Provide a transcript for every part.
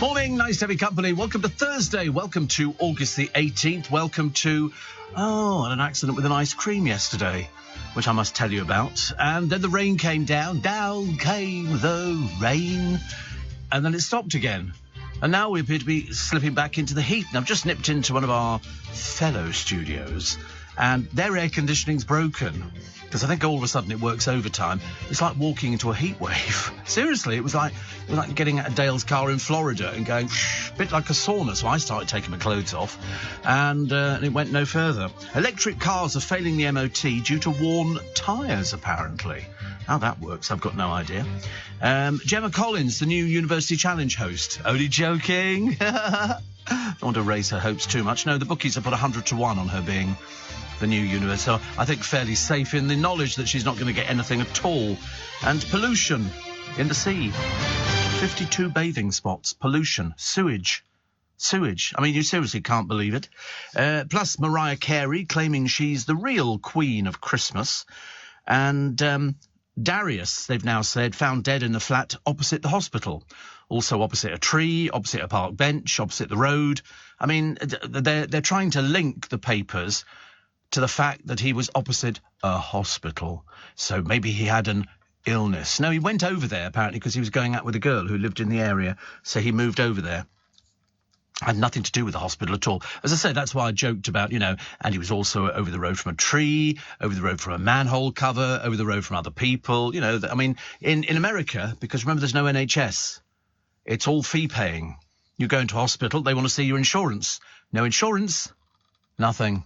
Morning, nice to have your company. Welcome to Thursday. Welcome to August the 18th. Welcome to, an accident with an ice cream yesterday, which I must tell you about. And then the rain came down. Down came the rain. And then it stopped again. And now we appear to be slipping back into the heat. And I've just nipped into one of our fellow studios, and their air conditioning's broken. Because I think all of a sudden it works overtime. It's like walking into a heat wave. Seriously, it was like getting out of Dale's car in Florida and going, a bit like a sauna. So I started taking my clothes off, and it went no further. Electric cars are failing the MOT due to worn tyres, apparently. How that works, I've got no idea. Gemma Collins, the new University Challenge host. Only joking. Don't want to raise her hopes too much. No, the bookies have put 100 to 1 on her being the new universe, so I think fairly safe in the knowledge that she's not going to get anything at all. And pollution in the sea. 52 bathing spots, pollution, sewage. I mean, you seriously can't believe it. Plus Mariah Carey claiming she's the real queen of Christmas. And Darius, they've now said, found dead in the flat opposite the hospital. Also opposite a tree, opposite a park bench, opposite the road. I mean, they're trying to link the papers to the fact that he was opposite a hospital. So maybe he had an illness. No, he went over there, apparently, because he was going out with a girl who lived in the area. So he moved over there. Had nothing to do with the hospital at all. As I said, that's why I joked about, and he was also over the road from a tree, over the road from a manhole cover, over the road from other people. I mean, in America, because remember, there's no NHS. It's all fee-paying. You go into hospital, they want to see your insurance. No insurance, nothing.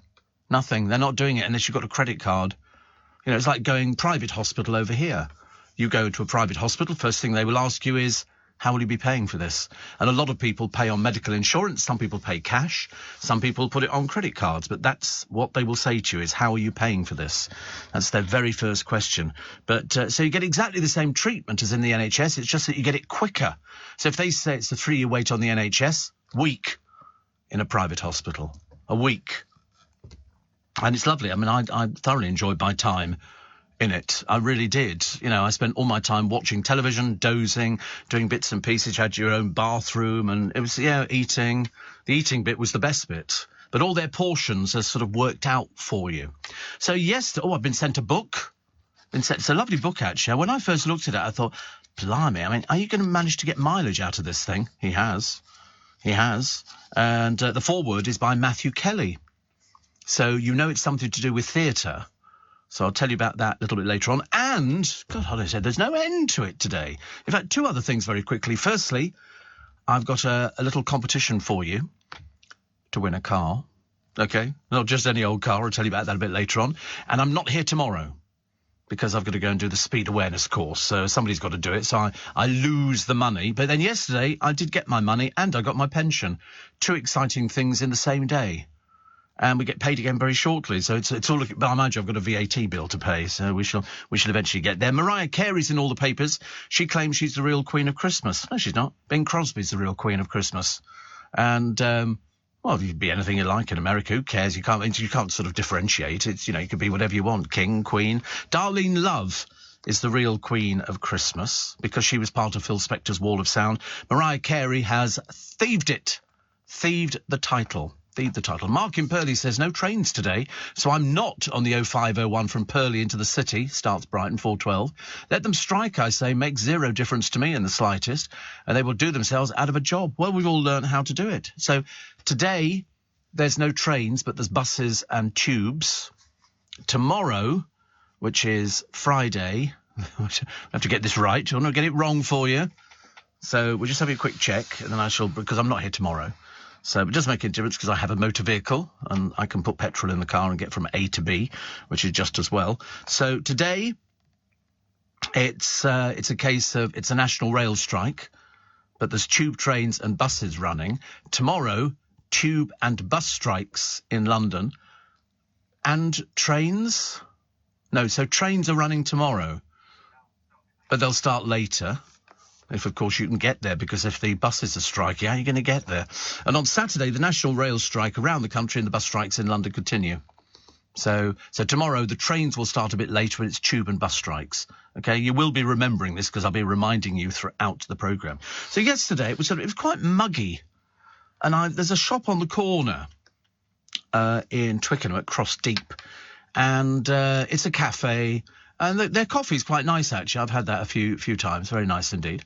They're not doing it unless you've got a credit card. It's like going private hospital over here. You go to a private hospital, first thing they will ask you is, how will you be paying for this? And a lot of people pay on medical insurance. Some people pay cash. Some people put it on credit cards. But that's what they will say to you is, how are you paying for this? That's their very first question. But so you get exactly the same treatment as in the NHS. It's just that you get it quicker. So if they say it's a 3-year wait on the NHS, week in a private hospital. A week. And it's lovely. I mean, I thoroughly enjoyed my time in it. I really did. I spent all my time watching television, dozing, doing bits and pieces. You had your own bathroom, and it was, eating. The eating bit was the best bit. But all their portions are sort of worked out for you. So, yes, I've been sent a book. It's a lovely book, actually. When I first looked at it, I thought, blimey, I mean, are you going to manage to get mileage out of this thing? He has. And the foreword is by Matthew Kelly. So it's something to do with theatre. So I'll tell you about that a little bit later on. And, God, I said, there's no end to it today. In fact, 2 other things very quickly. Firstly, I've got a little competition for you to win a car. OK? Not just any old car. I'll tell you about that a bit later on. And I'm not here tomorrow because I've got to go and do the speed awareness course. So somebody's got to do it. So I lose the money. But then yesterday I did get my money and I got my pension. 2 exciting things in the same day. And we get paid again very shortly. So it's all looking, but I imagine I've got a VAT bill to pay. So we shall eventually get there. Mariah Carey's in all the papers. She claims she's the real queen of Christmas. No, she's not. Bing Crosby's the real queen of Christmas. And, you'd be anything you like in America. Who cares? You can't sort of differentiate. It's, you could be whatever you want. King, queen. Darlene Love is the real queen of Christmas because she was part of Phil Spector's Wall of Sound. Mariah Carey has thieved the title. Mark in Purley says, no trains today, so I'm not on the 0501 from Purley into the city, starts Brighton 412. Let them strike, I say, makes zero difference to me in the slightest, and they will do themselves out of a job. Well, we've all learned how to do it. So today, there's no trains, but there's buses and tubes. Tomorrow, which is Friday, I have to get this right, I want to get it wrong for you. So we'll just have a quick check, and then because I'm not here tomorrow. So it does make a difference because I have a motor vehicle and I can put petrol in the car and get from A to B, which is just as well. So today, it's a case of it's a national rail strike, but there's tube trains and buses running. Tomorrow, tube and bus strikes in London. And trains? No, so trains are running tomorrow, but they'll start later. If, of course, you can get there, because if the buses are striking, how are you going to get there? And on Saturday, the national rail strike around the country and the bus strikes in London continue. So tomorrow the trains will start a bit later and it's tube and bus strikes. Okay, you will be remembering this because I'll be reminding you throughout the programme. So yesterday it was quite muggy, and there's a shop on the corner in Twickenham at Cross Deep, and it's a cafe. And their coffee's quite nice, actually. I've had that a few times. Very nice indeed.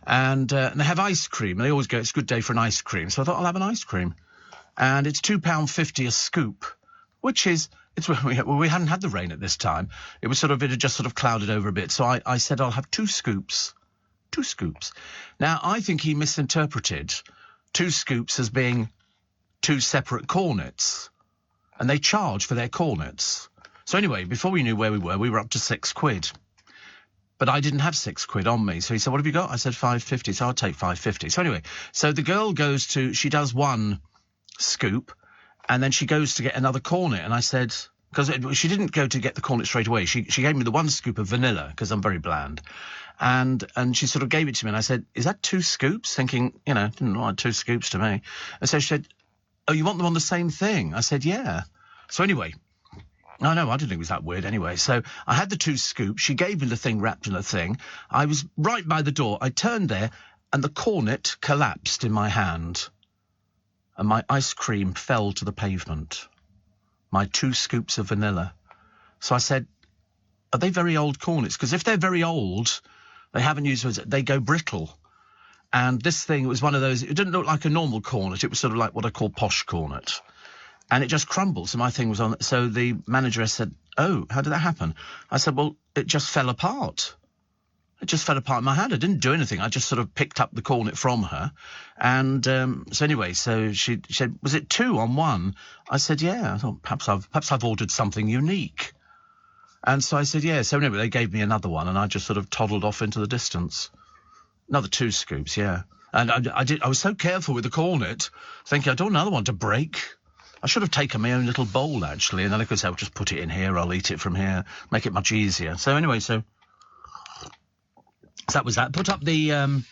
And they have ice cream. They always go, it's a good day for an ice cream. So I thought I'll have an ice cream. And it's £2.50 a scoop, which is, we hadn't had the rain at this time. It had just sort of clouded over a bit. So I said I'll have 2 scoops. 2 scoops. Now, I think he misinterpreted 2 scoops as being 2 separate cornets. And they charge for their cornets. So anyway, before we knew where we were up to £6. But I didn't have £6 on me. So he said, what have you got? I said £5.50. So I'll take £5.50. So anyway, so the girl she does 1 scoop, and then she goes to get another cornet. And I said, because she didn't go to get the cornet straight away. She gave me the 1 scoop of vanilla, because I'm very bland. And she sort of gave it to me. And I said, is that 2 scoops? Thinking, didn't look like 2 scoops to me. And so she said, oh, you want them on the same thing? I said, yeah. So anyway, no, I didn't think it was that weird anyway. So I had the 2 scoops. She gave me the thing wrapped in a thing. I was right by the door. I turned there, and the cornet collapsed in my hand. And my ice cream fell to the pavement. My 2 scoops of vanilla. So I said, are they very old cornets? Because if they're very old, they haven't used words, they go brittle. And this thing was one of those, it didn't look like a normal cornet. It was sort of like what I call posh cornet. And it just crumbled. So my thing was on. So the manager said, oh, how did that happen? I said, well, it just fell apart. It just fell apart in my hand. I didn't do anything. I just sort of picked up the cornet from her. And so anyway, so she said, was it 2 on 1? I said, yeah. I thought, perhaps I've ordered something unique. And so I said, yeah. So anyway, they gave me another one, and I just sort of toddled off into the distance. Another 2 scoops, yeah. And I was so careful with the cornet, thinking I don't want another one to break. I should have taken my own little bowl, actually, and then I could say, I'll just put it in here, I'll eat it from here, make it much easier. So anyway, so that was that. Put up the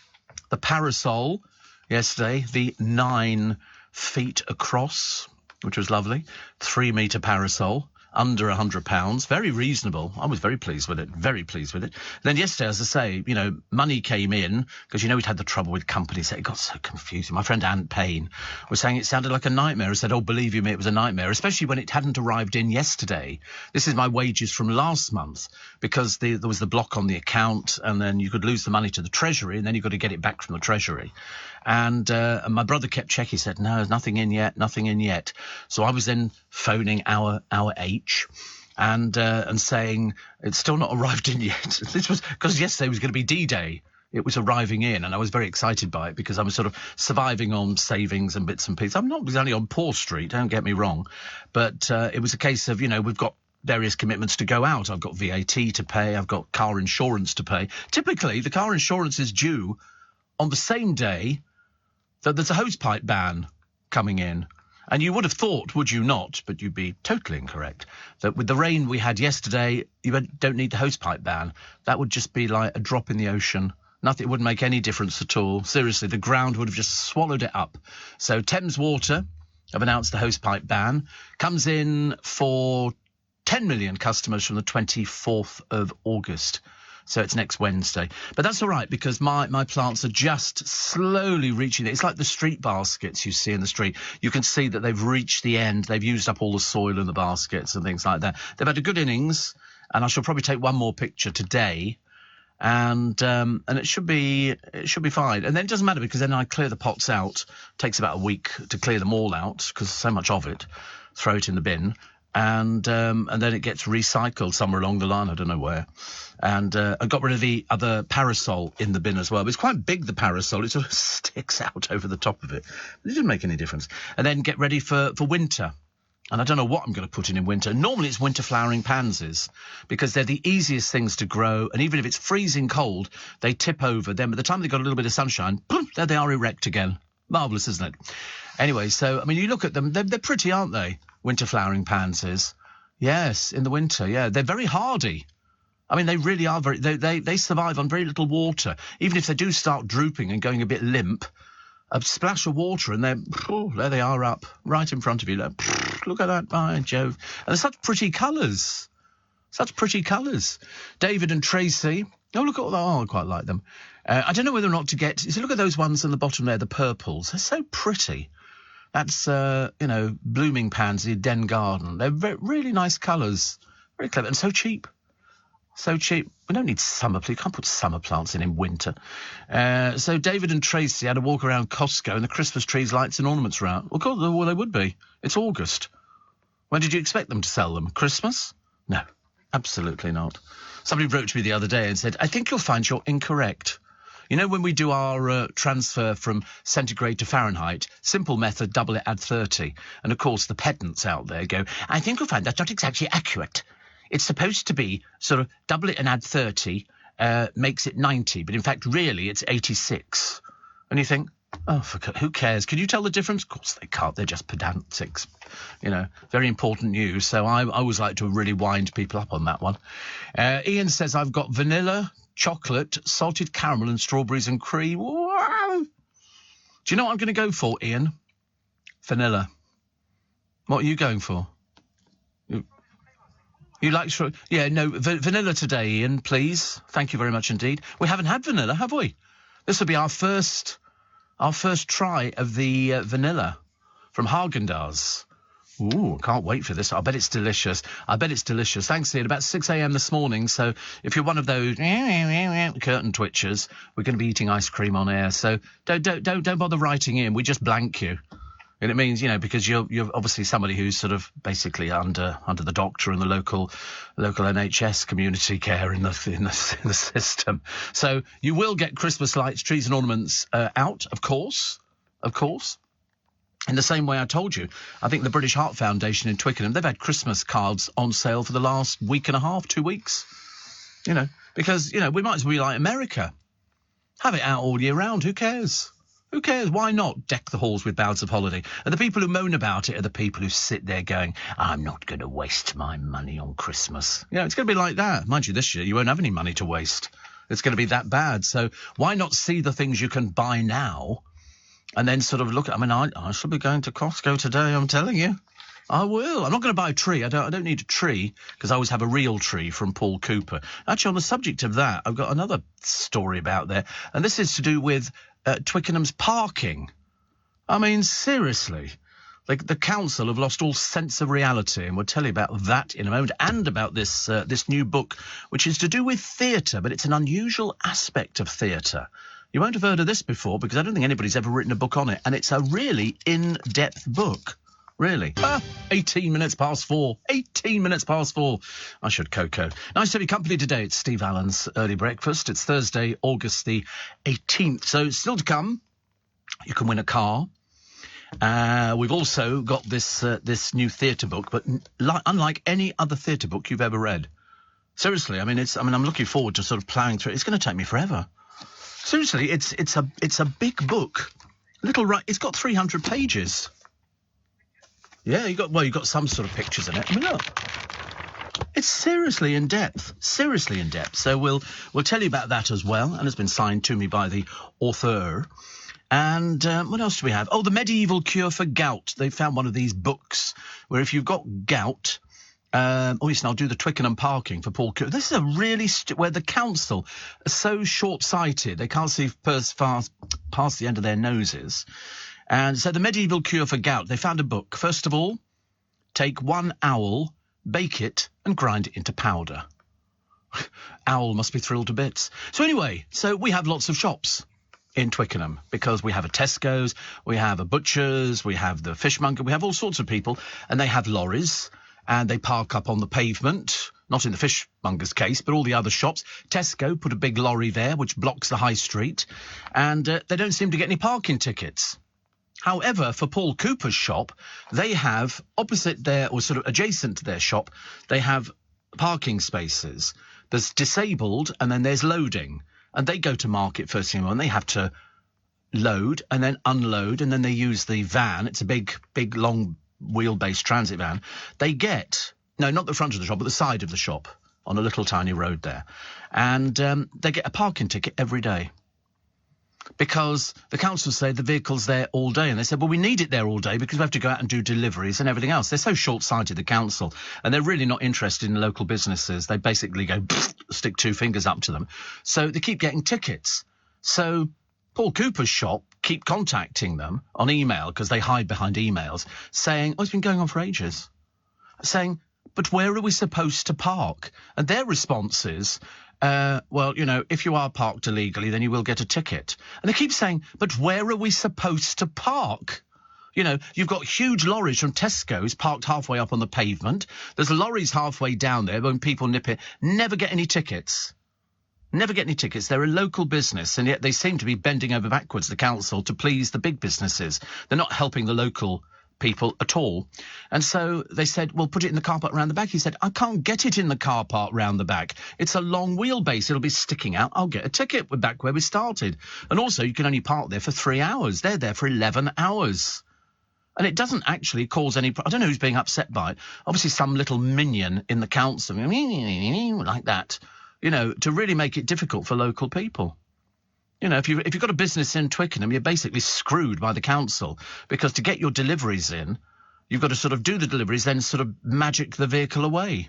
parasol yesterday, the 9 feet across, which was lovely. 3-metre parasol, under £100, very reasonable. I was very pleased with it, very pleased with it. Then yesterday, as I say, money came in, because we'd had the trouble with companies. It got so confusing. My friend Ant Payne was saying it sounded like a nightmare. I said, oh, believe you me, it was a nightmare, especially when it hadn't arrived in yesterday. This is my wages from last month, because there was the block on the account, and then you could lose the money to the Treasury, and then you've got to get it back from the Treasury. And my brother kept checking. He said, no, nothing in yet. So I was then phoning our H and saying it's still not arrived in yet. This was because yesterday was going to be D-Day. It was arriving in, and I was very excited by it because I was sort of surviving on savings and bits and pieces. I'm not exactly on Poor Street, don't get me wrong, but it was a case of, we've got various commitments to go out. I've got VAT to pay. I've got car insurance to pay. Typically, the car insurance is due on the same day that there's a hosepipe ban coming in. And you would have thought, would you not, but you'd be totally incorrect, that with the rain we had yesterday, you don't need the hosepipe ban. That would just be like a drop in the ocean. Nothing, it wouldn't make any difference at all. Seriously, the ground would have just swallowed it up. So Thames Water have announced the hosepipe ban. Comes in for 10 million customers from the 24th of August. So it's next Wednesday. But that's all right, because my plants are just slowly reaching it. It's like the street baskets you see in the street. You can see that they've reached the end. They've used up all the soil in the baskets and things like that. They've had a good innings, and I shall probably take one more picture today. And it should be fine. And then it doesn't matter, because then I clear the pots out. It takes about a week to clear them all out, because there's so much of it. Throw it in the bin. And then it gets recycled somewhere along the line, I don't know where. And I got rid of the other parasol in the bin as well. But it's quite big, the parasol. It sort of sticks out over the top of it. It didn't make any difference. And then get ready for winter. And I don't know what I'm going to put in winter. Normally it's winter flowering pansies, because they're the easiest things to grow. And even if it's freezing cold, they tip over. Then by the time they've got a little bit of sunshine, boom, there they are erect again. Marvellous, isn't it? Anyway, so, I mean, you look at them, they're pretty, aren't they? Winter flowering pansies. Yes, in the winter, yeah. They're very hardy. I mean, they really are they survive on very little water. Even if they do start drooping and going a bit limp, a splash of water, and there they are up, right in front of you. Look at that, by Jove. And they're such pretty colours. Such pretty colours. David and Tracy. Oh, look at all. I quite like them. I don't know whether or not to get... look at those ones on the bottom there, the purples. They're so pretty. That's, blooming pansy, Den Garden. They're really nice colours. Very clever. And so cheap. So cheap. We don't need summer plants. You can't put summer plants in winter. So David and Tracy had a walk around Costco, and the Christmas trees, lights and ornaments are out. Well, God, well, they would be. It's August. When did you expect them to sell them? Christmas? No, absolutely not. Somebody wrote to me the other day and said, I think you'll find you're incorrect. You know, when we do our transfer from centigrade to Fahrenheit, simple method, double it, add 30. And, of course, the pedants out there go, I think you'll find that's not exactly accurate. It's supposed to be sort of double it and add 30 makes it 90. But, in fact, really, it's 86. And you think, oh, who cares? Can you tell the difference? Of course they can't. They're just pedantics. You know, very important news. So I always like to really wind people up on that one. Ian says, I've got vanilla, chocolate, salted caramel and strawberries and cream. Wow. Do you know what I'm going to go for, Ian? Vanilla. What are you going for? You like... Yeah, no, vanilla today, Ian, please. Thank you very much indeed. We haven't had vanilla, have we? This will be our first try of the vanilla from Haagen-Dazs. Ooh, can't wait for this. I bet it's delicious. Thanks, Ian. About 6 a.m. this morning, so if you're one of those curtain twitchers, we're going to be eating ice cream on air. So don't bother writing in. We just blank you. And it means, because you're obviously somebody who's sort of basically under the doctor and the local NHS community care in the system. So you will get Christmas lights, trees and ornaments out, of course. In the same way I told you, I think the British Heart Foundation in Twickenham, they've had Christmas cards on sale for the last week and a half, 2 weeks. Because, we might as well be like America. Have it out all year round. Who cares? Who cares? Why not deck the halls with boughs of holiday? And the people who moan about it are the people who sit there going, I'm not going to waste my money on Christmas. It's going to be like that. Mind you, this year you won't have any money to waste. It's going to be that bad. So why not see the things you can buy now and then sort of look at... I shall be going to Costco today, I'm telling you. I will. I'm not going to buy a tree. I don't need a tree because I always have a real tree from Paul Cooper. Actually, on the subject of that, I've got another story about there. And this is to do with... Twickenham's parking. Seriously. The council have lost all sense of reality, and we'll tell you about that in a moment, and about this new book, which is to do with theatre, but it's an unusual aspect of theatre. You won't have heard of this before, because I don't think anybody's ever written a book on it, and it's a really in-depth book. Really. 18 minutes past 4. 18 minutes past 4. I should cocoa. Nice to be company today. It's Steve Allen's Early Breakfast. It's Thursday, August the 18th. So still to come, you can win a car. We've also got this new theatre book, but unlike any other theatre book you've ever read. Seriously, I'm looking forward to sort of ploughing through it. It's going to take me forever. Seriously, it's a big book. It's got 300 pages. Yeah, you got some sort of pictures in it. Look, it's seriously in depth. So we'll tell you about that as well, and it's been signed to me by the author. And what else do we have? Oh, the medieval cure for gout. They found one of these books where if you've got gout, I'll do the Twickenham parking for Paul Cooper. This is a really where the council are so short-sighted they can't see past the end of their noses. And so the medieval cure for gout, they found a book. First of all, take 1 owl, bake it, and grind it into powder. Owl must be thrilled to bits. So anyway, we have lots of shops in Twickenham because we have a Tesco's, we have a butcher's, we have the fishmonger, we have all sorts of people, and they have lorries, and they park up on the pavement. Not in the fishmonger's case, but all the other shops. Tesco put a big lorry there, which blocks the high street, and they don't seem to get any parking tickets. However, for Paul Cooper's shop, they have opposite their, or sort of adjacent to their shop, they have parking spaces. There's disabled and then there's loading. And they go to market first thing and they have to load and then unload and then they use the van. It's a big, long wheelbase transit van. They get, no, not the front of the shop, but the side of the shop on a little tiny road there. And they get a parking ticket every day. because the council say the vehicle's there all day. And they said, well, we need it there all day because we have to go out and do deliveries and everything else. They're so short-sighted, the council, and they're really not interested in local businesses. They basically go, stick two fingers up to them. So they keep getting tickets. So Paul Cooper's shop keep contacting them on email, because they hide behind emails, saying, oh, it's been going on for ages. Saying, but where are we supposed to park? And their response is, well, you know, if you are parked illegally, then you will get a ticket. And they keep saying, but where are we supposed to park? You know, you've got huge lorries from Tesco's parked halfway up on the pavement. There's lorries halfway down there when people nip it. Never get any tickets. Never get any tickets. They're a local business, and yet they seem to be bending over backwards, the council, to please the big businesses. They're not helping the local people at all. And so they said, well, put it in the car park round the back. He said, I can't get it in the car park round the back. It's a long wheelbase. It'll be sticking out. I'll get a ticket. We're back where we started. And also, you can only park there for 3 hours. They're there for 11 hours. And it doesn't actually cause any... I don't know who's being upset by it. Obviously, some little minion in the council, like that, you know, to really make it difficult for local people. You know, if you've got a business in Twickenham, you're basically screwed by the council, because to get your deliveries in, you've got to sort of do the deliveries, then sort of magic the vehicle away.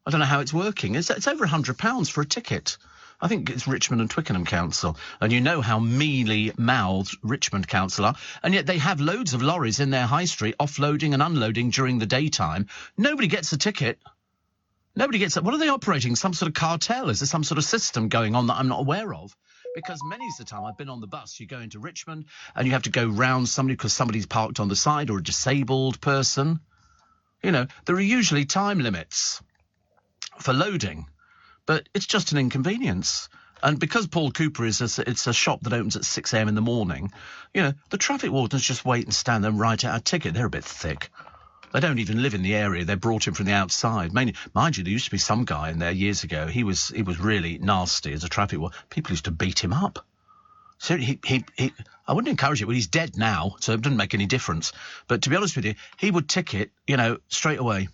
I don't know how it's working. It's over £100 for a ticket. I think it's Richmond and Twickenham Council. And you know how mealy-mouthed Richmond Council are. And yet they have loads of lorries in their high street offloading and unloading during the daytime. Nobody gets a ticket. Nobody gets it. What are they operating? Some sort of cartel? Is there some sort of system going on that I'm not aware of? Because many's the time I've been on the bus, you go into Richmond and you have to go round somebody because somebody's parked on the side, or a disabled person. You know, there are usually time limits for loading, but it's just an inconvenience. And because Paul Cooper it's a shop that opens at 6 a.m. in the morning, you know, the traffic wardens just wait and stand there and write out a ticket. They're a bit thick. They don't even live in the area. They're brought in from the outside. Mainly, mind you, there used to be some guy in there years ago. He was really nasty as a traffic warden. People used to beat him up. So I wouldn't encourage it. Well, he's dead now, so it doesn't make any difference. But to be honest with you, he would ticket, you know, straight away.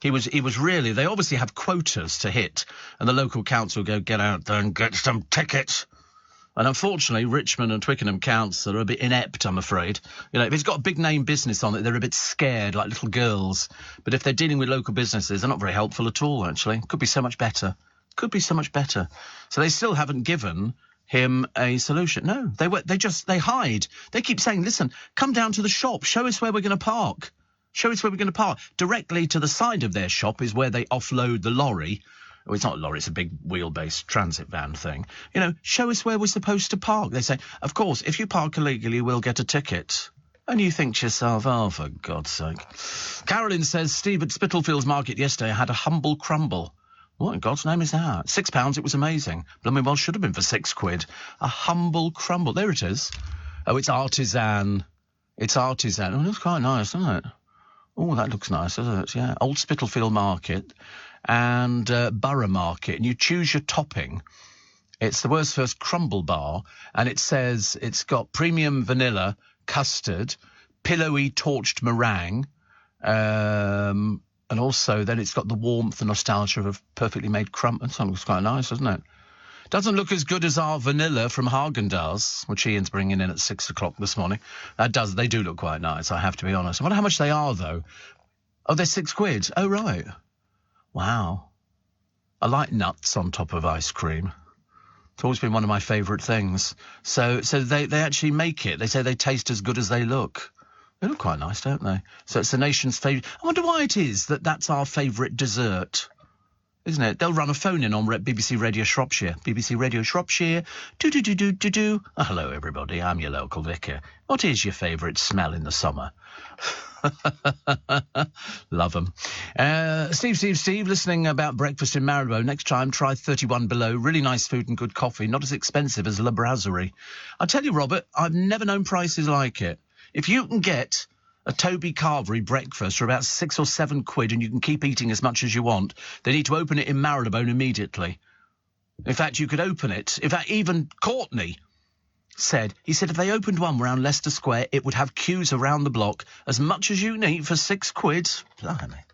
He was really... They obviously have quotas to hit, and the local council go, get out there and get some tickets. And unfortunately, Richmond and Twickenham Council are a bit inept, I'm afraid. You know, if it's got a big name business on it, they're a bit scared, like little girls. But if they're dealing with local businesses, they're not very helpful at all, actually. Could be so much better. Could be so much better. So they still haven't given him a solution. No, they hide. They keep saying, listen, come down to the shop. Show us where we're going to park. Show us where we're going to park. Directly to the side of their shop is where they offload the lorry. Oh, it's not a lorry, it's a big wheelbase transit van thing. You know, show us where we're supposed to park. They say, of course, if you park illegally, we'll get a ticket. And you think to yourself, oh, for God's sake. Carolyn says, Steve, at Spitalfields Market yesterday, I had a humble crumble. What in God's name is that? £6, it was amazing. Blooming well should have been for £6. A humble crumble. There it is. Oh, it's artisan. It's artisan. Oh, that's quite nice, isn't it? Oh, that looks nice, doesn't it? Yeah. Old Spitalfield Market and Borough Market, and you choose your topping. It's the world's first crumble bar, and it says it's got premium vanilla, custard, pillowy torched meringue, and also then it's got the warmth and nostalgia of a perfectly made crumble. That looks quite nice, doesn't it? Doesn't look as good as our vanilla from Haagen-Dazs, which Ian's bringing in at 6 o'clock this morning. They do look quite nice, I have to be honest. I wonder how much they are, though. Oh, they're £6. Oh, right. Wow. I like nuts on top of ice cream. It's always been one of my favourite things. So they actually make it. They say they taste as good as they look. They look quite nice, don't they? So it's the nation's favourite. I wonder why it is that's our favourite dessert, isn't it? They'll run a phone in on BBC Radio Shropshire. BBC Radio Shropshire. Do. Oh, hello, everybody. I'm your local vicar. What is your favourite smell in the summer? Love them. Steve, listening about breakfast in Marylebone. Next time, try 31 Below. Really nice food and good coffee. Not as expensive as La Brasserie. I tell you, Robert, I've never known prices like it. If you can get a Toby Carvery breakfast for about £6 or £7 and you can keep eating as much as you want, they need to open it in Marylebone immediately. In fact, you could open it. In fact, even Courtney said if they opened one around Leicester Square, it would have queues around the block as much as you can eat for £6. Blimey.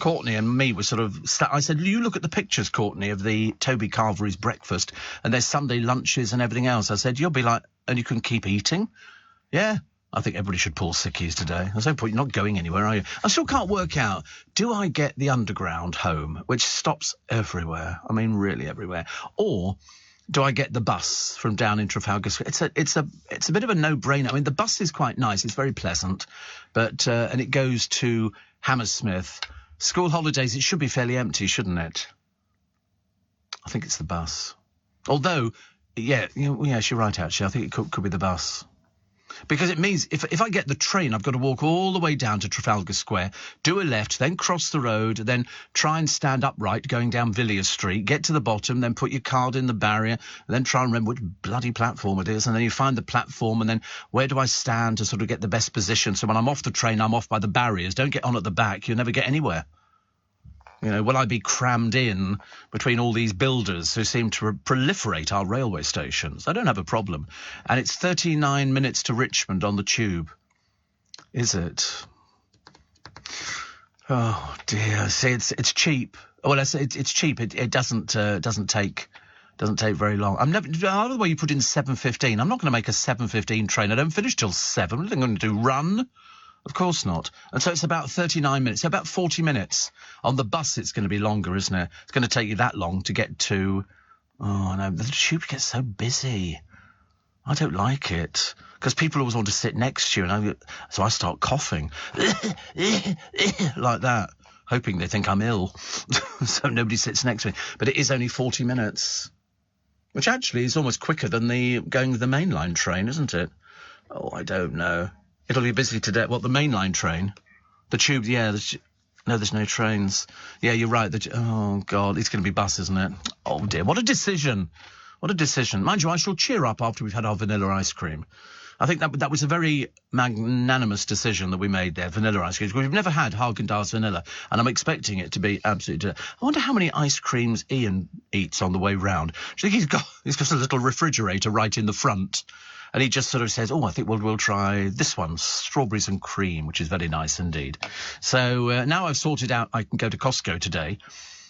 Courtney and me were sort of... I said, you look at the pictures, Courtney, of the Toby Carvery's breakfast, and there's Sunday lunches and everything else. I said, you'll be like, and you can keep eating? Yeah. I think everybody should pull sickies today. There's no point. You're not going anywhere, are you? I still can't work out, do I get the Underground home, which stops everywhere? I mean, really everywhere. Or do I get the bus from down in Trafalgar Square? It's a bit of a no-brainer. I mean, the bus is quite nice. It's very pleasant. But, and it goes to Hammersmith. School holidays, it should be fairly empty, shouldn't it? I think it's the bus. Although, yes, you're right, actually. I think it could be the bus. Because it means if I get the train, I've got to walk all the way down to Trafalgar Square, do a left, then cross the road, then try and stand upright going down Villiers Street, get to the bottom, then put your card in the barrier, then try and remember which bloody platform it is, and then you find the platform, and then where do I stand to sort of get the best position? So when I'm off the train, I'm off by the barriers. Don't get on at the back. You'll never get anywhere. You know, will I be crammed in between all these builders who seem to proliferate our railway stations? I don't have a problem. And it's 39 minutes to Richmond on the tube. Is it? Oh, dear. See, it's cheap. Well, it's cheap. It doesn't take very long. I'm never... Out of the way you put in 7:15. I'm not going to make a 7:15 train. I don't finish till 7. What am I going to do, run? Of course not. And so it's about 39 minutes, so about 40 minutes. On the bus, it's going to be longer, isn't it? It's going to take you that long to get to... Oh, no, the tube gets so busy. I don't like it. Because people always want to sit next to you, so I start coughing. Like that, hoping they think I'm ill. So nobody sits next to me. But it is only 40 minutes. Which actually is almost quicker than going with the mainline train, isn't it? Oh, I don't know. It'll be busy today. What, the mainline train? The tube, yeah. No, there's no trains. Yeah, you're right. Oh, God, it's going to be bus, isn't it? Oh, dear. What a decision. What a decision. Mind you, I shall cheer up after we've had our vanilla ice cream. I think that was a very magnanimous decision that we made there, vanilla ice cream. We've never had Haagen-Dazs vanilla, and I'm expecting it to be absolutely... I wonder how many ice creams Ian eats on the way round. Do you think he's got a little refrigerator right in the front? And he just sort of says, I think we'll try this one, strawberries and cream, which is very nice indeed. So now I've sorted out, I can go to Costco today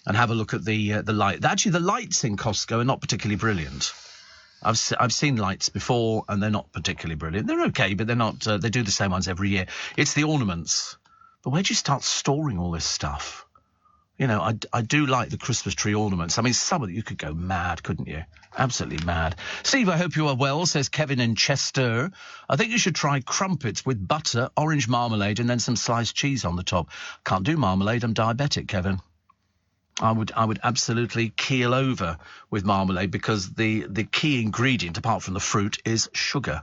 and have a look at the light. Actually, the lights in Costco are not particularly brilliant. I've seen lights before, and they're not particularly brilliant. They're okay, but they're not. They do the same ones every year. It's the ornaments. But where do you start storing all this stuff? You know, I do like the Christmas tree ornaments. I mean, some of you could go mad, couldn't you? Absolutely mad. Steve, I hope you are well, says Kevin in Chester. I think you should try crumpets with butter, orange marmalade, and then some sliced cheese on the top. Can't do marmalade. I'm diabetic, Kevin. I would absolutely keel over with marmalade because the key ingredient, apart from the fruit, is sugar.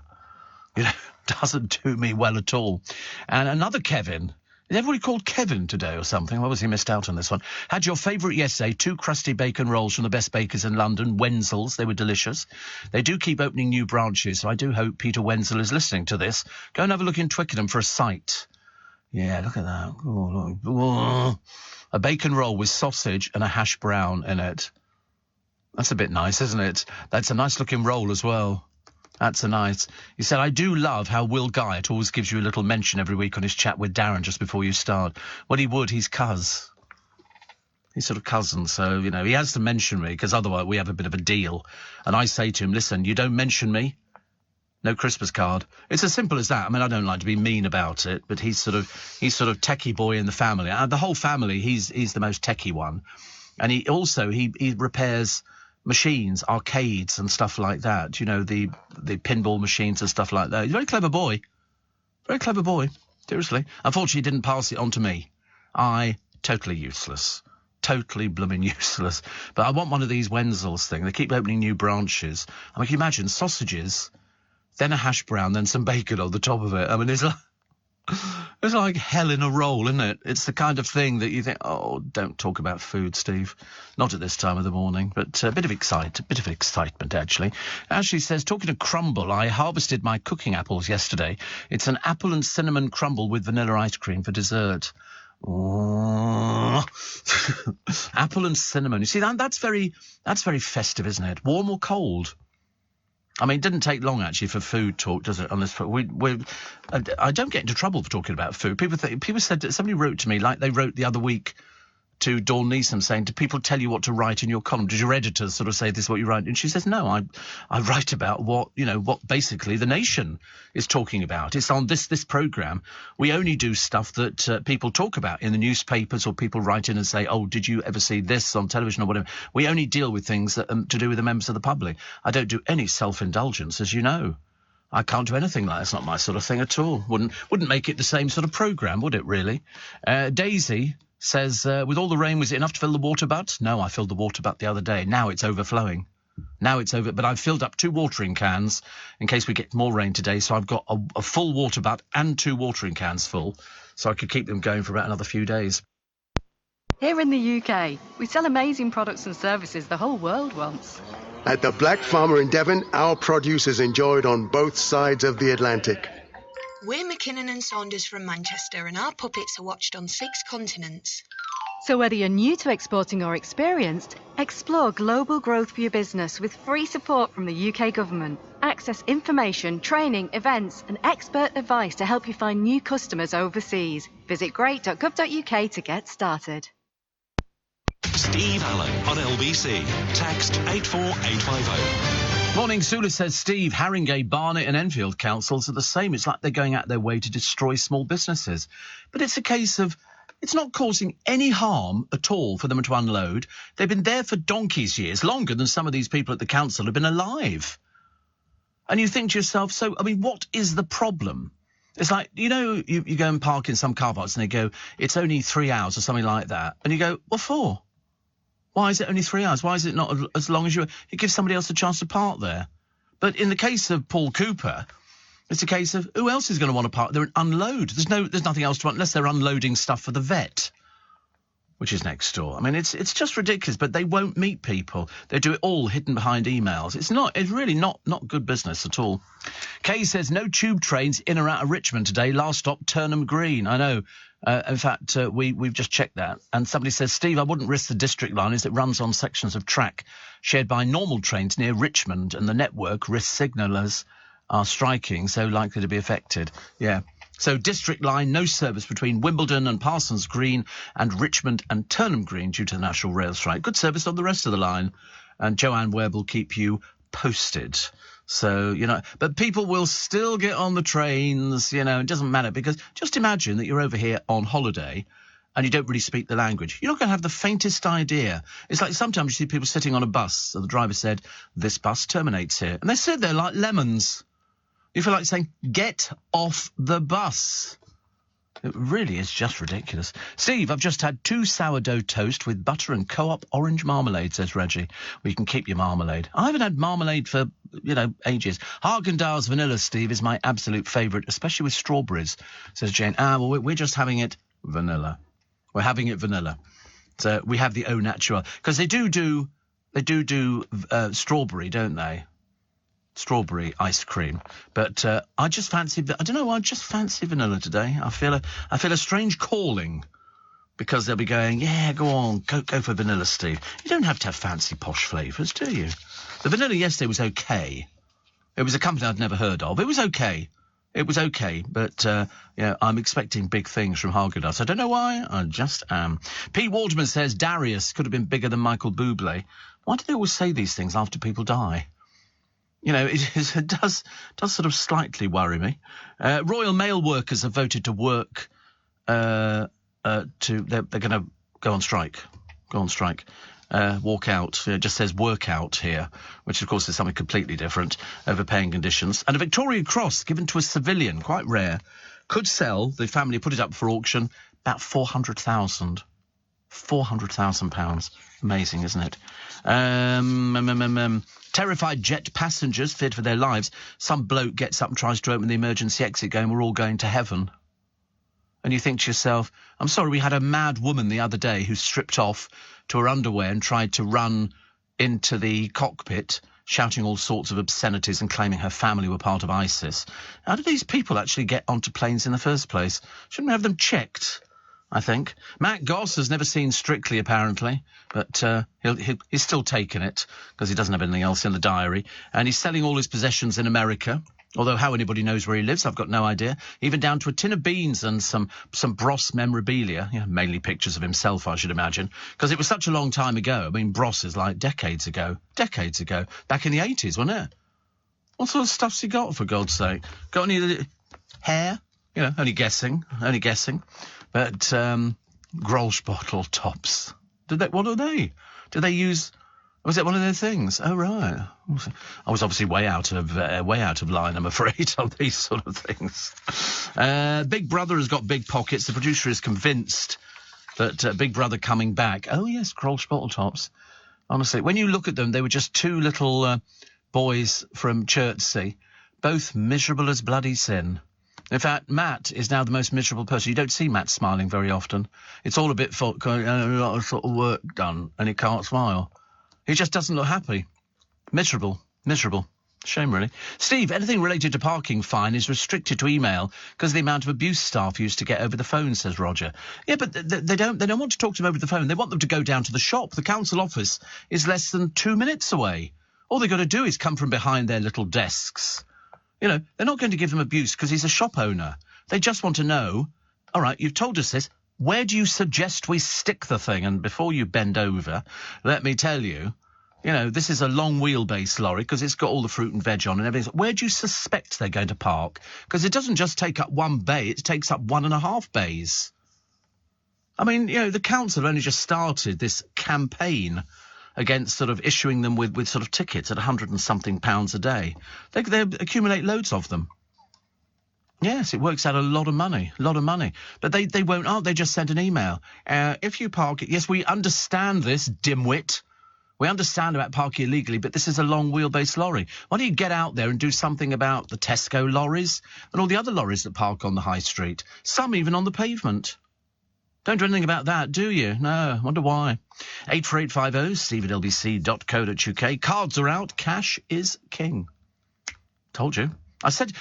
You know, doesn't do me well at all. And another Kevin... Is everybody called Kevin today or something? Obviously missed out on this one. Had your favourite yesterday, 2 crusty bacon rolls from the best bakers in London, Wenzel's. They were delicious. They do keep opening new branches, so I do hope Peter Wenzel is listening to this. Go and have a look in Twickenham for a site. Yeah, look at that. Oh, look. Oh. A bacon roll with sausage and a hash brown in it. That's a bit nice, isn't it? That's a nice-looking roll as well. That's a nice... He said, I do love how Will Guyatt always gives you a little mention every week on his chat with Darren just before you start. Well, he would. He's cuz. He's sort of cousin, so, you know, he has to mention me because otherwise we have a bit of a deal. And I say to him, listen, you don't mention me, no Christmas card. It's as simple as that. I mean, I don't like to be mean about it, but he's sort of techie boy in the family. The whole family, he's the most techie one. And he also, he repairs... machines, arcades and stuff like that. You know, the pinball machines and stuff like that. He's a very clever boy. Very clever boy. Seriously. Unfortunately, he didn't pass it on to me. Totally useless. Totally blooming useless. But I want one of these Wenzel's thing. They keep opening new branches. I mean, can you imagine sausages, then a hash brown, then some bacon on the top of it? I mean, it's like hell in a roll, isn't it? It's the kind of thing that you think, oh, don't talk about food, Steve. Not at this time of the morning, but a bit of excitement, actually. Ashley says, talking of crumble, I harvested my cooking apples yesterday. It's an apple and cinnamon crumble with vanilla ice cream for dessert. Oh. Apple and cinnamon. You see, that's very festive, isn't it? Warm or cold? I mean, it didn't take long, actually, for food talk, does it, on this? I don't get into trouble for talking about food. People said that somebody wrote to me, like they wrote the other week to Dawn Neeson saying, do people tell you what to write in your column? Does your editors sort of say this is what you write? And she says, no, I write about what basically the nation is talking about. It's on this programme. We only do stuff that people talk about in the newspapers, or people write in and say, oh, did you ever see this on television or whatever? We only deal with things that to do with the members of the public. I don't do any self-indulgence, as you know. I can't do anything like that. It's not my sort of thing at all. Wouldn't make it the same sort of programme, would it, really? Daisy says, with all the rain, was it enough to fill the water butt? No, I filled the water butt the other day. Now it's overflowing. But I've filled up 2 watering cans in case we get more rain today, so I've got a full water butt and 2 watering cans full, so I could keep them going for about another few days. Here in the UK, we sell amazing products and services the whole world wants. At the Black Farmer in Devon, our produce is enjoyed on both sides of the Atlantic. We're McKinnon and Saunders from Manchester, and our puppets are watched on 6 continents. So whether you're new to exporting or experienced, explore global growth for your business with free support from the UK government. Access information, training, events and expert advice to help you find new customers overseas. Visit great.gov.uk to get started. Steve Allen on LBC. Text 84850. Morning, Sula says, Steve, Haringey, Barnet and Enfield councils are the same. It's like they're going out their way to destroy small businesses. But it's a case of it's not causing any harm at all for them to unload. They've been there for donkey's years, longer than some of these people at the council have been alive. And you think to yourself, so, I mean, what is the problem? It's like, you go and park in some car parks and they go, it's only 3 hours or something like that. And you go, what for? Why is it only 3 hours? Why is it not as long as it gives somebody else a chance to park there? But in the case of Paul Cooper, it's a case of who else is going to want to park there and unload? There's nothing else to want unless they're unloading stuff for the vet, which is next door. I mean, it's just ridiculous, but they won't meet people. They do it all hidden behind emails. It's really not good business at all. Kay says, no tube trains in or out of Richmond today. Last stop, Turnham Green. I know. In fact, we've just checked that. And somebody says, Steve, I wouldn't risk the district line as it runs on sections of track shared by normal trains near Richmond, and the network risk signallers are striking, so likely to be affected. Yeah. So district line, no service between Wimbledon and Parsons Green and Richmond and Turnham Green due to the National Rail strike. Good service on the rest of the line. And Joanne Webb will keep you posted. So, but people will still get on the trains, it doesn't matter, because just imagine that you're over here on holiday and you don't really speak the language. You're not going to have the faintest idea. It's like sometimes you see people sitting on a bus and the driver said, this bus terminates here. And they sit there like lemons. You feel like saying, get off the bus. It really is just ridiculous. Steve, I've just had 2 sourdough toast with butter and Co-op orange marmalade, says Reggie. Well, you can keep your marmalade. I haven't had marmalade for, ages. Haagen-Dazs vanilla, Steve, is my absolute favourite, especially with strawberries, says Jane. Well, we're just having it vanilla. We're having it vanilla. So we have the au naturel. Because they do strawberry, don't they? Strawberry ice cream, but I just fancy vanilla today. I feel a strange calling, because they'll be going, yeah, go on, go for vanilla, Steve. You don't have to have fancy posh flavours, do you? The vanilla yesterday was okay. It was a company I'd never heard of. It was okay, but I'm expecting big things from Haagen-Dazs. I don't know why, I just am. P. Waldman says Darius could have been bigger than Michael Bublé. Why do they always say these things after people die? It does sort of slightly worry me. Royal Mail workers have voted to work. They're going to go on strike. Walk out. It just says work out here, which of course is something completely different. Overpaying conditions. And a Victoria Cross given to a civilian, quite rare, could sell. The family put it up for auction, about £400,000. £400,000. Amazing, isn't it? Terrified jet passengers feared for their lives. Some bloke gets up and tries to open the emergency exit going, we're all going to heaven. And you think to yourself, I'm sorry, we had a mad woman the other day who stripped off to her underwear and tried to run into the cockpit, shouting all sorts of obscenities and claiming her family were part of ISIS. How do these people actually get onto planes in the first place? Shouldn't we have them checked? I think. Matt Goss has never seen Strictly, apparently, but he's still taking it because he doesn't have anything else in the diary. And he's selling all his possessions in America. Although how anybody knows where he lives, I've got no idea. Even down to a tin of beans and some Bros memorabilia. Mainly pictures of himself, I should imagine. Because it was such a long time ago. I mean, Bros is like decades ago. Back in the 80s, wasn't it? What sort of stuff's he got, for God's sake? Got any hair? Only guessing. But Grolsch bottle tops. What are they? Did they use... Was it one of their things? Oh, right. I was obviously way out of line, I'm afraid, on these sort of things. Big Brother has got big pockets. The producer is convinced that Big Brother coming back. Oh, yes, Grolsch bottle tops. Honestly, when you look at them, they were just two little boys from Chertsey, both miserable as bloody sin. In fact, Matt is now the most miserable person. You don't see Matt smiling very often. It's all a bit a lot of sort of work done, and he can't smile. He just doesn't look happy. Miserable. Shame, really. Steve, anything related to parking fine is restricted to email because of the amount of abuse staff used to get over the phone, says Roger. Yeah, but they don't want to talk to them over the phone. They want them to go down to the shop. The council office is less than 2 minutes away. All they've got to do is come from behind their little desks. They're not going to give him abuse because he's a shop owner. They just want to know, all right, you've told us this. Where do you suggest we stick the thing? And before you bend over, let me tell you, this is a long wheelbase lorry because it's got all the fruit and veg on and everything. Where do you suspect they're going to park? Because it doesn't just take up one bay, it takes up 1.5 bays. I mean, the council only just started this campaign against sort of issuing them with sort of tickets at £100 and something a day. They accumulate loads of them. Yes, it works out a lot of money. But they won't, they just sent an email. If you park it, yes, we understand this, dimwit. We understand about parking illegally, but this is a long wheelbase lorry. Why don't you get out there and do something about the Tesco lorries and all the other lorries that park on the high street? Some even on the pavement. Don't do anything about that, do you? No, wonder why. 84850 steve@lbc.co.uk. Cards are out. Cash is king. Told you. I said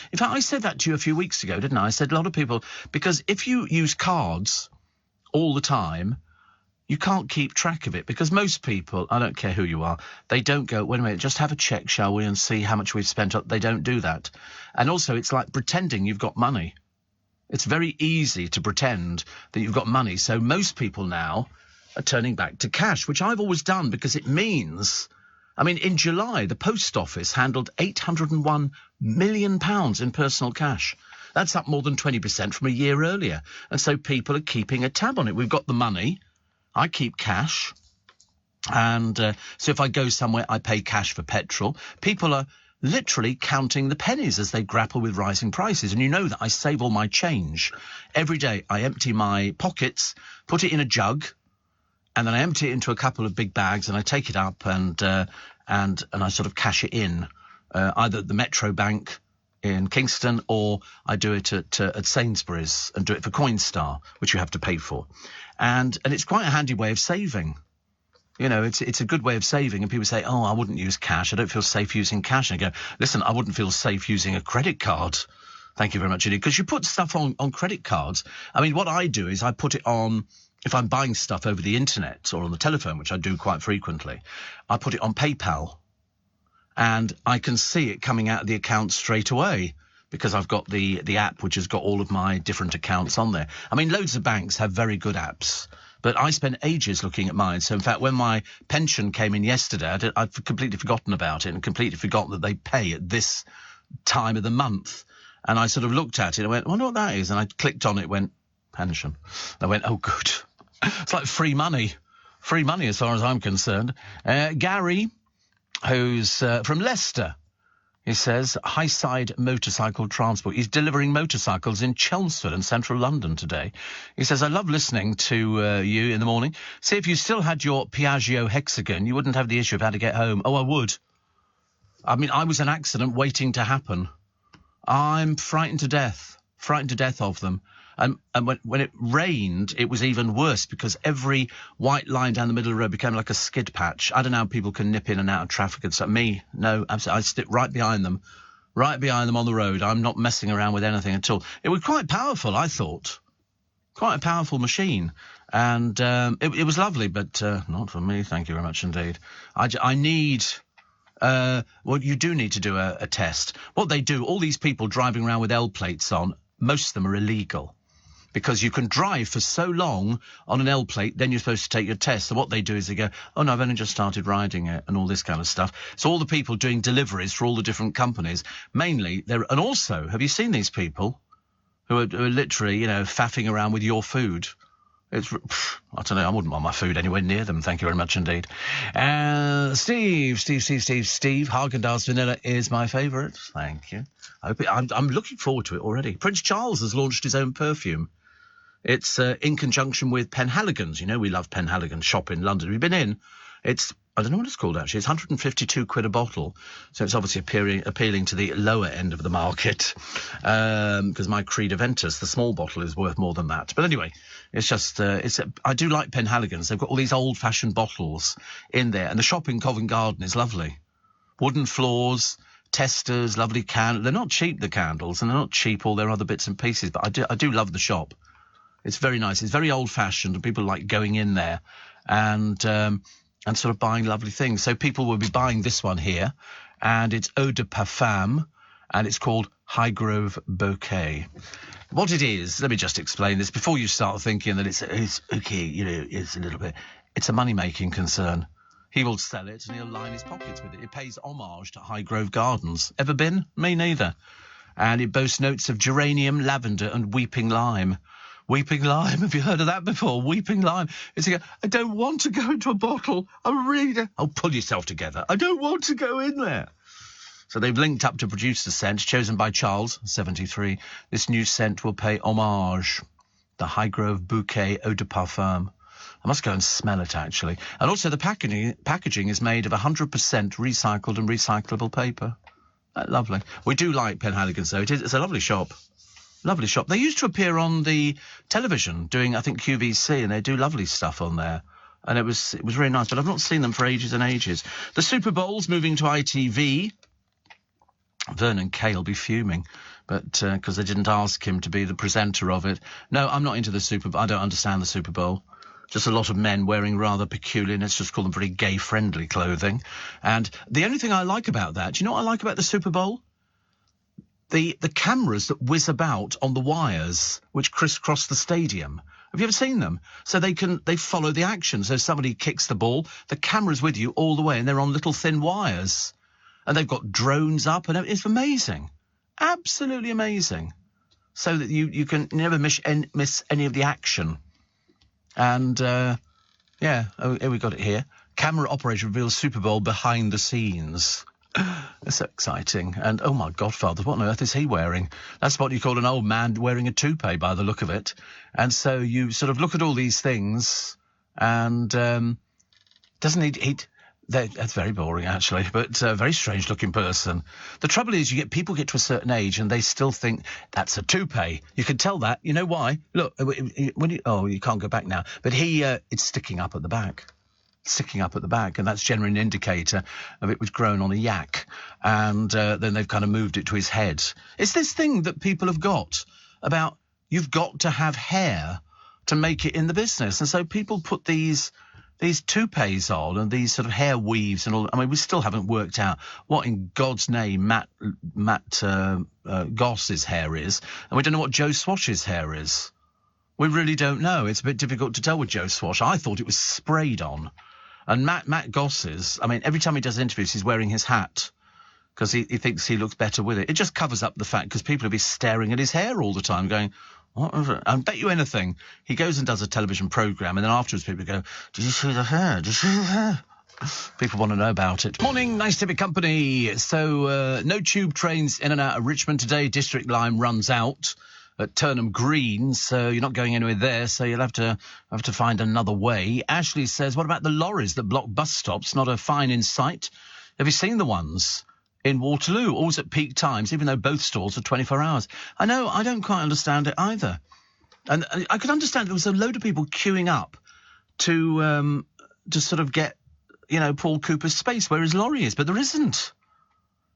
that to you a few weeks ago, didn't I? I said a lot of people, because if you use cards all the time, you can't keep track of it, because most people, I don't care who you are, they don't go, wait a minute, just have a check, shall we, and see how much we've spent. They don't do that. And also, it's like pretending you've got money. It's very easy to pretend that you've got money. So most people now are turning back to cash, which I've always done because it means... I mean, in July, the post office handled £801 million in personal cash. That's up more than 20% from a year earlier. And so people are keeping a tab on it. We've got the money. I keep cash. And so if I go somewhere, I pay cash for petrol. People are literally counting the pennies as they grapple with rising prices. And you know that I save all my change. Every day I empty my pockets, put it in a jug, and then I empty it into a couple of big bags, and I take it up and I sort of cash it in, either at the Metro Bank in Kingston, or I do it at Sainsbury's and do it for Coinstar, which you have to pay for. And it's quite a handy way of saving. It's a good way of saving. And people say, oh, I wouldn't use cash. I don't feel safe using cash. And I go, listen, I wouldn't feel safe using a credit card. Thank you very much, indeed. Because you put stuff on credit cards. I mean, what I do is I put it on... If I'm buying stuff over the internet or on the telephone, which I do quite frequently, I put it on PayPal, and I can see it coming out of the account straight away because I've got the app which has got all of my different accounts on there. I mean, loads of banks have very good apps, but I spent ages looking at mine. So, in fact, when my pension came in yesterday, I'd completely forgotten about it and completely forgotten that they pay at this time of the month. And I sort of looked at it and I went, I wonder what that is. And I clicked on it, went, pension. I went, oh, good. It's like free money as far as I'm concerned. Gary, who's from Leicester, he says, Highside Motorcycle Transport. He's delivering motorcycles in Chelmsford and central London today. He says, I love listening to you in the morning. See, if you still had your Piaggio Hexagon, you wouldn't have the issue of how to get home. Oh, I would. I mean, I was an accident waiting to happen. I'm frightened to death of them. And when it rained, it was even worse because every white line down the middle of the road became like a skid patch. I don't know how people can nip in and out of traffic and stuff. Me, no, absolutely. I stick right behind them on the road. I'm not messing around with anything at all. It was quite powerful, I thought. Quite a powerful machine. And it was lovely, but not for me, thank you very much indeed. I need Well, you do need to do a test. What they do, all these people driving around with L plates on, most of them are illegal. Because you can drive for so long on an L plate, then you're supposed to take your test. So what they do is they go, oh, no, I've only just started riding it, and all this kind of stuff. So all the people doing deliveries for all the different companies, mainly, and also, have you seen these people who are literally, faffing around with your food? It's, I don't know, I wouldn't want my food anywhere near them, thank you very much indeed. Steve, Haagen-Dazs vanilla is my favourite. Thank you. I'm looking forward to it already. Prince Charles has launched his own perfume. It's in conjunction with Penhaligon's. We love Penhaligon's shop in London. We've been in. I don't know what it's called, actually. It's 152 quid a bottle. So it's obviously appealing to the lower end of the market. Because my Creed Aventus, the small bottle, is worth more than that. But anyway, it's just, I do like Penhaligon's. They've got all these old-fashioned bottles in there. And the shop in Covent Garden is lovely. Wooden floors, testers, lovely candles. They're not cheap, the candles, and they're not cheap all their other bits and pieces. But I do love the shop. It's very nice. It's very old-fashioned, and people like going in there and sort of buying lovely things. So people will be buying this one here, and it's Eau de Parfum, and it's called Highgrove Bouquet. What it is, let me just explain this before you start thinking that it's okay, it's a little bit. It's a money-making concern. He will sell it, and he'll line his pockets with it. It pays homage to Highgrove Gardens. Ever been? Me neither. And it boasts notes of geranium, lavender, and weeping lime. Weeping lime, have you heard of that before? Weeping lime. I don't want to go into a bottle. Oh, pull yourself together. I don't want to go in there. So they've linked up to produce the scent, chosen by Charles, 73. This new scent will pay homage. The Highgrove Bouquet Eau de Parfum. I must go and smell it, actually. And also the packaging is made of 100% recycled and recyclable paper. Lovely. We do like Penhaligon's, though. It's a lovely shop. Lovely shop. They used to appear on the television doing, I think, QVC, and they do lovely stuff on there. And it was really nice, but I've not seen them for ages and ages. The Super Bowl's moving to ITV. Vernon Kay will be fuming, but because they didn't ask him to be the presenter of it. No, I'm not into the Super Bowl. I don't understand the Super Bowl. Just a lot of men wearing rather peculiar, let's just call them very gay-friendly clothing. And the only thing I like about that, do you know what I like about the Super Bowl? The cameras that whiz about on the wires which crisscross the stadium. Have you ever seen them? So they follow the action. So somebody kicks the ball, the camera's with you all the way, and they're on little thin wires. And they've got drones up, and it's amazing. Absolutely amazing. So that you can never miss any of the action. And, here we got it here. Camera operator reveals Super Bowl behind the scenes. That's so exciting. And, oh, my Godfather, what on earth is he wearing? That's what you call an old man wearing a toupee by the look of it. And so you sort of look at all these things and doesn't he that's very boring, actually, but a very strange-looking person. The trouble is people get to a certain age and they still think that's a toupee. You can tell that. You know why? Look, you can't go back now. But it's sticking up at the back. Sticking up at the back, and that's generally an indicator of it was grown on a yak, and then they've kind of moved it to his head. It's this thing that people have got about you've got to have hair to make it in the business, and so people put these toupees on and these sort of hair weaves and all. I mean, we still haven't worked out what in God's name Matt Goss's hair is, and we don't know what Joe Swash's hair is. We really don't know. It's a bit difficult to tell with Joe Swash. I thought it was sprayed on. And Matt Goss's, I mean, every time he does interviews, he's wearing his hat because he thinks he looks better with it. It just covers up the fact because people will be staring at his hair all the time going, what is it? I bet you anything. He goes and does a television programme and then afterwards people go, did you see the hair? Did you see the hair? People want to know about it. Morning, nice to be company. So no tube trains in and out of Richmond today. District line runs out at Turnham Green, so you're not going anywhere there, so you'll have to find another way. Ashley says, what about the lorries that block bus stops? Not a fine in sight. Have you seen the ones in Waterloo? Always at peak times, even though both stalls are 24 hours. I know, I don't quite understand it either. And I could understand there was a load of people queuing up to sort of get, Paul Cooper's space where his lorry is, but there isn't.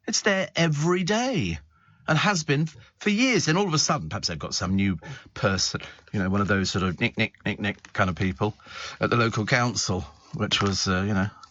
It's there every day. And has been for years. And all of a sudden, perhaps they've got some new person, one of those sort of nick kind of people at the local council, which was,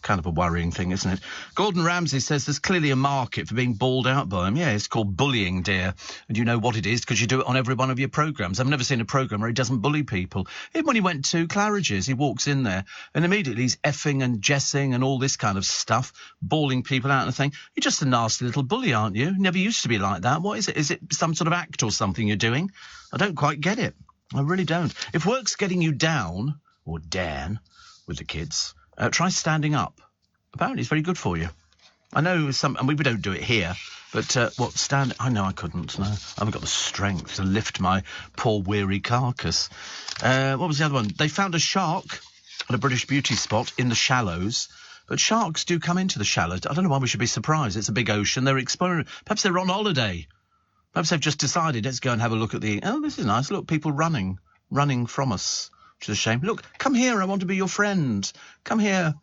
kind of a worrying thing, isn't it? Gordon Ramsay says there's clearly a market for being bawled out by him. Yeah, it's called bullying, dear. And you know what it is because you do it on every one of your programmes. I've never seen a programme where he doesn't bully people. Even when he went to Claridge's, he walks in there and immediately he's effing and jessing and all this kind of stuff, bawling people out and thing. You're just a nasty little bully, aren't you? Never used to be like that. What is it? Is it some sort of act or something you're doing? I don't quite get it. I really don't. If work's getting you down, or down, with the kids, try standing up. Apparently it's very good for you. I know we don't do it here, but stand... I know I couldn't, no. I haven't got the strength to lift my poor weary carcass. What was the other one? They found a shark at a British beauty spot in the shallows, but sharks do come into the shallows. I don't know why we should be surprised. It's a big ocean. They're exploring... Perhaps they're on holiday. Perhaps they've just decided, let's go and have a look at the... Oh, this is nice. Look, people running from us. Which is a shame. Look, come here, I want to be your friend. Come here.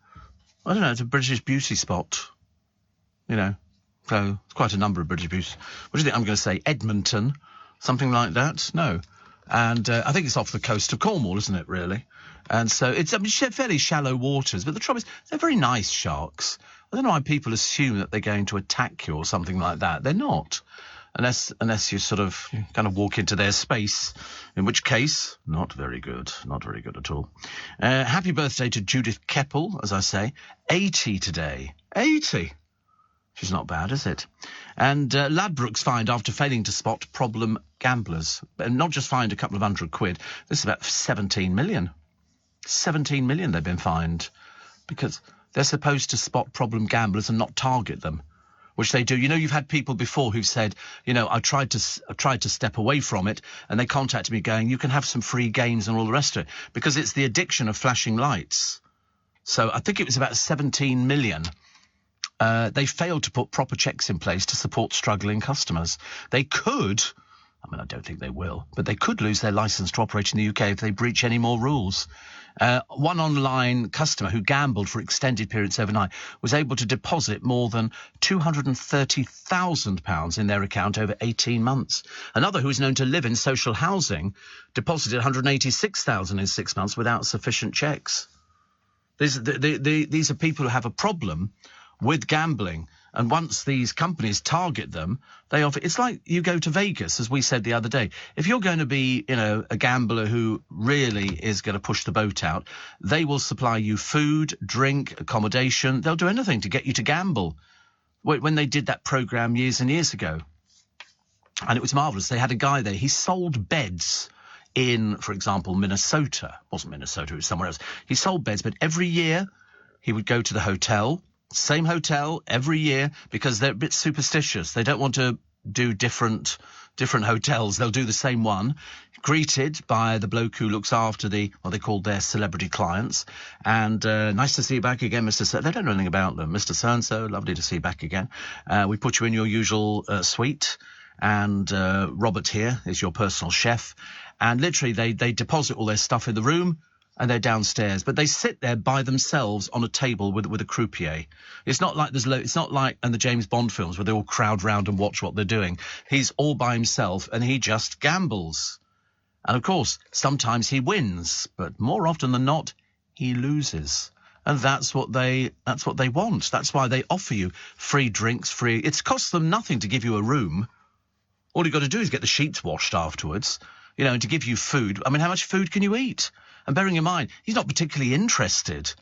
I don't know, it's a British beauty spot. You know, so it's quite a number of British beauty. What do you think I'm going to say? Edmonton? Something like that? No. And I think it's off the coast of Cornwall, isn't it, really? And so it's fairly shallow waters. But the trouble is, they're very nice sharks. I don't know why people assume that they're going to attack you or something like that. They're not. Unless you sort of kind of walk into their space, in which case, not very good at all. Happy birthday to Judith Keppel, as I say. 80 today. 80. She's not bad, is it? And Ladbrokes fined after failing to spot problem gamblers. And not just fined a couple of £100. This is about 17 million. 17 million they've been fined because they're supposed to spot problem gamblers and not target them. Which they do. You know, you've had people before who've said, you know, I've tried to step away from it, and they contacted me going, you can have some free games and all the rest of it, because it's the addiction of flashing lights. So I think it was about 17 million. They failed to put proper checks in place to support struggling customers. They could, I mean, I don't think they will, but they could lose their licence to operate in the UK if they breach any more rules. One online customer who gambled for extended periods overnight was able to deposit more than £230,000 in their account over 18 months. Another, who is known to live in social housing, deposited £186,000 in 6 months without sufficient checks. These are people who have a problem with gambling. And once these companies target them, they offer... It's like you go to Vegas, as we said the other day. If you're going to be, you know, a gambler who really is going to push the boat out, they will supply you food, drink, accommodation. They'll do anything to get you to gamble. When they did that program years and years ago, and it was marvellous. They had a guy there. He sold beds in, for example, Minnesota. It wasn't Minnesota, it was somewhere else. He sold beds, but every year he would go to the hotel... Same hotel every year, because they're a bit superstitious. They don't want to do different hotels. They'll do the same one. Greeted by the bloke who looks after what they call their celebrity clients. And nice to see you back again, Mr. They don't know anything about them. Mr. So-and-so, lovely to see you back again. We put you in your usual suite. And Robert here is your personal chef. And literally they deposit all their stuff in the room. And they're downstairs, but they sit there by themselves on a table with a croupier. It's not like it's not like in the James Bond films where they all crowd round and watch what they're doing. He's all by himself and he just gambles. And of course, sometimes he wins, but more often than not, he loses. And that's what they want. That's why they offer you free drinks, free. It costs them nothing to give you a room. All you've got to do is get the sheets washed afterwards, you know, and to give you food. I mean, how much food can you eat? And bearing in mind, he's not particularly interested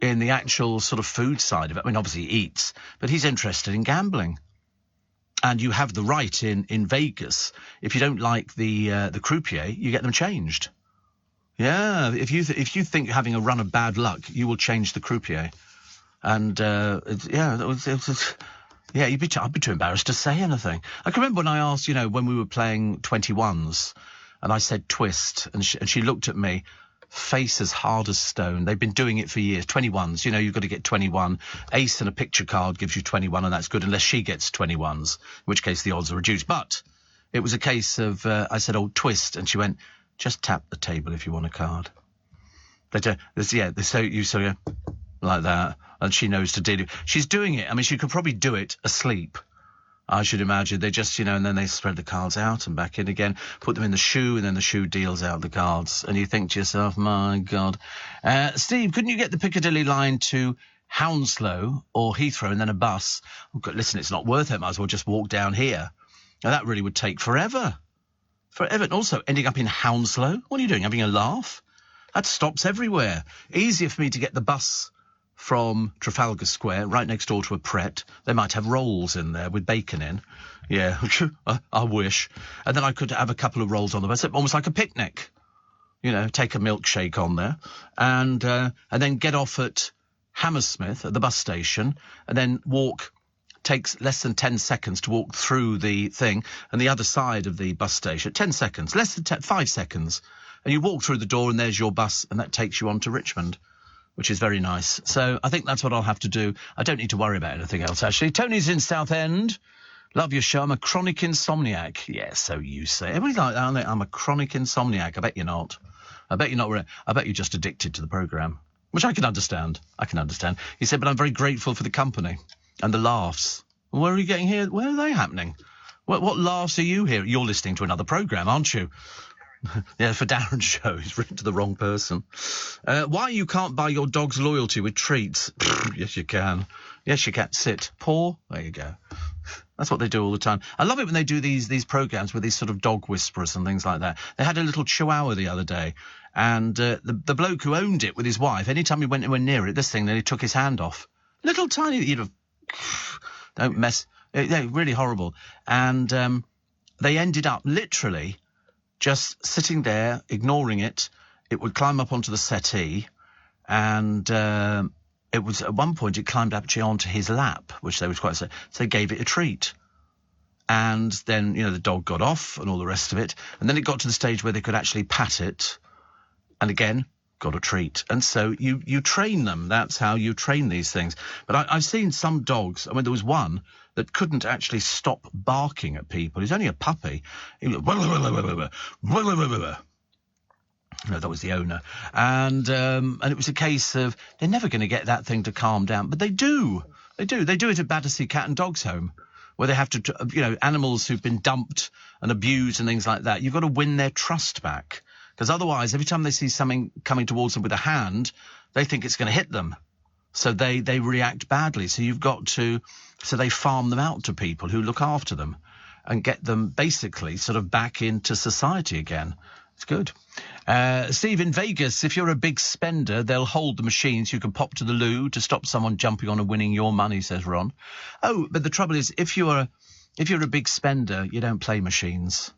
in the actual sort of food side of it. I mean, obviously he eats, but he's interested in gambling. And you have the right in Vegas, if you don't like the croupier, you get them changed. Yeah, if you think you're having a run of bad luck, you will change the croupier. And I'd be too embarrassed to say anything. I can remember when I asked, you know, when we were playing 21s, and I said twist, and she looked at me, face as hard as stone. They've been doing it for years. 21s, you know, you've got to get 21. Ace and a picture card gives you 21, and that's good unless she gets 21s, in which case the odds are reduced. But it was a case of, I said, oh, twist, and she went, just tap the table if you want a card. You sort of like that, and she knows to deal. She's doing it. I mean, she could probably do it asleep, I should imagine. They just, you know, and then they spread the cards out and back in again, put them in the shoe, and then the shoe deals out the cards. And you think to yourself, my God. Steve, couldn't you get the Piccadilly line to Hounslow or Heathrow and then a bus. Oh, God, listen, it's not worth it. Might as well just walk down here. Now, that really would take forever. Forever. And also, ending up in Hounslow. What are you doing? Having a laugh? That stops everywhere. Easier for me to get the bus from Trafalgar Square, right next door to a Pret. They might have rolls in there with bacon in. Yeah, I wish. And then I could have a couple of rolls on the bus, almost like a picnic. You know, take a milkshake on there, and then get off at Hammersmith at the bus station, and then walk. Takes less than 10 seconds to walk through the thing, and the other side of the bus station. 10 seconds, less than 5 seconds, and you walk through the door, and there's your bus, and that takes you on to Richmond, which is very nice. So I think that's what I'll have to do. I don't need to worry about anything else, actually. Tony's in Southend. Love your show. I'm a chronic insomniac. Yeah, so you say. Everybody's like that, aren't they? I'm a chronic insomniac. I bet you're not. I bet you're not. I bet you're just addicted to the programme, which I can understand. He said, but I'm very grateful for the company and the laughs. Where are you getting here? Where are they happening? What laughs are you hearing? You're listening to another programme, aren't you? Yeah, for Darren's show. He's written to the wrong person. Why you can't buy your dog's loyalty with treats? Yes, you can. Yes, you can. Sit. Paw. There you go. That's what they do all the time. I love it when they do these programmes with these sort of dog whisperers and things like that. They had a little chihuahua the other day, and the bloke who owned it with his wife, anytime he went anywhere near it, this thing, then he took his hand off. Little tiny, you'd have... Don't mess... Yeah, really horrible. And they ended up literally just sitting there, ignoring it. It would climb up onto the settee, and it was at one point it climbed actually onto his lap, which they was quite so they gave it a treat. And then, you know, the dog got off and all the rest of it. And then it got to the stage where they could actually pat it. And again, got a treat. And so you train them. That's how you train these things. But I've seen some dogs. I mean, there was one that couldn't actually stop barking at people. He's only a puppy. He was no, that was the owner. And it was a case of they're never going to get that thing to calm down. But they do. They do it at Battersea Cat and Dogs Home, where they have to, you know, animals who've been dumped and abused and things like that. You've got to win their trust back. Because otherwise, every time they see something coming towards them with a hand, they think it's going to hit them. So they react badly. So you've got to... So they farm them out to people who look after them and get them basically sort of back into society again. It's good. Steve, in Vegas, if you're a big spender, they'll hold the machines. You can pop to the loo to stop someone jumping on and winning your money, says Ron. Oh, but the trouble is, if you're a big spender, you don't play machines.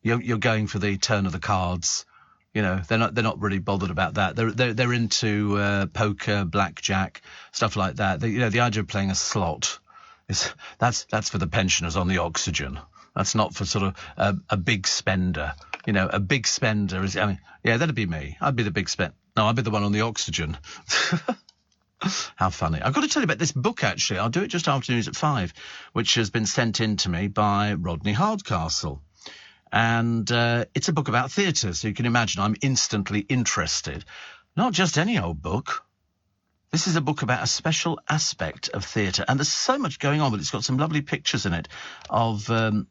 You're going for the turn of the cards. You know, they're not really bothered about that. They're into poker, blackjack, stuff like that. The idea of playing a slot that's for the pensioners on the oxygen. That's not for sort of a big spender. You know, a big spender is. I mean, yeah, that'd be me. I'd be the big spender. No, I'd be the one on the oxygen. How funny. I've got to tell you about this book, actually. I'll do it just after news at 5, which has been sent in to me by Rodney Hardcastle. And it's a book about theatre, so you can imagine I'm instantly interested. Not just any old book. This is a book about a special aspect of theatre, and there's so much going on, but it's got some lovely pictures in it of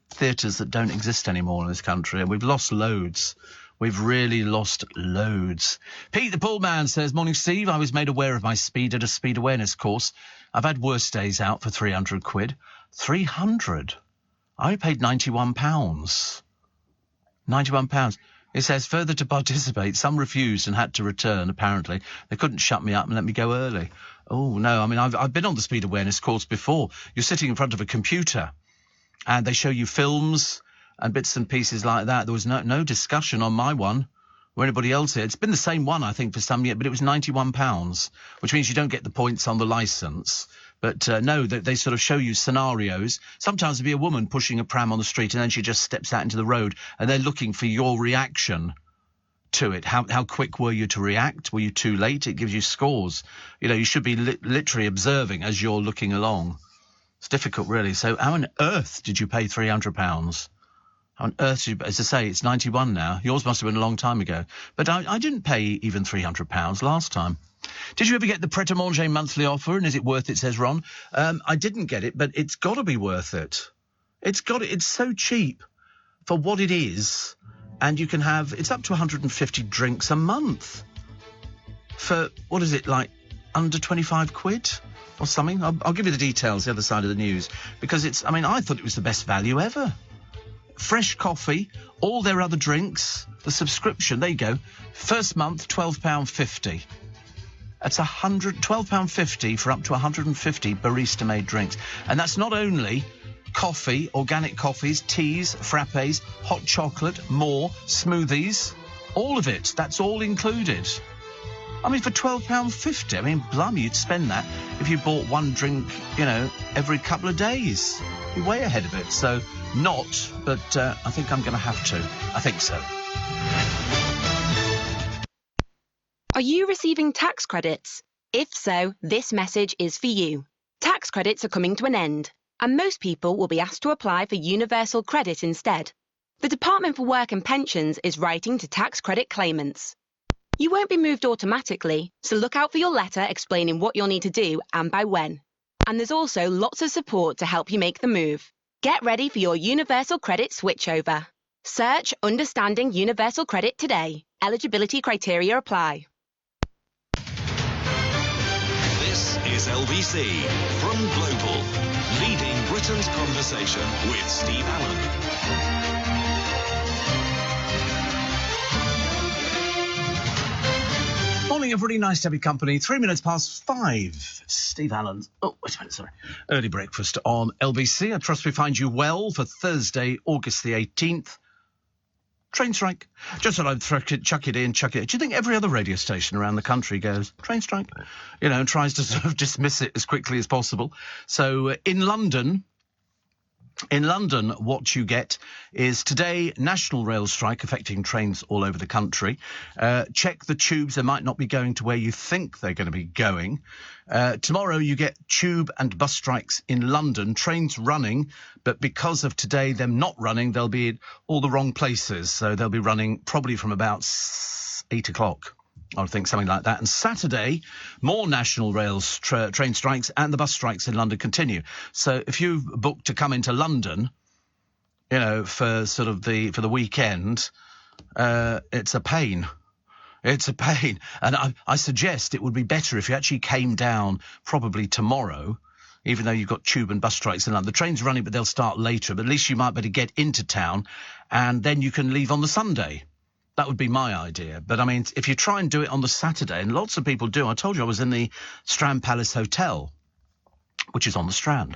theatres that don't exist anymore in this country, and we've lost loads. We've really lost loads. Pete the Pool Man says, morning, Steve. I was made aware of my speed at a speed awareness course. I've had worse days out for 300 quid. 300? I paid £91. £91. It says, further to participate, some refused and had to return, apparently. They couldn't shut me up and let me go early. Oh, no, I mean, I've been on the speed awareness course before. You're sitting in front of a computer and they show you films and bits and pieces like that. There was no discussion on my one or anybody else here. It's been the same one, I think, for some years, but it was £91, which means you don't get the points on the licence. But no, they sort of show you scenarios. Sometimes there'll be a woman pushing a pram on the street and then she just steps out into the road and they're looking for your reaction to it. How quick were you to react? Were you too late? It gives you scores. You know, you should be literally observing as you're looking along. It's difficult, really. So how on earth did you pay £300? How on earth did you, as I say, it's 91 now. Yours must have been a long time ago. But I didn't pay even £300 last time. Did you ever get the Pret a Manger monthly offer, and is it worth it, says Ron? I didn't get it, but it's got to be worth it. It's so cheap for what it is, and you can have, it's up to 150 drinks a month for, what is it, like under 25 quid or something. I'll give you the details the other side of the news, because I thought it was the best value ever. Fresh coffee, all their other drinks, the subscription, there you go. First month, £12.50. That's £12.50 for up to 150 barista-made drinks. And that's not only coffee, organic coffees, teas, frappes, hot chocolate, more, smoothies, all of it. That's all included. I mean, for £12.50, blimey, you'd spend that if you bought one drink, every couple of days. You're way ahead of it. So, not, but I think I'm going to have to. I think so. Are you receiving tax credits? If so, this message is for you. Tax credits are coming to an end, and most people will be asked to apply for universal credit instead. The Department for Work and Pensions is writing to tax credit claimants. You won't be moved automatically, so look out for your letter explaining what you'll need to do and by when. And there's also lots of support to help you make the move. Get ready for your universal credit switchover. Search Understanding Universal Credit today. Eligibility criteria apply. This is LBC from Global, leading Britain's conversation with Steve Allen. Morning, everybody. Nice to have your company. 3 minutes past 5. Steve Allen. Oh, wait a minute, sorry. Early breakfast on LBC. I trust we find you well for Thursday, August the 18th. Train strike. Just thought I'd chuck it in. Do you think every other radio station around the country goes, train strike? And tries to sort of dismiss it as quickly as possible. So in London, what you get is today, national rail strike affecting trains all over the country. Check the tubes. They might not be going to where you think they're going to be going. Tomorrow you get tube and bus strikes in London. Trains running, but because of today them not running, they'll be in all the wrong places. So they'll be running probably from about 8 o'clock. I would think something like that. And Saturday, more national rail train strikes and the bus strikes in London continue. So if you've booked to come into London, for for the weekend, it's a pain. It's a pain. And I suggest it would be better if you actually came down probably tomorrow, even though you've got tube and bus strikes in London. The train's running, but they'll start later. But at least you might be able to get into town, and then you can leave on the Sunday. That would be my idea. But, if you try and do it on the Saturday, and lots of people do. I told you I was in the Strand Palace Hotel, which is on the Strand.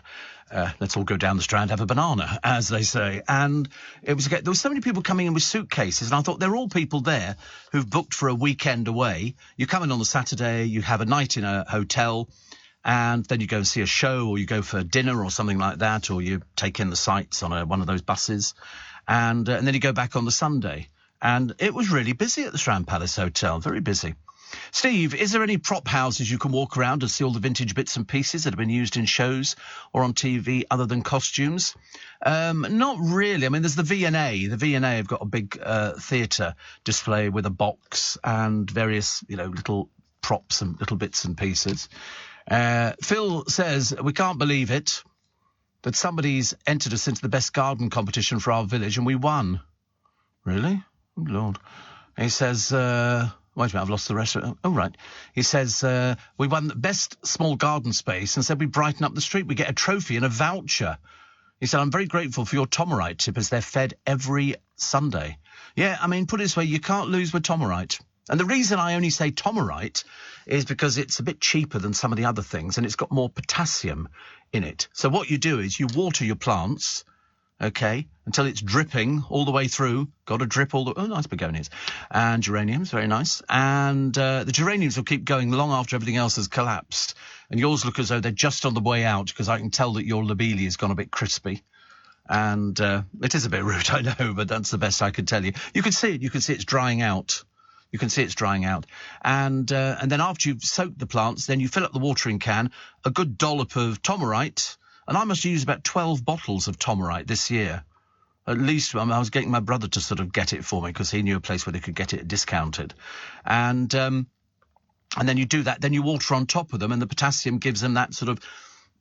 Let's all go down the Strand, have a banana, as they say. And there were so many people coming in with suitcases, and I thought they're all people there who've booked for a weekend away. You come in on the Saturday, you have a night in a hotel, and then you go and see a show, or you go for dinner or something like that, or you take in the sights on one of those buses, and then you go back on the Sunday. And it was really busy at the Strand Palace Hotel, very busy. Steve, is there any prop houses you can walk around and see all the vintage bits and pieces that have been used in shows or on TV other than costumes? Not really. There's the V&A. The V&A have got a big theatre display with a box and various, little props and little bits and pieces. Phil says, we can't believe it, that somebody's entered us into the best garden competition for our village and we won. Really? Oh, Lord. He says, wait a minute, I've lost the rest of it. Oh, right. He says, we won the best small garden space and said we brighten up the street. We get a trophy and a voucher. He said, I'm very grateful for your Tomorite tip as they're fed every Sunday. Yeah, put it this way, you can't lose with Tomorite. And the reason I only say Tomorite is because it's a bit cheaper than some of the other things and it's got more potassium in it. So what you do is you water your plants, okay, until it's dripping all the way through. Got to drip all the... Oh, nice begonias. And geraniums, very nice. And the geraniums will keep going long after everything else has collapsed. And yours look as though they're just on the way out, because I can tell that your lobelia has gone a bit crispy. And it is a bit rude, I know, but that's the best I could tell you. You can see it. You can see it's drying out. You can see it's drying out. And then after you've soaked the plants, then you fill up the watering can, a good dollop of Tomorite. And I must use about 12 bottles of Tomorite this year. At least, I was getting my brother to sort of get it for me because he knew a place where they could get it discounted. And then you do that, then you water on top of them, and the potassium gives them that sort of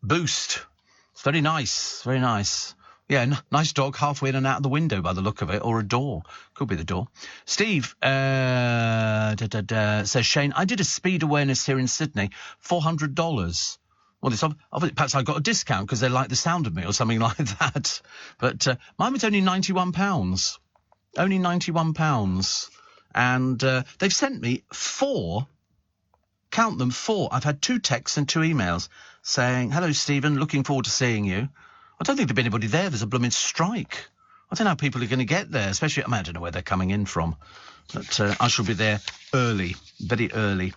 boost. It's very nice, very nice. Yeah, nice dog, halfway in and out of the window by the look of it, or a door. Could be the door. Steve says, Shane, I did a speed awareness here in Sydney, $400. Well, perhaps I got a discount because they like the sound of me or something like that. But mine was only £91. Only £91. And they've sent me 4, count them, 4. I've had 2 texts and 2 emails saying, hello, Stephen, looking forward to seeing you. I don't think there'll be anybody there. There's a blooming strike. I don't know how people are going to get there, especially, I don't know where they're coming in from. But I shall be there early, very early.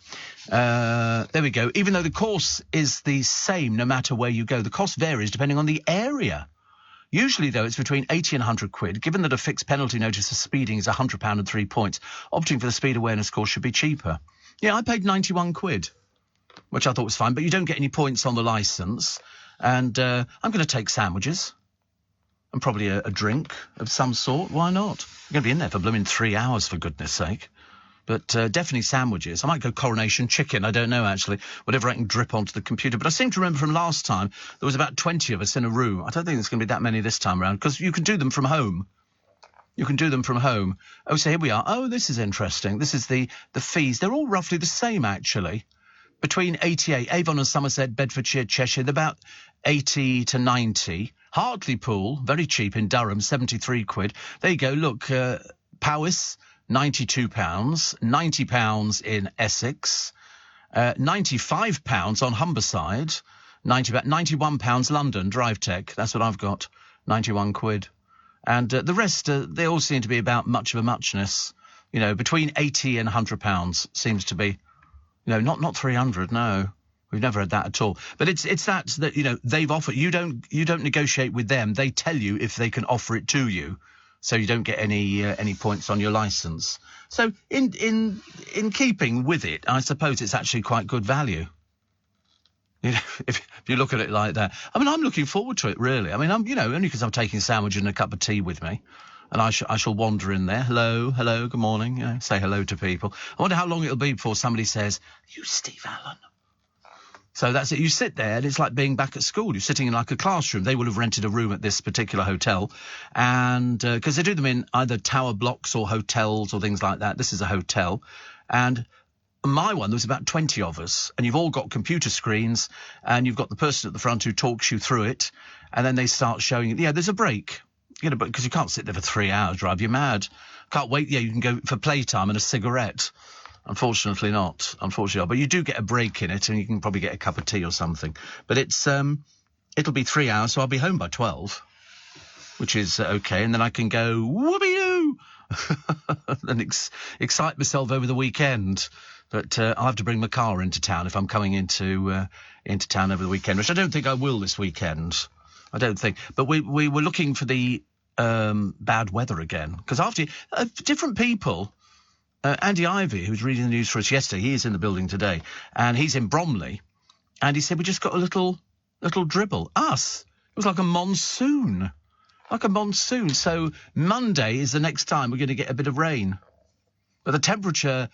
There we go. Even though the course is the same no matter where you go, the cost varies depending on the area. Usually, though, it's between 80 and 100 quid. Given that a fixed penalty notice for speeding is £100 and 3 points, opting for the speed awareness course should be cheaper. Yeah, I paid 91 quid, which I thought was fine, but you don't get any points on the licence. And I'm going to take sandwiches and probably a drink of some sort. Why not? I'm going to be in there for blooming 3 hours, for goodness sake. But definitely sandwiches. I might go coronation chicken. I don't know, actually. Whatever I can drip onto the computer. But I seem to remember from last time there was about 20 of us in a room. I don't think there's going to be that many this time around because you can do them from home. You can do them from home. Oh, so here we are. Oh, this is interesting. This is the fees. They're all roughly the same, actually. Between 88, Avon and Somerset, Bedfordshire, Cheshire, they're about 80 to 90. Hartlepool, very cheap in Durham, 73 quid. There you go. Look, Powys, £92, £90 in Essex, £95 on Humberside, £91 London, Drive Tech. That's what I've got, 91 quid. And the rest, they all seem to be about much of a muchness. You know, between 80 and £100 seems to be. No, not 300. No, we've never had that at all. But it's that you know they've offered. You don't negotiate with them. They tell you if they can offer it to you, so you don't get any points on your licence. So in keeping with it, I suppose it's actually quite good value. You know, if you look at it like that. I mean, I'm looking forward to it really. I mean, only because I'm taking a sandwich and a cup of tea with me. And I shall wander in there. Hello, good morning. You know, say hello to people. I wonder how long it'll be before somebody says, you Steve Allen. So that's it. You sit there and it's like being back at school. You're sitting in like a classroom. They will have rented a room at this particular hotel. And because they do them in either tower blocks or hotels or things like that. This is a hotel. And my one, there was about 20 of us. And you've all got computer screens. And you've got the person at the front who talks you through it. And then they start showing you, yeah, there's a break. You know, but because you can't sit there for 3 hours, drive you mad. Can't wait. Yeah, you can go for playtime and a cigarette. Unfortunately not. But you do get a break in it, and you can probably get a cup of tea or something. But it's it'll be 3 hours, so I'll be home by 12, which is okay. And then I can go whoopee-doo and excite myself over the weekend. But I'll have to bring my car into town if I'm coming into town over the weekend, which I don't think I will this weekend. I don't think. But we were looking for the bad weather again. Because after different people, Andy Ivey, who was reading the news for us yesterday, he is in the building today, and he's in Bromley, and he said, we just got a little dribble. Us. It was like a monsoon. So Monday is the next time we're going to get a bit of rain. But the temperature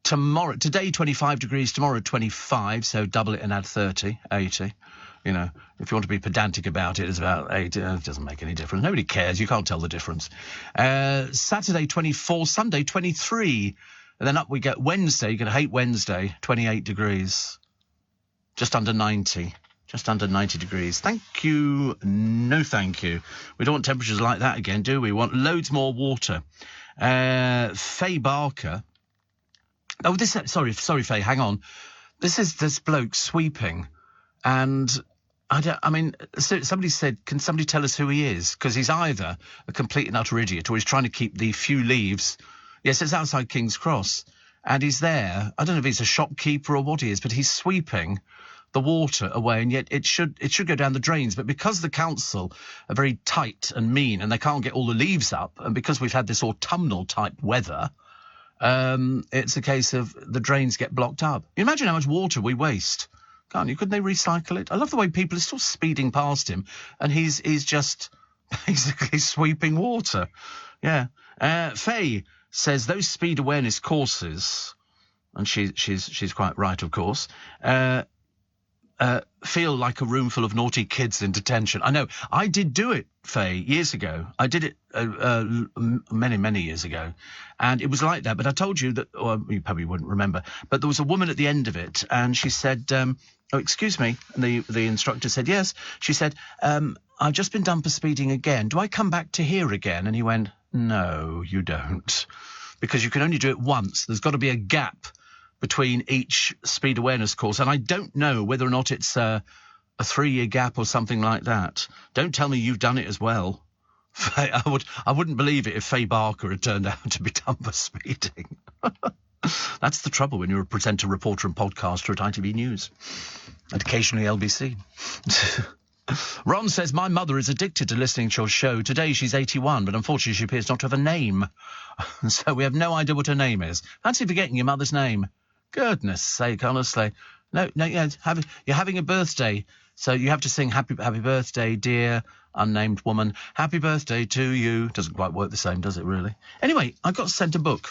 today 25 degrees, tomorrow 25, so double it and add 30, 80. You know, if you want to be pedantic about it, it's about 8. It doesn't make any difference. Nobody cares. You can't tell the difference. Saturday, 24. Sunday, 23. And then up we get Wednesday. You're going to hate Wednesday. 28 degrees. Just under 90. Just under 90 degrees. Thank you. No, thank you. We don't want temperatures like that again, do we? We want loads more water. Faye Barker. Oh, sorry, Faye, hang on. This bloke sweeping. And somebody said, can somebody tell us who he is? Because he's either a complete and utter idiot or he's trying to keep the few leaves. Yes, it's outside King's Cross. And he's there. I don't know if he's a shopkeeper or what he is, but he's sweeping the water away. And yet it should go down the drains. But because the council are very tight and mean and they can't get all the leaves up, and because we've had this autumnal type weather, it's a case of the drains get blocked up. You imagine how much water we waste. Can't you? Couldn't they recycle it? I love the way people are still speeding past him, and he's just basically sweeping water. Yeah. Faye says those speed awareness courses, and she's quite right, of course. feel like a room full of naughty kids in detention. I know. I did do it, Faye, years ago. I did it many, many years ago. And it was like that. But I told you that, or you probably wouldn't remember, but there was a woman at the end of it, and she said, oh, excuse me. And the instructor said, yes. She said, I've just been done for speeding again. Do I come back to here again? And he went, no, you don't. Because you can only do it once. There's got to be a gap between each speed awareness course, and I don't know whether or not it's a 3-year gap or something like that. Don't tell me you've done it as well. I wouldn't believe it if Faye Barker had turned out to be done for speeding. That's the trouble when you're a presenter, reporter and podcaster at ITV News, and occasionally LBC. Ron says, my mother is addicted to listening to your show. Today she's 81, but unfortunately she appears not to have a name. So we have no idea what her name is. Fancy forgetting your mother's name. Goodness sake, honestly. No, you're having a birthday, so you have to sing happy birthday, dear unnamed woman. Happy birthday to you. Doesn't quite work the same, does it, really? Anyway, I got sent a book.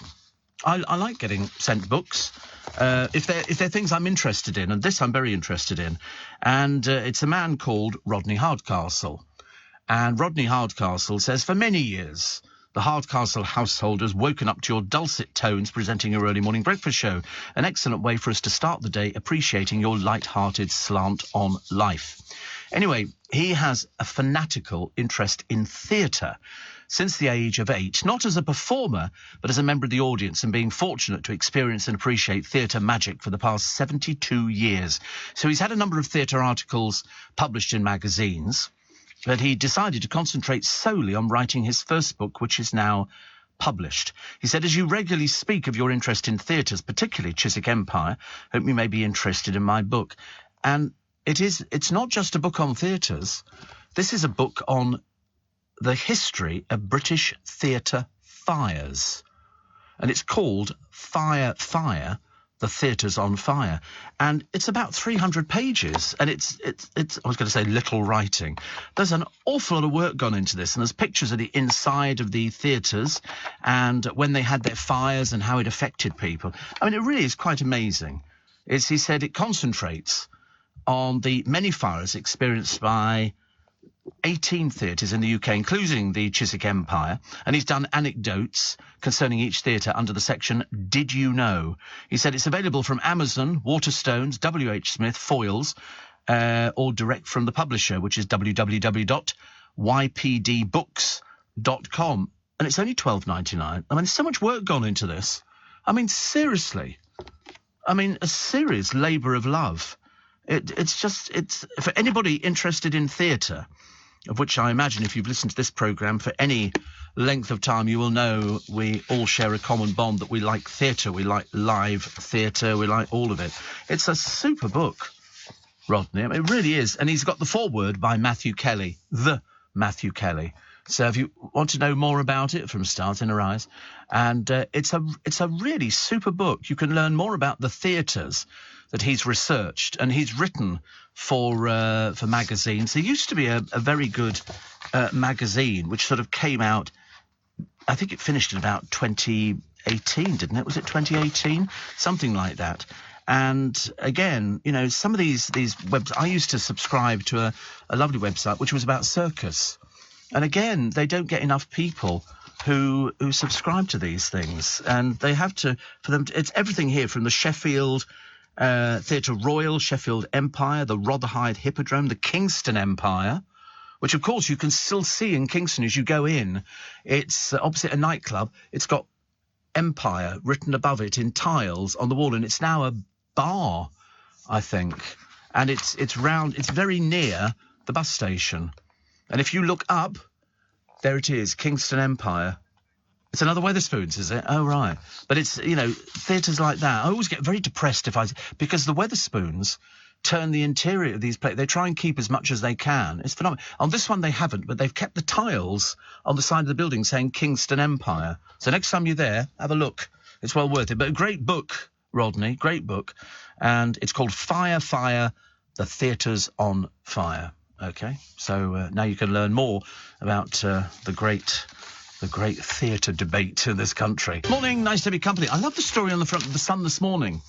I like getting sent books if they're things I'm interested in, and this I'm very interested in. And it's a man called Rodney Hardcastle. And Rodney Hardcastle says, for many years, the Hardcastle household has woken up to your dulcet tones presenting your early morning breakfast show. An excellent way for us to start the day appreciating your light-hearted slant on life. Anyway, he has a fanatical interest in theatre since the age of 8, not as a performer, but as a member of the audience, and being fortunate to experience and appreciate theatre magic for the past 72 years. So he's had a number of theatre articles published in magazines, but he decided to concentrate solely on writing his first book, which is now published. He said, as you regularly speak of your interest in theatres, particularly Chiswick Empire, hope you may be interested in my book. And it's not just a book on theatres. This is a book on the history of British theatre fires. And it's called Fire, The Theatres on Fire. And it's about 300 pages. And it's I was going to say little writing. There's an awful lot of work gone into this. And there's pictures of the inside of the theatres and when they had their fires and how it affected people. I mean, it really is quite amazing. He said it concentrates on the many fires experienced by 18 theatres in the UK, including the Chiswick Empire, and he's done anecdotes concerning each theatre under the section Did You Know? He said it's available from Amazon, Waterstones, WH Smith, Foyles, or direct from the publisher, which is www.ypdbooks.com. And it's only $12.99. I mean, there's so much work gone into this. I mean, seriously. I mean, a serious labour of love. It's for anybody interested in theatre, of which I imagine if you've listened to this programme for any length of time, you will know we all share a common bond that we like theatre, we like live theatre, we like all of it. It's a super book, Rodney. I mean, it really is. And he's got the foreword by Matthew Kelly, the Matthew Kelly. So if you want to know more about it, from Stars in Her Eyes, and it's a really super book. You can learn more about the theatres that he's researched, and he's written for magazines. There used to be a very good magazine which sort of came out. I think it finished in about 2018, didn't it? Was it 2018? Something like that. And again, you know, some of these webs. I used to subscribe to a lovely website which was about circus. And again, they don't get enough people who subscribe to these things, and they have to, for them. It's everything here from the Sheffield Theatre Royal, Sheffield Empire, the Rotherhithe Hippodrome, the Kingston Empire, which of course you can still see in Kingston as you go in. It's opposite a nightclub. It's got Empire written above it in tiles on the wall, and it's now a bar, I think. And it's round. It's very near the bus station. And if you look up, there it is, Kingston Empire. It's another Wetherspoons, is it? Oh, right. But it's, you know, theatres like that. I always get very depressed because the Wetherspoons turn the interior of these places. They try and keep as much as they can. It's phenomenal. On this one, they haven't, but they've kept the tiles on the side of the building saying Kingston Empire. So next time you're there, have a look. It's well worth it. But a great book, Rodney, great book. And it's called Fire, The Theatres on Fire. OK, so now you can learn more about the great theatre debate in this country. Morning, nice to be company. I love the story on the front of the Sun this morning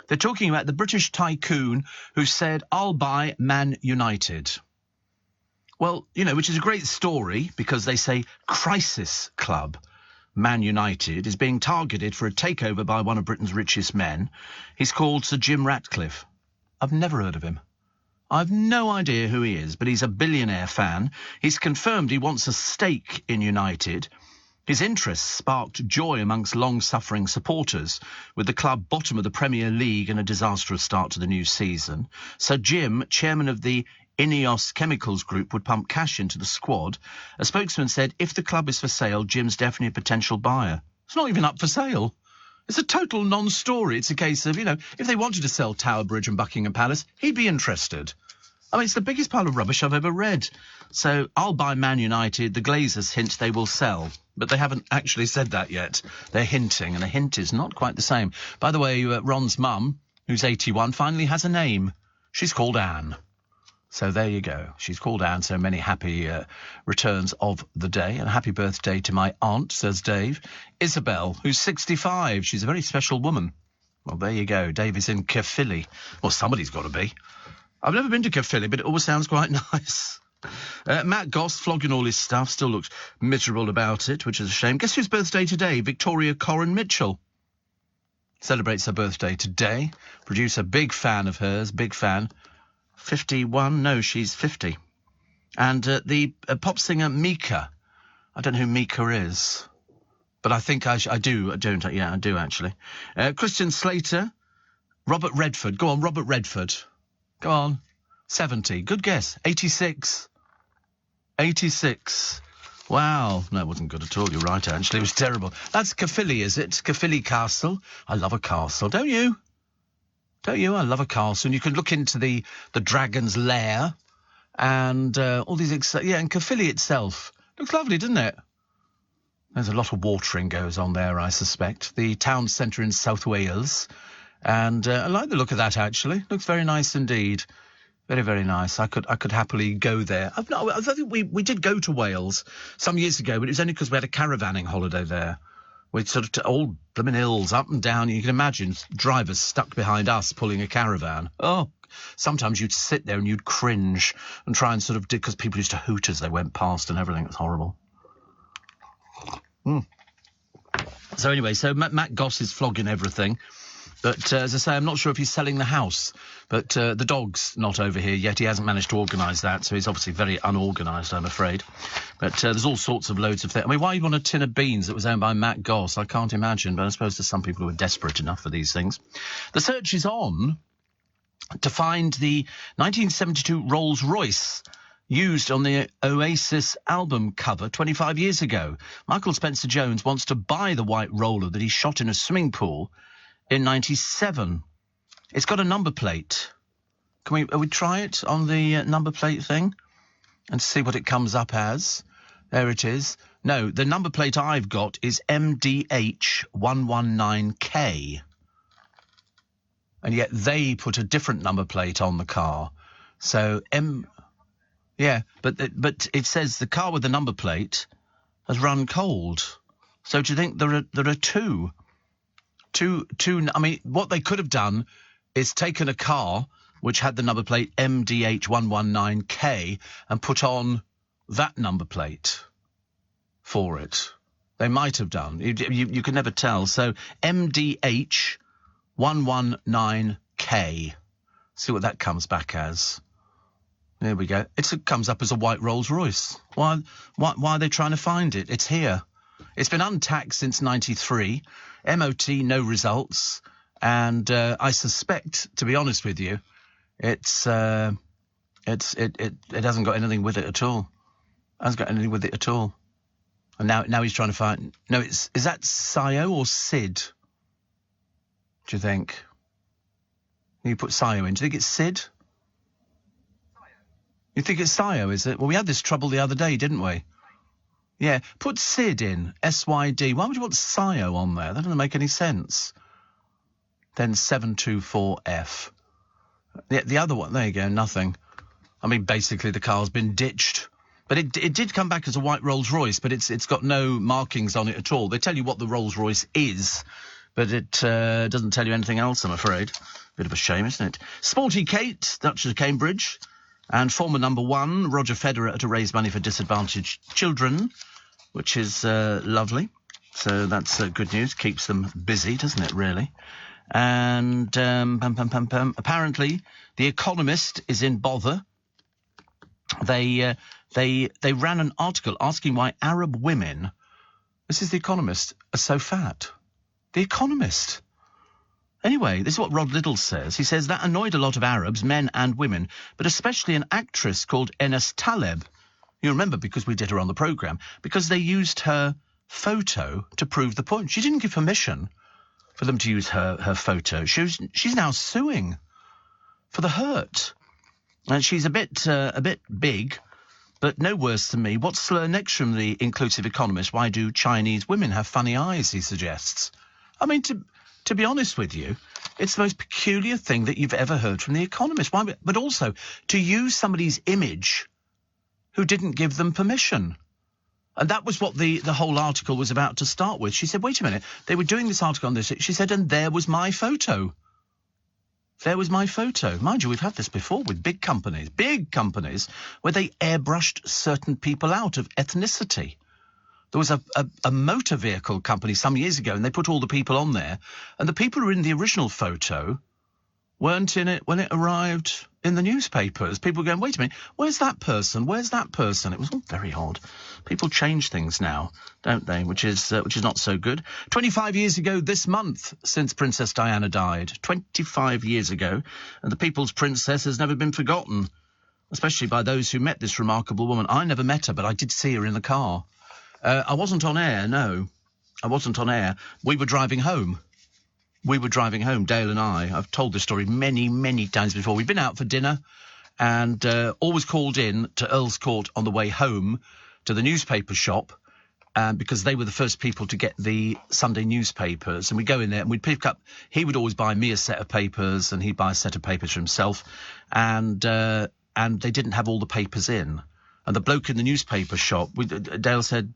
They're talking about the British tycoon who said, "I'll buy Man United." Well, you know, which is a great story because they say crisis club Man United is being targeted for a takeover by one of Britain's richest men. He's called Sir Jim Ratcliffe. I've never heard of him. I've no idea who he is, but he's a billionaire fan. He's confirmed he wants a stake in United. His interest sparked joy amongst long-suffering supporters, with the club bottom of the Premier League and a disastrous start to the new season. Sir Jim, chairman of the Ineos Chemicals Group, would pump cash into the squad. A spokesman said, if the club is for sale, Jim's definitely a potential buyer. It's not even up for sale. It's a total non-story. It's a case of, you know, if they wanted to sell Tower Bridge and Buckingham Palace, he'd be interested. I mean, it's the biggest pile of rubbish I've ever read. So I'll buy Man United. The Glazers hint they will sell. But they haven't actually said that yet. They're hinting, and a hint is not quite the same. By the way, Ron's mum, who's 81, finally has a name. She's called Anne. So there you go. She's called Anne, so many happy returns of the day. And a happy birthday to my aunt, says Dave. Isabel, who's 65. She's a very special woman. Well, there you go. Dave is in Caerphilly. Well, somebody's got to be. I've never been to Caerphilly, but it always sounds quite nice. Matt Goss, flogging all his stuff, still looks miserable about it, which is a shame. Guess whose birthday today? Victoria Corin Mitchell. Celebrates her birthday today. Producer, big fan of hers, big fan. 51? No, she's 50. And the pop singer Mika. I don't know who Mika is, but I think I do. Yeah, I do, actually. Christian Slater. Robert Redford. Go on, Robert Redford. Go on. 70. Good guess. 86. 86. Wow. No, it wasn't good at all. You're right, actually. It was terrible. That's Caerphilly, is it? Caerphilly Castle. I love a castle. Don't you? Don't you? I love a castle. And you can look into the dragon's lair and all these... and Caerphilly itself. Looks lovely, doesn't it? There's a lot of watering goes on there, I suspect. The town centre in South Wales. And I like the look of that, actually. Looks very nice indeed. Very, very nice. I could happily go there. I think we did go to Wales some years ago, but it was only because we had a caravanning holiday there. We'd sort of all blooming hills up and down. You can imagine drivers stuck behind us pulling a caravan. Oh, sometimes you'd sit there and you'd cringe and try and sort of because people used to hoot as they went past and everything. It was horrible. So anyway, so Matt Goss is flogging everything. But as I say, I'm not sure if he's selling the house. But the dog's not over here yet. He hasn't managed to organise that, so he's obviously very unorganised, I'm afraid. But there's all sorts of loads of things. I mean, why you want a tin of beans that was owned by Matt Goss? I can't imagine, but I suppose there's some people who are desperate enough for these things. The search is on to find the 1972 Rolls-Royce used on the Oasis album cover 25 years ago. Michael Spencer Jones wants to buy the white roller that he shot in a swimming pool in 97. It's got a number plate. Can we try it on the number plate thing and see what it comes up as? There it is. No, the number plate I've got is MDH119K. And yet they put a different number plate on the car. So but it says the car with the number plate has run cold. So do you think there are two? I mean, what they could have done is taken a car which had the number plate MDH119K and put on that number plate for it. They might have done. You can never tell. So MDH119K. See what that comes back as. There we go. It comes up as a white Rolls-Royce. Why are they trying to find it? It's here. It's been untaxed since 93. MOT, no results. And I suspect, to be honest with you, it hasn't got anything with it at all. Hasn't got anything with it at all. And now he's trying to find... No, is that Sio or Sid? Do you think? You put Sio in. Do you think it's Sid? You think it's Sio, is it? Well, we had this trouble the other day, didn't we? Yeah, put Sid in, SYD. Why would you want Sio on there? That doesn't make any sense. Then 724F. The other one, there you go, nothing. I mean, basically the car's been ditched. But it did come back as a white Rolls-Royce, but it's got no markings on it at all. They tell you what the Rolls-Royce is, but it doesn't tell you anything else, I'm afraid. Bit of a shame, isn't it? Sporty Kate, Duchess of Cambridge, and former number 1, Roger Federer, to raise money for disadvantaged children, which is lovely. So that's good news. Keeps them busy, doesn't it, really? And apparently The Economist is in bother. They ran an article asking why Arab women, this is The Economist, are so fat. The Economist. Anyway, this is what Rod Liddell says. He says that annoyed a lot of Arabs, men and women, but especially an actress called Enes Taleb. You remember, because we did her on the programme, because they used her photo to prove the point. She didn't give permission for them to use her photo. She's now suing for the hurt. And she's a bit big, but no worse than me. What's next from The Inclusive Economist? Why do Chinese women have funny eyes, he suggests. I mean, to be honest with you, it's the most peculiar thing that you've ever heard from The Economist. Why? But also, to use somebody's image who didn't give them permission. And that was what the whole article was about to start with. She said, wait a minute, they were doing this article on this. She said, and there was my photo. There was my photo. Mind you, we've had this before with big companies, where they airbrushed certain people out of ethnicity. There was a motor vehicle company some years ago, and they put all the people on there, and the people who were in the original photo weren't in it when it arrived in the newspapers. People were going, wait a minute, where's that person? Where's that person? It was all very odd. People change things now, don't they? Which is not so good. 25 years ago this month since Princess Diana died. 25 years ago. And the People's Princess has never been forgotten, especially by those who met this remarkable woman. I never met her, but I did see her in the car. I wasn't on air, no. I wasn't on air. We were driving home. Dale and I. I've told this story many, many times before. We've been out for dinner and always called in to Earl's Court on the way home to the newspaper shop because they were the first people to get the Sunday newspapers. And we'd go in there and we'd pick up... He would always buy me a set of papers and he'd buy a set of papers for himself. And they didn't have all the papers in. And the bloke in the newspaper shop, Dale said...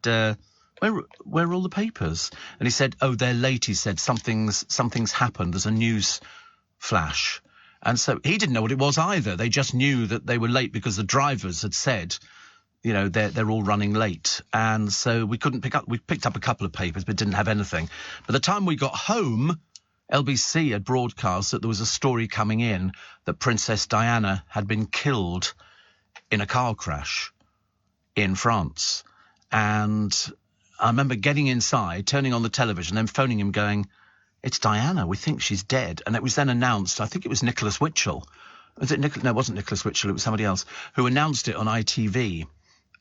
Where are all the papers? And he said, oh, they're late. He said, something's happened. There's a news flash. And so he didn't know what it was either. They just knew that they were late because the drivers had said, you know, they're all running late. And so we picked up a couple of papers, but didn't have anything. By the time we got home, LBC had broadcast that there was a story coming in that Princess Diana had been killed in a car crash in France. And I remember getting inside, turning on the television, then phoning him going, it's Diana, we think she's dead. And it was then announced, I think it was Nicholas Witchell. Was it No, it wasn't Nicholas Witchell, it was somebody else, who announced it on ITV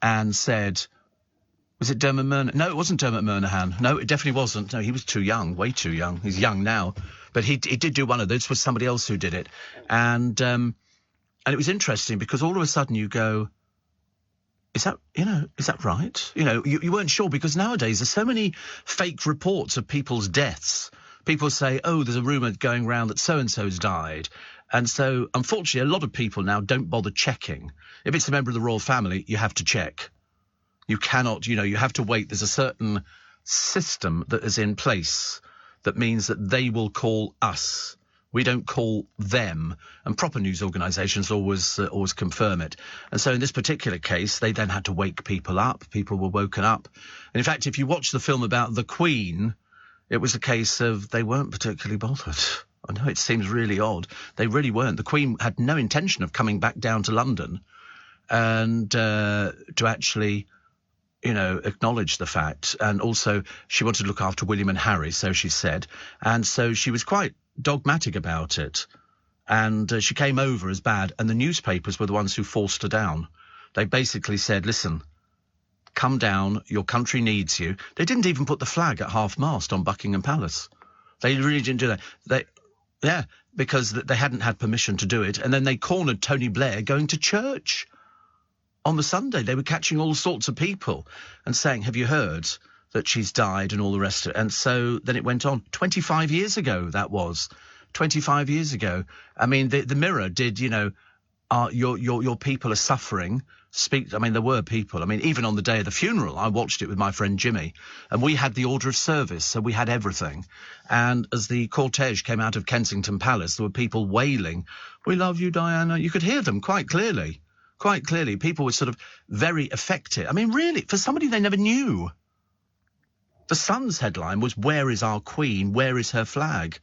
and said, was it Dermot Murnaghan? No, it wasn't Dermot Murnaghan. No, it definitely wasn't. No, he was too young, way too young. He's young now. But he did do one of those. It was somebody else who did it. And it was interesting because all of a sudden you go, is that right? You know, you weren't sure because nowadays there's so many fake reports of people's deaths. People say, oh, there's a rumour going around that so-and-so's died. And so, unfortunately, a lot of people now don't bother checking. If it's a member of the royal family, you have to check. You cannot, you have to wait. There's a certain system that is in place that means that they will call us. We don't call them, and proper news organisations always confirm it. And so in this particular case, they then had to wake people up. People were woken up. And in fact, if you watch the film about the Queen, it was a case of they weren't particularly bothered. I know it seems really odd. They really weren't. The Queen had no intention of coming back down to London and to actually, acknowledge the fact. And also she wanted to look after William and Harry, so she said. And so she was quite dogmatic about it, and she came over as bad, and the newspapers were the ones who forced her down. They basically said, listen, come down, your country needs you. They didn't even put the flag at half-mast on Buckingham Palace. They really didn't do that. Because they hadn't had permission to do it, and then they cornered Tony Blair going to church on the Sunday. They were catching all sorts of people and saying, have you heard that she's died and all the rest of it? And so then it went on. 25 years ago, that was. 25 years ago. I mean, the Mirror did, your people are suffering. There were people. Even on the day of the funeral, I watched it with my friend Jimmy, and we had the order of service, so we had everything. And as the cortege came out of Kensington Palace, there were people wailing, "We love you, Diana." You could hear them quite clearly. Quite clearly. People were sort of very affected. Really, for somebody they never knew. The Sun's headline was, "Where is our Queen? Where is her flag?"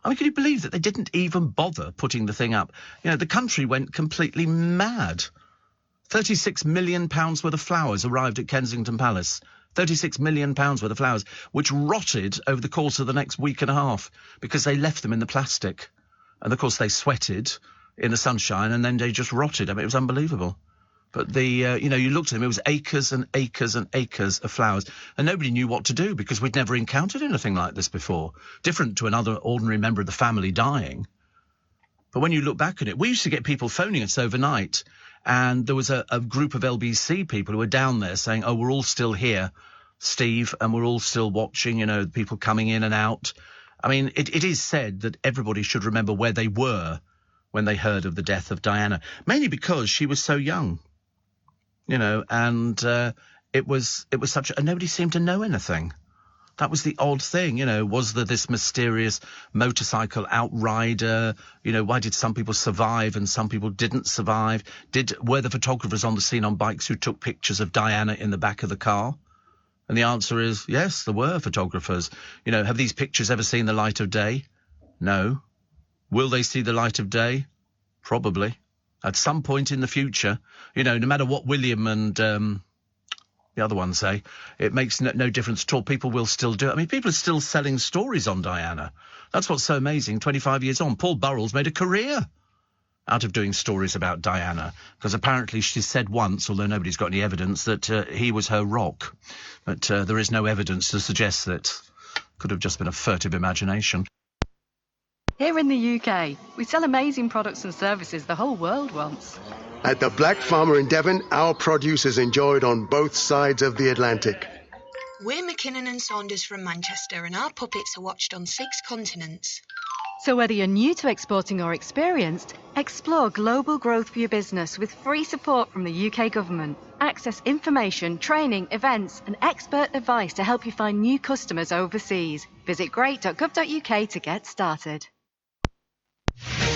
Can you believe that they didn't even bother putting the thing up? The country went completely mad. £36 million worth of flowers arrived at Kensington Palace. £36 million worth of flowers, which rotted over the course of the next week and a half because they left them in the plastic. And, of course, they sweated in the sunshine and then they just rotted. It was unbelievable. But you looked at them, it was acres and acres and acres of flowers. And nobody knew what to do because we'd never encountered anything like this before. Different to another ordinary member of the family dying. But when you look back at it, we used to get people phoning us overnight. And there was a group of LBC people who were down there saying, "Oh, we're all still here, Steve, and we're all still watching, people coming in and out." It is said that everybody should remember where they were when they heard of the death of Diana, mainly because she was so young, and it was such and nobody seemed to know anything. That was the odd thing, was there this mysterious motorcycle outrider? Why did some people survive and some people didn't survive? Were the photographers on the scene on bikes who took pictures of Diana in the back of the car? And the answer is, yes, there were photographers. Have these pictures ever seen the light of day? No. Will they see the light of day? Probably. At some point in the future, no matter what William and the other ones say, it makes no difference at all. People will still do it. People are still selling stories on Diana. That's what's so amazing. 25 years on, Paul Burrell's made a career out of doing stories about Diana, because apparently she said once, although nobody's got any evidence, that he was her rock. But there is no evidence to suggest that. Could have just been a furtive imagination. Here in the UK, we sell amazing products and services the whole world wants. At the Black Farmer in Devon, our produce is enjoyed on both sides of the Atlantic. We're McKinnon and Saunders from Manchester, and our puppets are watched on 6 continents. So whether you're new to exporting or experienced, explore global growth for your business with free support from the UK government. Access information, training, events and expert advice to help you find new customers overseas. Visit great.gov.uk to get started.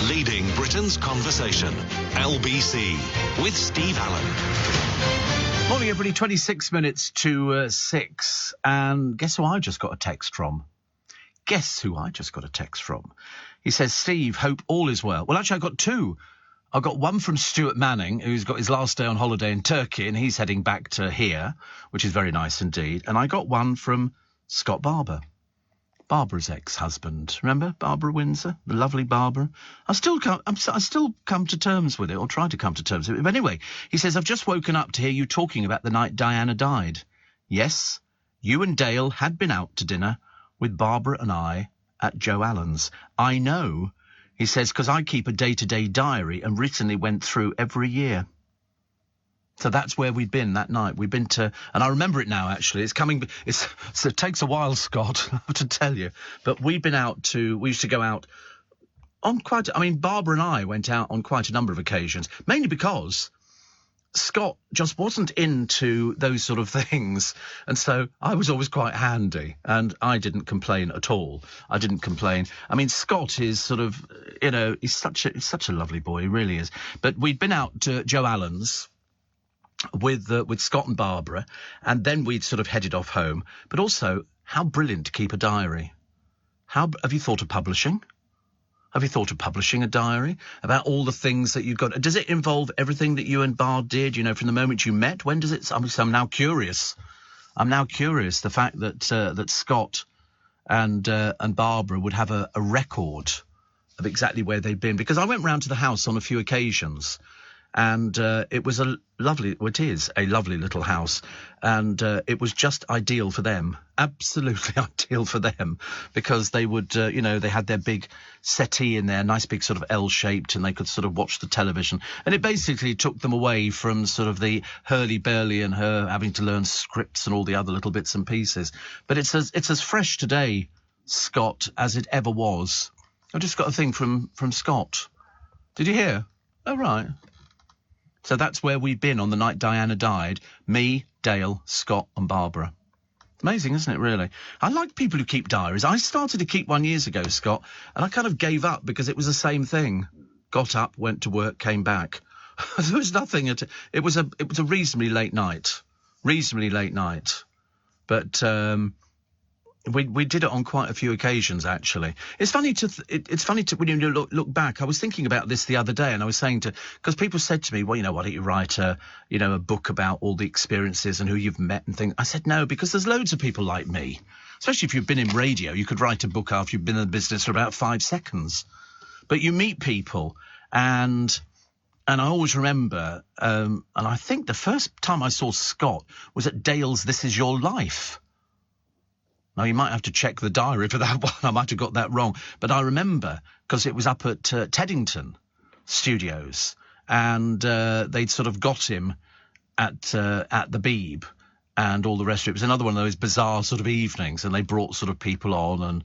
Leading Britain's conversation, LBC, with Steve Allen. Morning, everybody. 26 minutes to 6. And guess who I just got a text from? He says, "Steve, hope all is well." Well, actually, I got 2. I got one from Stuart Manning, who's got his last day on holiday in Turkey, and he's heading back to here, which is very nice indeed. And I got one from Scott Barber. Barbara's ex-husband. Remember Barbara Windsor? The lovely Barbara? I still come to terms with it, or try to come to terms with it. But anyway, he says, "I've just woken up to hear you talking about the night Diana died. Yes, you and Dale had been out to dinner with Barbara and I at Joe Allen's. I know," he says, "because I keep a day-to-day diary and recently went through every year." So that's where we'd been that night. We've been to, and I remember it now, actually. It takes a while, Scott, I have to tell you. But we used to go out on Barbara and I went out on quite a number of occasions, mainly because Scott just wasn't into those sort of things. And so I was always quite handy, and I didn't complain at all. I didn't complain. Scott is sort of, he's such a lovely boy, he really is. But we'd been out to Joe Allen's with Scott and Barbara, and then we'd sort of headed off home. But also, how brilliant to keep a diary. Have you thought of publishing? Have you thought of publishing a diary about all the things that you've got? Does it involve everything that you and Bar did, from the moment you met? When does it? I'm now curious. The fact that Scott and Barbara would have a record of exactly where they've been, because I went round to the house on a few occasions. And it is a lovely little house, and it was just ideal for them, absolutely ideal for them, because they would, they had their big settee in there, nice big sort of L-shaped, and they could sort of watch the television, and it basically took them away from sort of the hurly-burly and her having to learn scripts and all the other little bits and pieces. But it's as fresh today, Scott, as it ever was. I just got a thing from Scott. Did you hear? Oh, right. So that's where we've been on the night Diana died. Me, Dale, Scott and Barbara. Amazing, isn't it, really? I like people who keep diaries. I started to keep one years ago, Scott, and I kind of gave up because it was the same thing. Got up, went to work, came back. There was nothing. It was a reasonably late night. But we did it on quite a few occasions, actually. It's funny to when you look back. I was thinking about this the other day, and I was saying because people said to me, well, why don't you write a book about all the experiences and who you've met and things. I said no, because there's loads of people like me. Especially if you've been in radio, you could write a book after you've been in the business for about 5 seconds. But you meet people, and I always remember, and I think the first time I saw Scott was at Dale's This Is Your Life. Now, you might have to check the diary for that one. I might have got that wrong. But I remember, because it was up at Teddington Studios, and they'd sort of got him at the Beeb and all the rest of it. It was another one of those bizarre sort of evenings, and they brought sort of people on, and,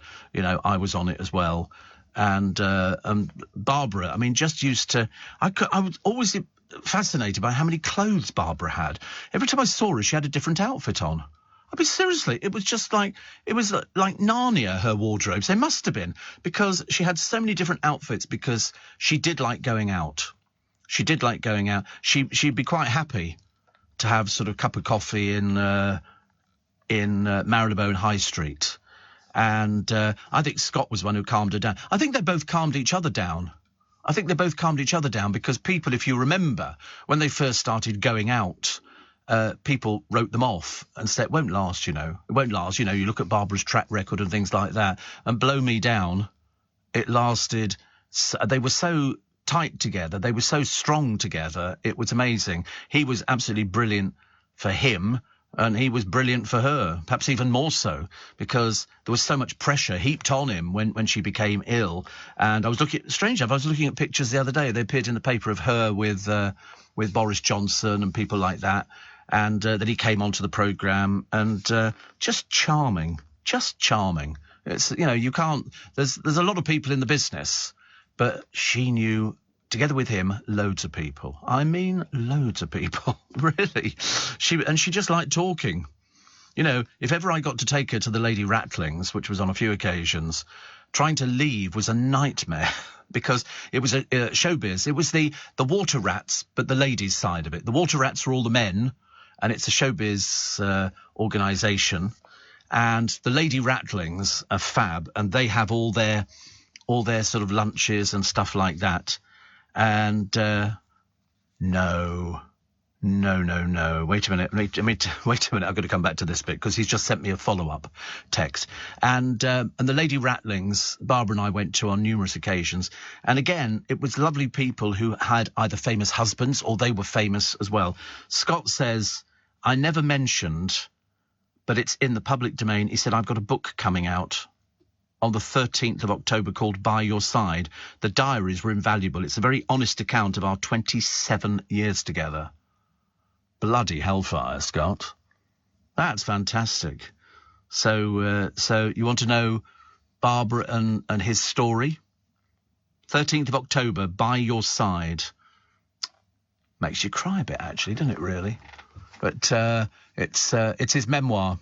I was on it as well. And Barbara, I mean, just used to... I was always fascinated by how many clothes Barbara had. Every time I saw her, she had a different outfit on. I mean, seriously, it was just like... It was like Narnia, her wardrobes. They must have been, because she had so many different outfits, because she did like going out. She'd be quite happy to have sort of a cup of coffee in Marylebone High Street. And I think Scott was one who calmed her down. I think they both calmed each other down. Because people, if you remember, when they first started going out, people wrote them off and said, it won't last, It won't last. You look at Barbara's track record and things like that. And Blow Me Down, it lasted. They were so tight together. They were so strong together. It was amazing. He was absolutely brilliant for him. And he was brilliant for her, perhaps even more so, because there was so much pressure heaped on him when she became ill. And I was looking at pictures the other day. They appeared in the paper of her with Boris Johnson and people like that. And that he came onto the programme, and just charming. It's, you can't, there's a lot of people in the business, but she knew, together with him, loads of people. I mean, loads of people, really. She just liked talking. If ever I got to take her to the Lady Rattlings, which was on a few occasions, trying to leave was a nightmare, because it was a showbiz. It was the Water Rats, but the ladies' side of it. The Water Rats were all the men, and it's a showbiz organisation. And the Lady Rattlings are fab, and they have all their sort of lunches and stuff like that. And no. Wait a minute. Wait a minute. I've got to come back to this bit, because he's just sent me a follow-up text. And the Lady Rattlings, Barbara and I went to on numerous occasions. And again, it was lovely people who had either famous husbands or they were famous as well. Scott says, I never mentioned, but it's in the public domain. He said, I've got a book coming out on the 13th of October called By Your Side. The diaries were invaluable. It's a very honest account of our 27 years together. Bloody hellfire, Scott. That's fantastic. So you want to know Barbara and his story? 13th of October, By Your Side. Makes you cry a bit, actually, doesn't it, really? But it's his memoir.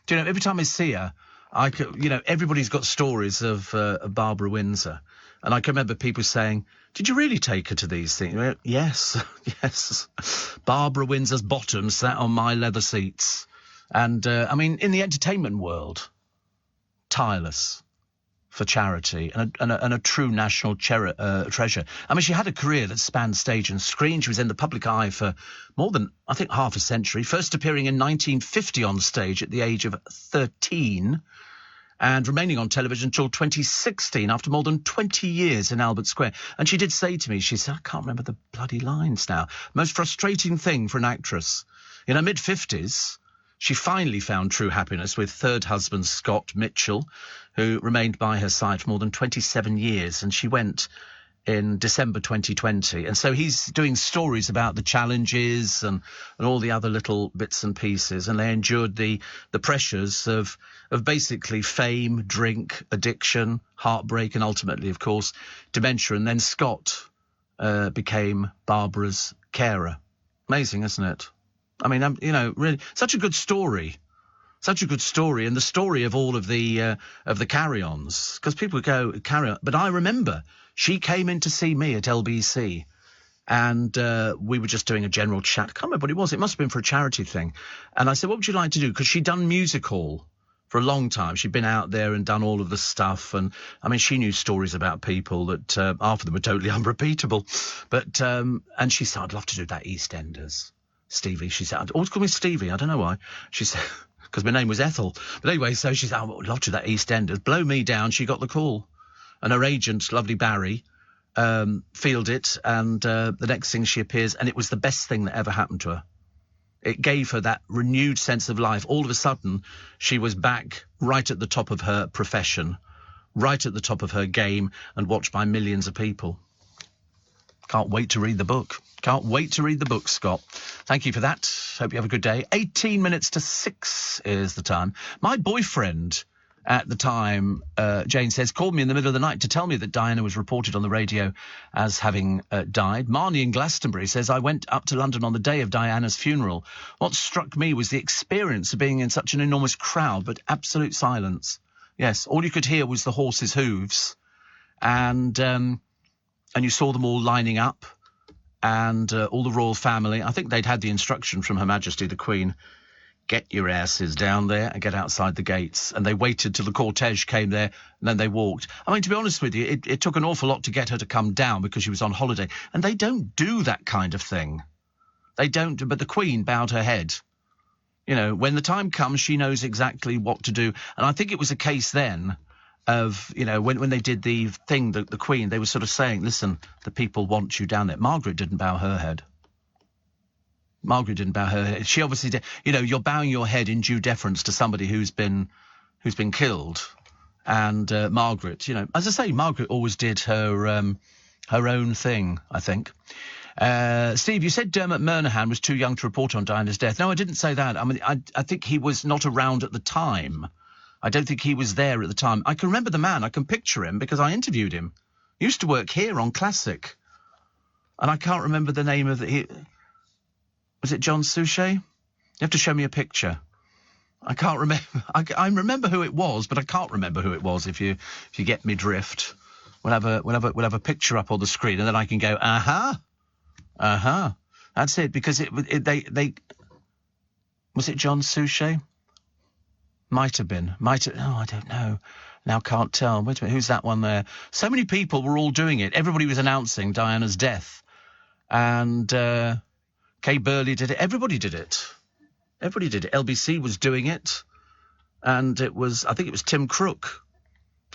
Do you know, every time I see her, everybody's got stories of Barbara Windsor. And I can remember people saying, did you really take her to these things? Yes. Barbara Windsor's bottom sat on my leather seats. And, in the entertainment world, tireless for charity and a true national treasure. She had a career that spanned stage and screen. She was in the public eye for more than, I think, half a century, first appearing in 1950 on stage at the age of 13 and remaining on television until 2016 after more than 20 years in Albert Square. And she did say to me, she said, I can't remember the bloody lines now. Most frustrating thing for an actress. In her mid-50s, she finally found true happiness with third husband Scott Mitchell, who remained by her side for more than 27 years. And she went in December 2020. And so he's doing stories about the challenges and all the other little bits and pieces. And they endured the pressures of basically fame, drink, addiction, heartbreak, and ultimately, of course, dementia. And then Scott became Barbara's carer. Amazing, isn't it? I mean, really, such a good story. Such a good story, and the story of all of the carry-ons, because people go carry on. But I remember she came in to see me at LBC, and we were just doing a general chat. I can't remember what it was. It must have been for a charity thing. And I said, "What would you like to do?" Because she'd done music hall for a long time. She'd been out there and done all of the stuff, and I mean, she knew stories about people that half of them were totally unrepeatable. But and she said, "I'd love to do that EastEnders, Stevie." She said, "Always call me Stevie. I don't know why." She said. Because my name was Ethel. But anyway, so she said, "I would love to do that EastEnders." Blow me down, she got the call. And her agent, lovely Barry, fielded it, and the next thing she appears, and it was the best thing that ever happened to her. It gave her that renewed sense of life. All of a sudden, she was back right at the top of her profession, right at the top of her game, and watched by millions of people. Can't wait to read the book. Can't wait to read the book, Scott. Thank you for that. Hope you have a good day. 18 minutes to 6 is the time. My boyfriend at the time, Jane says, called me in the middle of the night to tell me that Diana was reported on the radio as having died. Marnie in Glastonbury says, I went up to London on the day of Diana's funeral. What struck me was the experience of being in such an enormous crowd, but absolute silence. Yes, all you could hear was the horses' hooves. And you saw them all lining up, and all the royal family. I think they'd had the instruction from Her Majesty the Queen, get your asses down there and get outside the gates. And they waited till the cortege came there, and then they walked. I mean, to be honest with you, it took an awful lot to get her to come down because she was on holiday. And they don't do that kind of thing. They don't, but the Queen bowed her head. You know, when the time comes, she knows exactly what to do. And I think it was a case then of, you know, when they did the thing, the Queen, they were sort of saying, listen, the people want you down there. Margaret didn't bow her head. Margaret didn't bow her head. She obviously did. You know, you're bowing your head in due deference to somebody who's been killed. And Margaret, you know, as I say, Margaret always did her own thing, I think. Steve, you said Dermot Murnaghan was too young to report on Diana's death. No, I didn't say that. I mean, I think he was not around at the time. I don't think he was there at the time. I can remember the man. I can picture him because I interviewed him. He used to work here on Classic. And I can't remember the name of the... Was it John Suchet? You have to show me a picture. I can't remember. I remember who it was, but I can't remember who it was if you get me drift. We'll have a picture up on the screen, and then I can go, That's it, because they was it John Suchet? Might have been. I don't know. Now can't tell. Wait a minute, who's that one there? So many people were all doing it. Everybody was announcing Diana's death. And Kay Burley did it. Everybody did it. Everybody did it. LBC was doing it. And I think it was Tim Crook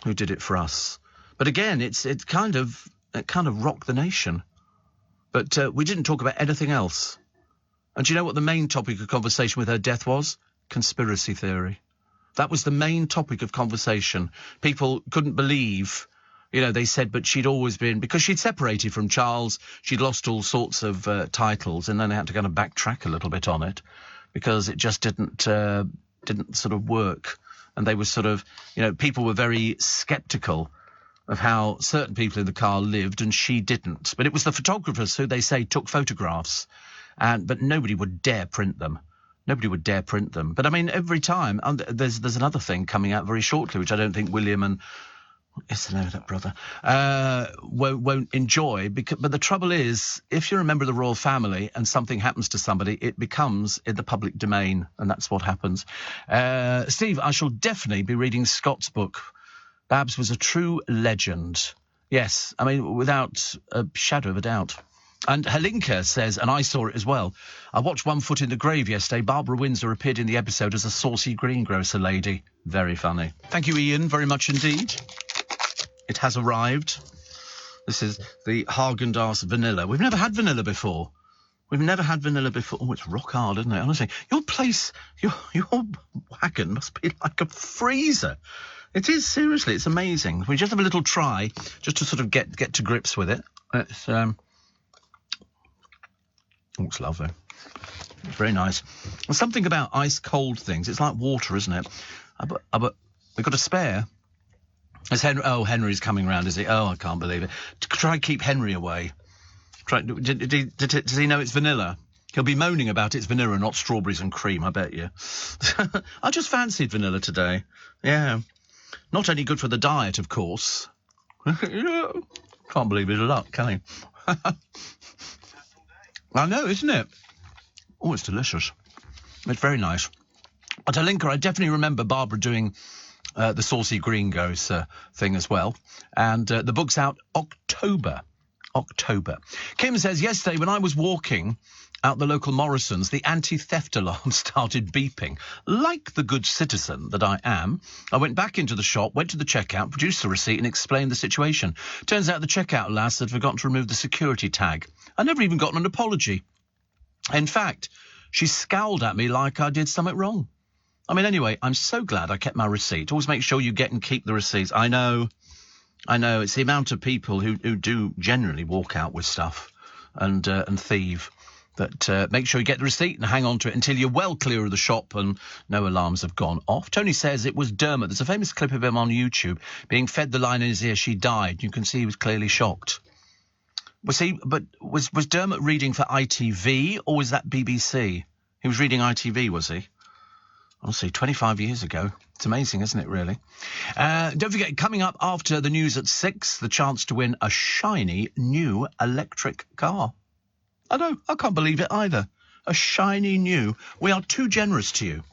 who did it for us. But again, it kind of rocked the nation. But we didn't talk about anything else. And do you know what the main topic of conversation with her death was? Conspiracy theory. That was the main topic of conversation. People couldn't believe, you know, they said, but she'd always been, because she'd separated from Charles, she'd lost all sorts of titles, and then they had to kind of backtrack a little bit on it because it just didn't sort of work. And they were sort of, you know, people were very sceptical of how certain people in the car lived, and she didn't. But it was the photographers who they say took photographs, but nobody would dare print them. Nobody would dare print them. But I mean, every time, there's another thing coming out very shortly, which I don't think William and it's the name of that brother won't enjoy. But the trouble is, if you're a member of the royal family and something happens to somebody, it becomes in the public domain, and that's what happens. Steve, I shall definitely be reading Scott's book. Babs was a true legend. Yes, I mean, without a shadow of a doubt. And Helinka says, and I saw it as well, I watched One Foot in the Grave yesterday. Barbara Windsor appeared in the episode as a saucy greengrocer lady. Very funny. Thank you, Ian, very much indeed. It has arrived. This is the Haagen-Dazs vanilla. We've never had vanilla before. Oh, it's rock hard, isn't it? Honestly, your wagon must be like a freezer. It is, seriously, it's amazing. We just have a little try, just to sort of get to grips with it. It's lovely. It's very nice. There's something about ice-cold things. It's like water, isn't it? But we've got a spare. Henry's coming round, is he? Oh, I can't believe it. To try and keep Henry away. Does he know it's vanilla? He'll be moaning about it's vanilla, not strawberries and cream, I bet you. I just fancied vanilla today. Yeah. Not any good for the diet, of course. Can't believe his luck, can he? I know, isn't it? Oh, it's delicious. It's very nice. At Alinka, I definitely remember Barbara doing the Saucy Gringos thing as well. And the book's out October. Kim says, yesterday when I was walking out the local Morrison's, the anti-theft alarm started beeping. Like the good citizen that I am, I went back into the shop, went to the checkout, produced the receipt and explained the situation. Turns out the checkout lass had forgotten to remove the security tag. I never even got an apology. In fact, she scowled at me like I did something wrong. I mean, anyway, I'm so glad I kept my receipt. Always make sure you get and keep the receipts. I know. It's the amount of people who do generally walk out with stuff and thieve. That make sure you get the receipt and hang on to it until you're well clear of the shop and no alarms have gone off. Tony says it was Dermot. There's a famous clip of him on YouTube being fed the line in his ear. She died. You can see he was clearly shocked. Was Dermot reading for ITV or was that BBC? He was reading ITV, was he? Honestly, 25 years ago. It's amazing, isn't it, really? Don't forget, coming up after the news at 6, the chance to win a shiny new electric car. I know, I can't believe it either. A shiny new. We are too generous to you.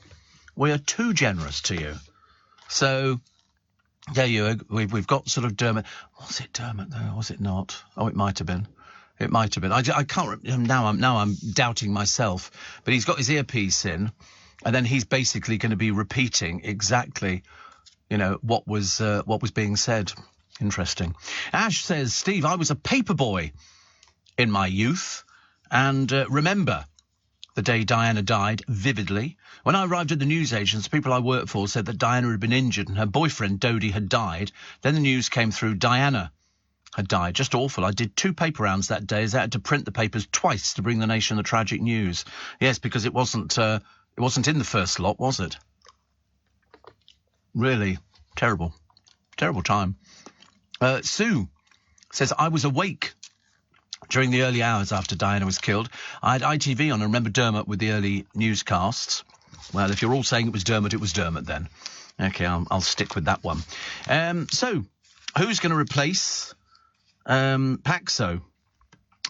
So, there you are. We've got sort of Dermot. Was it Dermot, though? Was it not? Oh, it might have been. I can't. Now I'm doubting myself. But he's got his earpiece in, and then he's basically going to be repeating exactly, what was being said. Interesting. Ash says, Steve, I was a paper boy in my youth, and remember the day Diana died vividly. When I arrived at the newsagents, the people I worked for said that Diana had been injured and her boyfriend Dodie had died. Then the news came through Diana had died. Just awful. I did 2 paper rounds that day as I had to print the papers twice to bring the nation the tragic news. Yes, because it wasn't in the first lot, was it? Really terrible time. Sue says, I was awake during the early hours after Diana was killed. I had ITV on and remember Dermot with the early newscasts. Well, if you're all saying it was Dermot then. Okay, I'll stick with that one. So, who's going to replace Paxo?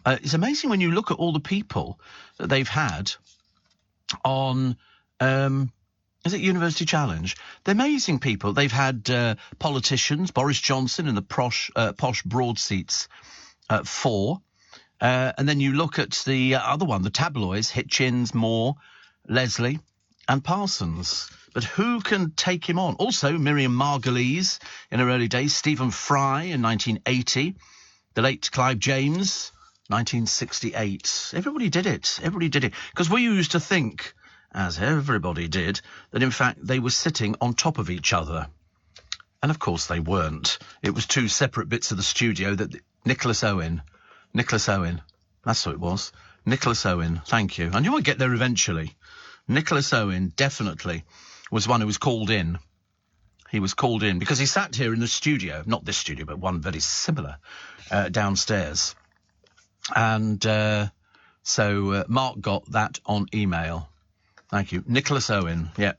It's amazing when you look at all the people that they've had on, is it University Challenge? They're amazing people. They've had politicians, Boris Johnson in the posh broad seats 4. And then you look at the other one, the tabloids, Hitchens, Moore, Leslie and Parsons. But who can take him on? Also, Miriam Margolyes in her early days, Stephen Fry in 1980, the late Clive James, 1968. Everybody did it. Because we used to think, as everybody did, that in fact they were sitting on top of each other. And of course they weren't. It was 2 separate bits of the studio that Nicholas Owen, that's who it was. Nicholas Owen, thank you. I knew I'd get there eventually. Nicholas Owen definitely was one who was called in. He was called in because he sat here in the studio, not this studio, but one very similar, downstairs. And so Mark got that on email. Thank you. Nicholas Owen, yeah,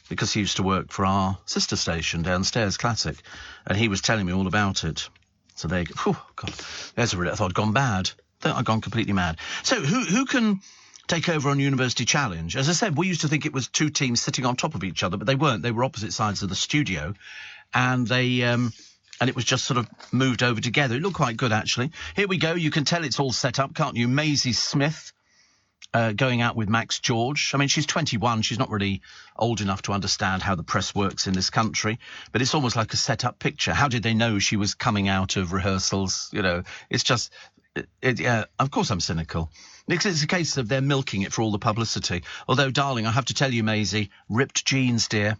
because he used to work for our sister station downstairs, Classic, and he was telling me all about it. So there you go. Oh, God, there's a bit. I thought I'd gone bad. I thought I'd gone completely mad. So who can take over on University Challenge? As I said, we used to think it was 2 teams sitting on top of each other, but they weren't. They were opposite sides of the studio, and they and it was just sort of moved over together. It looked quite good, actually. Here we go. You can tell it's all set up, can't you? Maisie Smith going out with Max George. I mean, she's 21. She's not really old enough to understand how the press works in this country, but it's almost like a set-up picture. How did they know she was coming out of rehearsals? It's just... yeah, of course I'm cynical. It's a case of they're milking it for all the publicity. Although, darling, I have to tell you, Maisie, ripped jeans, dear.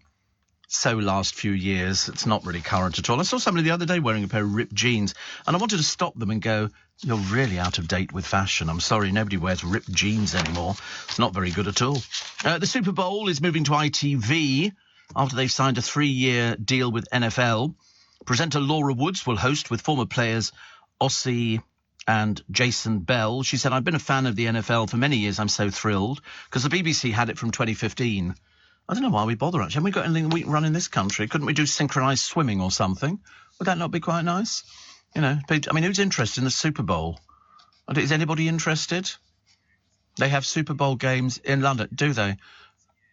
So last few years, it's not really current at all. I saw somebody the other day wearing a pair of ripped jeans, and I wanted to stop them and go, you're really out of date with fashion. I'm sorry, nobody wears ripped jeans anymore. It's not very good at all. The Super Bowl is moving to ITV after they've signed a 3-year deal with NFL. Presenter Laura Woods will host with former players Ossie And Jason Bell, she said, I've been a fan of the NFL for many years. I'm so thrilled because the BBC had it from 2015. I don't know why we bother, actually. Haven't we got anything we can run in this country? Couldn't we do synchronised swimming or something? Would that not be quite nice? You know, I mean, who's interested in the Super Bowl? Is anybody interested? They have Super Bowl games in London, do they?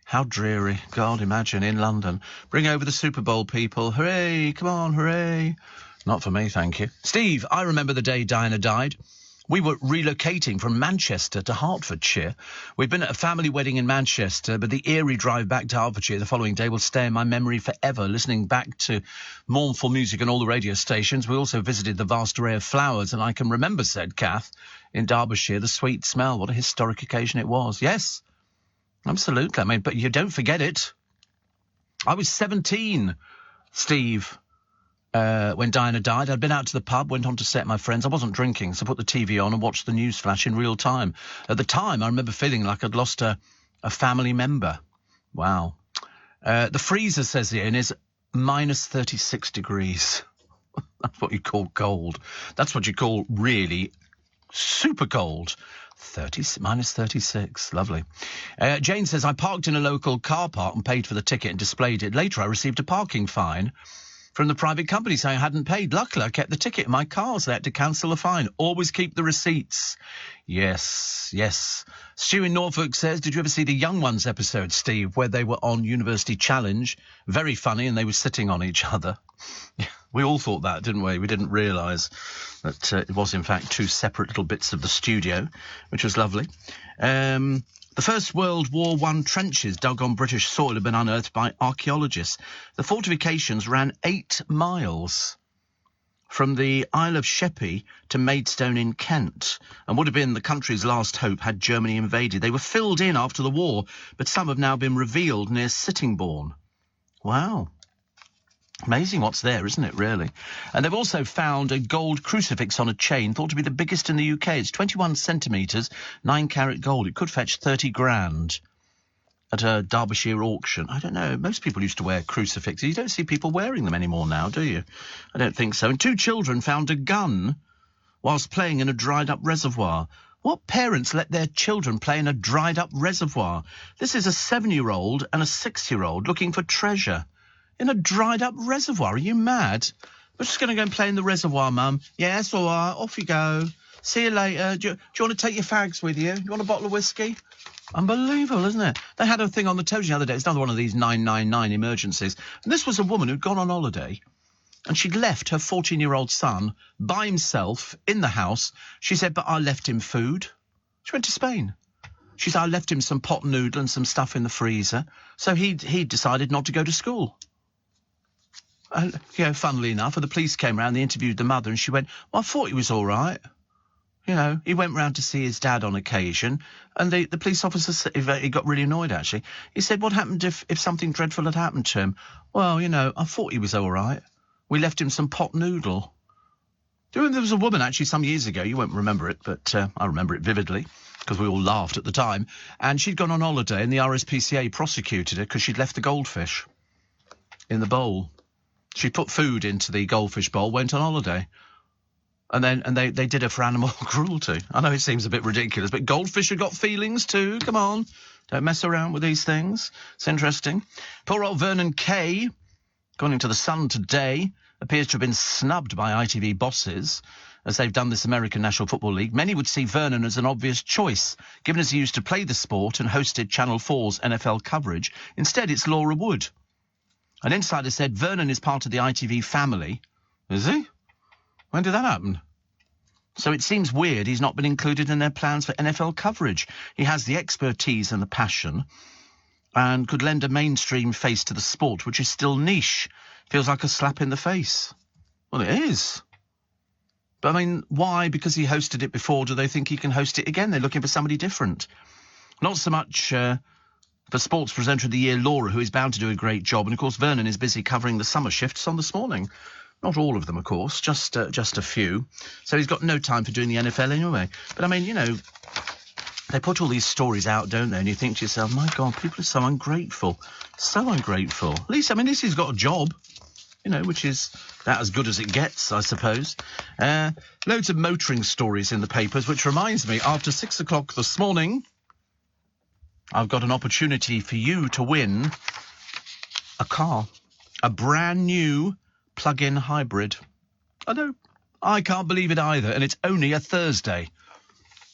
How dreary. God, imagine, in London. Bring over the Super Bowl, people. Hooray, come on, hooray. Not for me, thank you. Steve, I remember the day Diana died. We were relocating from Manchester to Hertfordshire. We'd been at a family wedding in Manchester, but the eerie drive back to Hertfordshire the following day will stay in my memory forever, listening back to mournful music on all the radio stations. We also visited the vast array of flowers, and I can remember, said Kath, in Derbyshire, the sweet smell. What a historic occasion it was. Yes, absolutely. I mean, but you don't forget it. I was 17, Steve. When Diana died, I'd been out to the pub, went on to stay at my friends. I wasn't drinking, so I put the TV on and watched the news flash in real time. At the time, I remember feeling like I'd lost a family member. Wow. The freezer, says Ian, is minus 36 degrees. That's what you call cold. That's what you call really super cold. Minus 36. Lovely. Jane says, I parked in a local car park and paid for the ticket and displayed it. Later, I received a parking fine from the private company saying I hadn't paid. Luckily, I kept the ticket in my car, so they had to cancel the fine. Always keep the receipts. Yes, yes. Stu in Norfolk says, did you ever see the Young Ones episode, Steve, where they were on University Challenge? Very funny, and they were sitting on each other. We all thought that, didn't we? We didn't realise that it was, in fact, two separate little bits of the studio, which was lovely. The First World War I trenches dug on British soil have been unearthed by archaeologists. The fortifications ran 8 miles from the Isle of Sheppey to Maidstone in Kent and would have been the country's last hope had Germany invaded. They were filled in after the war, but some have now been revealed near Sittingbourne. Wow. Amazing what's there, isn't it, really? And they've also found a gold crucifix on a chain, thought to be the biggest in the UK. It's 21 centimetres, 9-carat gold. It could fetch 30 grand at a Derbyshire auction. I don't know. Most people used to wear crucifixes. You don't see people wearing them anymore now, do you? I don't think so. And 2 children found a gun whilst playing in a dried-up reservoir. What parents let their children play in a dried-up reservoir? This is a 7-year-old and a 6-year-old looking for treasure. In a dried-up reservoir? Are you mad? We're just going to go and play in the reservoir, Mum. Yes, all right, off you go. See you later. Do you want to take your fags with you? You want a bottle of whiskey? Unbelievable, isn't it? They had a thing on the television the other day. It's another one of these 999 emergencies. And this was a woman who'd gone on holiday, and she'd left her 14-year-old son by himself in the house. She said, but I left him food. She went to Spain. She said, I left him some pot noodle and some stuff in the freezer. So he decided not to go to school. Funnily enough, the police came round, they interviewed the mother, and she went, well, I thought he was all right. He went round to see his dad on occasion, and the police officer said, he got really annoyed, actually. He said, what happened if something dreadful had happened to him? Well, I thought he was all right. We left him some pot noodle. Do you remember there was a woman, actually, some years ago, you won't remember it, but I remember it vividly, because we all laughed at the time, and she'd gone on holiday, and the RSPCA prosecuted her because she'd left the goldfish in the bowl. She put food into the goldfish bowl, went on holiday. And they did her for animal cruelty. I know it seems a bit ridiculous, but goldfish have got feelings too. Come on. Don't mess around with these things. It's interesting. Poor old Vernon Kay, according to The Sun today, appears to have been snubbed by ITV bosses as they've done this American National Football League. Many would see Vernon as an obvious choice, given as he used to play the sport and hosted Channel 4's NFL coverage. Instead, it's Laura Wood. An insider said Vernon is part of the ITV family. Is he? When did that happen? So it seems weird he's not been included in their plans for NFL coverage. He has the expertise and the passion and could lend a mainstream face to the sport, which is still niche. Feels like a slap in the face. Well, it is. But, I mean, why? Because he hosted it before, do they think he can host it again? They're looking for somebody different. Not so much for Sports Presenter of the Year, Laura, who is bound to do a great job. And, of course, Vernon is busy covering the summer shifts on This Morning. Not all of them, of course, just a few. So he's got no time for doing the NFL anyway. But, I mean, they put all these stories out, don't they? And you think to yourself, my God, people are so ungrateful. So ungrateful. At least he's got a job. which is about as good as it gets, I suppose. Loads of motoring stories in the papers, which reminds me, after 6 o'clock this morning, I've got an opportunity for you to win a car, a brand new plug-in hybrid. I know, I can't believe it either, and it's only a Thursday.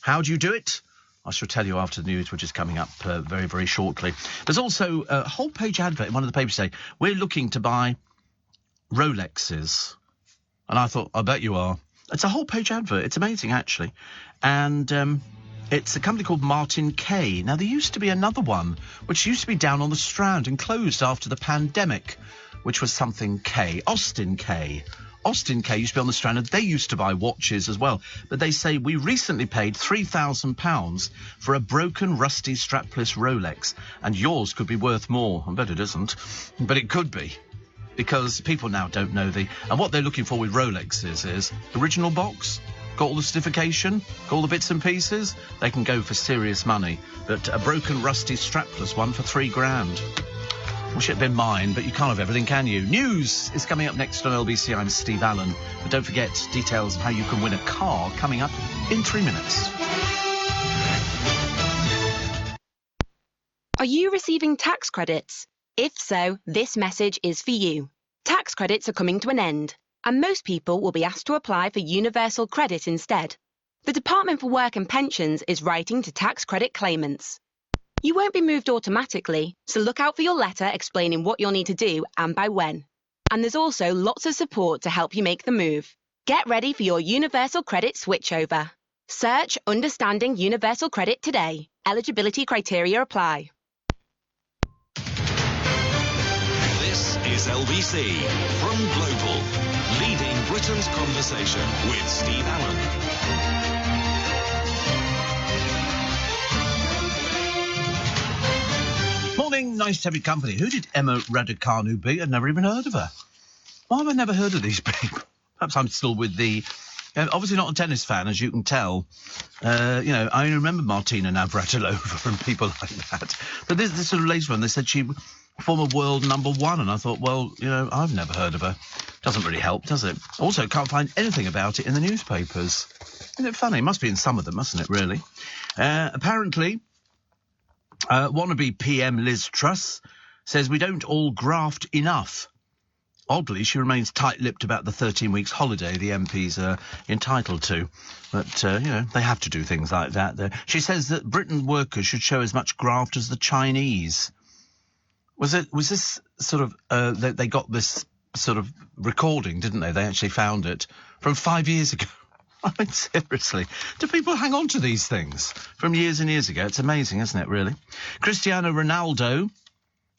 How do you do it? I shall tell you after the news, which is coming up very, very shortly. There's also a whole-page advert in one of the papers today. We're looking to buy Rolexes. And I thought, I bet you are. It's a whole-page advert. It's amazing, actually. And it's a company called Martin Kay. Now, there used to be another one, which used to be down on the Strand and closed after the pandemic, which was something Kay. Austin Kay. Austin Kay used to be on the Strand, and they used to buy watches as well. But they say, we recently paid £3,000 for a broken, rusty, strapless Rolex, and yours could be worth more. I bet it isn't, but it could be, because people now don't know and what they're looking for with Rolexes is original box, got all the certification, got all the bits and pieces. They can go for serious money, but a broken, rusty, strapless one for £3,000. Wish it had been mine, but you can't have everything, can you? News is coming up next on LBC. I'm Steve Allen. But don't forget, details of how you can win a car coming up in 3 minutes. Are you receiving tax credits? If so, this message is for you. Tax credits are coming to an end, and most people will be asked to apply for universal credit instead. The Department for Work and Pensions is writing to tax credit claimants. You won't be moved automatically, so look out for your letter explaining what you'll need to do and by when. And there's also lots of support to help you make the move. Get ready for your universal credit switchover. Search Understanding Universal Credit today. Eligibility criteria apply. This is LBC from Global, leading Britain's conversation with Steve Allen. Morning, nice to have your company. Who did Emma Raducanu be? I'd never even heard of her. Why have I never heard of these people? Perhaps I'm still with the... obviously not a tennis fan, as you can tell. I only remember Martina Navratilova and people like that. But this sort of later one, they said she former world #1, and I thought, well, I've never heard of her. Doesn't really help, does it? Also, can't find anything about it in the newspapers. Isn't it funny? It must be in some of them, mustn't it, really? Apparently... wannabe PM Liz Truss says we don't all graft enough. Oddly, she remains tight-lipped about the 13 weeks holiday the MPs are entitled to. But, they have to do things like that. She says that Britain workers should show as much graft as the Chinese. Was this sort of... they got this sort of recording, didn't they? They actually found it from 5 years ago. I mean, seriously, do people hang on to these things from years and years ago? It's amazing, isn't it, really? Cristiano Ronaldo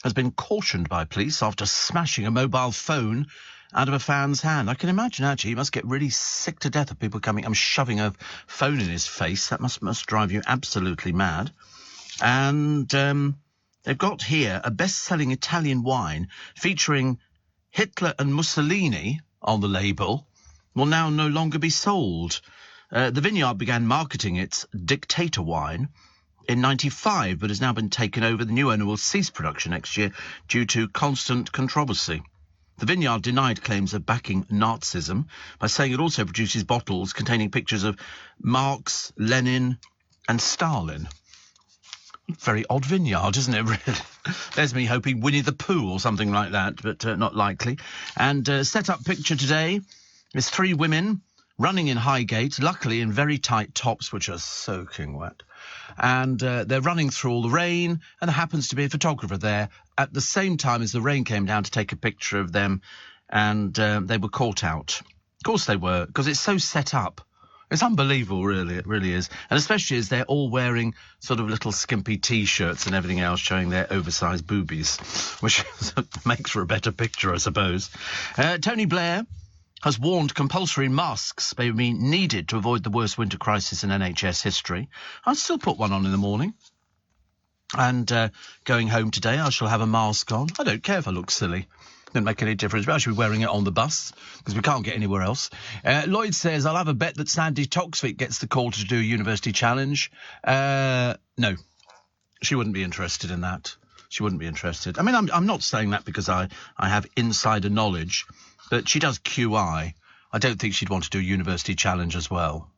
has been cautioned by police after smashing a mobile phone out of a fan's hand. I can imagine, actually, he must get really sick to death of people coming and shoving a phone in his face. That must drive you absolutely mad. And they've got here a best-selling Italian wine featuring Hitler and Mussolini on the label will now no longer be sold. The vineyard began marketing its Dictator wine in 1995, but has now been taken over. The new owner will cease production next year due to constant controversy. The vineyard denied claims of backing Nazism by saying it also produces bottles containing pictures of Marx, Lenin and Stalin. Very odd vineyard, isn't it, really? There's me hoping Winnie the Pooh or something like that, but not likely. And set-up picture today is 3 women running in Highgate, luckily in very tight tops, which are soaking wet. And they're running through all the rain, and there happens to be a photographer there at the same time as the rain came down to take a picture of them, and they were caught out. Of course they were, because it's so set up. It's unbelievable, really. It really is. And especially as they're all wearing sort of little skimpy T-shirts and everything else showing their oversized boobies, which makes for a better picture, I suppose. Tony Blair has warned compulsory masks may be needed to avoid the worst winter crisis in NHS history. I'll still put one on in the morning. And going home today, I shall have a mask on. I don't care if I look silly. Doesn't make any difference, but I should be wearing it on the bus, because we can't get anywhere else. Lloyd says, I'll have a bet that Sandy Toksvik gets the call to do a university challenge. No, she wouldn't be interested in that. She wouldn't be interested. I mean, I'm not saying that because I have insider knowledge, but she does QI. I don't think she'd want to do a university challenge as well.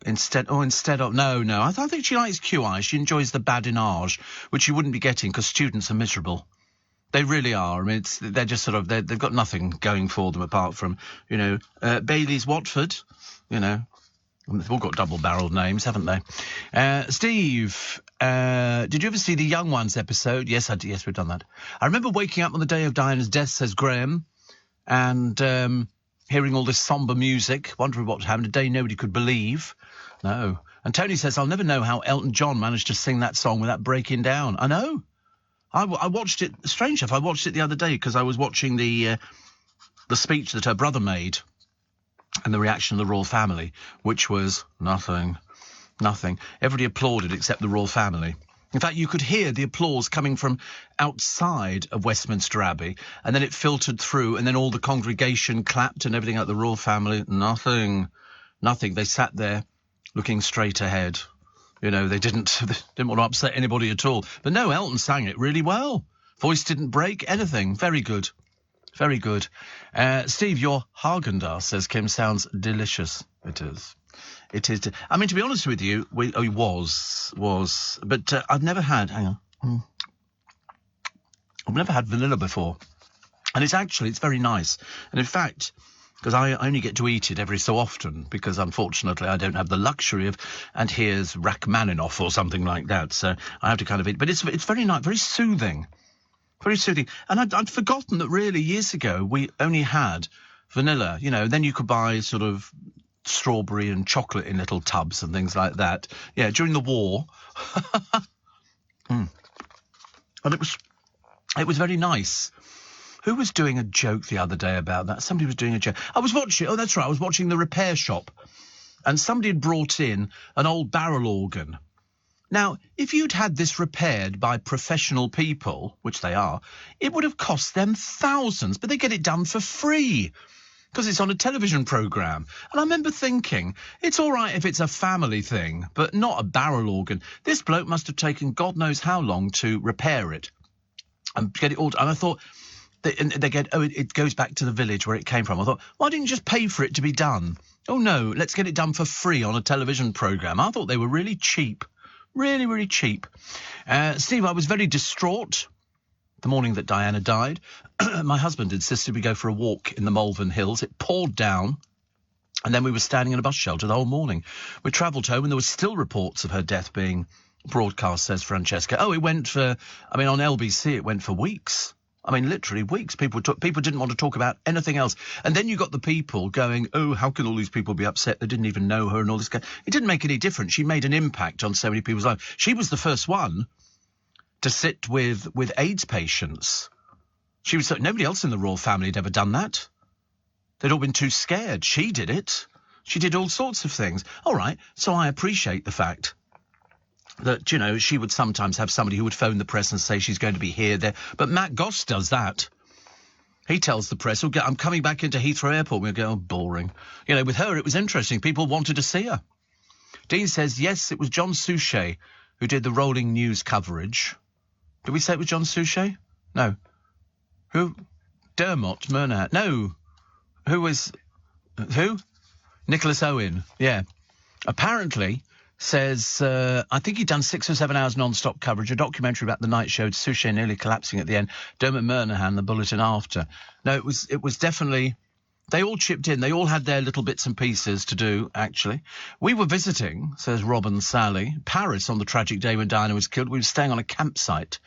Instead of... No, I think she likes QI. She enjoys the badinage, which she wouldn't be getting because students are miserable. They really are. I mean, they're just sort of... They've got nothing going for them apart from, Bailey's Watford, They've all got double-barrelled names, haven't they? Steve, did you ever see the Young Ones episode? Yes, I did. Yes, we've done that. I remember waking up on the day of Diana's death, says Graham, and hearing all this sombre music, wondering what happened, a day nobody could believe. No. And Tony says, I'll never know how Elton John managed to sing that song without breaking down. I know. I watched it, strange enough, I watched it the other day because I was watching the speech that her brother made and the reaction of the royal family, which was nothing. Everybody applauded except the royal family. In fact, you could hear the applause coming from outside of Westminster Abbey, and then it filtered through, and then all the congregation clapped and everything like the royal family. Nothing. They sat there looking straight ahead. They didn't want to upset anybody at all. But no, Elton sang it really well. Voice didn't break, anything. Very good. Very good. Steve, your Haagen-Dazs, says Kim, sounds delicious. It is. It is. I mean, to be honest with you, he was. But I've never had... Hang on. I've never had vanilla before. And it's very nice. And in fact, because I only get to eat it every so often, because unfortunately I don't have the luxury of... And here's Rachmaninoff or something like that. So I have to kind of eat. But it's very nice, very soothing. Very soothing. And I'd forgotten that really years ago we only had vanilla, then you could buy sort of strawberry and chocolate in little tubs and things like that. Yeah, during the war. And it was very nice. Who was doing a joke the other day about that? Somebody was doing a joke. I was watching The Repair Shop, and somebody had brought in an old barrel organ. Now, if you'd had this repaired by professional people, which they are, it would have cost them thousands, but they get it done for free because it's on a television programme. And I remember thinking, it's all right if it's a family thing, but not a barrel organ. This bloke must have taken God knows how long to repair it and get it all done. And I thought, it goes back to the village where it came from. I thought, why didn't you just pay for it to be done? Oh, no, let's get it done for free on a television programme. I thought they were really cheap. Really, really cheap. Steve, I was very distraught the morning that Diana died. My husband insisted we go for a walk in the Malvern Hills. It poured down, and then we were standing in a bus shelter the whole morning. We travelled home, and there were still reports of her death being broadcast, says Francesca. Oh, it went for... I mean, on LBC, it went for weeks. I mean, literally weeks. People didn't want to talk about anything else. And then you got the people going, oh, how can all these people be upset? They didn't even know her and all this. It didn't make any difference. She made an impact on so many people's lives. She was the first one to sit with AIDS patients. Nobody else in the royal family had ever done that. They'd all been too scared. She did it. She did all sorts of things. All right, so I appreciate the fact that, she would sometimes have somebody who would phone the press and say she's going to be here, there. But Matt Goss does that. He tells the press, I'm coming back into Heathrow Airport. We'll go, oh, boring. With her, it was interesting. People wanted to see her. Dean says, yes, it was John Suchet who did the rolling news coverage. Did we say it was John Suchet? No. Who? Dermot Murnaghan. No. Who? Nicholas Owen. Yeah. Apparently... says, I think he'd done 6 or 7 hours non-stop coverage. A documentary about the night showed Suchet nearly collapsing at the end. Dermot Murnaghan, the bulletin after. No, it was definitely... They all chipped in. They all had their little bits and pieces to do, actually. We were visiting, says Robin Sally, Paris on the tragic day when Diana was killed. We were staying on a campsite.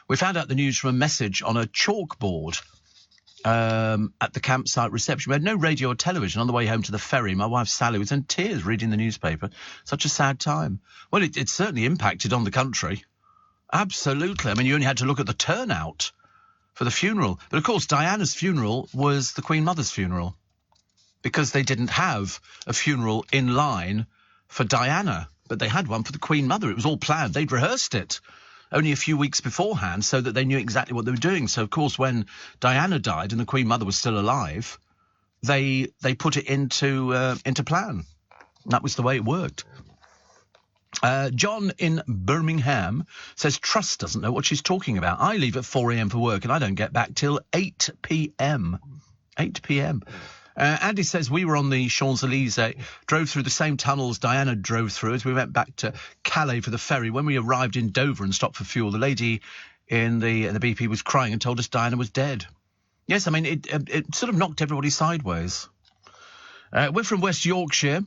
We found out the news from a message on a chalkboard at the campsite reception. We had no radio or television. On the way home to the ferry, my wife Sally was in tears reading the newspaper. Such a sad time. Well, it certainly impacted on the country. Absolutely. I mean, you only had to look at the turnout for the funeral. But, of course, Diana's funeral was the Queen Mother's funeral because they didn't have a funeral in line for Diana, but they had one for the Queen Mother. It was all planned. They'd rehearsed it only a few weeks beforehand so that they knew exactly what they were doing. So, of course, when Diana died and the Queen Mother was still alive, they put it into plan. And that was the way it worked. John in Birmingham says Truss doesn't know what she's talking about. I leave at 4 a.m. for work and I don't get back till 8 p.m. 8 p.m. Andy says we were on the Champs-Élysées, drove through the same tunnels Diana drove through as we went back to Calais for the ferry. When we arrived in Dover and stopped for fuel, the lady in the BP was crying and told us Diana was dead. Yes, I mean, it sort of knocked everybody sideways. We're from West Yorkshire,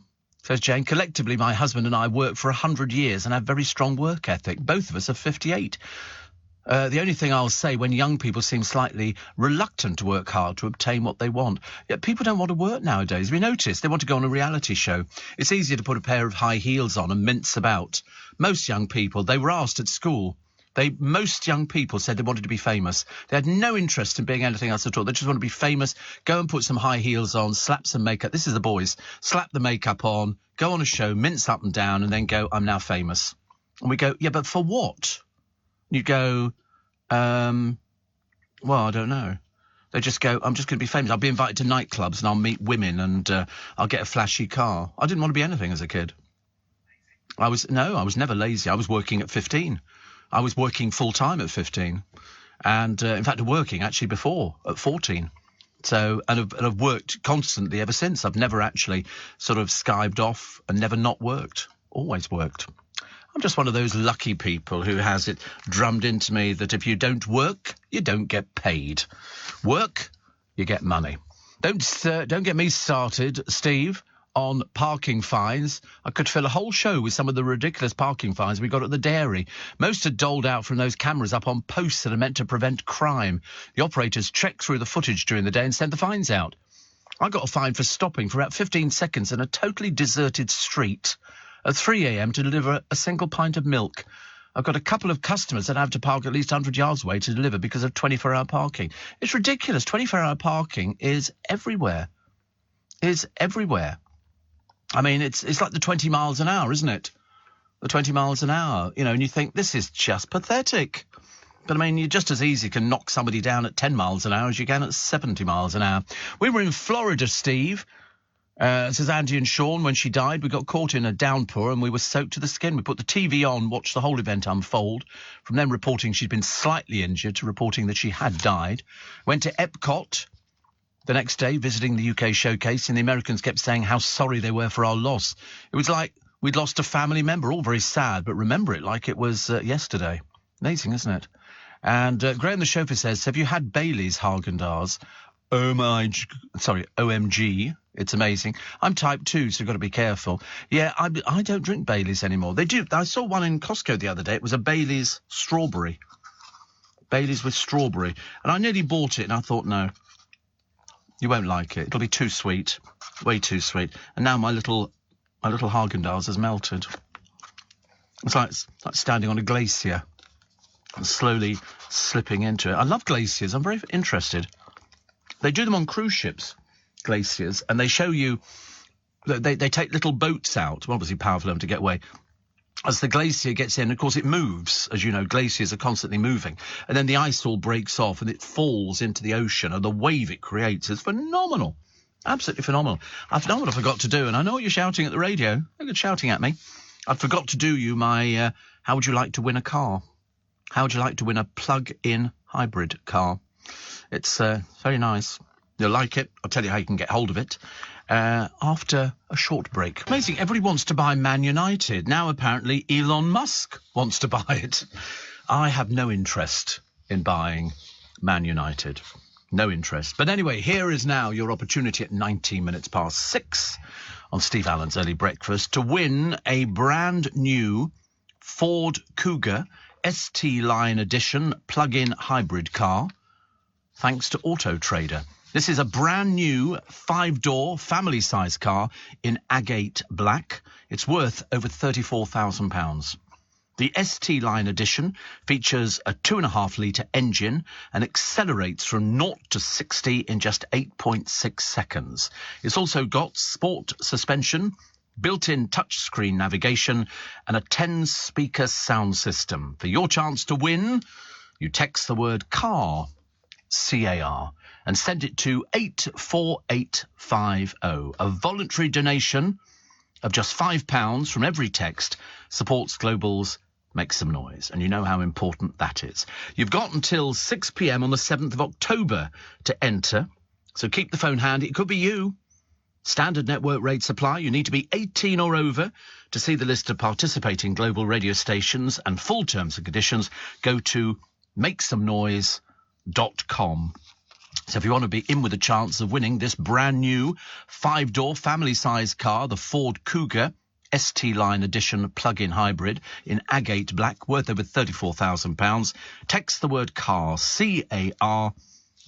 says Jane. Collectively, my husband and I worked for 100 years and have very strong work ethic. Both of us are 58. The only thing I'll say, when young people seem slightly reluctant to work hard to obtain what they want. Yet people don't want to work nowadays. We notice they want to go on a reality show. It's easier to put a pair of high heels on and mince about. Most young people, they were asked at school. Most young people said they wanted to be famous. They had no interest in being anything else at all. They just want to be famous, go and put some high heels on, slap some makeup. This is the boys. Slap the makeup on, go on a show, mince up and down, and then go, I'm now famous. And we go, yeah, but for what? You go, well, I don't know. They just go, I'm just going to be famous. I'll be invited to nightclubs and I'll meet women and I'll get a flashy car. I didn't want to be anything as a kid. I was never lazy. I was working at 15. I was working full-time at 15. And, in fact, working actually before, at 14. So, and I've worked constantly ever since. I've never actually sort of skived off and never not worked. Always worked. I'm just one of those lucky people who has it drummed into me that if you don't work, you don't get paid. Work, you get money. Don't get me started, Steve, on parking fines. I could fill a whole show with some of the ridiculous parking fines we got at the dairy. Most are doled out from those cameras up on posts that are meant to prevent crime. The operators check through the footage during the day and send the fines out. I got a fine for stopping for about 15 seconds in a totally deserted street at 3 a.m. to deliver a single pint of milk. I've got a couple of customers that have to park at least 100 yards away to deliver because of 24-hour parking. It's ridiculous. 24-hour parking is everywhere. I mean, it's like the 20 miles an hour, isn't it? The 20 miles an hour, you know, and you think this is just pathetic. But, I mean, you just as easy can knock somebody down at 10 miles an hour as you can at 70 miles an hour. We were in Florida, Steve. Says Andy and Sean, when she died, we got caught in a downpour and we were soaked to the skin. We put the TV on, watched the whole event unfold. From them reporting she'd been slightly injured to reporting that she had died. Went to Epcot the next day, visiting the UK showcase, and the Americans kept saying how sorry they were for our loss. It was like we'd lost a family member, all very sad, but remember it like it was yesterday. Amazing, isn't it? And Graham the chauffeur says, have you had Bailey's Häagen-Dazs? OMG. It's amazing. I'm type 2, so you've got to be careful. Yeah, I don't drink Bailey's anymore. They do. I saw one in Costco the other day. It was a Bailey's strawberry. Bailey's with strawberry. And I nearly bought it, and I thought, no, you won't like it. It'll be too sweet. Way too sweet. And now my little Häagen-Dazs has melted. It's like standing on a glacier and slowly slipping into it. I love glaciers. I'm very interested. They do them on cruise ships, glaciers, and they show you, they take little boats out, obviously powerful enough to get away. As the glacier gets in, of course, it moves. As you know, glaciers are constantly moving. And then the ice all breaks off and it falls into the ocean, and the wave it creates is phenomenal. Absolutely phenomenal. I've done what I forgot to do, and I know what you're shouting at the radio. You're shouting at me. I forgot to do you my, how would you like to win a car? How would you like to win a plug-in hybrid car? It's very nice. You'll like it. I'll tell you how you can get hold of it after a short break. Amazing. Everybody wants to buy Man United. Now, apparently, Elon Musk wants to buy it. I have no interest in buying Man United. No interest. But anyway, here is now your opportunity at 19 minutes past 6 on Steve Allen's Early Breakfast to win a brand new Ford Kuga ST Line Edition plug-in hybrid car, thanks to Auto Trader. This is a brand new 5-door family-size car in agate black. It's worth over £34,000. The ST Line Edition features a 2.5-litre engine and accelerates from 0 to 60 in just 8.6 seconds. It's also got sport suspension, built-in touchscreen navigation and a 10-speaker sound system. For your chance to win, you text the word CAR, C-A-R, and send it to 84850. A voluntary donation of just £5 from every text supports Global's Make Some Noise, and you know how important that is. You've got until 6 p.m. on the 7th of October to enter, so keep the phone handy. It could be you. Standard network rate supply. You need to be 18 or over to see the list of participating Global radio stations, and full terms and conditions go to makesomenoise.com. So if you want to be in with a chance of winning this brand new 5-door family-sized car, the Ford Cougar ST Line Edition plug-in hybrid in agate black, worth over £34,000, text the word car, C-A-R,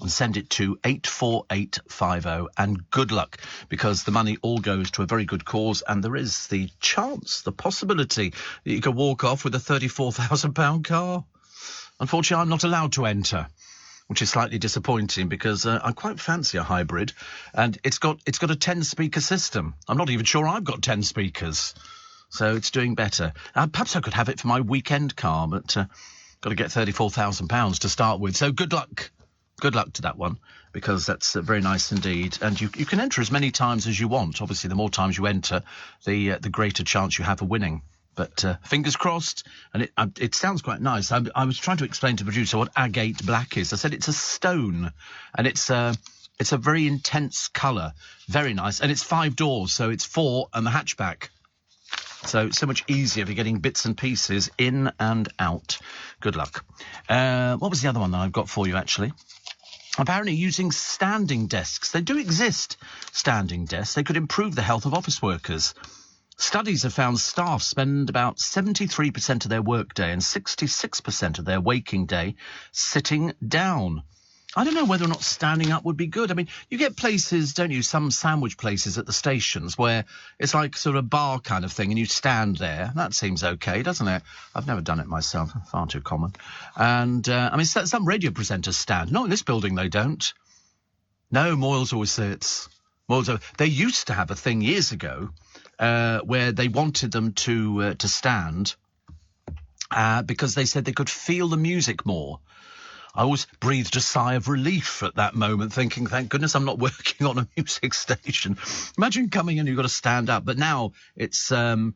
and send it to 84850, and good luck, because the money all goes to a very good cause, and there is the chance, the possibility that you could walk off with a £34,000 car. Unfortunately, I'm not allowed to enter, which is slightly disappointing, because I quite fancy a hybrid, and it's got a 10-speaker system. I'm not even sure I've got 10 speakers, so it's doing better. Perhaps I could have it for my weekend car, but got to get £34,000 to start with. So good luck. Good luck to that one, because that's very nice indeed. And you can enter as many times as you want. Obviously, the more times you enter, the greater chance you have of winning. But fingers crossed, and it sounds quite nice. I was trying to explain to the producer what agate black is. I said it's a stone, and it's a very intense colour, very nice, and it's 5 doors, so it's 4 and the hatchback. So much easier for getting bits and pieces in and out. Good luck. What was the other one that I've got for you, actually? Apparently using standing desks. They do exist, standing desks. They could improve the health of office workers. Studies have found staff spend about 73% of their workday and 66% of their waking day sitting down. I don't know whether or not standing up would be good. I mean, you get places, don't you, some sandwich places at the stations where it's like sort of a bar kind of thing, and you stand there. That seems okay, doesn't it? I've never done it myself. Far too common. And, I mean, some radio presenters stand. Not in this building, they don't. No, Moyles always sits. They used to have a thing years ago where they wanted them to stand because they said they could feel the music more. I always breathed a sigh of relief at that moment, thinking, thank goodness I'm not working on a music station. Imagine coming in, you've got to stand up. But now it's one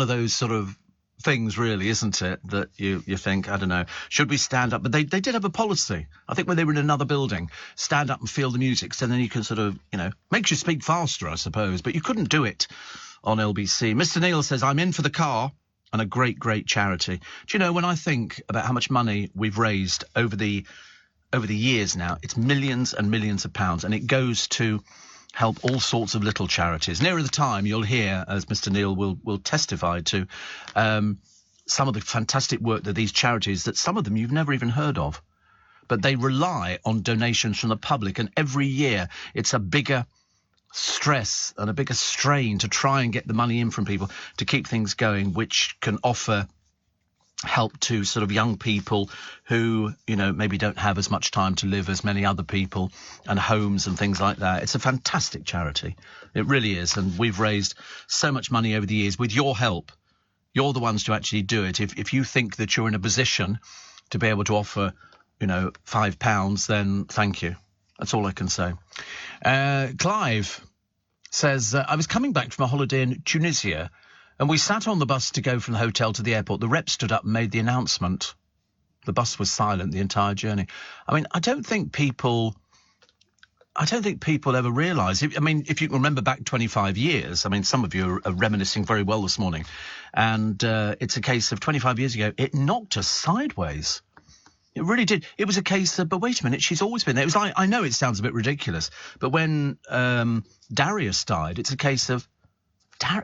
of those sort of things, really, isn't it, that you think, I don't know, should we stand up? But they did have a policy, I think, when they were in another building, stand up and feel the music, so then you can sort of, makes you speak faster, I suppose. But you couldn't do it on LBC. Mr. Neil says, I'm in for the car. And a great, great charity. Do you know, when I think about how much money we've raised over the years now, it's millions and millions of pounds, and it goes to help all sorts of little charities. Nearer the time, you'll hear, as Mr. Neil will testify to, some of the fantastic work that these charities, that some of them you've never even heard of, but they rely on donations from the public, and every year it's a bigger stress and a bigger strain to try and get the money in from people to keep things going, which can offer help to sort of young people who, maybe don't have as much time to live as many other people, and homes and things like that. It's a fantastic charity. It really is. And we've raised so much money over the years with your help. You're the ones to actually do it. If you think that you're in a position to be able to offer, £5, then thank you. That's all I can say. Clive says, I was coming back from a holiday in Tunisia, and we sat on the bus to go from the hotel to the airport. The rep stood up and made the announcement. The bus was silent the entire journey. I mean, I don't think people ever realise. I mean, if you can remember back 25 years, I mean, some of you are reminiscing very well this morning, and it's a case of 25 years ago, it knocked us sideways. It really did. It was a case of, but wait a minute, she's always been there. It was like, I know it sounds a bit ridiculous, but when Darius died, it's a case of,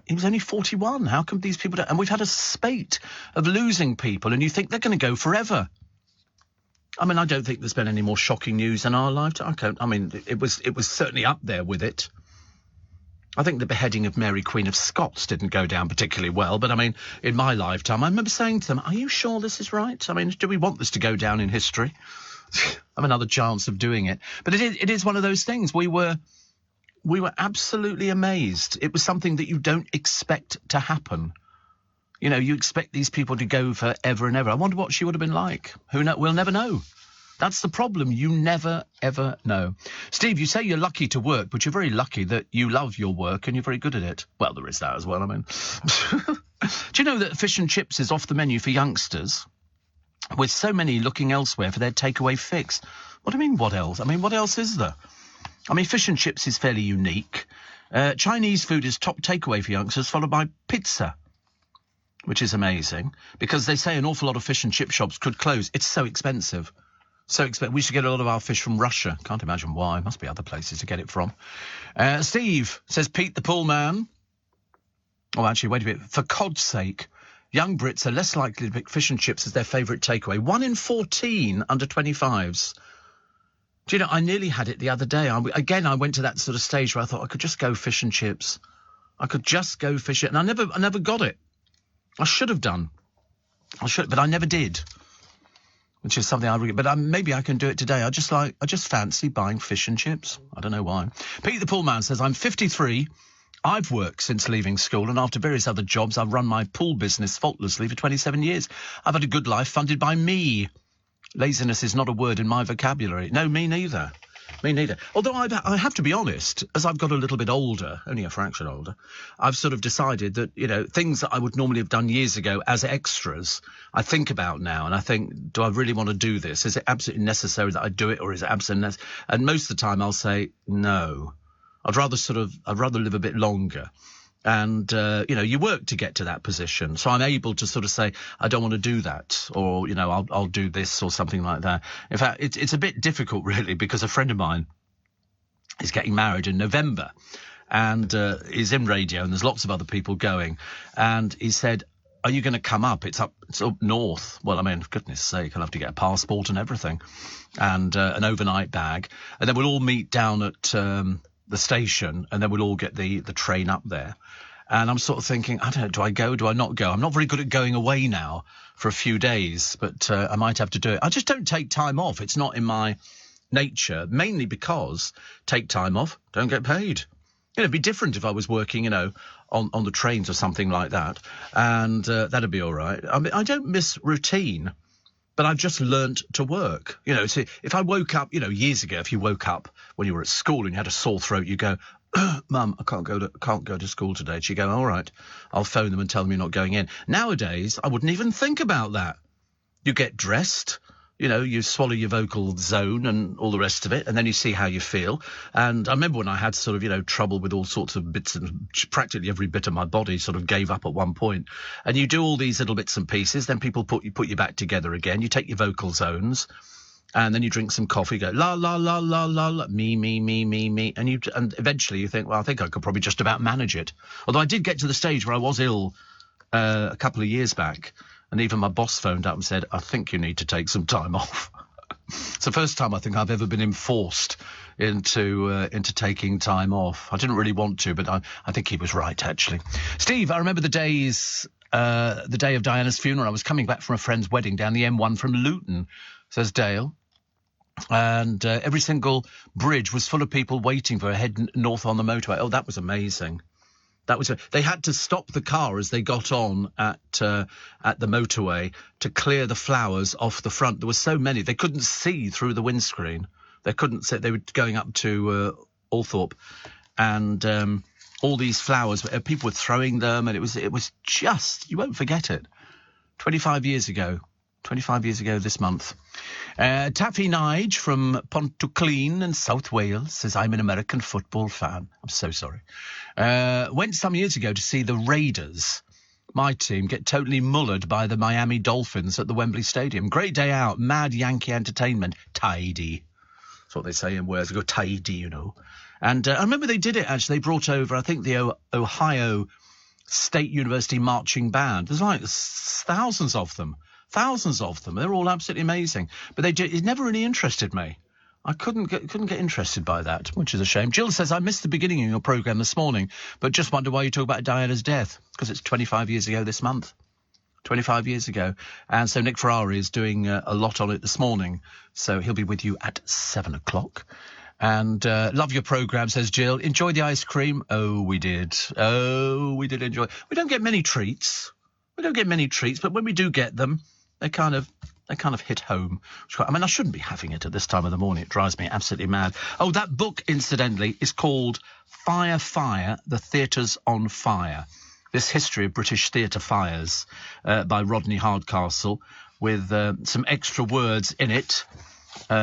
he was only 41. How come these people don't? And we've had a spate of losing people, and you think they're going to go forever. I mean, I don't think there's been any more shocking news in our lifetime. It was certainly up there with it. I think the beheading of Mary, Queen of Scots, didn't go down particularly well. But, I mean, in my lifetime, I remember saying to them, are you sure this is right? I mean, do we want this to go down in history? I have another chance of doing it. But it is one of those things. We were absolutely amazed. It was something that you don't expect to happen. You expect these people to go forever and ever. I wonder what she would have been like. We'll never know. That's the problem. You never, ever know. Steve, you say you're lucky to work, but you're very lucky that you love your work and you're very good at it. Well, there is that as well, I mean. Do you know that fish and chips is off the menu for youngsters? With so many looking elsewhere for their takeaway fix. What do you mean, what else? I mean, what else is there? I mean, fish and chips is fairly unique. Chinese food is top takeaway for youngsters, followed by pizza, which is amazing, because they say an awful lot of fish and chip shops could close. It's so expensive. So expensive. We should get a lot of our fish from Russia. Can't imagine why. Must be other places to get it from. Steve says, Pete the Pool Man. Oh, actually, wait a bit. For cod's sake, young Brits are less likely to pick fish and chips as their favourite takeaway. 1 in 14 under 25s. Do you know, I nearly had it the other day. I went to that sort of stage where I thought I could just go fish and chips. I could just go fish it. And I never got it. I should have done. But I never did. Which is something I regret. But maybe I can do it today. I just fancy buying fish and chips. I don't know why. Pete the Pool Man says, I'm 53. I've worked since leaving school, and after various other jobs, I've run my pool business faultlessly for 27 years. I've had a good life funded by me. Laziness is not a word in my vocabulary. No, me neither. Me neither. Although I have to be honest, as I've got a little bit older, only a fraction older, I've sort of decided that, you know, things that I would normally have done years ago as extras, I think about now, and I think, do I really want to do this? Is it absolutely necessary that I do it, or is it absolutely necessary? And most of the time I'll say, no. I'd rather live a bit longer. And, you work to get to that position. So I'm able to sort of say, I don't want to do that, or, I'll do this or something like that. In fact, it's a bit difficult, really, because a friend of mine is getting married in November and is in radio, and there's lots of other people going. And he said, are you going to come up? It's up north. Well, I mean, for goodness sake, I'll have to get a passport and everything, and an overnight bag. And then we'll all meet down at the station, and then we'll all get the train up there. And I'm sort of thinking, I don't know, do I go, do I not go? I'm not very good at going away now for a few days, but I might have to do it. I just don't take time off. It's not in my nature, mainly because take time off, don't get paid. It'd be different if I was working, on the trains or something like that, and that'd be all right. I mean, I don't miss routine, but I've just learnt to work. So if I woke up, years ago, if you woke up when you were at school and you had a sore throat, you go, Mum, I can't go to school today. She'd go, all right, I'll phone them and tell them you're not going in. Nowadays, I wouldn't even think about that. You get dressed, you swallow your vocal zone and all the rest of it, and then you see how you feel. And I remember when I had sort of, trouble with all sorts of bits, and practically every bit of my body sort of gave up at one point. And you do all these little bits and pieces, then people put you back together again. You take your vocal zones, and then you drink some coffee, go la la la la la la, me, and eventually you think, well, I think I could probably just about manage it. Although I did get to the stage where I was ill a couple of years back, and even my boss phoned up and said, I think you need to take some time off. It's the first time I think I've ever been enforced into taking time off. I didn't really want to, but I think he was right, actually. Steve, I remember the day of Diana's funeral. I was coming back from a friend's wedding down the M1 from Luton, says Dale. And every single bridge was full of people waiting for her head north on the motorway. Oh, that was amazing. They had to stop the car as they got on at the motorway to clear the flowers off the front. There were so many they couldn't see through the windscreen. They couldn't see. They were going up to Althorpe, and all these flowers. People were throwing them, and it was just, you won't forget it. 25 years ago this month. Taffy Nige from Pontyclun in South Wales says, I'm an American football fan. I'm so sorry. Went some years ago to see the Raiders, my team, get totally mullered by the Miami Dolphins at the Wembley Stadium. Great day out, mad Yankee entertainment. Tidy. That's what they say in Wales. They go tidy, And I remember they did it, actually. They brought over, I think, the Ohio State University Marching Band. There's like thousands of them. They're all absolutely amazing. But it never really interested me. I couldn't get interested by that, which is a shame. Jill says, I missed the beginning of your programme this morning, but just wonder why you talk about Diana's death, because it's 25 years ago this month. 25 years ago. And so Nick Ferrari is doing a lot on it this morning. So he'll be with you at 7 o'clock. And love your programme, says Jill. Enjoy the ice cream? Oh, we did. We did enjoy. We don't get many treats, but when we do get them, they're kind of They kind of hit home. I mean, I shouldn't be having it at this time of the morning. It drives me absolutely mad. Oh, that book, incidentally, is called Fire, Fire, The Theatre's on Fire. This history of British theatre fires by Rodney Hardcastle, with some extra words in it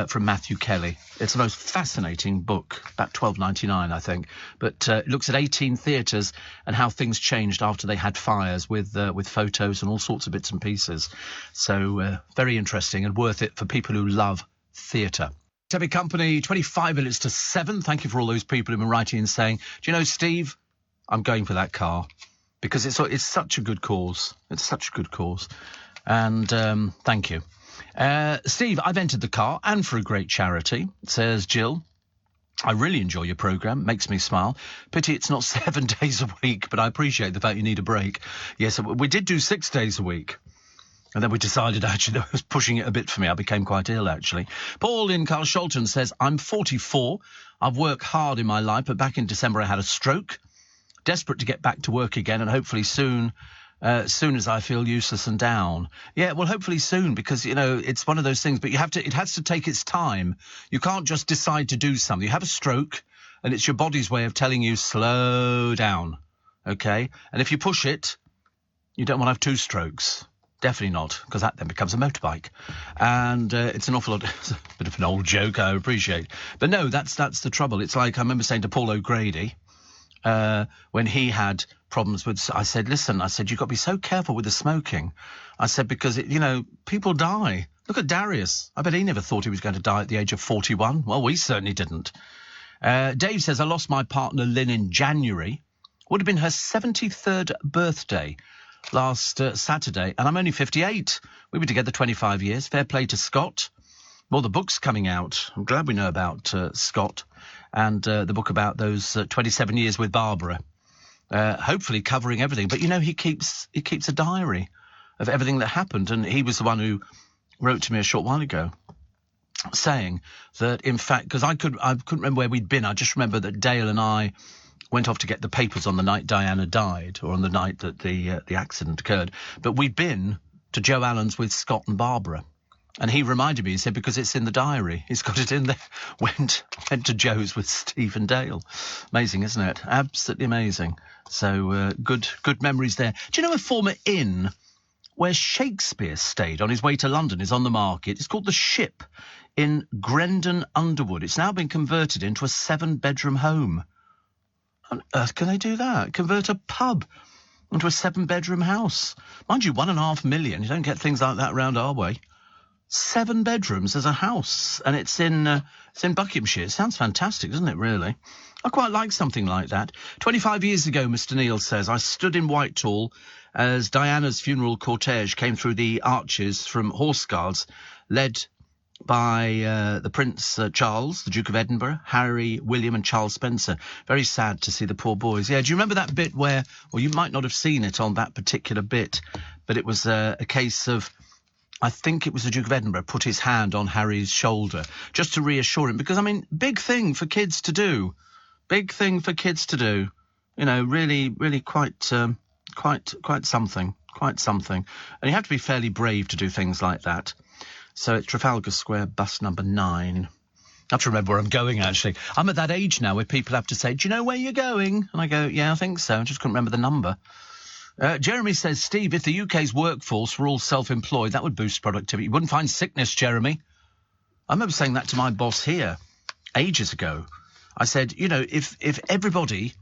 from Matthew Kelly. It's the most fascinating book, about $12.99, I think. But it looks at 18 theatres and how things changed after they had fires, with photos and all sorts of bits and pieces. So very interesting and worth it for people who love theatre. Debbie Company, 25 minutes to 7. Thank you for all those people who've been writing and saying, do you know, Steve, I'm going for that car. Because it's such a good cause. It's such a good cause. And thank you. Steve, I've entered the car and for a great charity, says Jill. I really enjoy your programme. Makes me smile. Pity it's not 7 days a week, but I appreciate the fact you need a break. Yes, we did do 6 days a week. And then we decided, actually, that was pushing it a bit for me. I became quite ill, actually. Paul in Carshalton says, I'm 44. I've worked hard in my life, but back in December I had a stroke. Desperate to get back to work again, and hopefully soon as I feel useless and down. Yeah, well, hopefully soon, because, you know, it's one of those things, but it has to take its time. You can't just decide to do something. You have a stroke, and it's your body's way of telling you, slow down, okay? And if you push it, you don't want to have 2 strokes. Definitely not, because that then becomes a motorbike. And it's an awful lot, it's a bit of an old joke, I appreciate. But no, that's the trouble. It's like, I remember saying to Paul O'Grady, when he had problems with, I said, listen, you've got to be so careful with the smoking. I said, because, people die. Look at Darius. I bet he never thought he was going to die at the age of 41. Well, we certainly didn't. Dave says, I lost my partner Lynn in January. Would have been her 73rd birthday last Saturday, and I'm only 58. We were together 25 years. Fair play to Scott. Well, the book's coming out. I'm glad we know about Scott. And the book about those 27 years with Barbara, hopefully covering everything. But, he keeps a diary of everything that happened. And he was the one who wrote to me a short while ago saying that, in fact, because I couldn't remember where we'd been. I just remember that Dale and I went off to get the papers on the night Diana died, or on the night that the accident occurred. But we'd been to Joe Allen's with Scott and Barbara. And he reminded me, he said, because it's in the diary. He's got it in there. Went to Joe's with Steve and Dale. Amazing, isn't it? Absolutely amazing. So good memories there. Do you know a former inn where Shakespeare stayed on his way to London is on the market? It's called The Ship in Grendon Underwood. It's now been converted into a 7-bedroom home. How on earth can they do that? Convert a pub into a 7-bedroom house. Mind you, $1.5 million. You don't get things like that around our way. 7 bedrooms as a house, and it's in Buckinghamshire. It sounds fantastic, doesn't it, really? I quite like something like that. 25 years ago, Mr. Neil says, I stood in Whitehall as Diana's funeral cortege came through the arches from Horse Guards, led by the Prince Charles, the Duke of Edinburgh, Harry, William and Charles Spencer. Very sad to see the poor boys. Yeah, do you remember that bit where, well, you might not have seen it on that particular bit, but it was a case of, I think it was the Duke of Edinburgh put his hand on Harry's shoulder just to reassure him. Because, I mean, big thing for kids to do. Big thing for kids to do. You know, really, really quite something. Quite something. And you have to be fairly brave to do things like that. So it's Trafalgar Square, bus number 9. I have to remember where I'm going, actually. I'm at that age now where people have to say, do you know where you're going? And I go, yeah, I think so. I just couldn't remember the number. Jeremy says, Steve, if the UK's workforce were all self-employed, that would boost productivity. You wouldn't find sickness, Jeremy. I remember saying that to my boss here ages ago. I said, you know, if everybody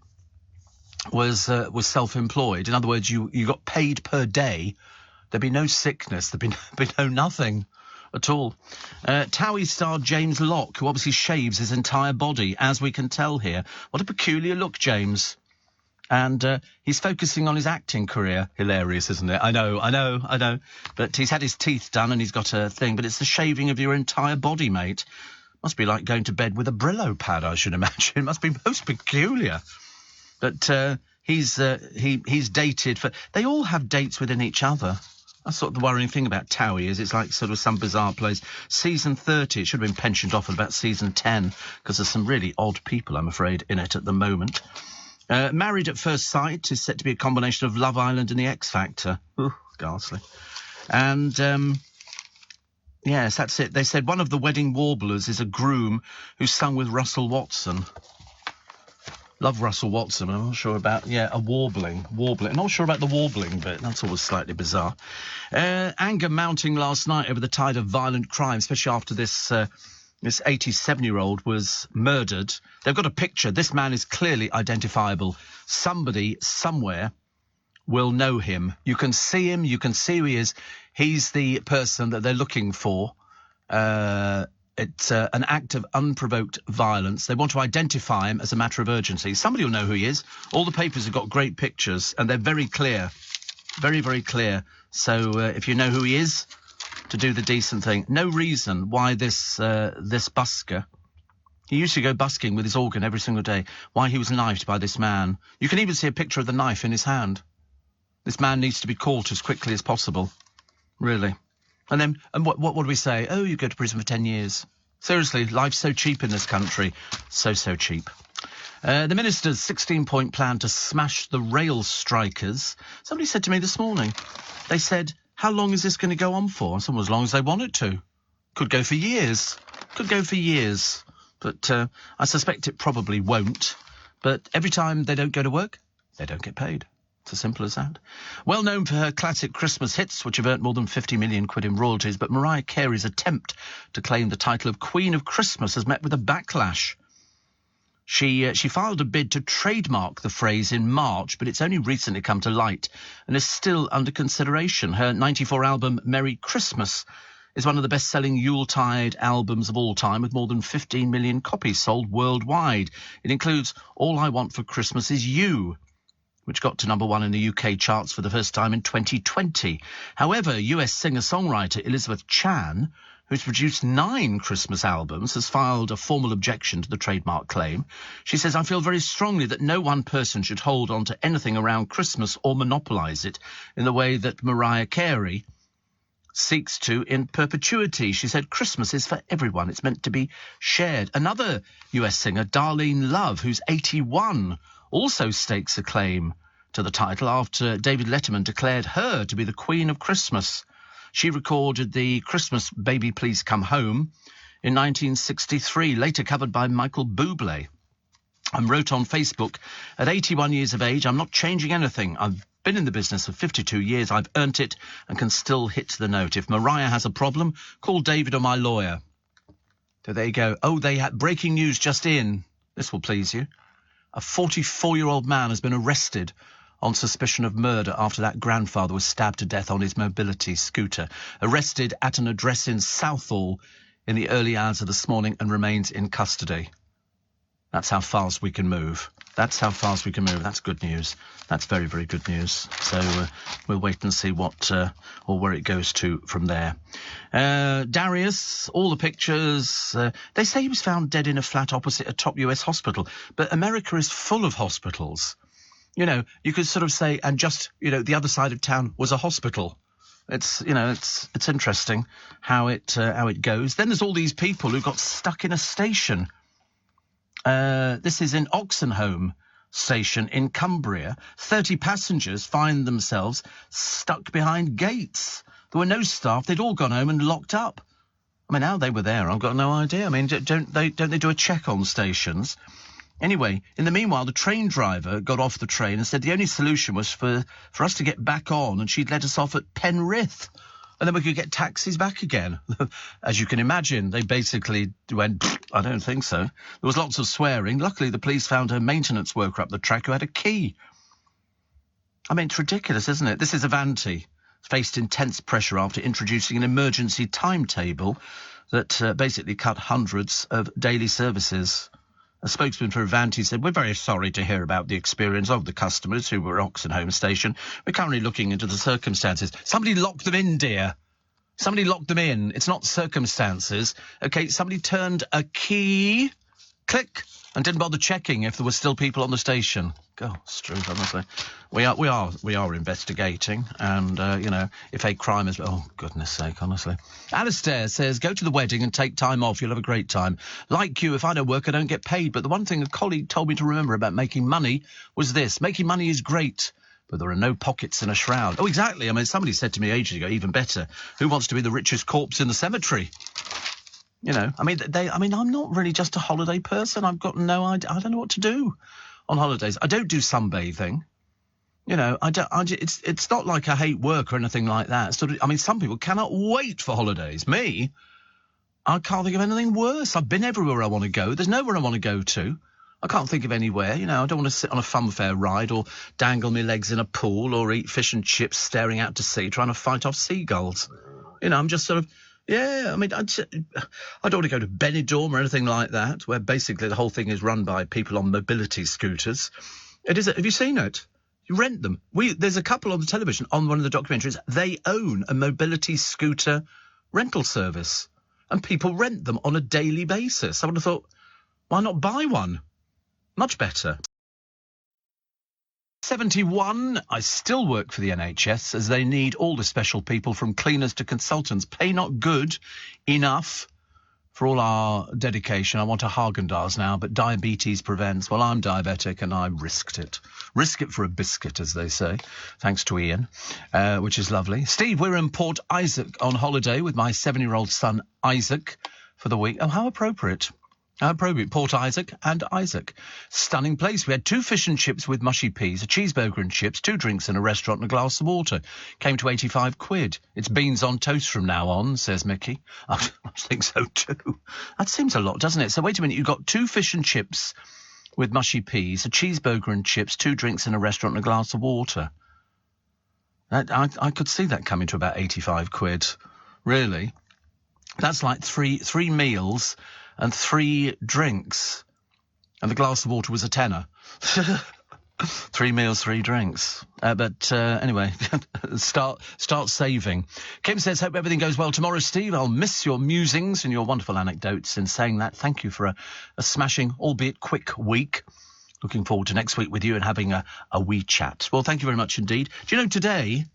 was self-employed, in other words, you got paid per day, there'd be no sickness, there'd be no nothing at all. Towie star James Locke, who obviously shaves his entire body, as we can tell here. What a peculiar look, James. And he's focusing on his acting career. Hilarious, isn't it? I know. But he's had his teeth done and he's got a thing. But it's the shaving of your entire body, mate. Must be like going to bed with a Brillo pad, I should imagine. It must be most peculiar. But he's dated for... They all have dates within each other. That's sort of the worrying thing about Towie, is it's like sort of some bizarre place. Season 30, it should have been pensioned off at about season 10, because there's some really odd people, I'm afraid, in it at the moment. Married at First Sight is set to be a combination of Love Island and The X Factor. Ooh, ghastly. And Yes, that's it. They said one of the wedding warblers is a groom who sung with Russell Watson. Love Russell Watson. I'm not sure about, a warbling. Not sure about the warbling bit. That's always slightly bizarre. Anger mounting last night over the tide of violent crime, especially after this 87-year-old was murdered. They've got a picture. This man is clearly identifiable. Somebody, somewhere, will know him. You can see him. You can see who he is. He's the person that they're looking for. It's an act of unprovoked violence. They want to identify him as a matter of urgency. Somebody will know who he is. All the papers have got great pictures, and they're very clear. Very, very clear. So if you know who he is, to do the decent thing. No reason why this busker, he used to go busking with his organ every single day, why he was knifed by this man. You can even see a picture of the knife in his hand. This man needs to be caught as quickly as possible. Really. And what do we say? Oh, you go to prison for 10 years. Seriously, life's so cheap in this country. So cheap. The minister's 16-point plan to smash the rail strikers. Somebody said to me this morning, they said, how long is this going to go on for? And as long as they want it to. Could go for years. But I suspect it probably won't. But every time they don't go to work, they don't get paid. It's as simple as that. Well known for her classic Christmas hits, which have earned more than 50 million quid in royalties, but Mariah Carey's attempt to claim the title of Queen of Christmas has met with a backlash. She filed a bid to trademark the phrase in March, but it's only recently come to light and is still under consideration. Her 94 album, Merry Christmas, is one of the best-selling Yuletide albums of all time, with more than 15 million copies sold worldwide. It includes All I Want for Christmas Is You, which got to number 1 in the UK charts for the first time in 2020. However, US singer-songwriter Elizabeth Chan, who's produced 9 Christmas albums, has filed a formal objection to the trademark claim. She says, I feel very strongly that no one person should hold on to anything around Christmas or monopolise it in the way that Mariah Carey seeks to in perpetuity. She said, Christmas is for everyone. It's meant to be shared. Another US singer, Darlene Love, who's 81, also stakes a claim to the title after David Letterman declared her to be the Queen of Christmas. She recorded the Christmas Baby Please Come Home in 1963, later covered by Michael Bublé, and wrote on Facebook, at 81 years of age, I'm not changing anything. I've been in the business for 52 years. I've earned it and can still hit the note. If Mariah has a problem, call David or my lawyer. So there you go. Oh, they had breaking news just in. This will please you. A 44-year-old man has been arrested on suspicion of murder after that grandfather was stabbed to death on his mobility scooter. Arrested at an address in Southall in the early hours of this morning and remains in custody. That's how fast we can move. That's good news. That's very, very good news. So we'll wait and see what or where it goes to from there. Darius, all the pictures. They say he was found dead in a flat opposite a top US hospital. But America is full of hospitals. You know, you could sort of say, and just, the other side of town was a hospital. It's interesting how it goes. Then there's all these people who got stuck in a station. This is in Oxenholme station in Cumbria. 30 passengers find themselves stuck behind gates. There were no staff. They'd all gone home and locked up. I mean, how they were there, I've got no idea. I mean, don't they do a check on stations? Anyway, in the meanwhile, the train driver got off the train and said the only solution was for us to get back on, and she'd let us off at Penrith. And then we could get taxis back again. As you can imagine, they basically went, I don't think so. There was lots of swearing. Luckily, the police found her maintenance worker up the track who had a key. I mean, it's ridiculous, isn't it? This is Avanti. Faced intense pressure after introducing an emergency timetable that basically cut hundreds of daily services. A spokesman for Avanti said, we're very sorry to hear about the experience of the customers who were at Oxenholme station. We're currently looking into the circumstances. Somebody locked them in, dear. Somebody locked them in. It's not circumstances. OK, somebody turned a key, click, and didn't bother checking if there were still people on the station. God, it's true, honestly. We are investigating, and, if a crime is... Oh, goodness sake, honestly. Alistair says, go to the wedding and take time off. You'll have a great time. Like you, if I don't work, I don't get paid. But the one thing a colleague told me to remember about making money was this. Making money is great, but there are no pockets in a shroud. Oh, exactly. I mean, somebody said to me ages ago, even better, who wants to be the richest corpse in the cemetery? You know, I mean, I'm not really just a holiday person. I've got no idea. I don't know what to do on holidays. I don't do sunbathing. You know, it's not like I hate work or anything like that. I mean, some people cannot wait for holidays. Me, I can't think of anything worse. I've been everywhere I want to go. There's nowhere I want to go to. I can't think of anywhere. You know, I don't want to sit on a funfair ride or dangle my legs in a pool or eat fish and chips staring out to sea trying to fight off seagulls. You know, I'm just sort of... Yeah, I mean, I don't want to go to Benidorm or anything like that, where basically the whole thing is run by people on mobility scooters. It is. Have you seen it? You rent them. There's a couple on the television on one of the documentaries. They own a mobility scooter rental service, and people rent them on a daily basis. I would have thought, why not buy one? Much better. 71, I still work for the NHS as they need all the special people from cleaners to consultants. Pay not good enough for all our dedication. I want a Haagen-Dazs now, but diabetes prevents. Well, I'm diabetic and I risked it. Risk it for a biscuit, as they say, thanks to Ian, which is lovely. Steve, we're in Port Isaac on holiday with my 7-year-old son, Isaac, for the week. Oh, how appropriate. Port Isaac and Isaac. Stunning place. We had 2 fish and chips with mushy peas, a cheeseburger and chips, 2 drinks in a restaurant and a glass of water. Came to 85 quid. It's beans on toast from now on, says Mickey. I think so too. That seems a lot, doesn't it? So wait a minute, you've got 2 fish and chips with mushy peas, a cheeseburger and chips, 2 drinks in a restaurant and a glass of water. I could see that coming to about 85 quid. Really? That's like three meals and 3 drinks, and the glass of water was a tenner. 3 meals, 3 drinks. Anyway, start saving. Kim says, hope everything goes well tomorrow, Steve. I'll miss your musings and your wonderful anecdotes. In saying that, thank you for a smashing, albeit quick week. Looking forward to next week with you and having a wee chat. Well, thank you very much indeed. Do you know today,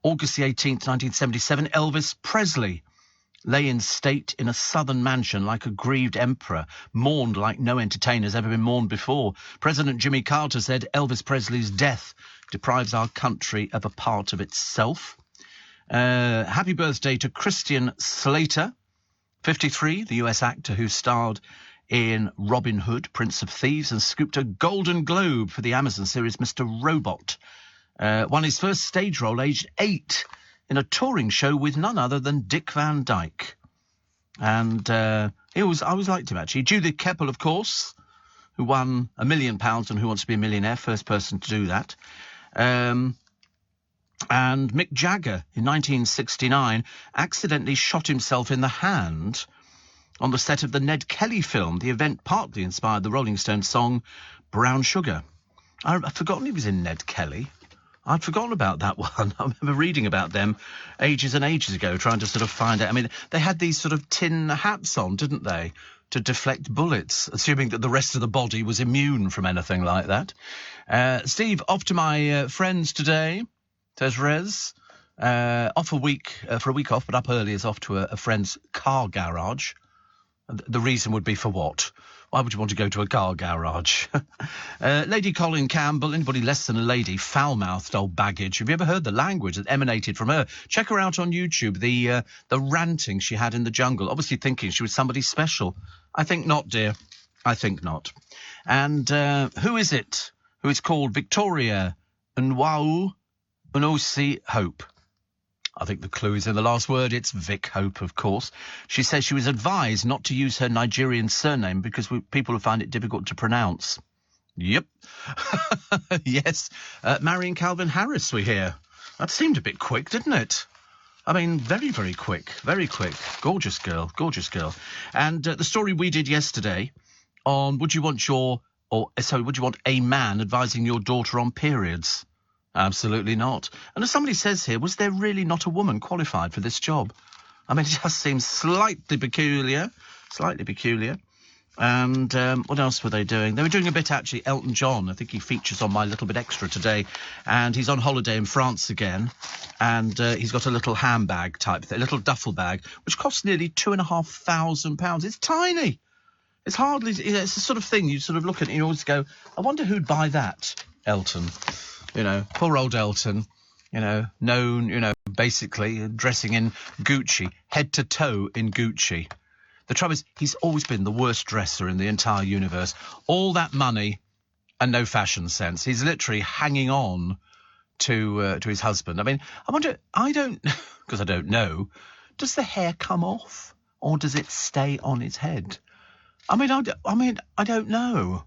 August the 18th, 1977, Elvis Presley lay in state in a southern mansion like a grieved emperor, mourned like no entertainer's ever been mourned before. President Jimmy Carter said Elvis Presley's death deprives our country of a part of itself. Happy birthday to Christian Slater, 53, the US actor who starred in Robin Hood, Prince of Thieves, and scooped a Golden Globe for the Amazon series Mr. Robot. Won his first stage role aged 8 in a touring show with none other than Dick Van Dyke. And I always liked him, actually. Judith Keppel, of course, who won £1 million on Who Wants to Be a Millionaire, first person to do that. And Mick Jagger, in 1969, accidentally shot himself in the hand on the set of the Ned Kelly film. The event partly inspired the Rolling Stones song Brown Sugar. I'd forgotten he was in Ned Kelly. I'd forgotten about that one. I remember reading about them ages and ages ago, trying to sort of find out. I mean, they had these sort of tin hats on, didn't they, to deflect bullets, assuming that the rest of the body was immune from anything like that. Steve, off to my friends today, says Rez. Off for a week off, but up early is off to a friend's car garage. The reason would be for what? Why would you want to go to a car garage? Lady Colin Campbell, anybody less than a lady, foul-mouthed old baggage. Have you ever heard the language that emanated from her? Check her out on YouTube, the ranting she had in the jungle, obviously thinking she was somebody special. I think not, dear. I think not. And who is it who is called Victoria Nwau Unosi Hope? I think the clue is in the last word. It's Vic Hope, of course. She says she was advised not to use her Nigerian surname because people would find it difficult to pronounce. Yep. Yes. Marrying Calvin Harris, we hear. That seemed a bit quick, didn't it? I mean, very, very quick. Very quick. Gorgeous girl. Gorgeous girl. And the story we did yesterday on would you want a man advising your daughter on periods? Absolutely not. And as somebody says here, was there really not a woman qualified for this job? I mean, it just seems slightly peculiar. And what else were they doing? They were doing a bit, actually, Elton John. I think he features on My Little Bit Extra today. And he's on holiday in France again. And he's got a little handbag type thing, a little duffel bag, which costs nearly £2,500. It's tiny. It's hardly, it's the sort of thing you sort of look at and you always go, I wonder who'd buy that, Elton. Poor old Elton, known, basically dressing in Gucci, head to toe in Gucci. The trouble is, he's always been the worst dresser in the entire universe. All that money and no fashion sense. He's literally hanging on to his husband. I mean, because I don't know, does the hair come off or does it stay on his head? I don't know.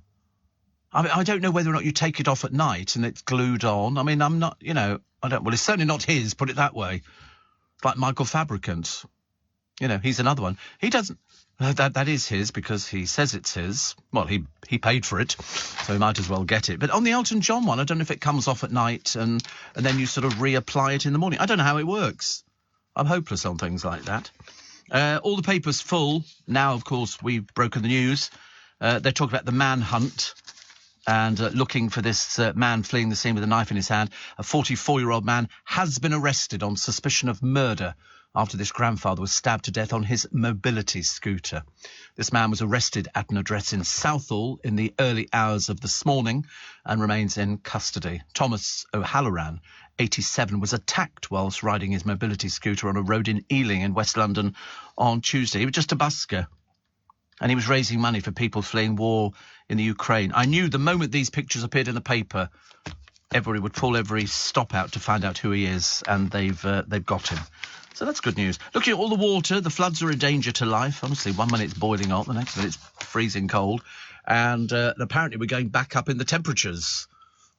I don't know whether or not you take it off at night and it's glued on. I mean, I'm not, well, it's certainly not his, put it that way. Like Michael Fabricant. He's another one. He doesn't, that is his because he says it's his. Well, he paid for it, so he might as well get it. But on the Elton John one, I don't know if it comes off at night and then you sort of reapply it in the morning. I don't know how it works. I'm hopeless on things like that. All the papers full. Now, of course, we've broken the news. They're talking about the manhunt and looking for this man fleeing the scene with a knife in his hand. A 44-year-old man has been arrested on suspicion of murder after this grandfather was stabbed to death on his mobility scooter. This man was arrested at an address in Southall in the early hours of this morning and remains in custody. Thomas O'Halloran, 87, was attacked whilst riding his mobility scooter on a road in Ealing in West London on Tuesday. He was just a busker, and he was raising money for people fleeing war in the Ukraine. I knew the moment these pictures appeared in the paper, everybody would pull every stop out to find out who he is, and they've got him. So that's good news. Looking at all the water, the floods are a danger to life. Honestly, 1 minute it's boiling hot, the next minute it's freezing cold. And apparently we're going back up in the temperatures,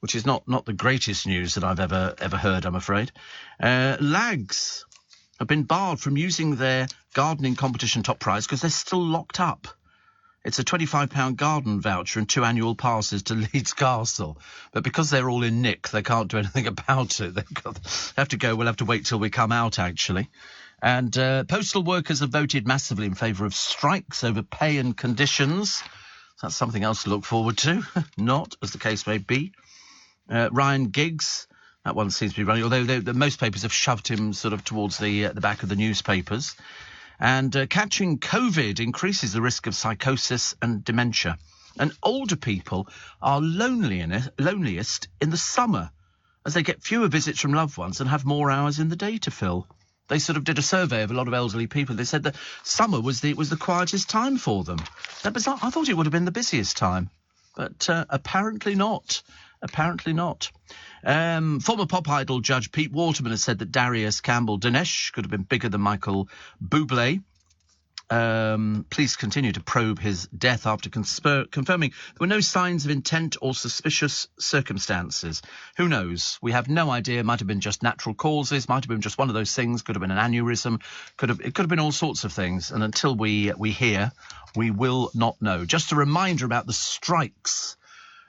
which is not the greatest news that I've ever heard, I'm afraid. Lags have been barred from using their gardening competition top prize because they're still locked up. It's a £25 garden voucher and 2 annual passes to Leeds Castle. But because they're all in nick, they can't do anything about it. They have to go. We'll have to wait till we come out, actually. And postal workers have voted massively in favour of strikes over pay and conditions. That's something else to look forward to. Not, as the case may be. Ryan Giggs, that one seems to be running, although most papers have shoved him sort of towards the back of the newspapers. And catching COVID increases the risk of psychosis and dementia. And older people are loneliest in the summer, as they get fewer visits from loved ones and have more hours in the day to fill. They sort of did a survey of a lot of elderly people. They said that summer was the quietest time for them. Is that bizarre? I thought it would have been the busiest time, but apparently not. Apparently not. Former pop idol judge Pete Waterman has said that Darius Campbell Dinesh could have been bigger than Michael Bublé. Police continue to probe his death after confirming there were no signs of intent or suspicious circumstances. Who knows? We have no idea. Might have been just natural causes. Might have been just one of those things. Could have been an aneurysm. It could have been all sorts of things. And until we hear, we will not know. Just a reminder about the strikes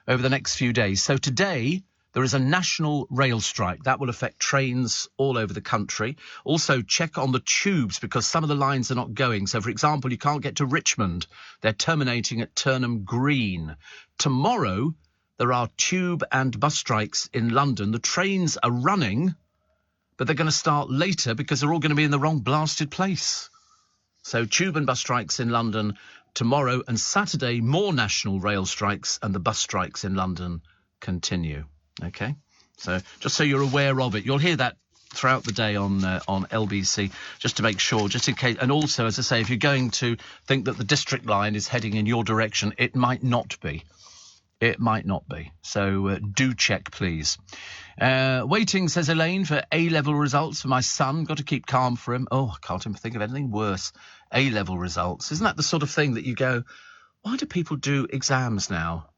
over the next few days. So today, there is a national rail strike. That will affect trains all over the country. Also, check on the tubes because some of the lines are not going. So, for example, you can't get to Richmond. They're terminating at Turnham Green. Tomorrow, there are tube and bus strikes in London. The trains are running, but they're going to start later because they're all going to be in the wrong blasted place. So, tube and bus strikes in London tomorrow, and Saturday, more national rail strikes, and the bus strikes in London continue. OK, so just so you're aware of it, you'll hear that throughout the day on LBC, just to make sure, just in case. And also, as I say, if you're going to think that the district line is heading in your direction, it might not be. It might not be. So do check, please. Waiting, says Elaine, for A-level results for my son. Got to keep calm for him. Oh, I can't even think of anything worse. A-level results. Isn't that the sort of thing that you go, why do people do exams now?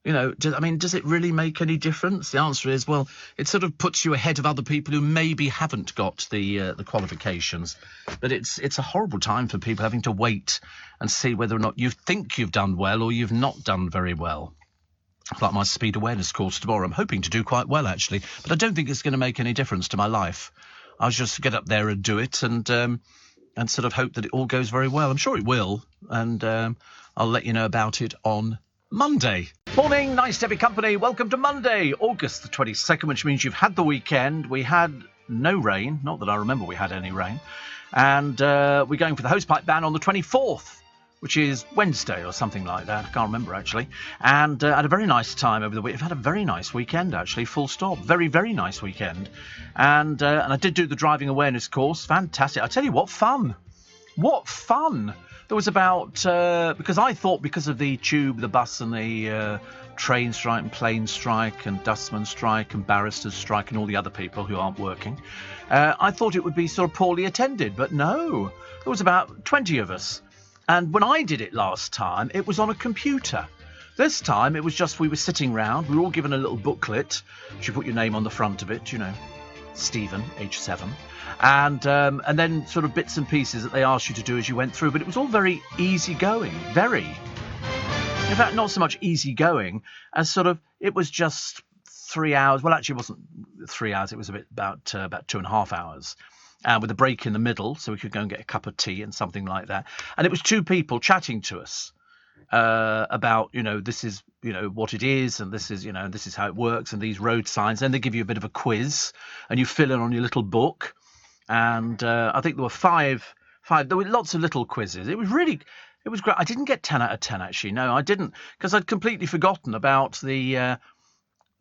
You know, does it really make any difference? The answer is, well, it sort of puts you ahead of other people who maybe haven't got the qualifications. But it's a horrible time for people having to wait and see whether or not you think you've done well or you've not done very well. Like my speed awareness course tomorrow. I'm hoping to do quite well, actually, but I don't think it's going to make any difference to my life. I'll just get up there and do it and sort of hope that it all goes very well. I'm sure it will, and I'll let you know about it on Monday. Morning, nice to have your company. Welcome to Monday, August the 22nd, which means you've had the weekend. We had no rain, not that I remember we had any rain, and we're going for the hosepipe ban on the 24th. which is Wednesday or something like that. I can't remember, actually. And I had a very nice time over the week. I've had a very nice weekend, actually, full stop. Very, very nice weekend. And I did do the driving awareness course. Fantastic. I tell you what, fun. What fun. There was about, because I thought because of the tube, the bus and the train strike and plane strike and dustman strike and barristers strike and all the other people who aren't working, I thought it would be sort of poorly attended. But no, there was about 20 of us. And when I did it last time, it was on a computer. This time, it was just we were sitting round. We were all given a little booklet. You put your name on the front of it, you know, Stephen, age 7. And then sort of bits and pieces that they asked you to do as you went through. But it was all very easygoing, very. In fact, not so much easygoing as sort of, it was just 3 hours. Well, actually, it wasn't 3 hours. It was about 2.5 hours. With a break in the middle, so we could go and get a cup of tea and something like that. And it was 2 people chatting to us about, you know, this is, you know, what it is, and this is, you know, this is how it works, and these road signs. Then they give you a bit of a quiz, and you fill in on your little book. And I think there were five. There were lots of little quizzes. It was great. I didn't get 10 out of 10, actually. No, I didn't, because I'd completely forgotten about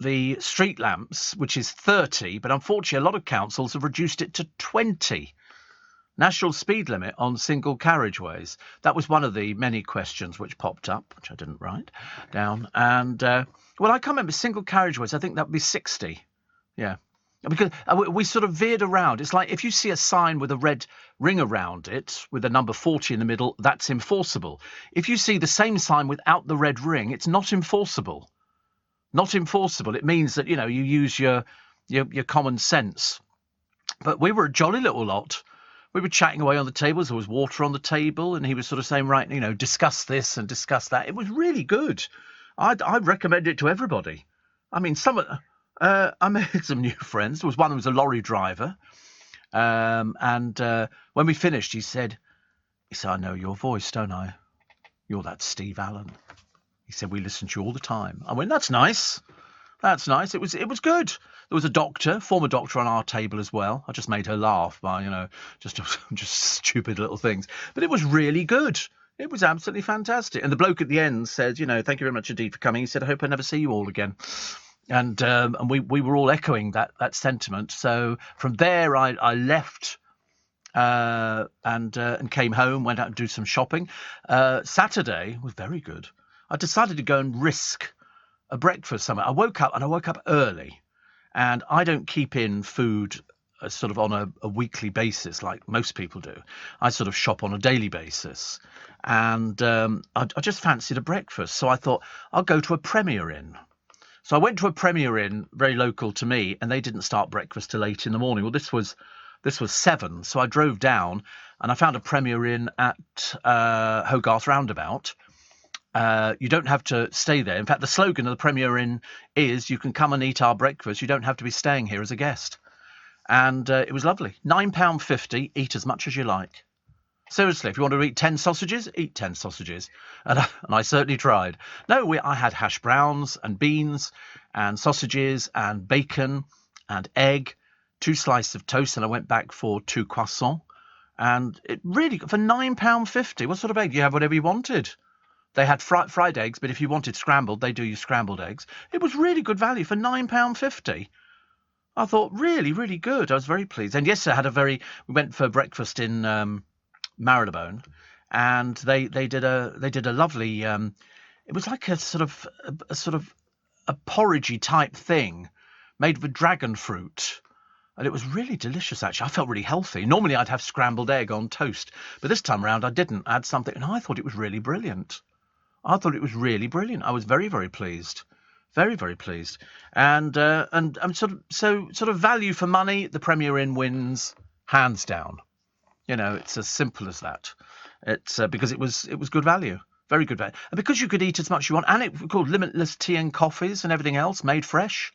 the street lamps, which is 30, but unfortunately a lot of councils have reduced it to 20. National speed limit on single carriageways. That was one of the many questions which popped up, which I didn't write down. And, well, I can't remember single carriageways. I think that would be 60. Yeah. Because we sort of veered around. It's like if you see a sign with a red ring around it with a number 40 in the middle, that's enforceable. If you see the same sign without the red ring, it's not enforceable. Not enforceable. It means that, you know, you use your common sense. But we were a jolly little lot. We were chatting away on the tables. There was water on the table, and he was sort of saying, right, you know, discuss this and discuss that. It was really good. I'd recommend it to everybody. I mean, I made some new friends. There was one who was a lorry driver. And when we finished, he said, I know your voice, don't I? You're that Steve Allen. He said, we listen to you all the time. I went, that's nice. That's nice. It was good. There was a doctor, former doctor on our table as well. I just made her laugh by, you know, just stupid little things. But it was really good. It was absolutely fantastic. And the bloke at the end said, you know, thank you very much indeed for coming. He said, I hope I never see you all again. And we were all echoing that sentiment. So from there, I left and came home, went out and do some shopping. Saturday was very good. I decided to go and risk a breakfast somewhere. I woke up early, and I don't keep in food sort of on a weekly basis like most people do. I sort of shop on a daily basis, and I just fancied a breakfast. So I thought I'll go to a Premier Inn. So I went to a Premier Inn very local to me, and they didn't start breakfast till 8 in the morning. Well, this was 7, so I drove down and I found a Premier Inn at Hogarth Roundabout. You don't have to stay there. In fact, the slogan of the Premier Inn is, you can come and eat our breakfast. You don't have to be staying here as a guest. And it was lovely. £9.50, eat as much as you like. Seriously, if you want to eat 10 sausages, eat 10 sausages. And I certainly tried. No, I had hash browns and beans and sausages and bacon and egg, 2 slices of toast, and I went back for 2 croissants. And it really, for £9.50, what sort of egg? You have whatever you wanted. They had fried eggs, but if you wanted scrambled, they do you scrambled eggs. It was really good value for £9.50. I thought, really, really good. I was very pleased. And yesterday we went for breakfast in Marylebone, and they did a lovely. It was like a sort of a porridgey type thing, made with dragon fruit, and it was really delicious. Actually, I felt really healthy. Normally, I'd have scrambled egg on toast, but this time around, I didn't. I had something, and I thought it was really brilliant. I was very, very pleased. Very, very pleased. And sort of value for money, the Premier Inn wins hands down. You know, it's as simple as that. It's because it was good value, very good value, and because you could eat as much as you want, and it was called limitless tea and coffees and everything else made fresh.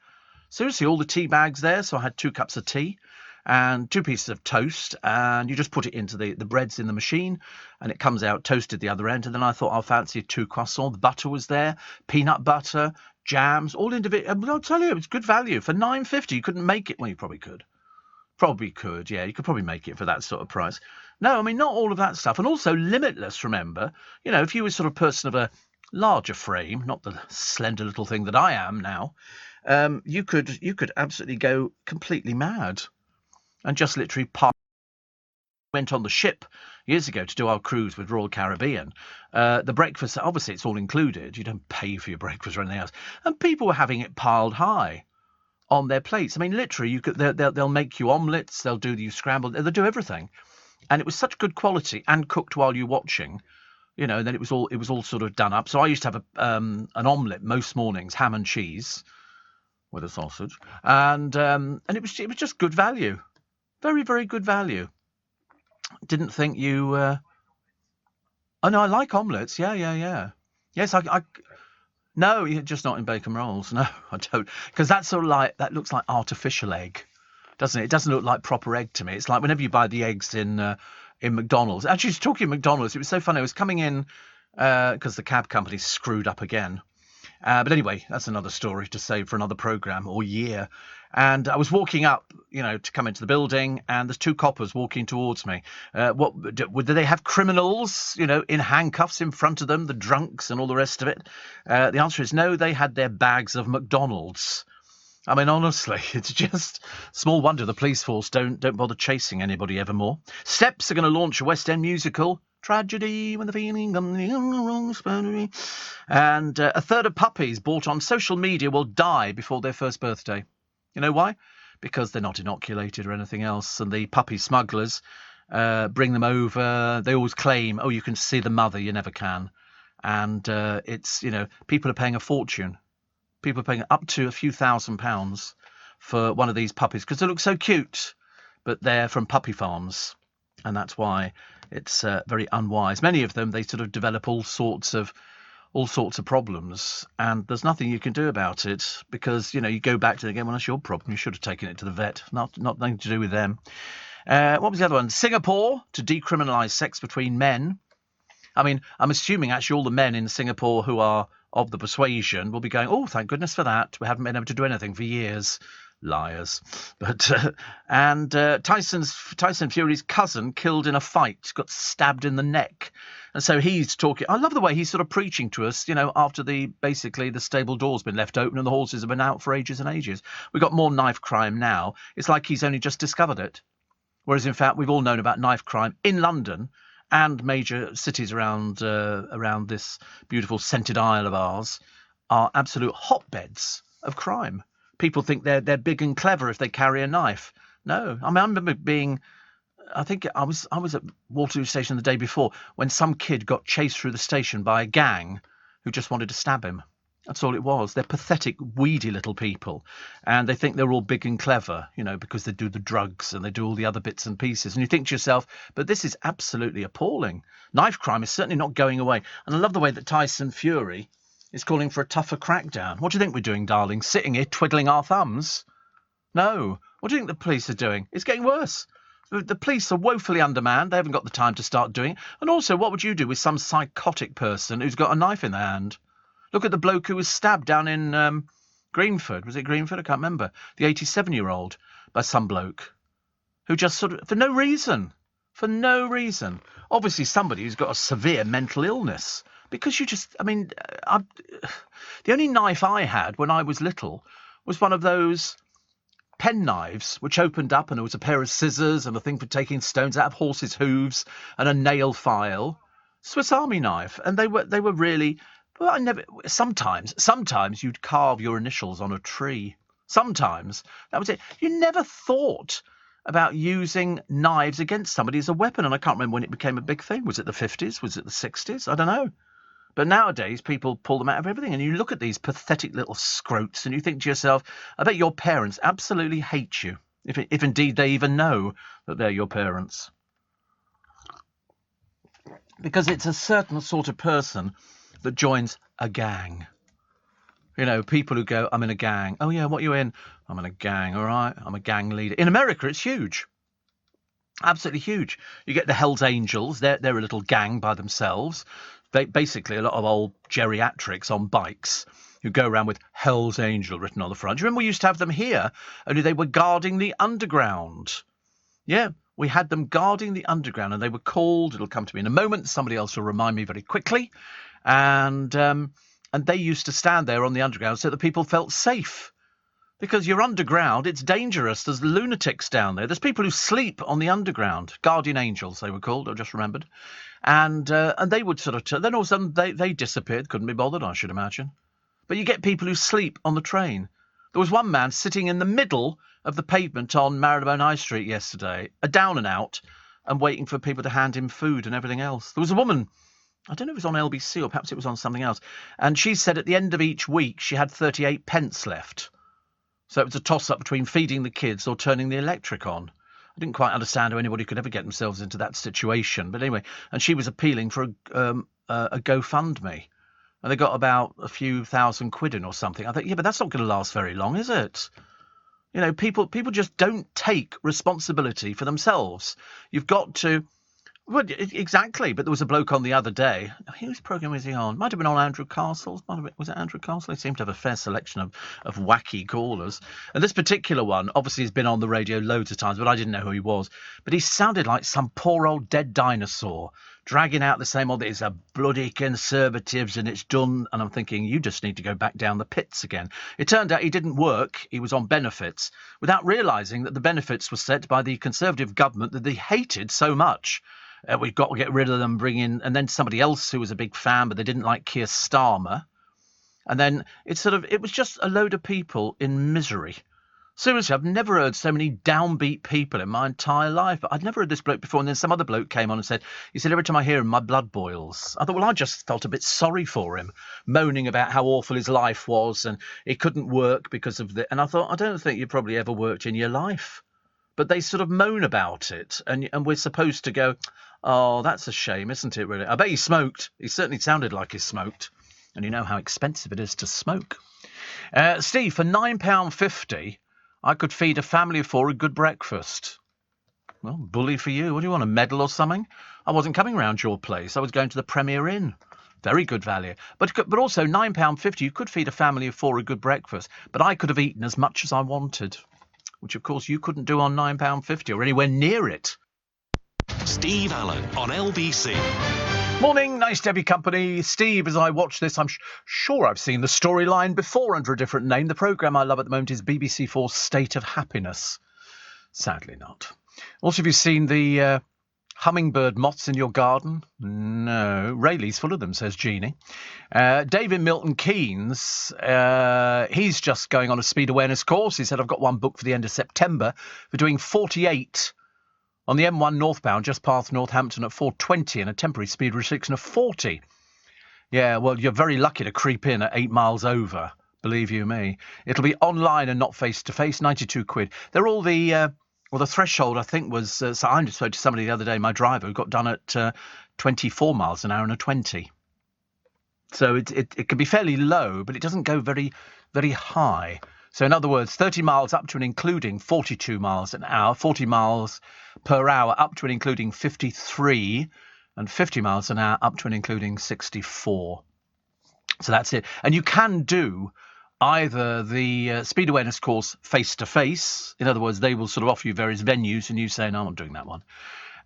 Seriously, all the tea bags there. So I had 2 cups of tea and 2 pieces of toast, and you just put it into the breads in the machine, and it comes out toasted the other end. And then I thought I'll fancy 2 croissants. The butter was there, peanut butter, jams, all individual. I'll tell you, it was good value for £9.50. You couldn't make it. Well, you probably could. Yeah, you could probably make it for that sort of price. No, I mean, not all of that stuff. And also limitless, remember. You know, if you were sort of person of a larger frame, not the slender little thing that I am now, you could absolutely go completely mad and just literally went on the ship years ago to do our cruise with Royal Caribbean. The breakfast, obviously it's all included. You don't pay for your breakfast or anything else. And people were having it piled high on their plates. I mean, literally, they'll make you omelettes, they'll do you scrambled, they'll do everything. And it was such good quality and cooked while you're watching, you know. And then it was all sort of done up. So I used to have an omelette most mornings, ham and cheese with a sausage, and it was just good value, very, very good value. Didn't think you. Oh no, I like omelettes. Yeah. Yes, I. No, you're just not in bacon rolls. No, I don't, because that's sort of like, that looks like artificial egg, doesn't it? It doesn't look like proper egg to me. It's like whenever you buy the eggs in McDonald's. Actually, talking of McDonald's, it was so funny. I was coming in because the cab company screwed up again. But anyway, that's another story to save for another programme or year. And I was walking up, you know, to come into the building, and there's two coppers walking towards me. Do they have criminals, you know, in handcuffs in front of them, the drunks and all the rest of it? The answer is no, they had their bags of McDonald's. I mean, honestly, it's just small wonder the police force don't bother chasing anybody evermore. Steps are going to launch a West End musical. Tragedy when the feeling comes wrong. And a third of puppies bought on social media will die before their first birthday. You know why? Because they're not inoculated or anything else. And the puppy smugglers bring them over. They always claim, oh, you can see the mother. You never can. And it's, you know, people are paying a fortune. People are paying up to a few £1,000s for one of these puppies because they look so cute. But they're from puppy farms. And that's why it's very unwise. Many of them, they sort of develop all sorts of problems, and there's nothing you can do about it because, you know, you go back to it again. Well, that's your problem. You should have taken it to the vet. Nothing to do with them. What was the other one? Singapore to decriminalise sex between men. I mean, I'm assuming actually all the men in Singapore who are of the persuasion will be going, oh, thank goodness for that. We haven't been able to do anything for years. Liars. But Tyson Fury's cousin killed in a fight, got stabbed in the neck. And so he's talking. I love the way he's sort of preaching to us, you know, after basically the stable door's been left open and the horses have been out for ages and ages. We've got more knife crime now. It's like he's only just discovered it. Whereas, in fact, we've all known about knife crime in London and major cities around this beautiful scented isle of ours are absolute hotbeds of crime. People think they're big and clever if they carry a knife. No, I mean, I remember I think I was at Waterloo Station the day before when some kid got chased through the station by a gang who just wanted to stab him. That's all it was. They're pathetic, weedy little people, and they think they're all big and clever, you know, because they do the drugs and they do all the other bits and pieces. And you think to yourself, but this is absolutely appalling. Knife crime is certainly not going away. And I love the way that Tyson Fury is calling for a tougher crackdown. What do you think we're doing, darling? Sitting here twiddling our thumbs? No. What do you think the police are doing? It's getting worse. The police are woefully undermanned. They haven't got the time to start doing it. And also, what would you do with some psychotic person who's got a knife in their hand? Look at the bloke who was stabbed down in Greenford. Was it Greenford? I can't remember. The 87-year-old by some bloke who just sort of, for no reason. Obviously, somebody who's got a severe mental illness. Because you just, I mean, the only knife I had when I was little was one of those pen knives which opened up and there was a pair of scissors and a thing for taking stones out of horses' hooves and a nail file. Swiss Army knife. And they were really, well, sometimes you'd carve your initials on a tree. Sometimes. That was it. You never thought about using knives against somebody as a weapon. And I can't remember when it became a big thing. Was it the 50s? Was it the 60s? I don't know. But nowadays, people pull them out of everything. And you look at these pathetic little scroats and you think to yourself, I bet your parents absolutely hate you, if indeed they even know that they're your parents. Because it's a certain sort of person that joins a gang. You know, people who go, I'm in a gang. Oh, yeah, what are you in? I'm in a gang, all right? I'm a gang leader. In America, it's huge. Absolutely huge. You get the Hells Angels. They're a little gang by themselves. Basically, a lot of old geriatrics on bikes who go around with Hell's Angel written on the front. Do you remember we used to have them here? Only they were guarding the underground. Yeah, we had them guarding the underground, and they were called. It'll come to me in a moment. Somebody else will remind me very quickly. And they used to stand there on the underground so that people felt safe. Because you're underground, it's dangerous. There's lunatics down there. There's people who sleep on the underground. Guardian angels, they were called, I just remembered. And they would sort of... then all of a sudden, they disappeared. Couldn't be bothered, I should imagine. But you get people who sleep on the train. There was one man sitting in the middle of the pavement on Marylebone High Street yesterday, a down and out, and waiting for people to hand him food and everything else. There was a woman... I don't know if it was on LBC or perhaps it was on something else. And she said at the end of each week she had 38 pence left. So it was a toss-up between feeding the kids or turning the electric on. I didn't quite understand how anybody could ever get themselves into that situation. But anyway, and she was appealing for a GoFundMe. And they got about a few £1,000 in or something. I thought, yeah, but that's not going to last very long, is it? You know, people just don't take responsibility for themselves. You've got to... Well, exactly, but there was a bloke on the other day. Whose programme was he on? Might have been on Andrew Castle's. Was it Andrew Castle? He seemed to have a fair selection of wacky callers. And this particular one, obviously, has been on the radio loads of times, but I didn't know who he was. But he sounded like some poor old dead dinosaur, dragging out the same old, it's a bloody Conservatives and it's done. And I'm thinking, you just need to go back down the pits again. It turned out he didn't work. He was on benefits without realising that the benefits were set by the Conservative government that they hated so much. We've got to get rid of them, bring in... And then somebody else who was a big fan, but they didn't like Keir Starmer. And then it was just a load of people in misery. Seriously, I've never heard so many downbeat people in my entire life. But I'd never heard this bloke before. And then some other bloke came on and said, every time I hear him, my blood boils. I thought, well, I just felt a bit sorry for him, moaning about how awful his life was and it couldn't work because of the... And I thought, I don't think you probably ever worked in your life. But they sort of moan about it. And we're supposed to go... Oh, that's a shame, isn't it, really? I bet he smoked. He certainly sounded like he smoked. And you know how expensive it is to smoke. Steve, for £9.50, I could feed a family of 4 a good breakfast. Well, bully for you. What do you want, a medal or something? I wasn't coming round your place. I was going to the Premier Inn. Very good value. But also, £9.50, you could feed a family of 4 a good breakfast. But I could have eaten as much as I wanted, which, of course, you couldn't do on £9.50 or anywhere near it. Steve Allen on LBC. Morning, nice to have your company. Steve, as I watch this, I'm sure I've seen the storyline before under a different name. The programme I love at the moment is BBC4's State of Happiness. Sadly not. Also, have you seen the hummingbird moths in your garden? No. Rayleigh's full of them, says Jeannie. David Milton Keynes, he's just going on a speed awareness course. He said, I've got one booked for the end of September for doing 48 on the M1 northbound, just past Northampton at 4:20 and a temporary speed restriction of 40. Yeah, well, you're very lucky to creep in at 8 miles over, believe you me. It'll be online and not face-to-face, £92. They're all the threshold, I think, was... so I just spoke to somebody the other day, my driver, who got done at 24 miles an hour and a 20. So it can be fairly low, but it doesn't go very, very high. So in other words, 30 miles up to and including 42 miles an hour, 40 miles per hour up to and including 53, and 50 miles an hour up to and including 64. So that's it. And you can do either the speed awareness course face-to-face. In other words, they will sort of offer you various venues and you say, no, I'm not doing that one.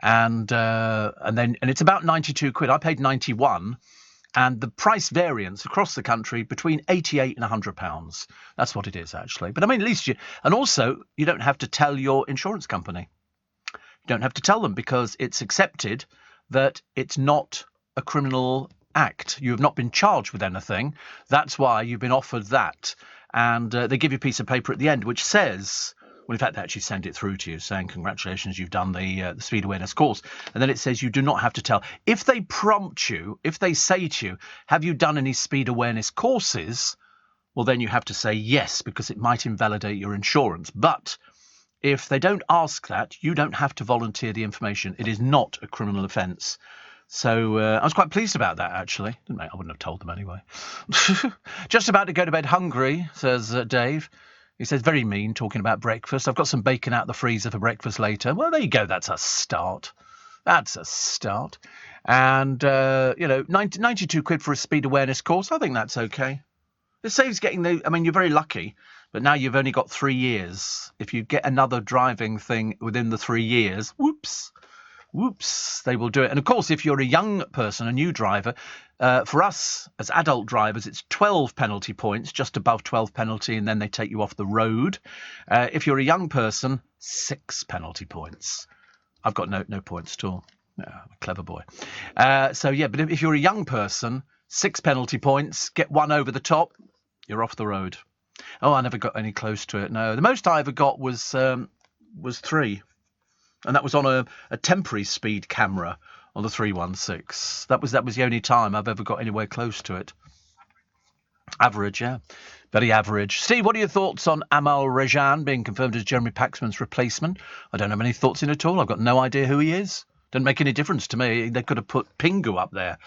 And it's about £92. I paid 91. And the price variance across the country between £88 and £100. That's what it is, actually. But I mean, at least and also, you don't have to tell your insurance company. You don't have to tell them because it's accepted that it's not a criminal act. You have not been charged with anything. That's why you've been offered that. And they give you a piece of paper at the end which says... Well, in fact, they actually send it through to you saying, congratulations, you've done the speed awareness course. And then it says you do not have to tell. If they prompt you, if they say to you, have you done any speed awareness courses? Well, then you have to say yes, because it might invalidate your insurance. But if they don't ask that, you don't have to volunteer the information. It is not a criminal offence. So I was quite pleased about that, actually. I wouldn't have told them anyway. Just about to go to bed hungry, says Dave. He says, very mean, talking about breakfast. I've got some bacon out the freezer for breakfast later. Well, there you go. That's a start. That's a start. And, £92 for a speed awareness course. I think that's okay. It saves getting you're very lucky But now you've only got 3 years. If you get another driving thing within the 3 years, whoops, they will do it. And of course, if you're a young person, a new driver, for us as adult drivers, it's 12 penalty points, just above 12 penalty, and then they take you off the road. If you're a young person, 6 penalty points. I've got no points at all. Yeah, I'm a clever boy. But if you're a young person, 6 penalty points, get 1 over the top, you're off the road. Oh, I never got any close to it. No, the most I ever got was 3. And that was on a temporary speed camera on the 316. That was the only time I've ever got anywhere close to it. Average, yeah. Very average. Steve, what are your thoughts on Amal Rajan being confirmed as Jeremy Paxman's replacement? I don't have any thoughts in it at all. I've got no idea who he is. Doesn't make any difference to me. They could have put Pingu up there.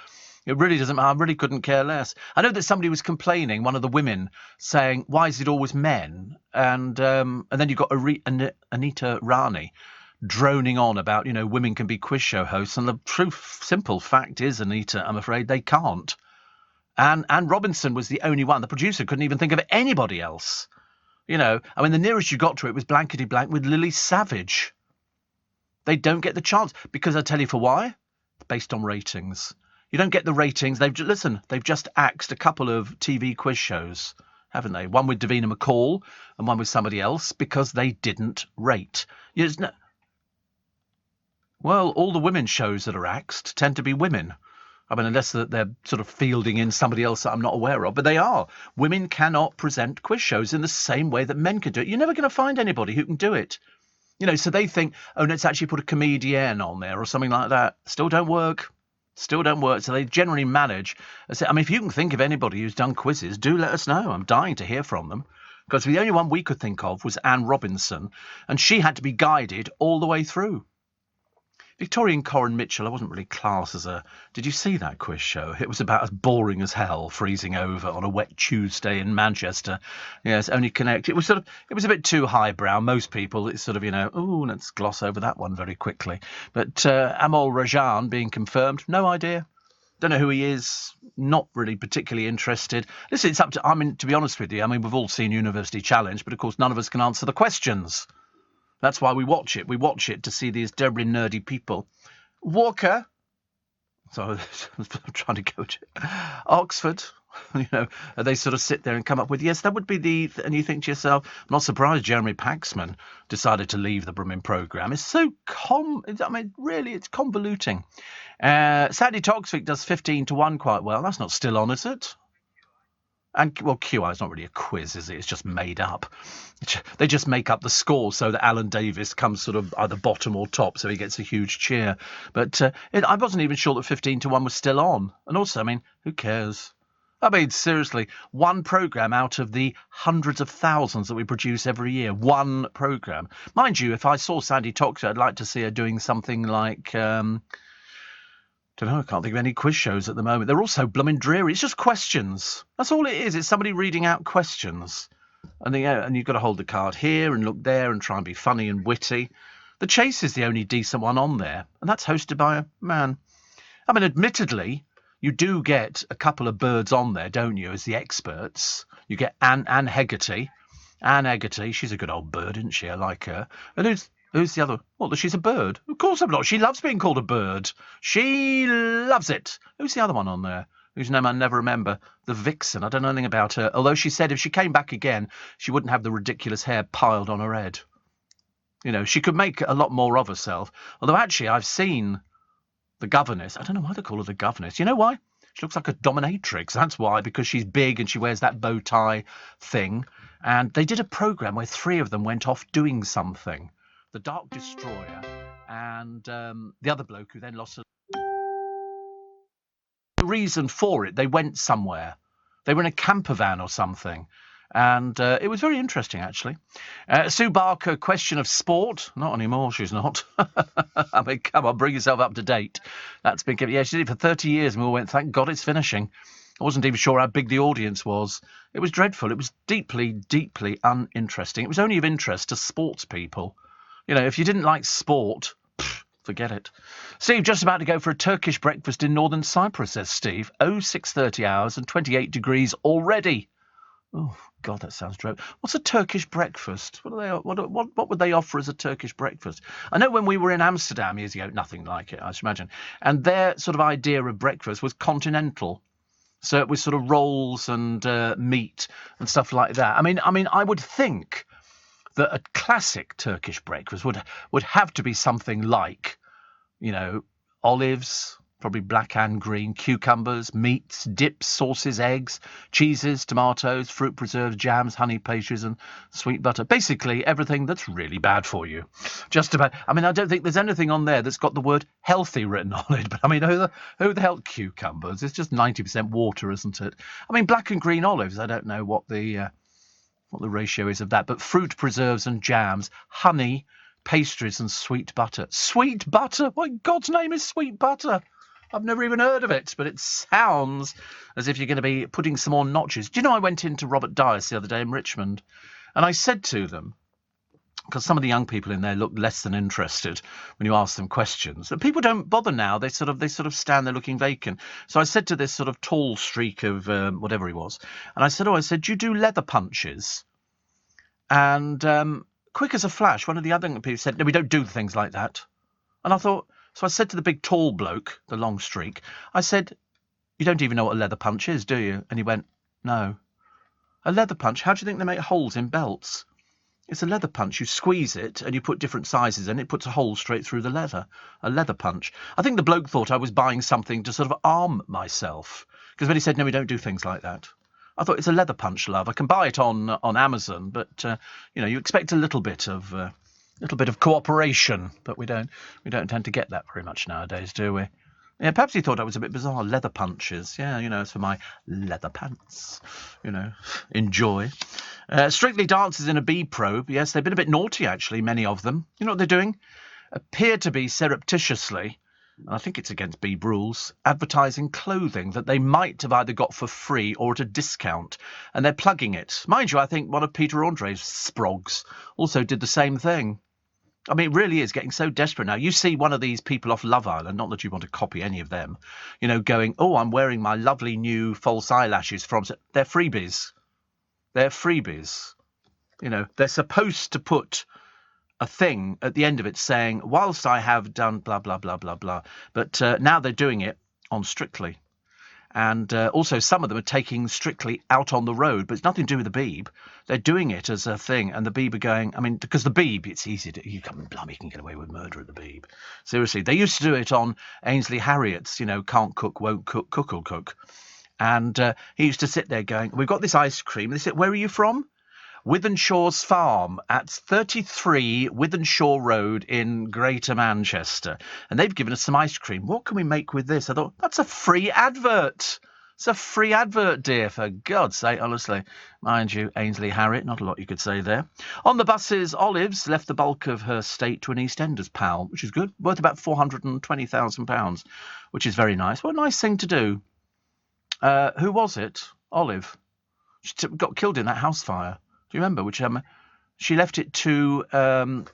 It really doesn't. I really couldn't care less. I know that somebody was complaining, one of the women, saying, why is it always men? And then you've got Anita Rani droning on about, women can be quiz show hosts. And the simple fact is, Anita, I'm afraid they can't. And Anne Robinson was the only one. The producer couldn't even think of anybody else. The nearest you got to it was blankety blank with Lily Savage. They don't get the chance because I tell you for why. It's based on ratings. You don't get the ratings. They've just axed a couple of TV quiz shows, haven't they? One with Davina McCall and one with somebody else because they didn't rate. Well, all the women's shows that are axed tend to be women. I mean, unless they're sort of fielding in somebody else that I'm not aware of, but they are. Women cannot present quiz shows in the same way that men can do it. You're never going to find anybody who can do it. So they think, let's actually put a comedian on there or something like that. Still don't work. So they generally manage. If you can think of anybody who's done quizzes, do let us know. I'm dying to hear from them. Because the only one we could think of was Anne Robinson, and she had to be guided all the way through. Victorian Corin Mitchell, I wasn't really classed as a... Did you see that quiz show? It was about as boring as hell, freezing over on a wet Tuesday in Manchester. Yes, Only Connect. It was a bit too highbrow. Most people, it's sort of, let's gloss over that one very quickly. But Amal Rajan being confirmed, no idea. Don't know who he is. Not really particularly interested. Listen, it's up to... to be honest with you, we've all seen University Challenge, but of course none of us can answer the questions. That's why we watch it. We watch it to see these terribly nerdy people. Walker. So I'm trying to go to Oxford. They sort of sit there and come up with, yes, that would be and you think to yourself, I'm not surprised Jeremy Paxman decided to leave the Brumming programme. It's so really, it's convoluting. Sandy Toksvik does 15-1 quite well. That's not still on, is it? And, QI is not really a quiz, is it? It's just made up. They just make up the score so that Alan Davis comes sort of either bottom or top, so he gets a huge cheer. But I wasn't even sure that 15-1 was still on. And also, who cares? Seriously, one programme out of the hundreds of thousands that we produce every year. One programme. Mind you, if I saw Sandy Toksvik, I'd like to see her doing something like... I can't think of any quiz shows at the moment. They're all so blooming dreary. It's just questions. That's all it is. It's somebody reading out questions. And you've got to hold the card here and look there and try and be funny and witty. The Chase is the only decent one on there, and that's hosted by a man. Admittedly, you do get a couple of birds on there, don't you, as the experts. You get Anne Hegarty. Anne Hegarty, she's a good old bird, isn't she? I like her. And who's the other? What, she's a bird? Of course I'm not. She loves being called a bird. She loves it. Who's the other one on there? Whose name I never remember. The Vixen. I don't know anything about her. Although she said if she came back again, she wouldn't have the ridiculous hair piled on her head. She could make a lot more of herself. Although actually I've seen the governess. I don't know why they call her the governess. You know why? She looks like a dominatrix. That's why, because she's big and she wears that bow tie thing. And they did a programme where 3 of them went off doing something. The Dark Destroyer and the other bloke who then lost the reason for it. They went somewhere. They were in a camper van or something. And it was very interesting, actually. Sue Barker, question of sport. Not anymore, she's not. Come on, bring yourself up to date. That's been given. Yeah, she did it for 30 years and we all went, thank God it's finishing. I wasn't even sure how big the audience was. It was dreadful. It was deeply, deeply uninteresting. It was only of interest to sports people. If you didn't like sport, forget it. Steve, just about to go for a Turkish breakfast in northern Cyprus, says Steve. 0630 hours and 28 degrees already. Oh God, that sounds dreadful. What's a Turkish breakfast? What would they offer as a Turkish breakfast? I know when we were in Amsterdam years ago, nothing like it, I should imagine. And their sort of idea of breakfast was continental. So it was sort of rolls and meat and stuff like that. I mean, I would think that a classic Turkish breakfast would have to be something like, olives, probably black and green, cucumbers, meats, dips, sauces, eggs, cheeses, tomatoes, fruit preserves, jams, honey, pastries, and sweet butter. Basically, everything that's really bad for you. Just about. I mean, I don't think there's anything on there that's got the word healthy written on it. But I mean, who the hell cucumbers? It's just 90% water, isn't it? I mean, black and green olives. I don't know what the ratio is of that. But fruit preserves and jams, honey, pastries, and sweet butter. Sweet butter? What in God's name is sweet butter? I've never even heard of it, but it sounds as if you're going to be putting some more notches. Do you know, I went into Robert Dyas the other day in Richmond, and I said to them, because some of the young people in there look less than interested when you ask them questions. And people don't bother now. They sort of stand there looking vacant. So I said to this sort of tall streak of whatever he was, and I said, do you do leather punches? And quick as a flash, one of the other people said, no, we don't do things like that. And I thought, so I said to the big tall bloke, the long streak, I said, you don't even know what a leather punch is, do you? And he went, no. A leather punch? How do you think they make holes in belts? It's a leather punch. You squeeze it and you put different sizes in. It puts a hole straight through the leather. A leather punch. I think the bloke thought I was buying something to sort of arm myself. Because when he said, no, we don't do things like that. I thought, it's a leather punch, love. I can buy it on Amazon, but, you expect a little bit of cooperation, but we don't tend to get that very much nowadays, do we? Yeah, perhaps he thought I was a bit bizarre. Leather punches. Yeah, it's for my leather pants. Enjoy. Strictly Dancers in a bee probe. Yes, they've been a bit naughty, actually, many of them. You know what they're doing? Appear to be surreptitiously, and I think it's against Beeb rules, advertising clothing that they might have either got for free or at a discount, and they're plugging it. Mind you, I think one of Peter Andre's sprogs also did the same thing. I mean, it really is getting so desperate now. You see one of these people off Love Island, not that you want to copy any of them, going, oh, I'm wearing my lovely new false eyelashes from... They're freebies. They're freebies. They're supposed to put a thing at the end of it saying, whilst I have done blah, blah, blah, blah, blah. But now they're doing it on Strictly. And also some of them are taking Strictly out on the road, but it's nothing to do with the Beeb. They're doing it as a thing, and the Beeb are going, I mean, because the Beeb, it's easy to, you can get away with murder at the Beeb. Seriously, they used to do it on Ainsley Harriot's, can't cook, won't cook, cook'll cook. And he used to sit there going, we've got this ice cream. They said, where are you from? Withenshaw's Farm at 33 Withenshaw Road in Greater Manchester. And they've given us some ice cream. What can we make with this? I thought, that's a free advert. It's a free advert, dear, for God's sake, honestly. Mind you, Ainsley Harriott, not a lot you could say there. On the buses, Olives left the bulk of her estate to an EastEnders pal, which is good, worth about £420,000, which is very nice. What a nice thing to do. Who was it? Olive. She got killed in that house fire. Do you remember? Which she left it to... I can't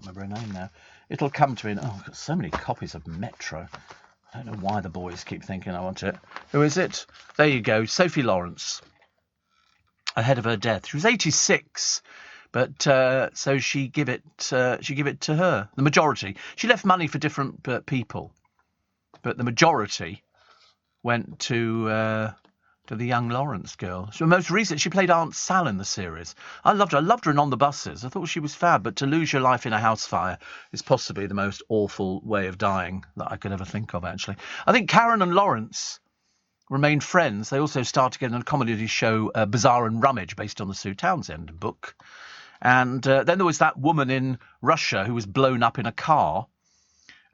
remember her name now. It'll come to me. Oh, I've got so many copies of Metro. I don't know why the boys keep thinking I want it. Who is it? There you go. Sophie Lawrence. Ahead of her death. She was 86. But so she give it to her. The majority. She left money for different people. But the majority went to the young Lawrence girl. So most recent, she played Aunt Sal in the series. I loved her. I loved her in On the Buses. I thought she was fab. But to lose your life in a house fire is possibly the most awful way of dying that I could ever think of, actually. I think Karen and Lawrence remained friends. They also starred together in a comedy show, Bizarre and Rummage, based on the Sue Townsend book. And then there was that woman in Russia who was blown up in a car.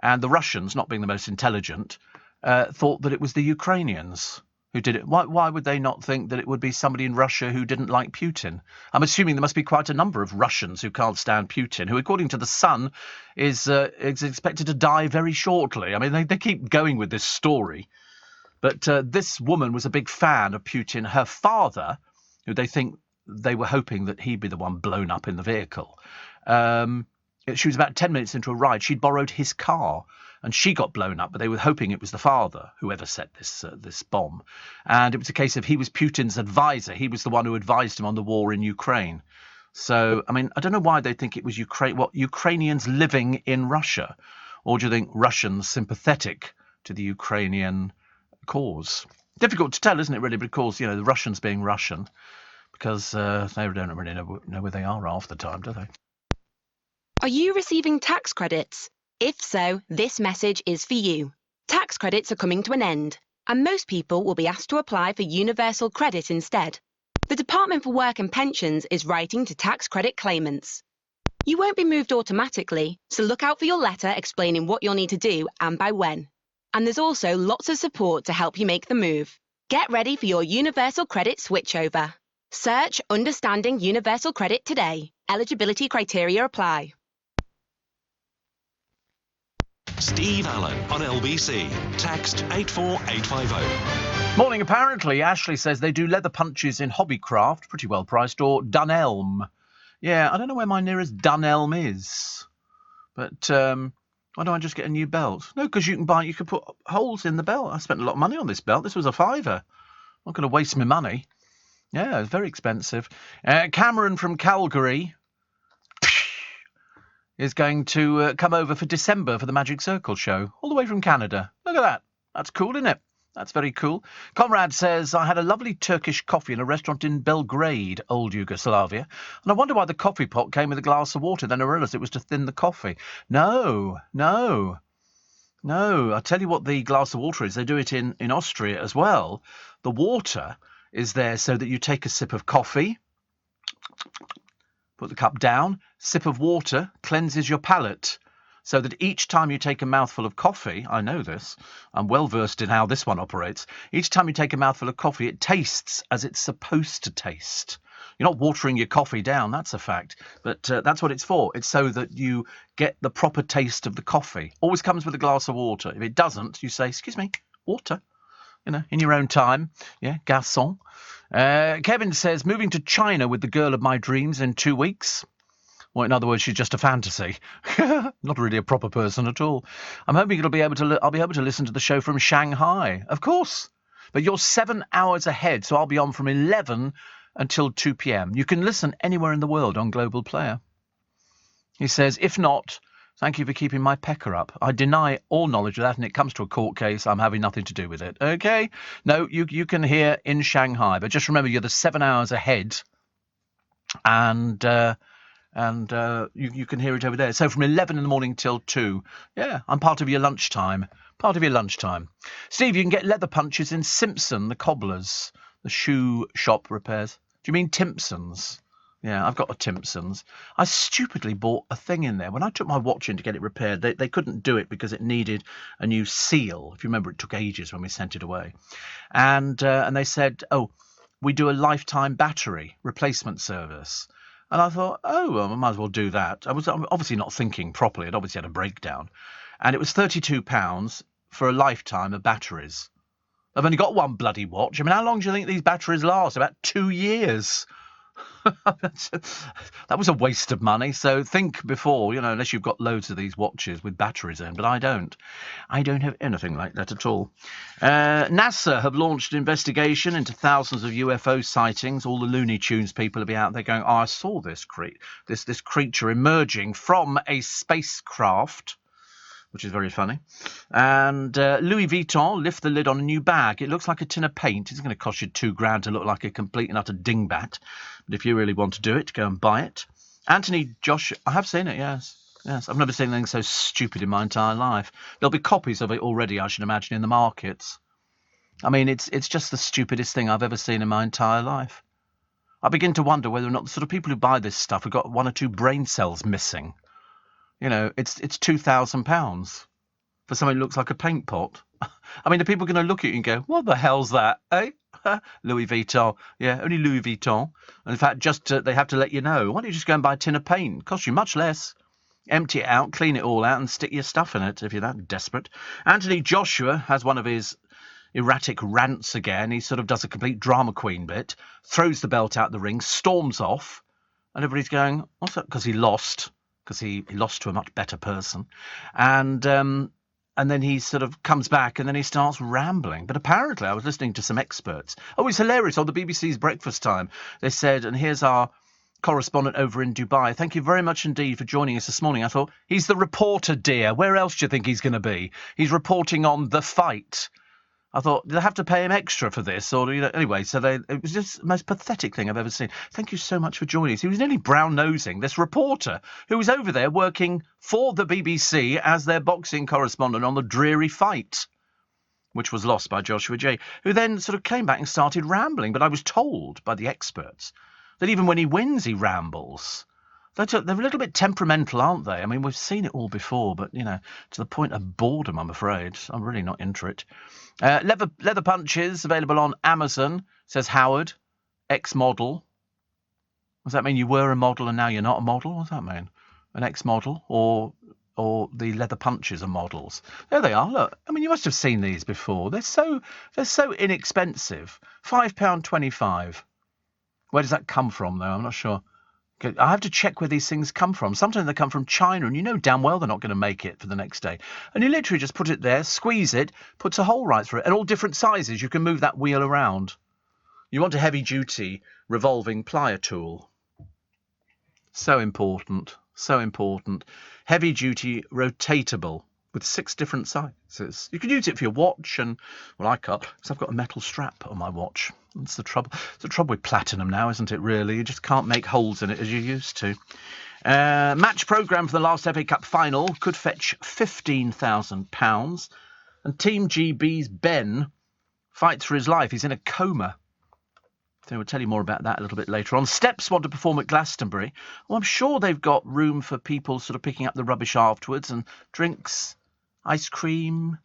And the Russians, not being the most intelligent, thought that it was the Ukrainians who did it. Why would they not think that it would be somebody in Russia who didn't like Putin? I'm assuming there must be quite a number of Russians who can't stand Putin, who, according to The Sun, is expected to die very shortly. I mean, they keep going with this story. But this woman was a big fan of Putin. Her father, who they were hoping that he'd be the one blown up in the vehicle, she was about 10 minutes into a ride. She'd borrowed his car. and she got blown up, but they were hoping it was the father, whoever set this bomb. And it was a case of he was Putin's advisor. He was the one who advised him on the war in Ukraine. So, I mean, I don't know why they think it was Ukrainians living in Russia, or do you think Russians sympathetic to the Ukrainian cause? Difficult to tell, isn't it, really? But of course, the Russians being Russian, because they don't really know where they are half the time, do they? Are you receiving tax credits? If so, this message is for you. Tax credits are coming to an end, and most people will be asked to apply for universal credit instead. The Department for Work and Pensions is writing to tax credit claimants. You won't be moved automatically, so look out for your letter explaining what you'll need to do and by when. And there's also lots of support to help you make the move. Get ready for your universal credit switchover. Search Understanding Universal Credit today. Eligibility criteria apply. Steve Allen on LBC. Text 84850. Morning, apparently. Ashley says they do leather punches in Hobbycraft, pretty well priced, or Dunelm. Yeah, I don't know where my nearest Dunelm is. But why don't I just get a new belt? No, because you can put holes in the belt. I spent a lot of money on this belt. This was a £5. I'm not going to waste my money. Yeah, it's very expensive. Cameron from Calgary is going to come over for December for the Magic Circle show, all the way from Canada. Look at that. That's cool, isn't it? That's very cool. Conrad says, I had a lovely Turkish coffee in a restaurant in Belgrade, old Yugoslavia, and I wonder why the coffee pot came with a glass of water. Then I realised it was to thin the coffee. No. I'll tell you what the glass of water is. They do it in Austria as well. The water is there so that you take a sip of coffee, put the cup down, sip of water, cleanses your palate. So that each time you take a mouthful of coffee, I know this, I'm well versed in how this one operates, each time you take a mouthful of coffee, it tastes as it's supposed to taste. You're not watering your coffee down, that's a fact, but that's what it's for. It's so that you get the proper taste of the coffee. Always comes with a glass of water. If it doesn't, you say, excuse me, water, in your own time. Yeah, garçon. Kevin says, moving to China with the girl of my dreams in 2 weeks. Well, in other words, she's just a fantasy. Not really a proper person at all. I'm hoping I'll be able to listen to the show from Shanghai. Of course. But you're 7 hours ahead, so I'll be on from 11 until 2 p.m. You can listen anywhere in the world on Global Player. He says, if not, thank you for keeping my pecker up. I deny all knowledge of that, and it comes to a court case. I'm having nothing to do with it. Okay? No, you can hear in Shanghai. But just remember, you're the 7 hours ahead. And you can hear it over there. So from 11 in the morning till 2. Yeah, I'm part of your lunchtime. Steve, you can get leather punches in Simpson, the cobblers, the shoe shop repairs. Do you mean Timpsons? Yeah, I've got a Timpsons. I stupidly bought a thing in there. When I took my watch in to get it repaired, they couldn't do it because it needed a new seal. If you remember, it took ages when we sent it away. And they said, oh, we do a lifetime battery replacement service. And I thought, well, I might as well do that. I was obviously not thinking properly. I'd obviously had a breakdown. And it was £32 for a lifetime of batteries. I've only got one bloody watch. I mean, how long do you think these batteries last? About 2 years. That was a waste of money. So think before, unless you've got loads of these watches with batteries in. But I don't. I don't have anything like that at all. NASA have launched an investigation into thousands of UFO sightings. All the Looney Tunes people will be out there going, oh, I saw this creature emerging from a spacecraft, which is very funny. And Louis Vuitton lift the lid on a new bag. It looks like a tin of paint. It's going to cost you £2,000 to look like a complete and utter dingbat. But if you really want to do it, go and buy it. Anthony Joshua, I have seen it, yes. I've never seen anything so stupid in my entire life. There'll be copies of it already, I should imagine, in the markets. I mean, it's just the stupidest thing I've ever seen in my entire life. I begin to wonder whether or not the sort of people who buy this stuff have got 1 or 2 brain cells missing. It's £2,000 for something that looks like a paint pot. I mean, are people going to look at you and go, what the hell's that, eh? Louis Vuitton. Yeah, only Louis Vuitton. And in fact, they have to let you know. Why don't you just go and buy a tin of paint? It costs you much less. Empty it out, clean it all out, and stick your stuff in it if you're that desperate. Anthony Joshua has one of his erratic rants again. He sort of does a complete drama queen bit, throws the belt out the ring, storms off, and everybody's going, what's that? Because he lost to a much better person. And And then he sort of comes back and then he starts rambling. But apparently, I was listening to some experts. Oh, it's hilarious. On the BBC's Breakfast Time, they said, and here's our correspondent over in Dubai. Thank you very much indeed for joining us this morning. I thought, he's the reporter, dear. Where else do you think he's going to be? He's reporting on the fight. I thought, do they have to pay him extra for this? Or, anyway, so it was just the most pathetic thing I've ever seen. Thank you so much for joining us. He was nearly brown-nosing this reporter who was over there working for the BBC as their boxing correspondent on the dreary fight, which was lost by Joshua J, who then sort of came back and started rambling. But I was told by the experts that even when he wins, he rambles. They're a little bit temperamental, aren't they? I mean, we've seen it all before, but, to the point of boredom, I'm afraid. I'm really not into it. Leather Punches, available on Amazon, says Howard, ex-model. Does that mean you were a model and now you're not a model? What does that mean? An ex-model or the Leather Punches are models? There they are, look. I mean, you must have seen these before. They're so inexpensive. £5.25. Where does that come from, though? I'm not sure. I have to check where these things come from. Sometimes they come from China, and you know damn well they're not going to make it for the next day. And you literally just put it there, squeeze it, puts a hole right through it, and all different sizes. You can move that wheel around. You want a heavy-duty revolving plier tool. So important, so important. Heavy-duty rotatable with 6 different sizes. You can use it for your watch, and, well, I can't, because I've got a metal strap on my watch. That's the trouble. It's the trouble with platinum now, isn't it, really? You just can't make holes in it as you used to. Match programme for the last FA Cup final could fetch £15,000. And Team GB's Ben fights for his life. He's in a coma. So we'll tell you more about that a little bit later on. Steps want to perform at Glastonbury. Well, I'm sure they've got room for people sort of picking up the rubbish afterwards, and drinks, ice cream,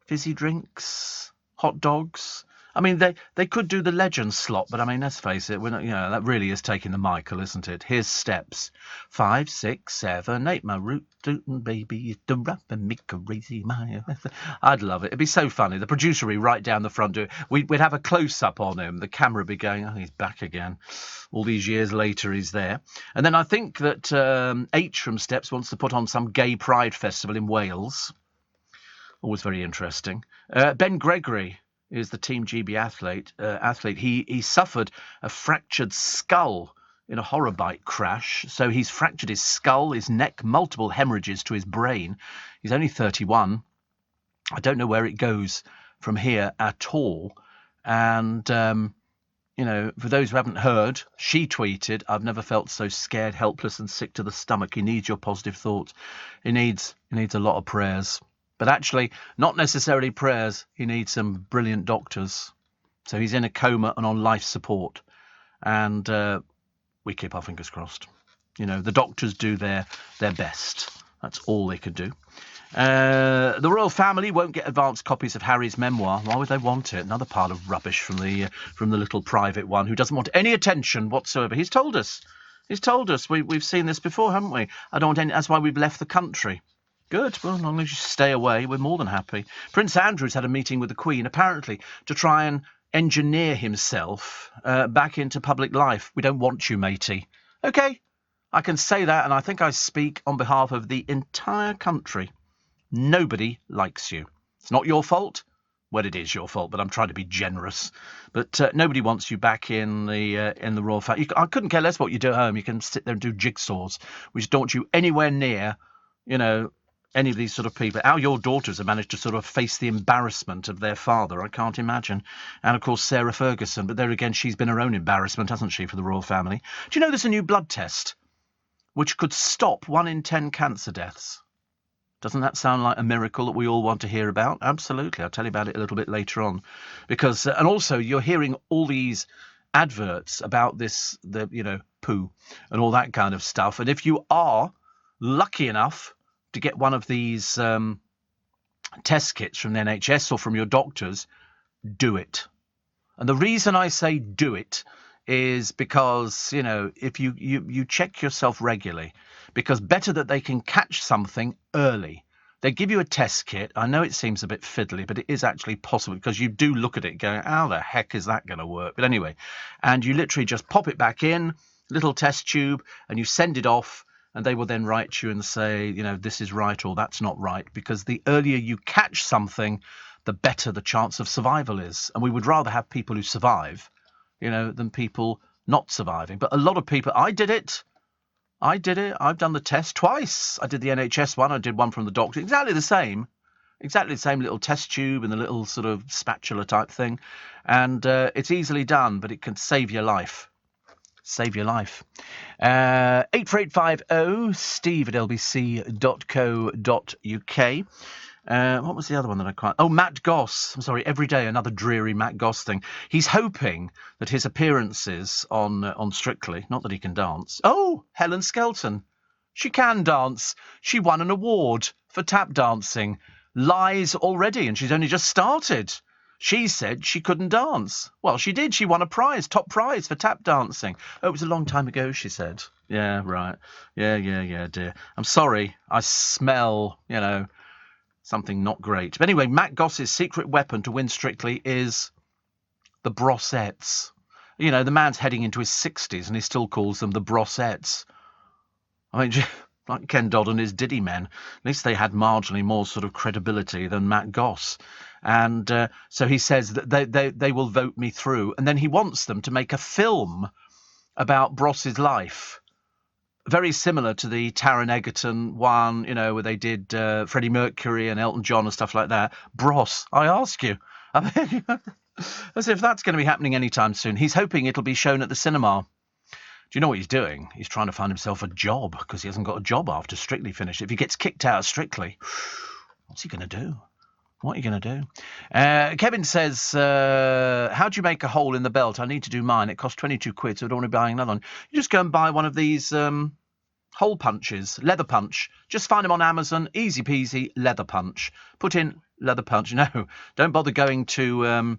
fizzy drinks, hot dogs. I mean, they could do the legend slot, but I mean, let's face it, we're not, that really is taking the Michael, isn't it? Here's Steps. 5, 6, 7, 8, my root tootin' baby, the rap and me crazy, my. I'd love it. It'd be so funny. The producer would be right down the front. We'd have a close-up on him. The camera would be going, oh, he's back again. All these years later, he's there. And then I think that H from Steps wants to put on some gay pride festival in Wales. Always very interesting. Ben Gregory is the Team GB athlete. He suffered a fractured skull in a horror bike crash. So he's fractured his skull, his neck, multiple hemorrhages to his brain. He's only 31. I don't know where it goes from here at all. And, for those who haven't heard, she tweeted, I've never felt so scared, helpless and sick to the stomach. He needs your positive thoughts. He needs a lot of prayers. But actually, not necessarily prayers. He needs some brilliant doctors. So he's in a coma and on life support. And we keep our fingers crossed. The doctors do their best. That's all they could do. The royal family won't get advance copies of Harry's memoir. Why would they want it? Another pile of rubbish from the little private one who doesn't want any attention whatsoever. He's told us. We've seen this before, haven't we? I don't want any. That's why we've left the country. Good. Well, as long as you stay away, we're more than happy. Prince Andrew's had a meeting with the Queen, apparently, to try and engineer himself back into public life. We don't want you, matey. OK, I can say that, and I think I speak on behalf of the entire country. Nobody likes you. It's not your fault. Well, it is your fault, but I'm trying to be generous. But nobody wants you back in the royal family. I couldn't care less what you do at home. You can sit there and do jigsaws. We just don't want you anywhere near, any of these sort of people. How your daughters have managed to sort of face the embarrassment of their father, I can't imagine. And, of course, Sarah Ferguson. But there again, she's been her own embarrassment, hasn't she, for the royal family? Do you know there's a new blood test which could stop 1 in 10 cancer deaths? Doesn't that sound like a miracle that we all want to hear about? Absolutely. I'll tell you about it a little bit later on. Because, and also, you're hearing all these adverts about this, poo and all that kind of stuff. And if you are lucky enough to get one of these test kits from the NHS or from your doctors, do it. And the reason I say do it is because, if you check yourself regularly, because better that they can catch something early. They give you a test kit. I know it seems a bit fiddly, but it is actually possible because you do look at it going, how the heck is that going to work? But anyway, and you literally just pop it back in, little test tube, and you send it off. and they will then write to you and say, you know, this is right or that's not right, because the earlier you catch something, the better the chance of survival is. And we would rather have people who survive, you know, than people not surviving. But a lot of people, I did it. I've done the test twice. I did the NHS one. I did one from the doctor. Exactly the same little test tube and the little sort of spatula type thing. And it's easily done, but it can save your life. 84850 steve@lbc.co.uk. What was the other one that I quite... Oh, Matt Goss. I'm sorry, every day another dreary Matt Goss thing. He's hoping that his appearances on Strictly, not that he can dance. Oh, Helen Skelton. She can dance. She won an award for tap dancing. Lies already, and she's only just started. She said she couldn't dance. Well, she did. She won a prize, top prize for tap dancing. Oh, it was a long time ago, she said. Yeah, right. Yeah, dear. I'm sorry. I smell, you know, something not great. But anyway, Matt Goss's secret weapon to win Strictly is the Brossettes. You know, the man's heading into his 60s and he still calls them the Brossettes. I mean, like Ken Dodd and his Diddy men. At least they had marginally more sort of credibility than Matt Goss. And so he says that they will vote me through. And then he wants them to make a film about Bross's life. Very similar to the Taron Egerton one, you know, where they did Freddie Mercury and Elton John and stuff like that. Bros, I ask you. I mean, as if that's going to be happening anytime soon. He's hoping it'll be shown at the cinema. Do you know what he's doing? He's trying to find himself a job because he hasn't got a job after Strictly finished. If he gets kicked out of Strictly, what's he going to do? What are you going to do? Kevin says, how do you make a hole in the belt? I need to do mine. It costs 22 quid, so I don't want to buy another one. You just go and buy one of these hole punches, leather punch. Just find them on Amazon. Easy peasy, leather punch. Put in leather punch. No, don't bother going to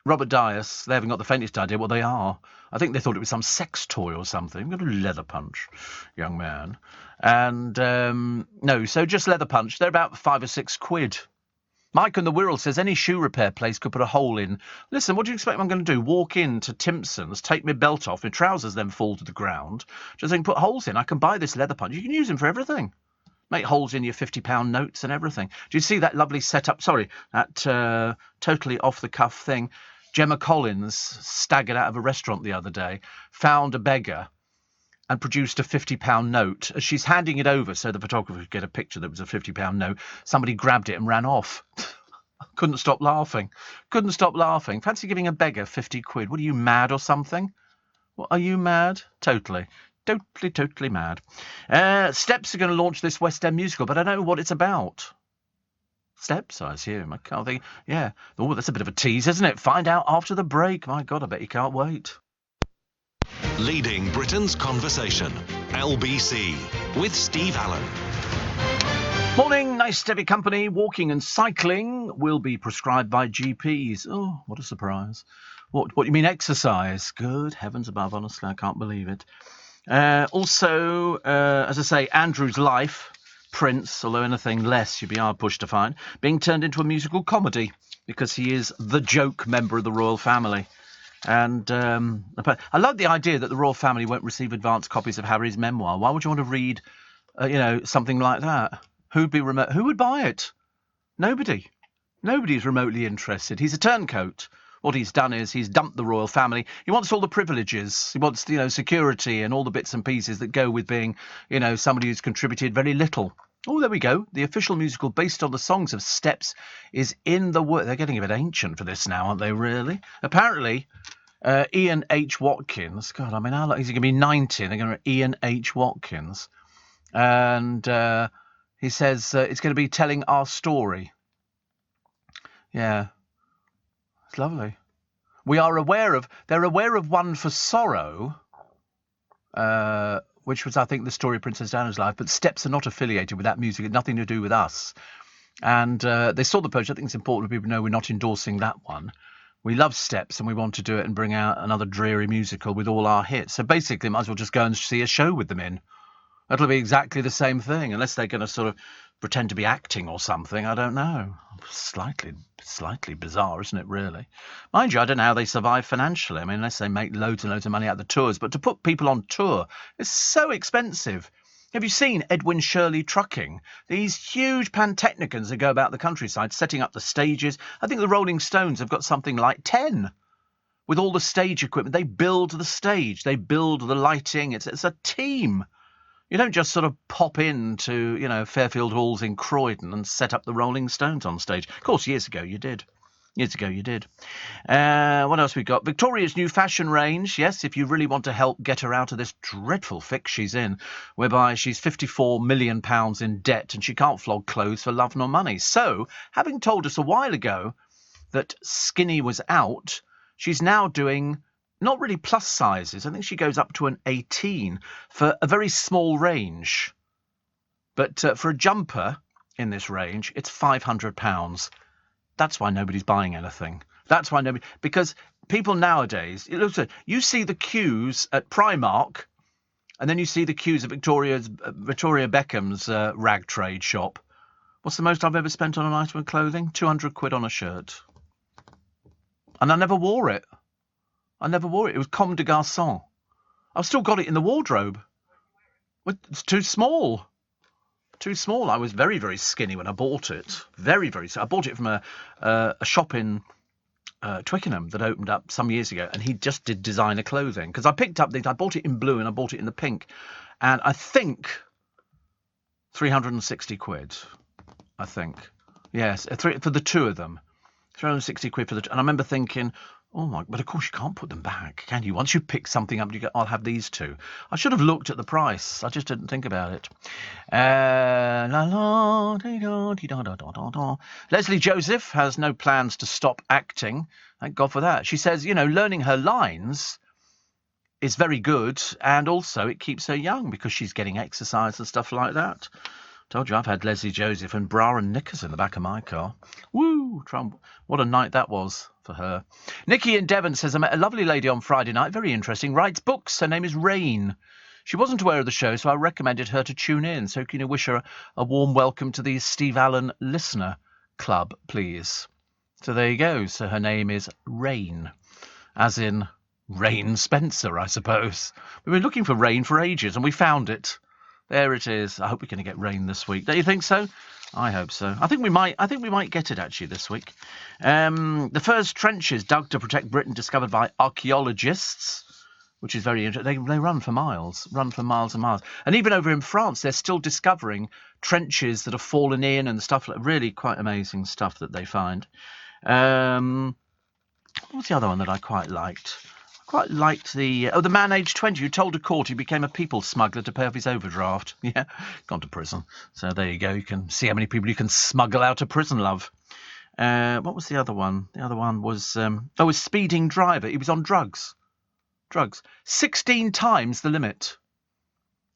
Robert Dias. They haven't got the faintest idea what they are. I think they thought it was some sex toy or something. Got a leather punch, young man. And no, so just leather punch. They're about 5 or 6 quid. Mike and the Wirral says any shoe repair place could put a hole in. Listen, what do you expect I'm going to do? Walk into Timpson's, take my belt off, my trousers then fall to the ground. Just think, put holes in. I can buy this leather punch. You can use them for everything. Make holes in your £50 notes and everything. Do you see that lovely setup? Sorry, that totally off-the-cuff thing. Gemma Collins staggered out of a restaurant the other day, found a beggar and produced a £50 note. As she's handing it over so the photographer could get a picture that was a £50 note, somebody grabbed it and ran off. Couldn't stop laughing. Fancy giving a beggar 50 quid. What, are you mad or something? What, are you mad? Totally mad. Steps are going to launch this West End musical, but I don't know what it's about. Steps, I assume. I can't think. Yeah. Oh, that's a bit of a tease, isn't it? Find out after the break. My God, I bet you can't wait. Leading Britain's conversation. LBC with Steve Allen. Morning, nice steady company. Walking and cycling will be prescribed by GPs. Oh, what a surprise. What do you mean exercise? Good heavens above, honestly, I can't believe it. Also, as I say, Andrew's Life, Prince, although anything less you'd be hard pushed to find, being turned into a musical comedy because he is the joke member of the royal family. And I love the idea that the royal family won't receive advance copies of Harry's memoir. Why would you want to read, something like that? Who would buy it? Nobody. Nobody's remotely interested. He's a turncoat. What he's done is he's dumped the royal family. He wants all the privileges. He wants, security and all the bits and pieces that go with being, somebody who's contributed very little. Oh, there we go. The official musical based on the songs of Steps is in the work. They're getting a bit ancient for this now, aren't they, really? Apparently, Ian H. Watkins, God, I mean, how long is he going to be 90? They're going to Ian H. Watkins. And he says it's going to be telling our story. Yeah. It's lovely. They're aware of One for Sorrow, which was, I think, the story of Princess Diana's life, but Steps are not affiliated with that music. It's nothing to do with us. And they saw the post. I think it's important for people to know we're not endorsing that one. We love Steps and we want to do it and bring out another dreary musical with all our hits. So basically, might as well just go and see a show with them in. It'll be exactly the same thing, unless they're going to sort of pretend to be acting or something. I don't know. Slightly bizarre, isn't it, really? Mind you, I don't know how they survive financially. I mean, unless they make loads and loads of money out of the tours. But to put people on tour is so expensive. Have you seen Edwin Shirley Trucking? These huge pantechnicons that go about the countryside setting up the stages. I think the Rolling Stones have got something like 10. With all the stage equipment, they build the stage, they build the lighting. It's a team. You don't just sort of pop into, Fairfield Halls in Croydon and set up the Rolling Stones on stage. Of course, years ago you did. What else we got? Victoria's new fashion range. Yes, if you really want to help get her out of this dreadful fix she's in, whereby she's £54 million in debt and she can't flog clothes for love nor money. So, having told us a while ago that skinny was out, she's now doing not really plus sizes. I think she goes up to an 18 for a very small range. But for a jumper in this range, it's £500. That's why nobody's buying anything. That's why nobody... Because people nowadays... You see the queues at Primark, and then you see the queues at Victoria Beckham's rag trade shop. What's the most I've ever spent on an item of clothing? 200 quid on a shirt. And I never wore it. It was Comme des Garçons. I've still got it in the wardrobe. It's too small. I was very, very skinny when I bought it. Very, very skinny. I bought it from a shop in Twickenham that opened up some years ago, and he just did designer clothing. Because I picked up I bought it in blue and I bought it in the pink. And I think 360 quid. I think. Yes, for the two of them. 360 quid for the two. And I remember thinking... Oh my! But of course you can't put them back, can you? Once you pick something up, you go, I'll have these two. I should have looked at the price. I just didn't think about it. Leslie Joseph has no plans to stop acting. Thank God for that. She says, learning her lines is very good, and also it keeps her young because she's getting exercise and stuff like that. Told you I've had Leslie Joseph and bra and knickers in the back of my car. Woo! Trump. What a night that was for her. Nikki in Devon says, I met a lovely lady on Friday night. Very interesting. Writes books. Her name is Rain. She wasn't aware of the show, so I recommended her to tune in. So can you wish her a warm welcome to the Steve Allen Listener Club, please? So there you go. So her name is Rain, as in Rain Spencer, I suppose. We've been looking for Rain for ages, and we found it. There it is. I hope we're going to get rain this week. Don't you think so? I hope so. I think we might get it actually this week. The first trenches dug to protect Britain discovered by archaeologists, which is very interesting. They run for miles and miles. And even over in France, they're still discovering trenches that have fallen in and stuff. Really quite amazing stuff that they find. What's the other one that I quite liked? Quite liked the man aged 20 who told a court he became a people smuggler to pay off his overdraft. Yeah, gone to prison. So there you go. You can see how many people you can smuggle out of prison, love. What was the other one? The other one was a speeding driver. He was on drugs. 16 times the limit.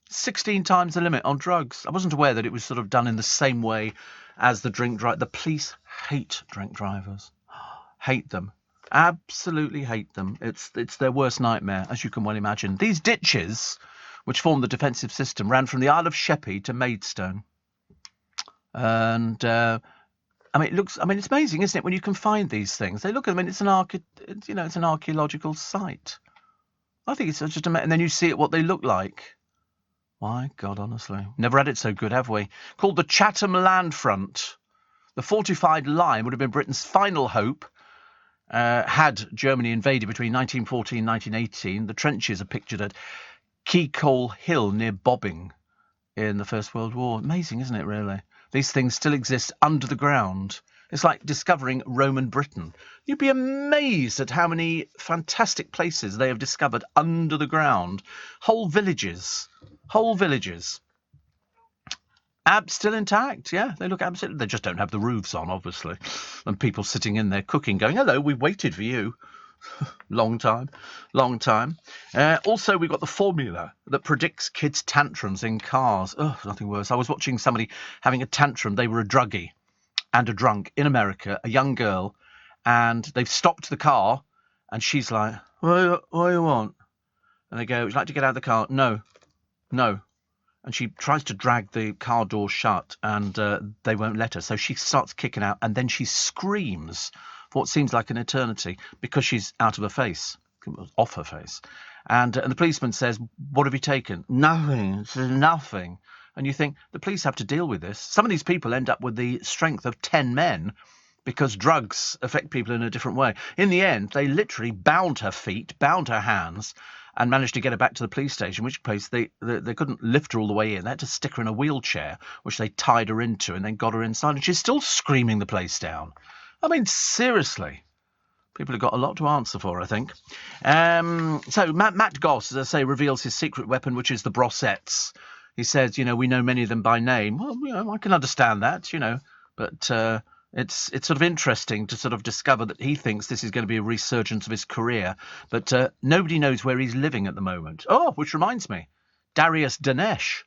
16 times the limit on drugs. I wasn't aware that it was sort of done in the same way as the drink drive. The police hate drink drivers. Hate them. Absolutely hate them. It's their worst nightmare, as you can well imagine. These ditches, which form the defensive system, ran from the Isle of Sheppey to Maidstone. And it's amazing, isn't it, when you can find these things? They look. It's an archaeological site. I think it's just amazing. And then you see what they look like. My God, honestly, never had it so good, have we? Called the Chatham Land Front. The fortified line would have been Britain's final hope. Had Germany invaded between 1914 and 1918, the trenches are pictured at Keycole Hill near Bobbing in the First World War. Amazing, isn't it, really? These things still exist under the ground. It's like discovering Roman Britain. You'd be amazed at how many fantastic places they have discovered under the ground. Whole villages. Still intact, yeah. They look absolutely... They just don't have the roofs on, obviously. And people sitting in there cooking, going, hello, we waited for you. Long time. Also, we've got the formula that predicts kids' tantrums in cars. Oh, nothing worse. I was watching somebody having a tantrum. They were a druggie and a drunk in America, a young girl, and they've stopped the car, and she's like, what do you want? And they go, would you like to get out of the car? No. and she tries to drag the car door shut, and they won't let her. So she starts kicking out, and then she screams for what seems like an eternity because she's out of her face, off her face. And the policeman says, "What have you taken?" "Nothing, nothing." And you think, the police have to deal with this. Some of these people end up with the strength of 10 men because drugs affect people in a different way. In the end, they literally bound her feet, bound her hands, and managed to get her back to the police station, which place they couldn't lift her all the way in. They had to stick her in a wheelchair, which they tied her into, and then got her inside. And she's still screaming the place down. I mean, seriously. People have got a lot to answer for, I think. So Matt Goss, as I say, reveals his secret weapon, which is the Brossettes. He says, we know many of them by name. Well, I can understand that, but it's sort of interesting to sort of discover that he thinks this is going to be a resurgence of his career. But nobody knows where he's living at the moment. Oh, which reminds me, Darius Dinesh.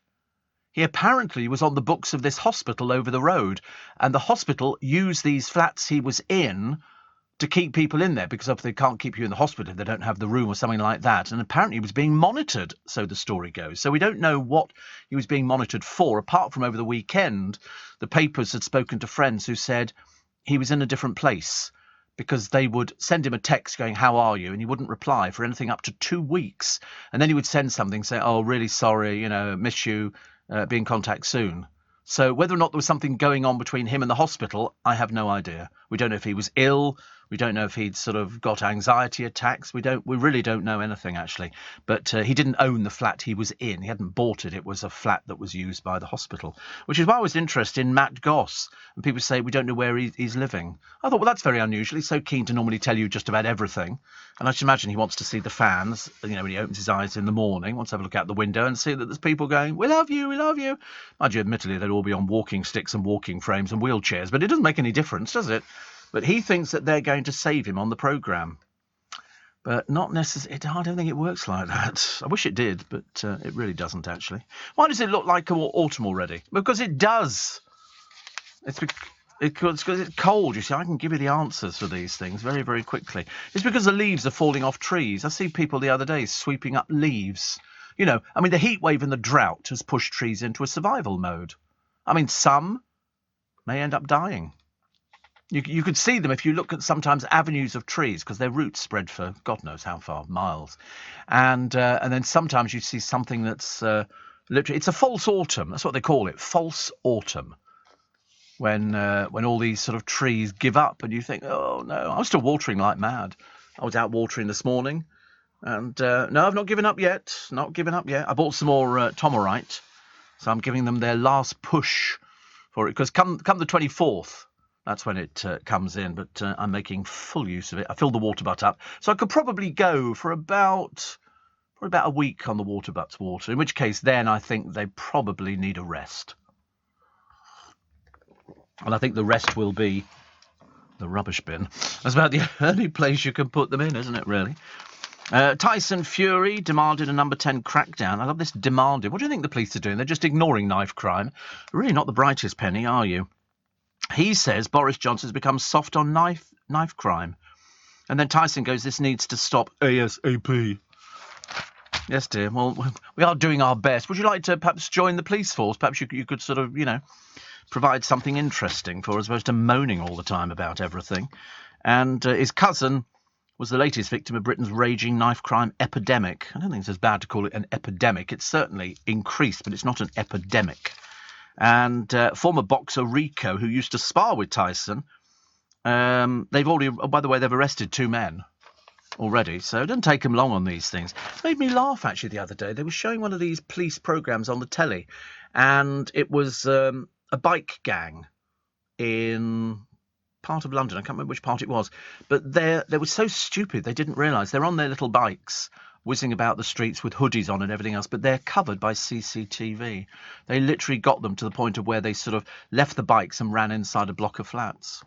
He apparently was on the books of this hospital over the road, and the hospital used these flats he was in to keep people in there, because if they can't keep you in the hospital if they don't have the room or something like that. And apparently he was being monitored, so the story goes. So we don't know what he was being monitored for, apart from over the weekend the papers had spoken to friends who said he was in a different place, because they would send him a text going, "How are you?" and he wouldn't reply for anything up to 2 weeks. And then he would send something saying, "Oh, really sorry, miss you, be in contact soon." So whether or not there was something going on between him and the hospital, I have no idea. We don't know if he was ill. We don't know if he'd sort of got anxiety attacks. We really don't know anything, actually. But he didn't own the flat he was in. He hadn't bought it. It was a flat that was used by the hospital, which is why I was interested in Matt Goss. And people say, we don't know where he's living. I thought, well, that's very unusual. He's so keen to normally tell you just about everything. And I should imagine he wants to see the fans, when he opens his eyes in the morning, wants to have a look out the window and see that there's people going, "We love you, we love you." Mind you, admittedly, they'd all be on walking sticks and walking frames and wheelchairs, but it doesn't make any difference, does it? But he thinks that they're going to save him on the programme. But not necessarily. I don't think it works like that. I wish it did, but it really doesn't, actually. Why does it look like autumn already? Because it does. It's because it's cold, you see. I can give you the answers for these things very, very quickly. It's because the leaves are falling off trees. I see people the other day sweeping up leaves. The heat wave and the drought has pushed trees into a survival mode. Some may end up dying. You could see them if you look at sometimes avenues of trees, because their roots spread for God knows how far, miles. And then sometimes you see something that's literally, it's a false autumn. That's what they call it, false autumn. When all these sort of trees give up and you think, oh no, I'm still watering like mad. I was out watering this morning. And no, I've not given up yet. Not given up yet. I bought some more Tomorite. So I'm giving them their last push for it. Because come the 24th, that's when it comes in, but I'm making full use of it. I filled the water butt up, so I could probably go for about a week on the water butt's water, in which case then I think they probably need a rest. And I think the rest will be the rubbish bin. That's about the only place you can put them in, isn't it, really? Tyson Fury demanded a number 10 crackdown. I love this demanded. What do you think the police are doing? They're just ignoring knife crime. Really not the brightest penny, are you? He says Boris Johnson's become soft on knife crime. And then Tyson goes, this needs to stop ASAP. Yes, dear. Well, we are doing our best. Would you like to perhaps join the police force? Perhaps you could sort of, provide something interesting for, as opposed to moaning all the time about everything. And his cousin was the latest victim of Britain's raging knife crime epidemic. I don't think it's as bad to call it an epidemic. It's certainly increased, but it's not an epidemic. And former boxer Rico, who used to spar with Tyson, they've arrested 2 men already. So it doesn't take them long on these things. It made me laugh, actually, the other day. They were showing one of these police programmes on the telly, and it was a bike gang in part of London. I can't remember which part it was. But they were so stupid, they didn't realise. They're on their little bikes, whizzing about the streets with hoodies on and everything else, but they're covered by CCTV. They literally got them to the point of where they sort of left the bikes and ran inside a block of flats.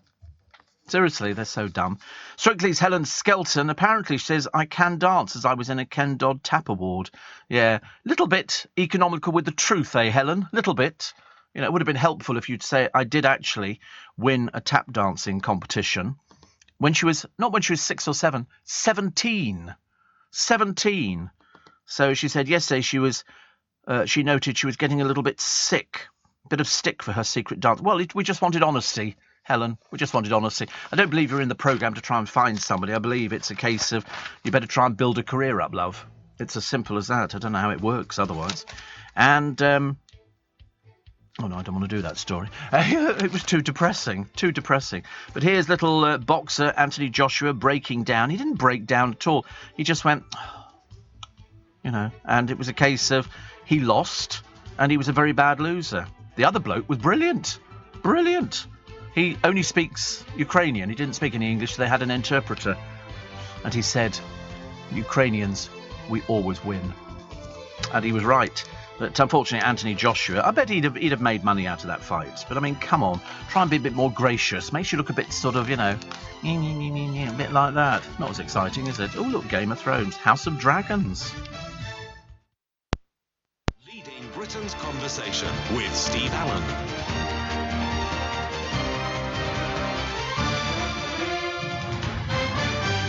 Seriously, they're so dumb. Strictly's Helen Skelton apparently says, I can dance as I was in a Ken Dodd Tap Award. Yeah, little bit economical with the truth, Helen? Little bit. It would have been helpful if you'd say, I did actually win a tap dancing competition when she was, not when she was 6 or 7, 17. 17. So she said yesterday she was she noted she was getting a little bit sick. A bit of stick for her secret dance. Well, we just wanted honesty, Helen. We just wanted honesty. I don't believe you're in the programme to try and find somebody. I believe it's a case of you better try and build a career up, love. It's as simple as that. I don't know how it works otherwise. And, oh no, I don't want to do that story. It was too depressing. But here's little boxer Anthony Joshua breaking down. He didn't break down at all. He just went, and it was a case of he lost and he was a very bad loser. The other bloke was brilliant. He only speaks Ukrainian. He didn't speak any English. So they had an interpreter. And he said, Ukrainians, we always win. And he was right. But unfortunately, Anthony Joshua, I bet he'd have made money out of that fight. But I mean, come on, try and be a bit more gracious. Makes you look a bit sort of, a bit like that. Not as exciting, is it? Oh, look, Game of Thrones, House of Dragons. Leading Britain's conversation with Steve Allen.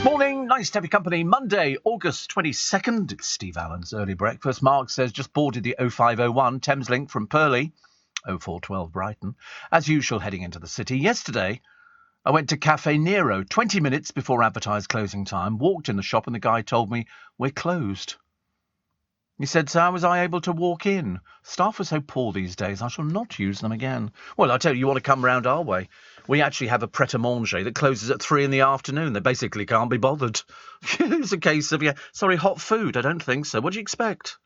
Morning, nice to have your company. Monday, August 22nd. It's Steve Allen's Early Breakfast. Mark says, just boarded the 0501 Thameslink from Purley, 0412 Brighton. As usual, heading into the city. Yesterday, I went to Cafe Nero 20 minutes before advertised closing time, walked in the shop and the guy told me, we're closed. He said, so how was I able to walk in? Staff are so poor these days, I shall not use them again. Well, I tell you, you want to come round our way. We actually have a pret-a-manger that closes at 3 p.m. They basically can't be bothered. It's a case of, hot food. I don't think so. What do you expect?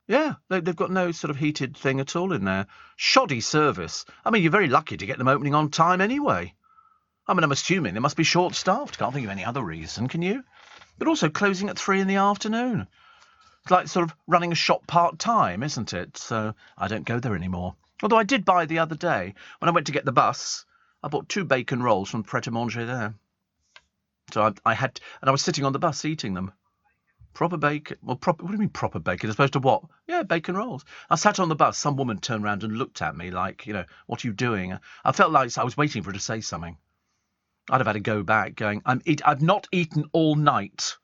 Yeah, they've got no sort of heated thing at all in there. Shoddy service. I mean, you're very lucky to get them opening on time anyway. I mean, I'm assuming they must be short-staffed. Can't think of any other reason, can you? But also closing at 3 p.m. It's like sort of running a shop part-time, isn't it? So I don't go there anymore. Although I did buy the other day, when I went to get the bus, I bought 2 bacon rolls from Pret-a-Manger there. So I was sitting on the bus eating them. Proper bacon. Well, what do you mean proper bacon? As opposed to what? Yeah, bacon rolls. I sat on the bus. Some woman turned around and looked at me like, what are you doing? I felt like I was waiting for her to say something. I'd have had to go back going, I've not eaten all night.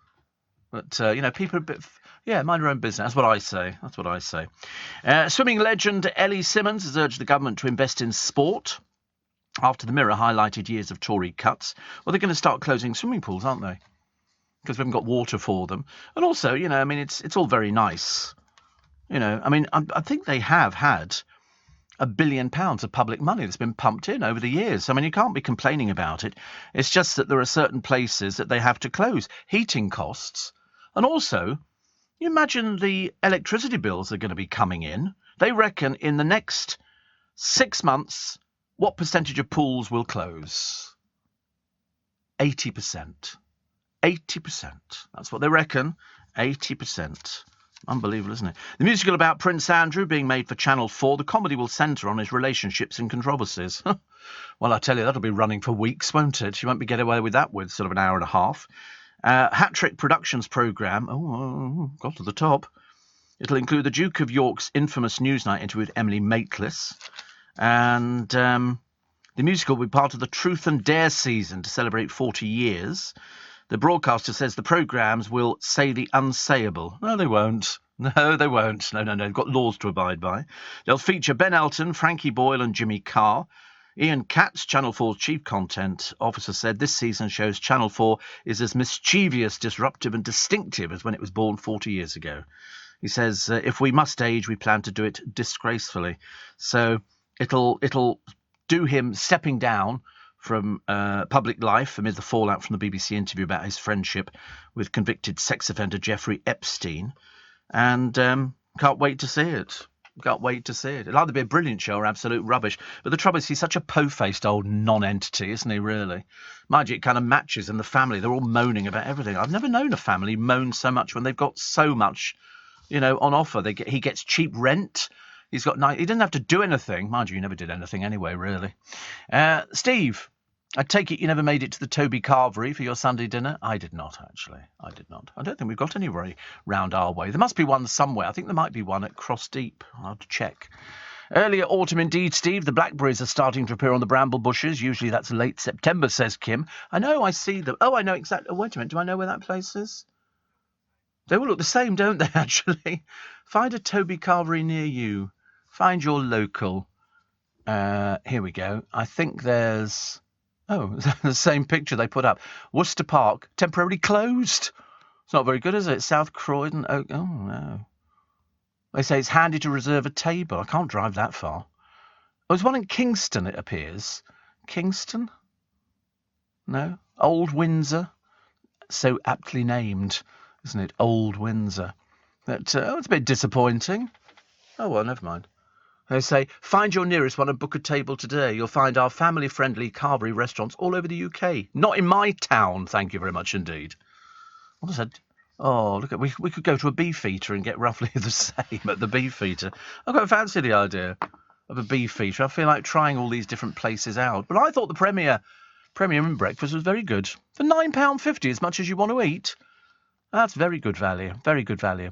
But, people are a bit... Yeah, mind your own business. That's what I say. Swimming legend Ellie Simmonds has urged the government to invest in sport after the Mirror highlighted years of Tory cuts. Well, they're going to start closing swimming pools, aren't they? Because we haven't got water for them. And also, it's all very nice. I think they have had £1 billion of public money that's been pumped in over the years. I mean, you can't be complaining about it. It's just that there are certain places that they have to close. Heating costs. And also... you imagine the electricity bills that are going to be coming in. They reckon in the next 6 months, what percentage of pools will close? 80%. 80%. That's what they reckon. 80%. Unbelievable, isn't it? The musical about Prince Andrew being made for Channel 4, the comedy will centre on his relationships and controversies. Well, I tell you, that'll be running for weeks, won't it? You won't be getting away with that with sort of an hour and a half. Hat-Trick Productions programme, got to the top. It'll include the Duke of York's infamous Newsnight interview with Emily Maitlis. And the musical will be part of the Truth and Dare season to celebrate 40 years. The broadcaster says the programmes will say the unsayable. No, they won't. No, they won't. No. They've got laws to abide by. They'll feature Ben Elton, Frankie Boyle and Jimmy Carr. Ian Katz, Channel 4's chief content officer, said this season shows Channel 4 is as mischievous, disruptive and distinctive as when it was born 40 years ago. He says, if we must age, we plan to do it disgracefully. So it'll do him stepping down from public life amid the fallout from the BBC interview about his friendship with convicted sex offender Jeffrey Epstein. And can't wait to see it. Can't wait to see it. It'll either be a brilliant show or absolute rubbish. But the trouble is he's such a po-faced old non-entity, isn't he, really? Mind you, it kind of matches in the family. They're all moaning about everything. I've never known a family moan so much when they've got so much, on offer. He gets cheap rent. He doesn't have to do anything. Mind you, he never did anything anyway, really. Steve, I take it you never made it to the Toby Carvery for your Sunday dinner? I did not, actually. I did not. I don't think we've got any round our way. There must be one somewhere. I think there might be one at Cross Deep. I'll have to check. Earlier autumn indeed, Steve. The blackberries are starting to appear on the bramble bushes. Usually that's late September, says Kim. I know, I see them. Oh, I know exactly. Oh, wait a minute. Do I know where that place is? They all look the same, don't they, actually? Find a Toby Carvery near you. Find your local. Here we go. I think there's... Oh, the same picture they put up. Worcester Park, temporarily closed. It's not very good, is it? South Croydon. Oh, no. They say it's handy to reserve a table. I can't drive that far. Oh, there's one in Kingston, it appears. Kingston? No? Old Windsor? So aptly named, isn't it? Old Windsor. But, it's a bit disappointing. Oh, well, never mind. They say, find your nearest one and book a table today. You'll find our family-friendly Carvery restaurants all over the UK. Not in my town, thank you very much indeed. What is that? Oh, look, we could go to a Beefeater and get roughly the same at the Beefeater. I quite fancy the idea of a Beefeater. I feel like trying all these different places out. But I thought the Premium breakfast was very good. For £9.50, as much as you want to eat. That's very good value. Very good value.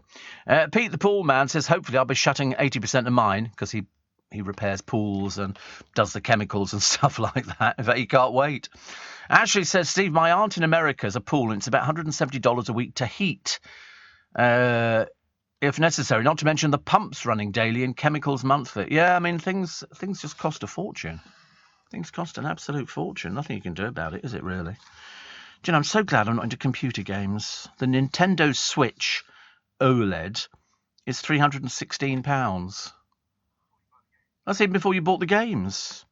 Pete the pool man says, hopefully I'll be shutting 80% of mine, because he repairs pools and does the chemicals and stuff like that. In fact, he can't wait. Ashley says, Steve, my aunt in America has a pool and it's about $170 a week to heat. If necessary, not to mention the pumps running daily and chemicals monthly. Yeah, I mean, things just cost a fortune. Things cost an absolute fortune. Nothing you can do about it, is it, really? Do you know, I'm so glad I'm not into computer games. The Nintendo Switch OLED is £316. That's even before you bought the games.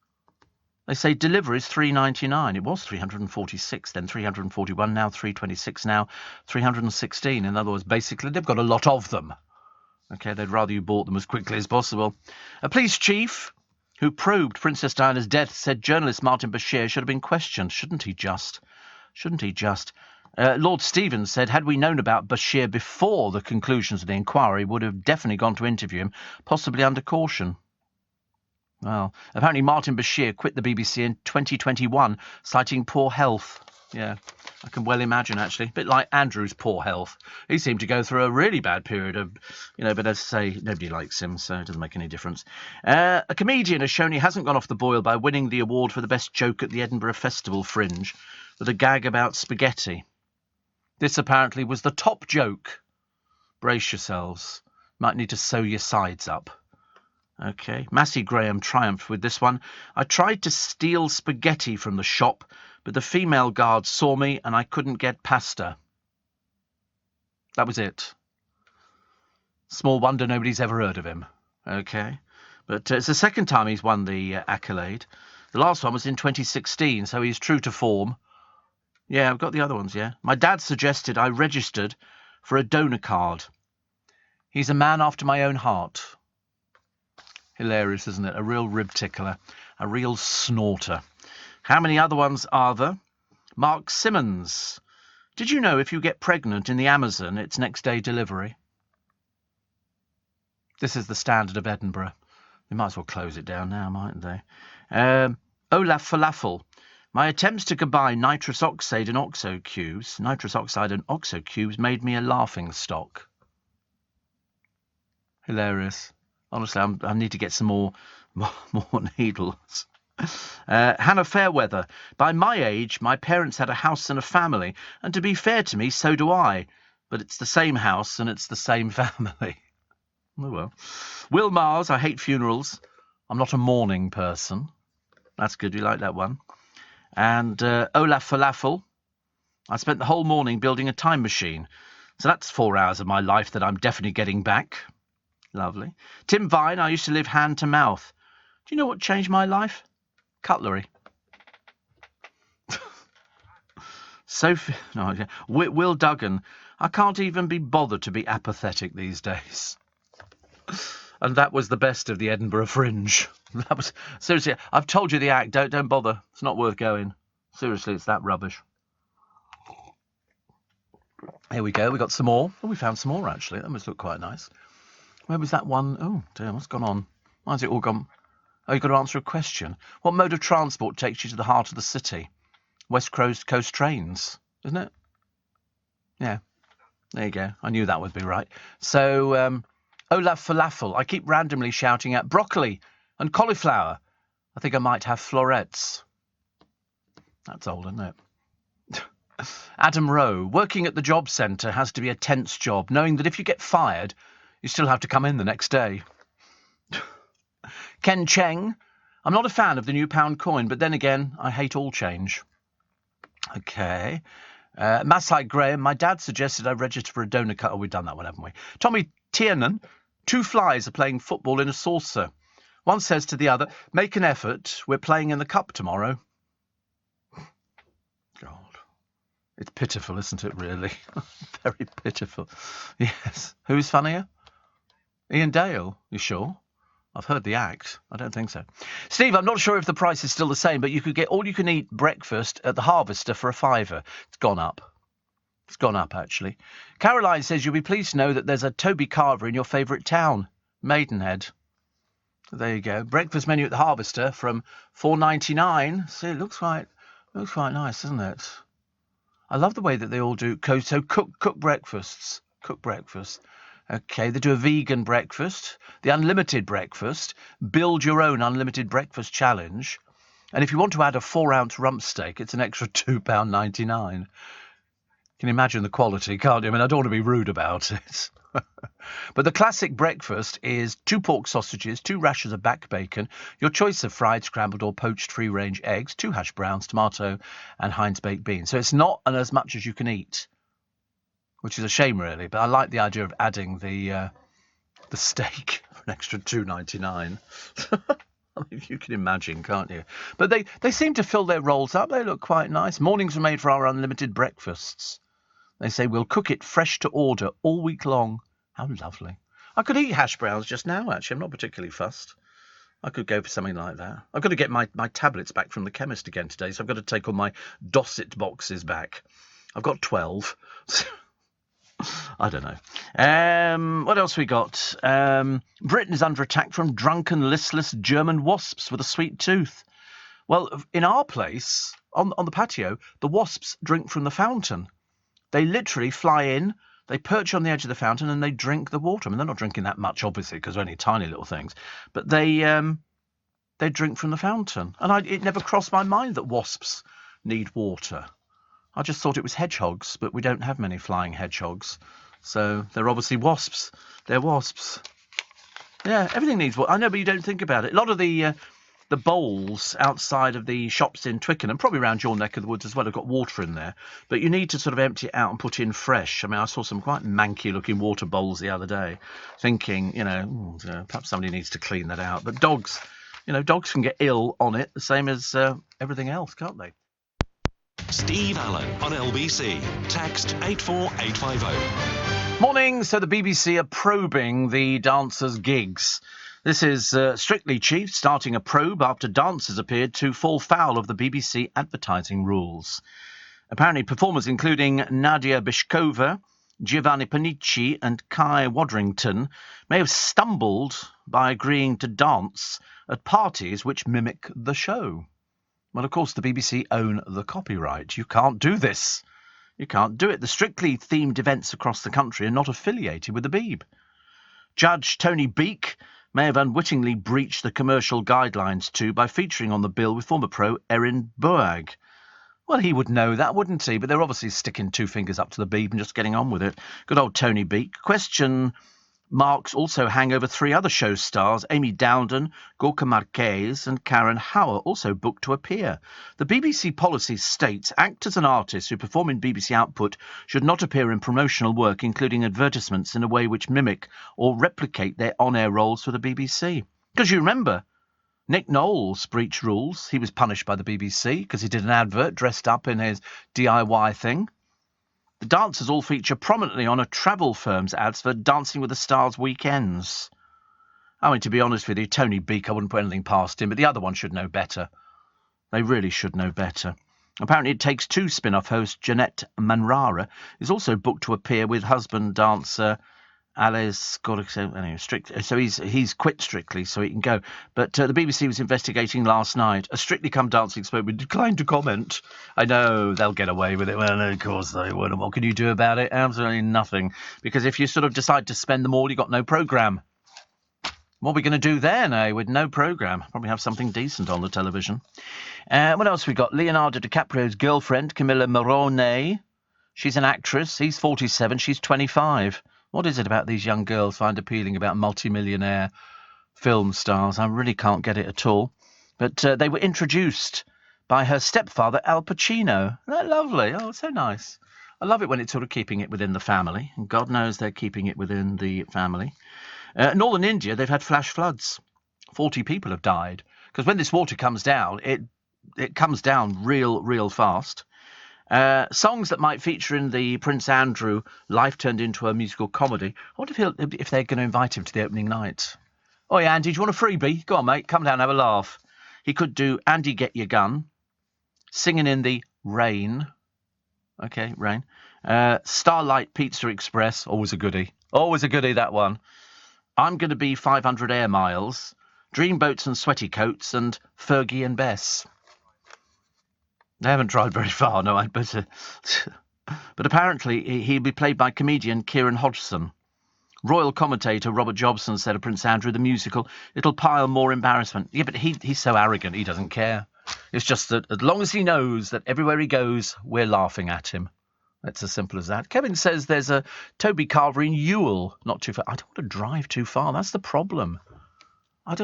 They say deliver is $3.99. It was $346, then $341, now $326, now $316. In other words, basically, they've got a lot of them. Okay, they'd rather you bought them as quickly as possible. A police chief who probed Princess Diana's death said journalist Martin Bashir should have been questioned. Shouldn't he just? Lord Stevens said, had we known about Bashir before the conclusions of the inquiry, would have definitely gone to interview him, possibly under caution. Well, apparently Martin Bashir quit the BBC in 2021, citing poor health. Yeah, I can well imagine, actually. A bit like Andrew's poor health. He seemed to go through a really bad period of, but as I say, nobody likes him, so it doesn't make any difference. A comedian has shown he hasn't gone off the boil by winning the award for the best joke at the Edinburgh Festival Fringe with a gag about spaghetti. This apparently was the top joke. Brace yourselves. Might need to sew your sides up. Okay, Massey Graham triumphed with this one. I tried to steal spaghetti from the shop, but the female guard saw me and I couldn't get past her. That was it. Small wonder nobody's ever heard of him. Okay, but it's the second time he's won the accolade. The last one was in 2016, so he's true to form. Yeah, I've got the other ones, yeah. My dad suggested I registered for a donor card. He's a man after my own heart. Hilarious, isn't it? A real rib tickler. A real snorter. How many other ones are there? Mark Simmons. Did you know if you get pregnant in the Amazon, it's next day delivery? This is the Standard of Edinburgh. They might as well close it down now, mightn't they? Olaf Falafel. My attempts to combine nitrous oxide and oxo cubes made me a laughing stock. Hilarious. Honestly, I need to get some more needles. Hannah Fairweather. By my age, my parents had a house and a family, and to be fair to me, so do I. But it's the same house and it's the same family. Oh well. Will Mars. I hate funerals. I'm not a mourning person. That's good. You like that one? And Olaf Falafel. I spent the whole morning building a time machine. So that's 4 hours of my life that I'm definitely getting back. Lovely. Tim Vine. I used to live hand to mouth. Do you know what changed my life? Cutlery. Will Duggan. I can't even be bothered to be apathetic these days. And that was the best of the Edinburgh Fringe. That was seriously. I've told you the act. Don't bother. It's not worth going. Seriously, it's that rubbish. Here we go. We got some more. Oh, we found some more actually. That must look quite nice. Where was that one? Oh, dear, what's gone on? Why's it all gone? Oh, you've got to answer a question. What mode of transport takes you to the heart of the city? West Coast trains, isn't it? Yeah. There you go. I knew that would be right. So, Olaf Falafel. I keep randomly shouting at broccoli and cauliflower. I think I might have florets. That's old, isn't it? Adam Rowe, working at the job centre has to be a tense job, knowing that if you get fired, you still have to come in the next day. Ken Cheng, I'm not a fan of the new pound coin, but then again, I hate all change. Okay. Masai Graham, my dad suggested I register for a donor cut. Oh, we've done that one, haven't we? Tommy Tiernan, 2 flies are playing football in a saucer. One says to the other, make an effort, we're playing in the cup tomorrow. God. It's pitiful, isn't it, really? Very pitiful. Yes. Who's funnier? Ian Dale, you sure? I've heard the act. I don't think so. Steve, I'm not sure if the price is still the same, but you could get all-you-can-eat breakfast at the Harvester for £5. It's gone up. It's gone up, actually. Caroline says you'll be pleased to know that there's a Toby Carver in your favourite town, Maidenhead. There you go. Breakfast menu at the Harvester from $4.99. See, it looks quite nice, doesn't it? I love the way that they all do. So cook breakfasts. Cook breakfast. Okay, they do a vegan breakfast, the unlimited breakfast, build your own unlimited breakfast challenge. And if you want to add a 4-ounce rump steak, it's an extra £2.99. Can you imagine the quality, can't you? I mean, I don't want to be rude about it. But the classic breakfast is 2 pork sausages, 2 rashers of back bacon, your choice of fried, scrambled or poached free-range eggs, 2 hash browns, tomato and Heinz baked beans. So it's not as much as you can eat, which is a shame, really. But I like the idea of adding the steak for an extra $2.99. I mean, you can imagine, can't you? But they seem to fill their rolls up. They look quite nice. Mornings are made for our unlimited breakfasts. They say we'll cook it fresh to order all week long. How lovely. I could eat hash browns just now, actually. I'm not particularly fussed. I could go for something like that. I've got to get my tablets back from the chemist again today, so I've got to take all my Dosset boxes back. I've got 12. I don't know. What else we got? Britain is under attack from drunken, listless German wasps with a sweet tooth. Well, in our place, on the patio, the wasps drink from the fountain. They literally fly in, they perch on the edge of the fountain, and they drink the water. I mean, they're not drinking that much, obviously, because they're only tiny little things. But they drink from the fountain. And it never crossed my mind that wasps need water. I just thought it was hedgehogs, but we don't have many flying hedgehogs. So they're obviously wasps. They're wasps. Yeah, everything needs water. I know, but you don't think about it. A lot of the bowls outside of the shops in Twickenham, probably around your neck of the woods as well, have got water in there. But you need to sort of empty it out and put in fresh. I mean, I saw some quite manky-looking water bowls the other day, thinking, perhaps somebody needs to clean that out. But dogs can get ill on it, the same as everything else, can't they? Steve Allen on LBC. Text 84850. Morning. So the BBC are probing the dancers' gigs. This is Strictly Chief starting a probe after dancers appeared to fall foul of the BBC advertising rules. Apparently performers including Nadia Bishkova, Giovanni Panici and Kai Wadrington may have stumbled by agreeing to dance at parties which mimic the show. Well, of course, the BBC own the copyright. You can't do this. You can't do it. The Strictly themed events across the country are not affiliated with the Beeb. Judge Tony Beek may have unwittingly breached the commercial guidelines too by featuring on the bill with former pro Erin Boag. Well, he would know that, wouldn't he? But they're obviously sticking 2 fingers up to the Beeb and just getting on with it. Good old Tony Beek. Question marks also hang over 3 other show stars, Amy Dowden, Gorka Marquez and Karen Hauer, also booked to appear. The BBC policy states actors and artists who perform in BBC output should not appear in promotional work, including advertisements, in a way which mimic or replicate their on-air roles for the BBC. Because you remember, Nick Knowles breached rules. He was punished by the BBC because he did an advert dressed up in his DIY thing. The dancers all feature prominently on a travel firm's ads for Dancing with the Stars weekends. I mean, to be honest with you, Tony Beek, I wouldn't put anything past him, but the other one should know better. They really should know better. Apparently It Takes Two spin-off host Jeanette Manrara is also booked to appear with husband dancer Alice. Anyway, so he's quit Strictly, so he can go. But the BBC was investigating last night. A Strictly Come Dancing spokesman declined to comment. I know they'll get away with it. Well, of course they won't. What can you do about it? Absolutely nothing. Because if you sort of decide to spend them all, you've got no programme. What are we going to do then, with no programme? Probably have something decent on the television. What else we got? Leonardo DiCaprio's girlfriend, Camilla Morrone. She's an actress. He's 47. She's 25. What is it about these young girls find appealing about multimillionaire film stars? I really can't get it at all. But they were introduced by her stepfather, Al Pacino. Isn't that lovely? Oh, so nice. I love it when it's sort of keeping it within the family. And God knows they're keeping it within the family. Northern India, they've had flash floods. 40 people have died. Because when this water comes down, it comes down real fast. Songs that might feature in the Prince Andrew Life Turned Into a Musical Comedy. I wonder if they're going to invite him to the opening night. Oh, yeah, Andy, do you want a freebie? Go on, mate. Come down and have a laugh. He could do Andy Get Your Gun, Singing in the Rain. Okay, Rain. Starlight Pizza Express. Always a goodie. Always a goodie, that one. I'm going to be 500 Air Miles, Dreamboats and Sweaty Coats, and Fergie and Bess. They haven't tried very far, no, but apparently he'll be played by comedian Kieran Hodgson. Royal commentator Robert Jobson said of Prince Andrew the musical, it'll pile more embarrassment. Yeah, but he's so arrogant, he doesn't care. It's just that as long as he knows that everywhere he goes, we're laughing at him. It's as simple as that. Kevin says there's a Toby Carver in Ewell, not too far. I don't want to drive too far. That's the problem. I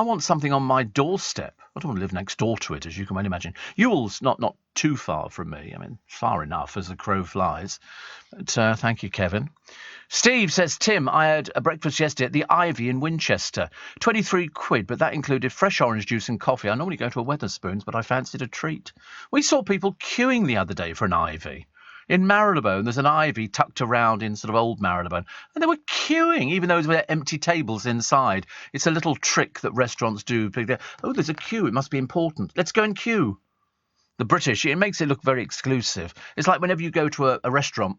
want something on my doorstep. I don't want to live next door to it, as you can well imagine. Ewell's not too far from me. I mean, far enough as the crow flies. But thank you, Kevin. Steve says, Tim, I had a breakfast yesterday at the Ivy in Winchester. 23 quid, but that included fresh orange juice and coffee. I normally go to a Wetherspoons, but I fancied a treat. We saw people queuing the other day for an Ivy. In Marylebone, there's an Ivy tucked around in sort of old Marylebone. And they were queuing, even though there were empty tables inside. It's a little trick that restaurants do. Oh, there's a queue. It must be important. Let's go and queue. The British, it makes it look very exclusive. It's like whenever you go to a restaurant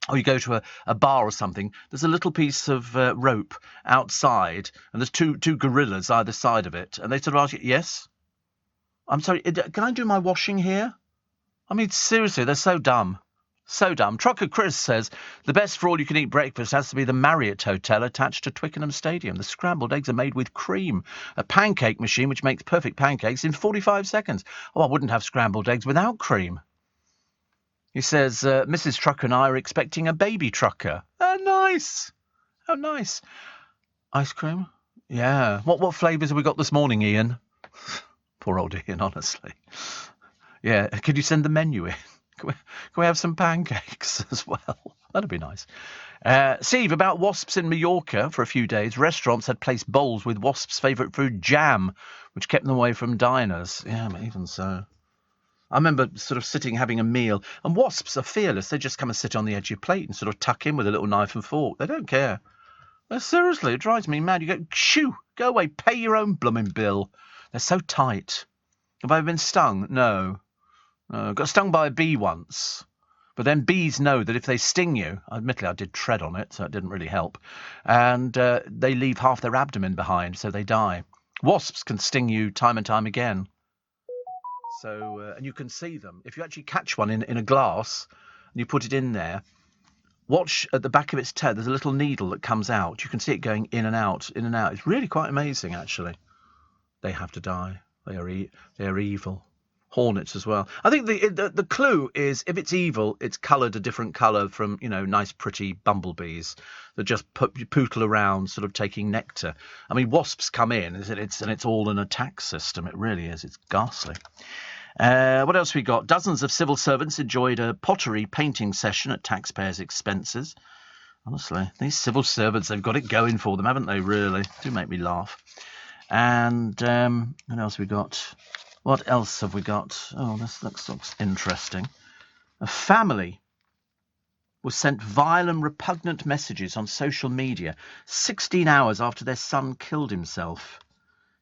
or you go to a bar or something, there's a little piece of rope outside and there's two gorillas either side of it. And they sort of ask you, yes? I'm sorry, can I do my washing here? I mean, seriously, they're so dumb. So dumb. Trucker Chris says, the best for all-you-can-eat breakfast has to be the Marriott Hotel attached to Twickenham Stadium. The scrambled eggs are made with cream. A pancake machine which makes perfect pancakes in 45 seconds. Oh, I wouldn't have scrambled eggs without cream. He says, Mrs. Trucker and I are expecting a baby trucker. Oh, nice. Oh, nice. Ice cream? Yeah. What flavours have we got this morning, Ian? Poor old Ian, honestly. Yeah. Could you send the menu in? Can we have some pancakes as well? That'd be nice. Steve, about wasps in Mallorca for a few days. Restaurants had placed bowls with wasps' favourite food, jam, which kept them away from diners. Yeah, but even so. I remember sort of sitting having a meal, and wasps are fearless. They just come and sit on the edge of your plate and sort of tuck in with a little knife and fork. They don't care. Seriously, it drives me mad. You go, shoo, go away, pay your own blooming bill. They're so tight. Have I ever been stung? No. Got stung by a bee once, but then bees know that if they sting you, admittedly I did tread on it, so it didn't really help, and they leave half their abdomen behind, so they die. Wasps can sting you time and time again. So, and you can see them. If you actually catch one in a glass and you put it in there, watch at the back of its tail, there's a little needle that comes out. You can see it going in and out, in and out. It's really quite amazing, actually. They have to die. They are evil. Hornets as well. I think the clue is if it's evil, it's coloured a different colour from, nice pretty bumblebees that just pootle around sort of taking nectar. I mean, wasps come in and it's all an attack system. It really is. It's ghastly. What else we got? Dozens of civil servants enjoyed a pottery painting session at taxpayers' expenses. Honestly, these civil servants, they've got it going for them, haven't they, really? Do make me laugh. And what else we got? What else have we got? Oh, this looks interesting. A family was sent vile and repugnant messages on social media 16 hours after their son killed himself.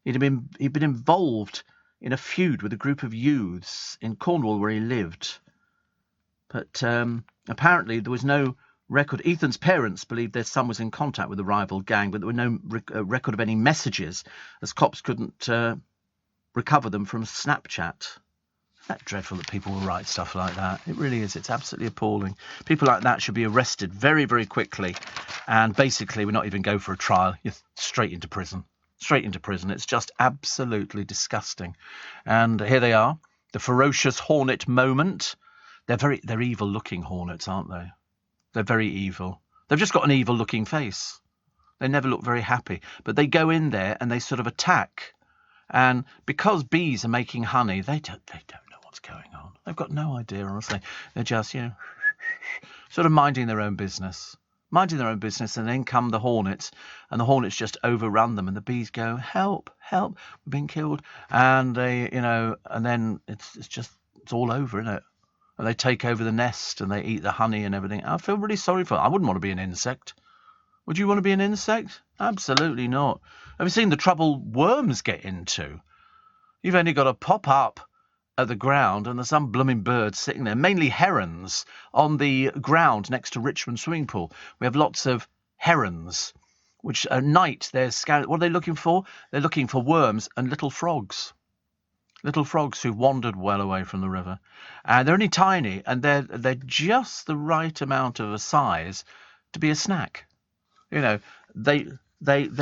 He'd been involved in a feud with a group of youths in Cornwall where he lived. But apparently there was no record. Ethan's parents believed their son was in contact with the rival gang, but there were no record of any messages, as cops couldn't recover them from Snapchat. That's dreadful that people will write stuff like that. It really is. It's absolutely appalling. People like that should be arrested very, very quickly. And basically, we're not even go for a trial. You're straight into prison. Straight into prison. It's just absolutely disgusting. And here they are. The ferocious hornet moment. They're evil-looking hornets, aren't they? They're very evil. They've just got an evil-looking face. They never look very happy. But they go in there and they sort of attack. And because bees are making honey, they don't know what's going on. They've got no idea, honestly. They're just, sort of minding their own business. Minding their own business, and then come the hornets, and the hornets just overrun them, and the bees go, help, help, we've been killed. And they, and then it's all over, isn't it? And they take over the nest, and they eat the honey and everything. I feel really sorry for them. I wouldn't want to be an insect. Would you want to be an insect? Absolutely not. Have you seen the trouble worms get into? You've only got to pop up at the ground and there's some blooming birds sitting there, mainly herons, on the ground next to Richmond swimming pool. We have lots of herons, which at night they're scouting. What are they looking for? They're looking for worms and little frogs. Little frogs who've wandered well away from the river. And they're only tiny, and they're just the right amount of a size to be a snack. They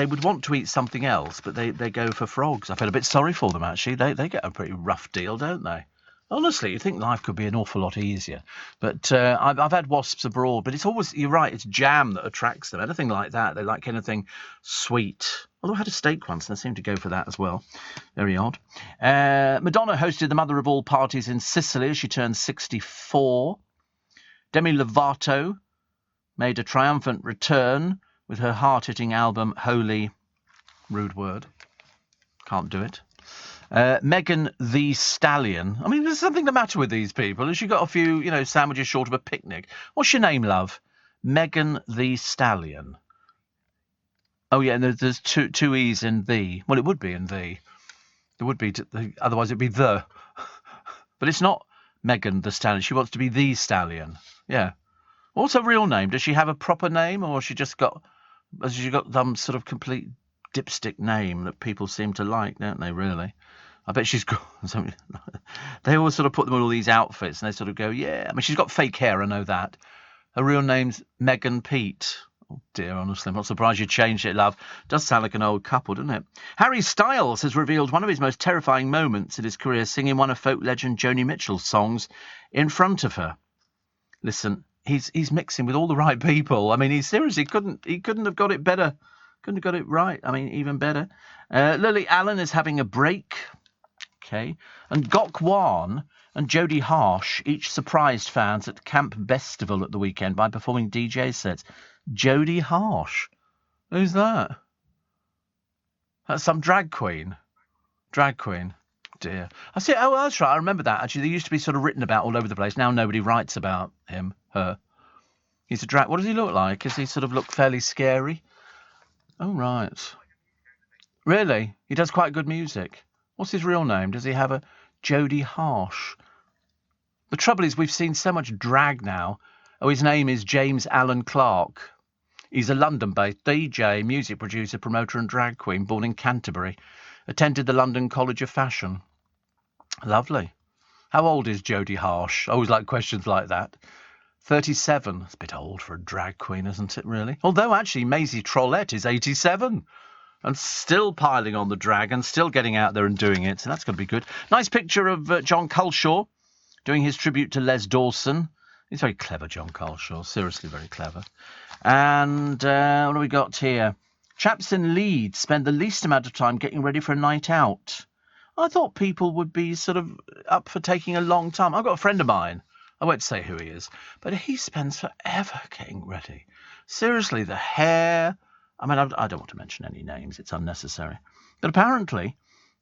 would want to eat something else, but they go for frogs. I feel a bit sorry for them, actually. They get a pretty rough deal, don't they? Honestly, you'd think life could be an awful lot easier. But I've had wasps abroad, but it's always, you're right, it's jam that attracts them. Anything like that. They like anything sweet. Although I had a steak once, and they seem to go for that as well. Very odd. Madonna hosted the mother of all parties in Sicily as she turned 64. Demi Lovato made a triumphant return with her hard-hitting album, Holy, rude word, can't do it. Megan Thee Stallion. I mean, there's something the matter with these people. Has she got a few, sandwiches short of a picnic? What's your name, love? Megan Thee Stallion. Oh, yeah, and there's two E's in thee. Well, it would be in thee. There would be, otherwise it'd be the. But it's not Megan the Stallion. She wants to be the Stallion. Yeah. What's her real name? Does she have a proper name, or has she got some sort of complete dipstick name that people seem to like, don't they, really? I bet she's got something. They always sort of put them in all these outfits, and they sort of go, yeah. I mean, she's got fake hair, I know that. Her real name's Megan Pete. Oh, dear, honestly, I'm not surprised you changed it, love. Does sound like an old couple, doesn't it? Harry Styles has revealed one of his most terrifying moments in his career, singing one of folk legend Joni Mitchell's songs in front of her. Listen, he's mixing with all the right people. I mean, he seriously couldn't have got it better. Couldn't have got it right. I mean, even better. Lily Allen is having a break. Okay. And Gok Wan and Jodie Harsh each surprised fans at Camp Bestival at the weekend by performing DJ sets. Jodie Harsh? Who's that? That's some drag queen. Drag queen. Dear. I see. Oh, that's right. I remember that. Actually, they used to be sort of written about all over the place. Now nobody writes about him, her. He's a drag. What does he look like? Does he sort of look fairly scary? Oh, right. Really? He does quite good music. What's his real name? Does he have a Jodie Harsh? The trouble is we've seen so much drag now. Oh, his name is James Allen Clark. He's a London-based DJ, music producer, promoter and drag queen, born in Canterbury. Attended the London College of Fashion. Lovely. How old is Jodie Harsh? I always like questions like that. 37. It's a bit old for a drag queen, isn't it, really? Although, actually, Maisie Trollet is 87 and still piling on the drag and still getting out there and doing it. So that's going to be good. Nice picture of John Culshaw doing his tribute to Les Dawson. He's very clever, John Culshaw. Seriously, very clever. And what do we got here? Chaps in Leeds spend the least amount of time getting ready for a night out. I thought people would be sort of up for taking a long time. I've got a friend of mine. I won't say who he is, but he spends forever getting ready. Seriously, the hair. I mean, I don't want to mention any names. It's unnecessary. But apparently,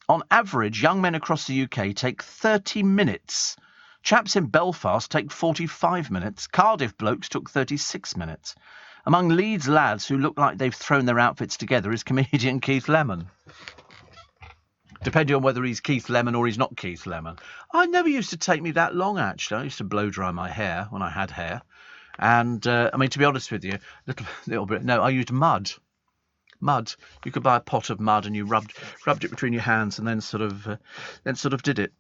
on average, young men across the UK take 30 minutes. Chaps in Belfast take 45 minutes. Cardiff blokes took 36 minutes. Among Leeds lads who look like they've thrown their outfits together is comedian Keith Lemon. Depending on whether he's Keith Lemon or he's not Keith Lemon. I never used to take me that long, actually. I used to blow dry my hair when I had hair. And, I mean, to be honest with you, little bit. No, I used mud. Mud. You could buy a pot of mud and you rubbed it between your hands and then sort of did it.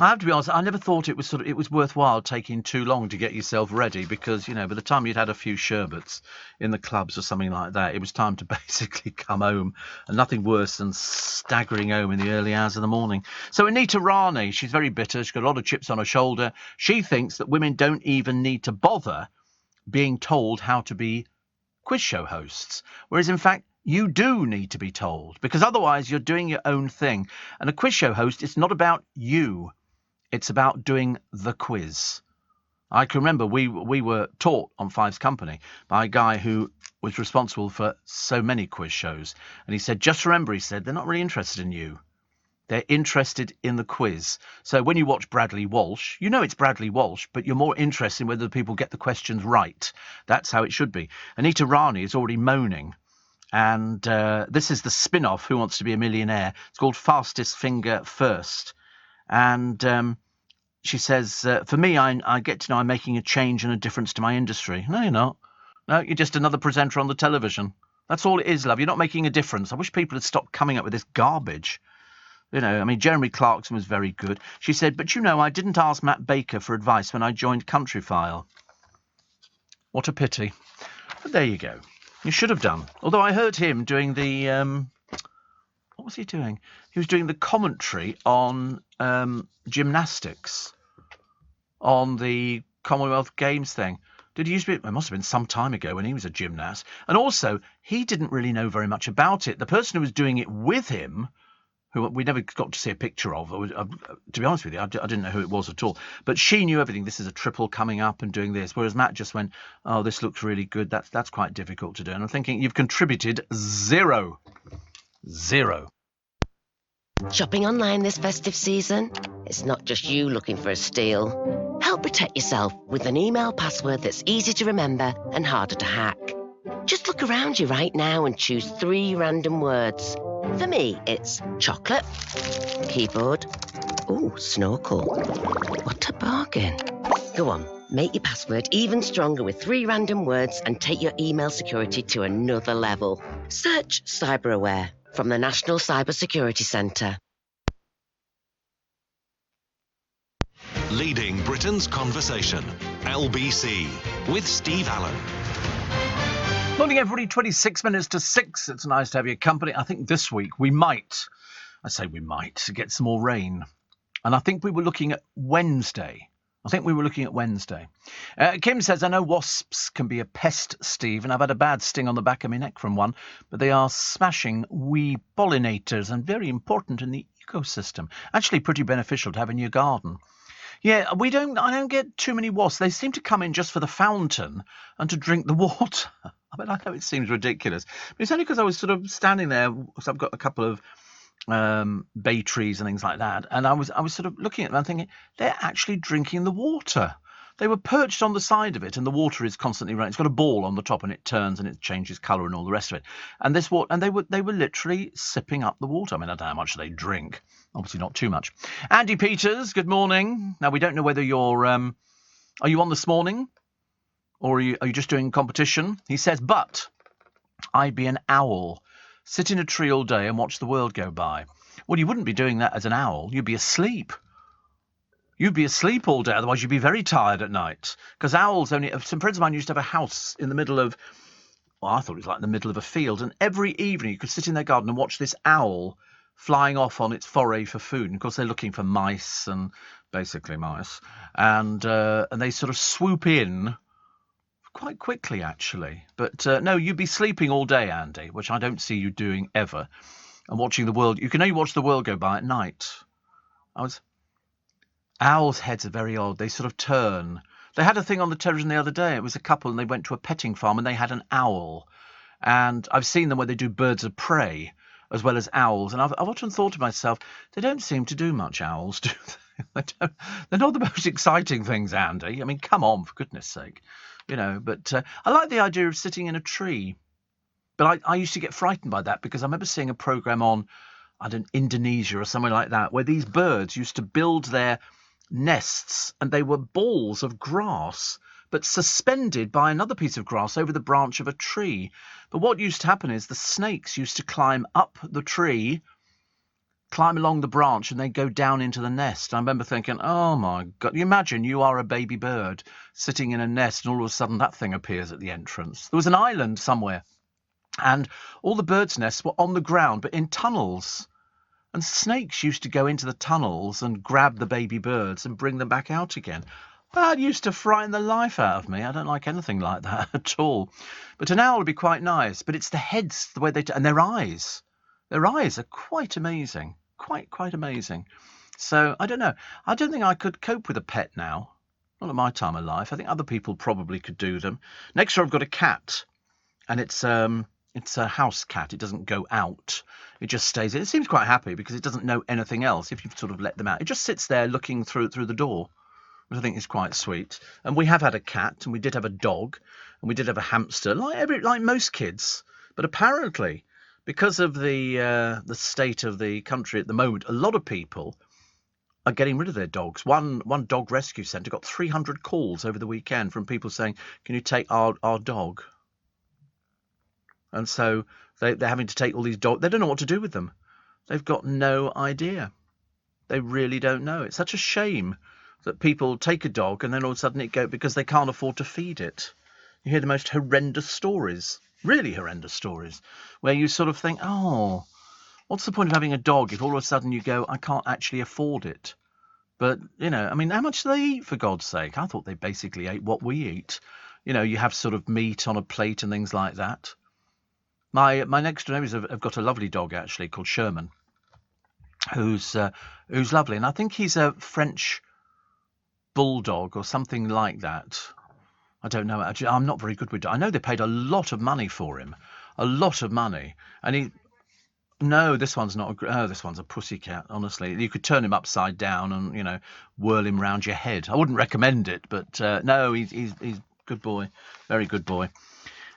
I have to be honest, I never thought it was worthwhile taking too long to get yourself ready because, by the time you'd had a few sherbets in the clubs or something like that, it was time to basically come home, and nothing worse than staggering home in the early hours of the morning. So Anita Rani, she's very bitter. She's got a lot of chips on her shoulder. She thinks that women don't even need to bother being told how to be quiz show hosts, whereas in fact you do need to be told, because otherwise you're doing your own thing. And a quiz show host, it's not about you. It's about doing the quiz. I can remember we were taught on Fives Company by a guy who was responsible for so many quiz shows. And he said, just remember, he said, they're not really interested in you. They're interested in the quiz. So when you watch Bradley Walsh, you know it's Bradley Walsh, but you're more interested in whether the people get the questions right. That's how it should be. Anita Rani is already moaning. And this is the spin-off, Who Wants to Be a Millionaire? It's called Fastest Finger First. And she says, for me, I get to know I'm making a change and a difference to my industry. No, you're not. No, you're just another presenter on the television. That's all it is, love. You're not making a difference. I wish people had stopped coming up with this garbage. Jeremy Clarkson was very good. She said, but I didn't ask Matt Baker for advice when I joined Countryfile. What a pity. But there you go. You should have done. Although I heard him doing the... what was he doing? He was doing the commentary on gymnastics on the Commonwealth Games thing. Did he used to be? It must have been some time ago when he was a gymnast. And also, he didn't really know very much about it. The person who was doing it with him, who we never got to see a picture of, to be honest with you, I didn't know who it was at all. But she knew everything. This is a triple coming up and doing this. Whereas Matt just went, oh, this looks really good. That's quite difficult to do. And I'm thinking, you've contributed zero. Shopping online this festive season? It's not just you looking for a steal. Help protect yourself with an email password that's easy to remember and harder to hack. Just look around you right now and choose 3 random words. For me, it's chocolate, keyboard, snorkel. What a bargain. Go on, make your password even stronger with 3 random words and take your email security to another level. Search CyberAware from the National Cyber Security Centre. Leading Britain's conversation. LBC with Steve Allen. Morning, everybody. 26 minutes to 6. It's nice to have your company. I think this week we might get some more rain. And I think we were looking at Wednesday. Kim says, I know wasps can be a pest, Steve, and I've had a bad sting on the back of my neck from one, but they are smashing wee pollinators and very important in the ecosystem. Actually pretty beneficial to have in your garden. Yeah, I don't get too many wasps. They seem to come in just for the fountain and to drink the water. I know it seems ridiculous, but it's only because I was sort of standing there, because I've got a couple of bay trees and things like that, and I was sort of looking at them and thinking, they're actually drinking the water. They were perched on the side of it, and the water is constantly running. It's got a ball on the top, and it turns and it changes colour and all the rest of it. And this water, and they were literally sipping up the water. I mean, I don't know how much they drink. Obviously, not too much. Andy Peters, good morning. Now we don't know whether you're are you on this morning, or are you just doing competition? He says, but I'd be an owl. Sit in a tree all day and watch the world go by. Well, you wouldn't be doing that as an owl. You'd be asleep. You'd be asleep all day, otherwise you'd be very tired at night. Because owls some friends of mine used to have a house in the middle of, I thought it was like in the middle of a field, and every evening you could sit in their garden and watch this owl flying off on its foray for food. And of course they're looking for mice, and basically mice. And they sort of swoop in quite quickly, actually. But no, you'd be sleeping all day, Andy, which I don't see you doing ever. And watching the world. You can only watch the world go by at night. Owls' heads are very odd. They sort of turn. They had a thing on the television the other day. It was a couple, and they went to a petting farm, and they had an owl. And I've seen them where they do birds of prey as well as owls. And I've often thought to myself, they don't seem to do much, owls, do they? They're not the most exciting things, Andy. I mean, come on, for goodness sake. But I like the idea of sitting in a tree. But I used to get frightened by that, because I remember seeing a programme on, Indonesia or somewhere like that, where these birds used to build their nests, and they were balls of grass, but suspended by another piece of grass over the branch of a tree. But what used to happen is the snakes used to climb up the tree, climb along the branch and they go down into the nest. I remember thinking, oh my God, you imagine you are a baby bird sitting in a nest and all of a sudden that thing appears at the entrance. There was an island somewhere and all the birds' nests were on the ground but in tunnels. And snakes used to go into the tunnels and grab the baby birds and bring them back out again. That used to frighten the life out of me. I don't like anything like that at all. But an owl would be quite nice. But it's the heads, the way they... and their eyes. Their eyes are quite amazing. Quite amazing. So, I don't know. I don't think I could cope with a pet now. Not at my time of life. I think other people probably could do them. Next year I've got a cat. And it's a house cat. It doesn't go out. It just stays in. It seems quite happy because it doesn't know anything else if you've sort of let them out. It just sits there looking through the door, which I think is quite sweet. And we have had a cat, and we did have a dog, and we did have a hamster, like most kids. But apparently, because of the state of the country at the moment, a lot of people are getting rid of their dogs. One dog rescue centre got 300 calls over the weekend from people saying, "Can you take our dog?" And so they're having to take all these dogs. They don't know what to do with them. They've got no idea. They really don't know. It's such a shame that people take a dog and then all of a sudden it goes because they can't afford to feed it. You hear the most horrendous stories, really horrendous stories, where you sort of think, oh, what's the point of having a dog if all of a sudden you go, I can't actually afford it? But, you know, I mean, how much do they eat, for God's sake? I thought they basically ate what we eat. You know, you have sort of meat on a plate and things like that. My next door neighbours have got a lovely dog, actually, called Sherman, who's lovely. And I think he's a French bulldog or something like that. I don't know. Actually, I'm not very good with dogs. I know they paid a lot of money for him. A lot of money. And no, this one's not this one's a pussycat, honestly. You could turn him upside down and, you know, whirl him round your head. I wouldn't recommend it, but no, he's good boy. Very good boy.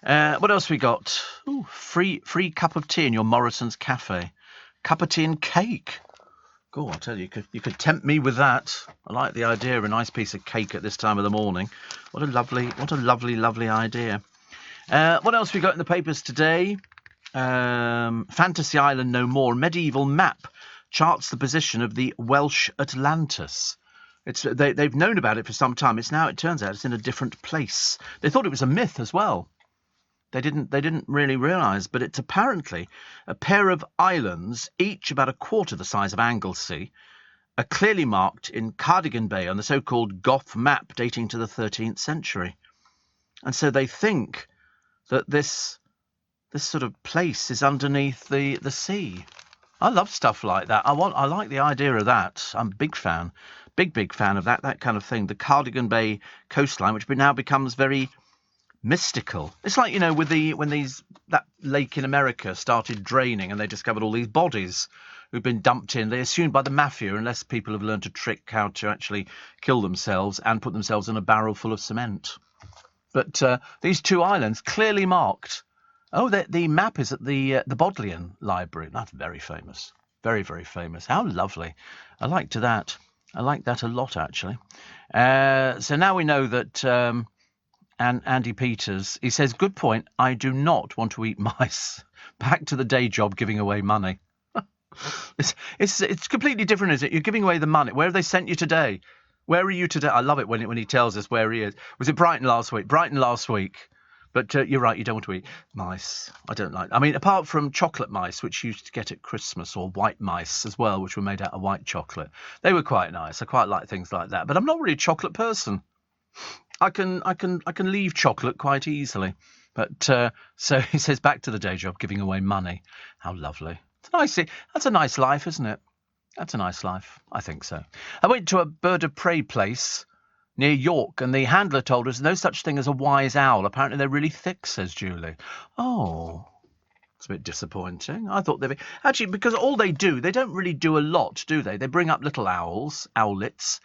What else we got? Ooh, free cup of tea in your Morrison's Cafe. Cup of tea and cake. God, I tell you, you could tempt me with that. I like the idea of a nice piece of cake at this time of the morning. What a lovely idea. What else we got in the papers today? Fantasy Island no more. Medieval map charts the position of the Welsh Atlantis. They've known about it for some time. It turns out it's in a different place. They thought it was a myth as well. They didn't really realise, but it's apparently a pair of islands, each about a quarter the size of Anglesey, are clearly marked in Cardigan Bay on the so-called Goth map dating to the 13th century. And so they think that this sort of place is underneath the sea. I love stuff like that. I like the idea of that. I'm a big fan. Big fan of that kind of thing. The Cardigan Bay coastline, which now becomes very mystical. It's like, you know, when that lake in America started draining and they discovered all these bodies who've been dumped in. They assumed by the mafia, unless people have learned a trick how to actually kill themselves and put themselves in a barrel full of cement. But these two islands clearly marked. Oh, the map is at the Bodleian Library. That's very famous. Very, very famous. How lovely. I liked that. I like that a lot, actually. So now we know that... And Andy Peters, he says, good point, I do not want to eat mice. Back to the day job, giving away money. It's completely different, isn't it? You're giving away the money. Where have they sent you today? Where are you today? I love it when he tells us where he is. Was it Brighton last week? Brighton last week. But you're right, you don't want to eat mice. I don't like. I mean, apart from chocolate mice, which you used to get at Christmas, or white mice as well, which were made out of white chocolate. They were quite nice. I quite like things like that. But I'm not really a chocolate person. I can leave chocolate quite easily. But so he says, back to the day job, giving away money. How lovely. That's a nice life, isn't it? That's a nice life. I think so. I went to a bird of prey place near York, and the handler told us no such thing as a wise owl. Apparently they're really thick, says Julie. Oh, it's a bit disappointing. I thought they'd be... Actually, because all they do, they don't really do a lot, do they? They bring up little owls, owlets,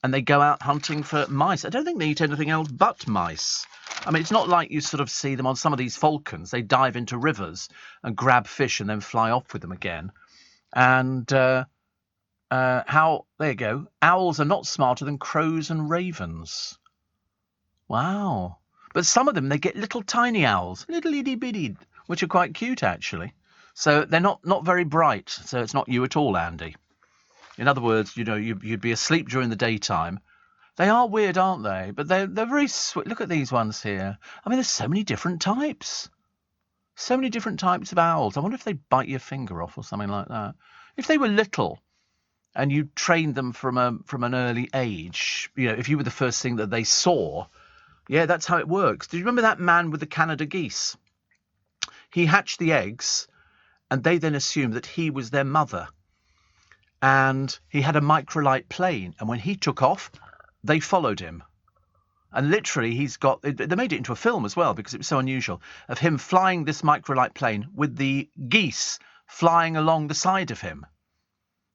and they go out hunting for mice. I don't think they eat anything else but mice. I mean, it's not like you sort of see them on some of these falcons. They dive into rivers and grab fish and then fly off with them again. And there you go. Owls are not smarter than crows and ravens. Wow. But some of them, they get little tiny owls, little itty bitty, which are quite cute, actually. So they're not very bright. So it's not you at all, Andy. In other words, you'd be asleep during the daytime. They are weird, aren't they? But they're very sweet. Look at these ones here. I mean, there's so many different types. So many different types of owls. I wonder if they bite your finger off or something like that. If they were little and you trained them from an early age, if you were the first thing that they saw, yeah, that's how it works. Do you remember that man with the Canada geese? He hatched the eggs, and they then assumed that he was their mother. And he had a microlight plane, and when he took off, they followed him. And literally, they made it into a film as well, because it was so unusual, of him flying this microlight plane with the geese flying along the side of him.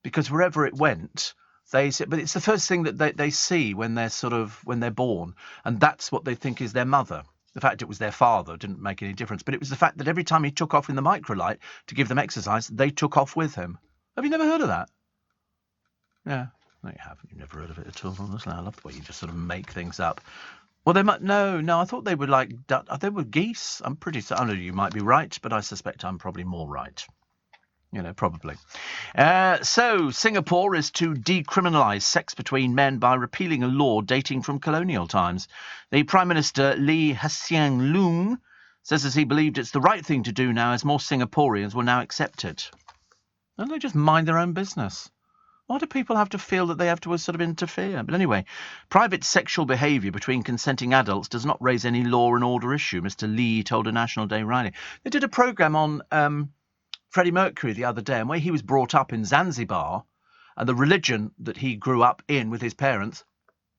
Because wherever it went, but it's the first thing that they see when they're born, and that's what they think is their mother. The fact it was their father didn't make any difference, but it was the fact that every time he took off in the microlight to give them exercise, they took off with him. Have you never heard of that? Yeah, no, you haven't. You've never heard of it at all. Honestly, I love the way you just sort of make things up. Well, they might. No, I thought they were they were geese. I'm pretty certain. I know you might be right, but I suspect I'm probably more right. Probably. So Singapore is to decriminalise sex between men by repealing a law dating from colonial times. The Prime Minister Lee Hsien Loong says as he believed it's the right thing to do now, as more Singaporeans will now accept it. Don't they just mind their own business? Why do people have to feel that they have to sort of interfere? But anyway, private sexual behaviour between consenting adults does not raise any law and order issue, Mr. Lee told a National Day rally. They did a programme on Freddie Mercury the other day, and where he was brought up in Zanzibar, and the religion that he grew up in with his parents,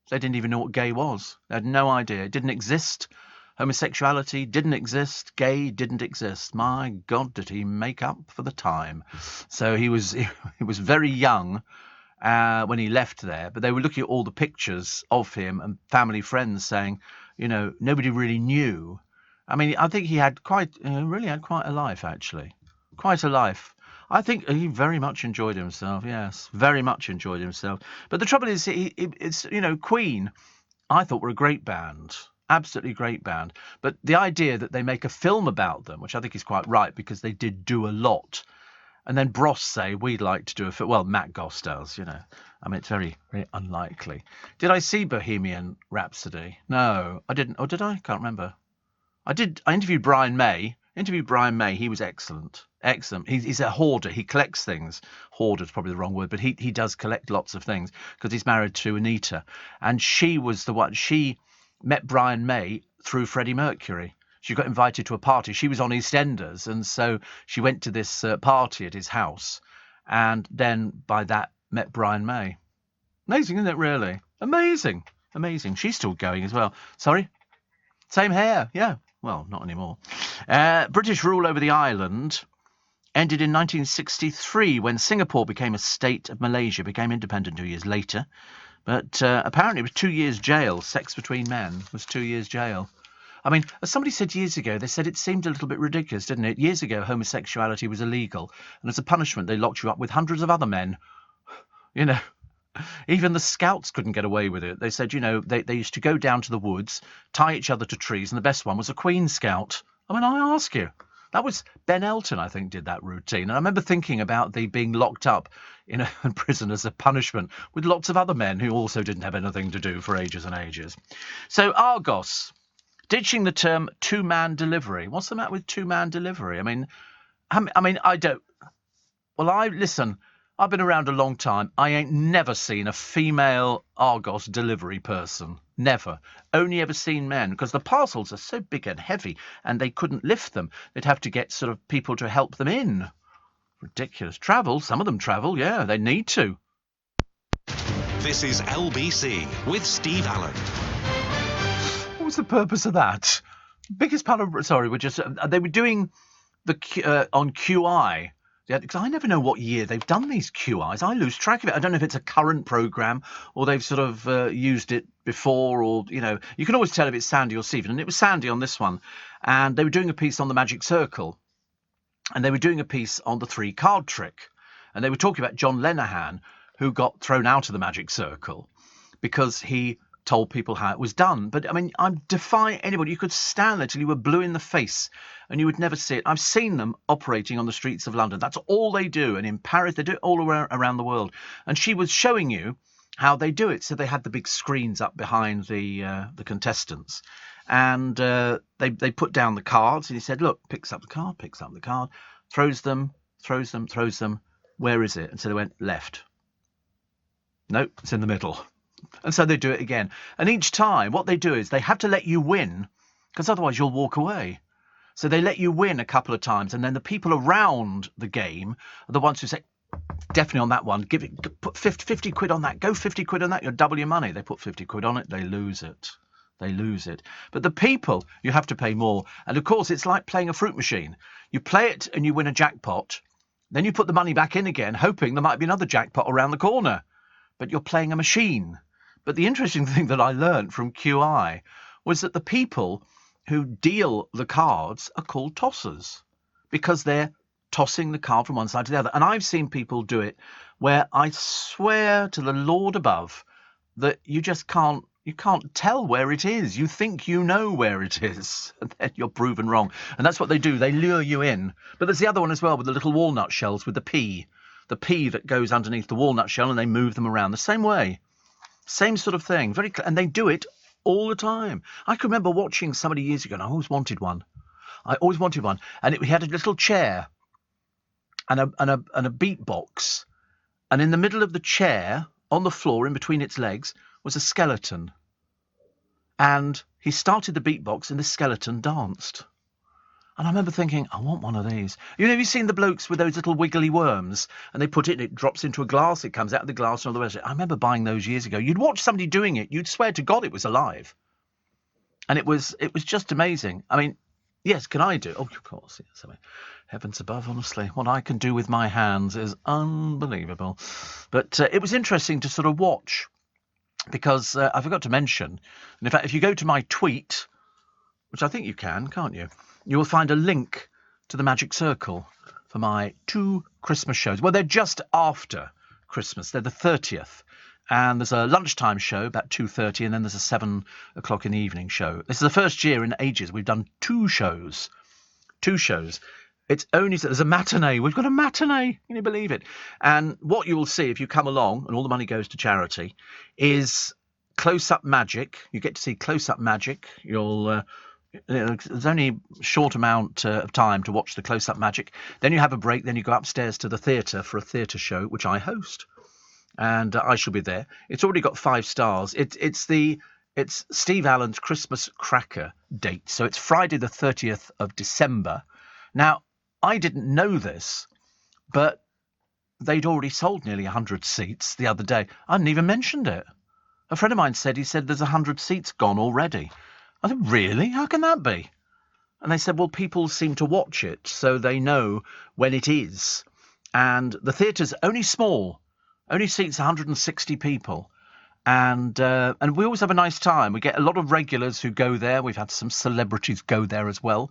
they didn't even know what gay was. They had no idea. It didn't exist. Homosexuality didn't exist. Gay didn't exist. My God, did he make up for the time. So he was very young when he left there, but they were looking at all the pictures of him and family friends saying, nobody really knew. I mean, I think he had really had quite a life, actually. Quite a life. I think he very much enjoyed himself. Yes, very much enjoyed himself. But the trouble is, it's Queen, I thought were a great band, absolutely great band. But the idea that they make a film about them, which I think is quite right, because they did do a lot, and then Bros say we'd like to do a film. Well, Matt Goss does, I mean, it's very, very unlikely. Did I see Bohemian Rhapsody? No, I didn't. Or did I? Can't remember. I did. I interviewed Brian May. He was excellent. Excellent. He's a hoarder. He collects things. Hoarder is probably the wrong word, but he does collect lots of things because he's married to Anita. And she was the one. She met Brian May through Freddie Mercury. She got invited to a party. She was on EastEnders, and so she went to this party at his house, and then by that met Brian May. Amazing, isn't it, really? Amazing. Amazing. She's still going as well. Sorry? Same hair, yeah. Well, not anymore. British rule over the island ended in 1963 when Singapore became a state of Malaysia, became independent 2 years later. But apparently it was 2 years jail. Sex between men was 2 years jail. I mean, as somebody said years ago, they said it seemed a little bit ridiculous, didn't it? Years ago, homosexuality was illegal. And as a punishment, they locked you up with hundreds of other men. You know, even the scouts couldn't get away with it. They said, you know, they used to go down to the woods, tie each other to trees, and the best one was a Queen Scout. I mean, I ask you. That was Ben Elton, I think, did that routine. And I remember thinking about the being locked up in prison as a punishment with lots of other men who also didn't have anything to do for ages and ages. So Argos, ditching the term two-man delivery. What's the matter with two-man delivery? I mean, I don't. Well, listen, I've been around a long time. I ain't never seen a female Argos delivery person. Never. Only ever seen men, because the parcels are so big and heavy and they couldn't lift them. They'd have to get sort of people to help them in. Ridiculous. Travel. Some of them travel. Yeah, they need to. This is LBC with Steve Allen. What was the purpose of that? Biggest part of... Sorry, they were doing the on QI. Yeah, because I never know what year they've done these QIs. I lose track of it. I don't know if it's a current programme or they've sort of used it before, or, you know, you can always tell if it's Sandy or Stephen. And it was Sandy on this one. And they were doing a piece on the Magic Circle. And they were doing a piece on the 3-card trick. And they were talking about John Lenihan, who got thrown out of the Magic Circle because he told people how it was done. But I mean, I defy anybody. You could stand there till you were blue in the face and you would never see it. I've seen them operating on the streets of London. That's all they do. And in Paris, they do it all around the world. And she was showing you how they do it. So they had the big screens up behind the contestants, and they put down the cards. And he said, look, picks up the card, throws them. Where is it? And so they went left. Nope, it's in the middle. And so they do it again. And each time what they do is they have to let you win, because otherwise you'll walk away. So they let you win a couple of times, and then the people around the game are the ones who say, definitely on that one, put 50 quid on that, go 50 quid on that, you'll double your money. They put 50 quid on it, they lose it. But the people, you have to pay more. And of course, it's like playing a fruit machine. You play it and you win a jackpot. Then you put the money back in again, hoping there might be another jackpot around the corner. But you're playing a machine. But the interesting thing that I learned from QI was that the people who deal the cards are called tossers, because they're tossing the card from one side to the other. And I've seen people do it where I swear to the Lord above that you just can't tell where it is. You think you know where it is, and then you're proven wrong. And that's what they do. They lure you in. But there's the other one as well, with the little walnut shells with the pea that goes underneath the walnut shell, and they move them around the same way. Same sort of thing. And they do it all the time. I can remember watching somebody years ago, and I always wanted one. And we had a little chair and a beatbox. And in the middle of the chair, on the floor, in between its legs, was a skeleton. And he started the beatbox and the skeleton danced. And I remember thinking, I want one of these. Have you seen the blokes with those little wiggly worms? And they put it and it drops into a glass, it comes out of the glass and all the rest of it. I remember buying those years ago. You'd watch somebody doing it, you'd swear to God it was alive. And it was just amazing. I mean, yes, can I do? Oh, of course, yes. I mean, heavens above, honestly. What I can do with my hands is unbelievable. But it was interesting to sort of watch, because I forgot to mention, and in fact, if you go to my tweet, which I think you can, can't you? You will find a link to the Magic Circle for my 2 Christmas shows. Well, they're just after Christmas. They're the 30th. And there's a lunchtime show, about 2:30, and then there's a 7 o'clock in the evening show. This is the first year in ages we've done 2 shows. 2 shows. There's a matinee. We've got a matinee. Can you believe it? And what you will see if you come along, and all the money goes to charity, is close-up magic. You get to see close-up magic. There's only a short amount of time to watch the close-up magic. Then you have a break. Then you go upstairs to the theatre for a theatre show, which I host. And I shall be there. It's already got 5 stars. It's Steve Allen's Christmas cracker date. So it's Friday the 30th of December. Now, I didn't know this, but they'd already sold nearly 100 seats the other day. I hadn't even mentioned it. A friend of mine said there's 100 seats gone already. I said, really? How can that be? And they said, well, people seem to watch it, so they know when it is. And the theatre's only small. Only seats 160 people. And we always have a nice time. We get a lot of regulars who go there. We've had some celebrities go there as well.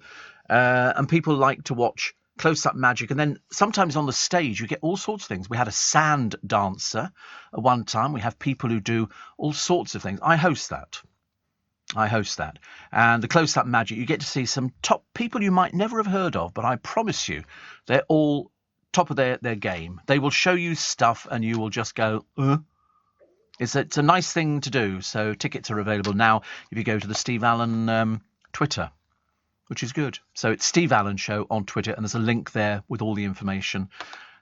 And people like to watch close-up magic. And then sometimes on the stage, you get all sorts of things. We had a sand dancer at one time. We have people who do all sorts of things. I host that. And the close-up magic, you get to see some top people you might never have heard of, but I promise you, they're all top of their game. They will show you stuff and you will just go, It's a nice thing to do. So tickets are available now if you go to the Steve Allen Twitter, which is good. So it's Steve Allen Show on Twitter, and there's a link there with all the information.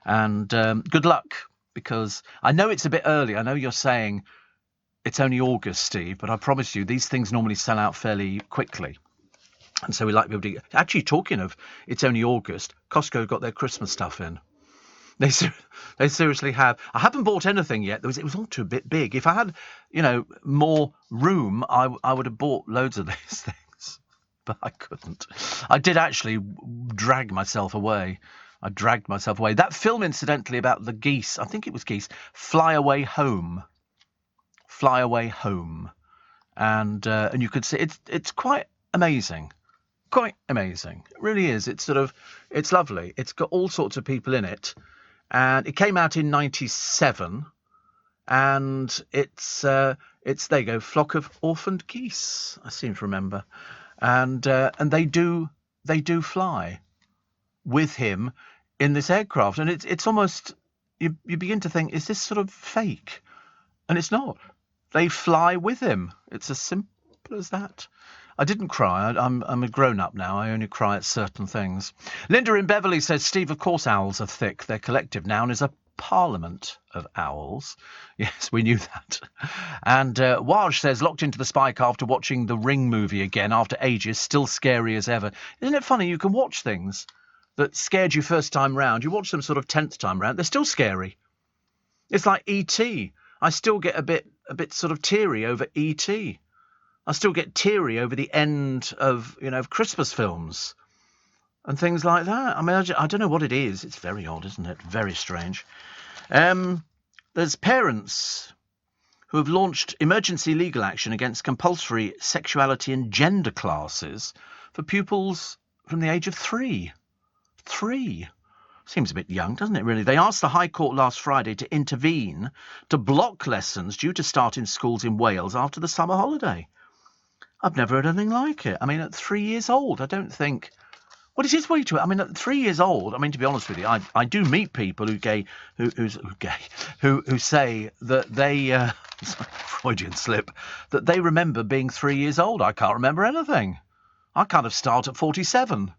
And good luck, because I know it's a bit early. I know you're saying it's only August, Steve, but I promise you these things normally sell out fairly quickly. And so we like people to... Actually, talking of it's only August, Costco got their Christmas stuff in. They seriously have. I haven't bought anything yet. It was all too a bit big. If I had, more room, I would have bought loads of these things. But I couldn't. I did actually drag myself away. That film, incidentally, about the geese, I think it was geese, Fly Away Home. And you could see it's quite amazing. Quite amazing. It really is. It's lovely. It's got all sorts of people in it. And it came out in 1997. and it's there you go, flock of orphaned geese. I seem to remember, and they do fly with him in this aircraft, and it's almost you begin to think, is this sort of fake? And it's not. They fly with him. It's as simple as that. I didn't cry. I'm a grown-up now. I only cry at certain things. Linda in Beverley says, Steve, of course owls are thick. Their collective noun is a parliament of owls. Yes, we knew that. And Waj says, locked into the spike after watching the Ring movie again after ages, still scary as ever. Isn't it funny? You can watch things that scared you first time round. You watch them sort of 10th time round. They're still scary. It's like E.T. I still get a bit sort of teary over E.T. I still get teary over the end of Christmas films and things like that. I mean, I don't know what it is. It's very odd, isn't it? Very strange. There's parents who have launched emergency legal action against compulsory sexuality and gender classes for pupils from the age of 3. 3. Seems a bit young, doesn't it, really? They asked the High Court last Friday to intervene to block lessons due to start in schools in Wales after the summer holiday. I've never heard anything like it. I mean, at 3 years old, I don't think... Well, it is way too... I mean, at 3 years old, I mean, to be honest with you, I do meet people who say that they... Freudian slip. That they remember being 3 years old. I can't remember anything. I kind of start at 47.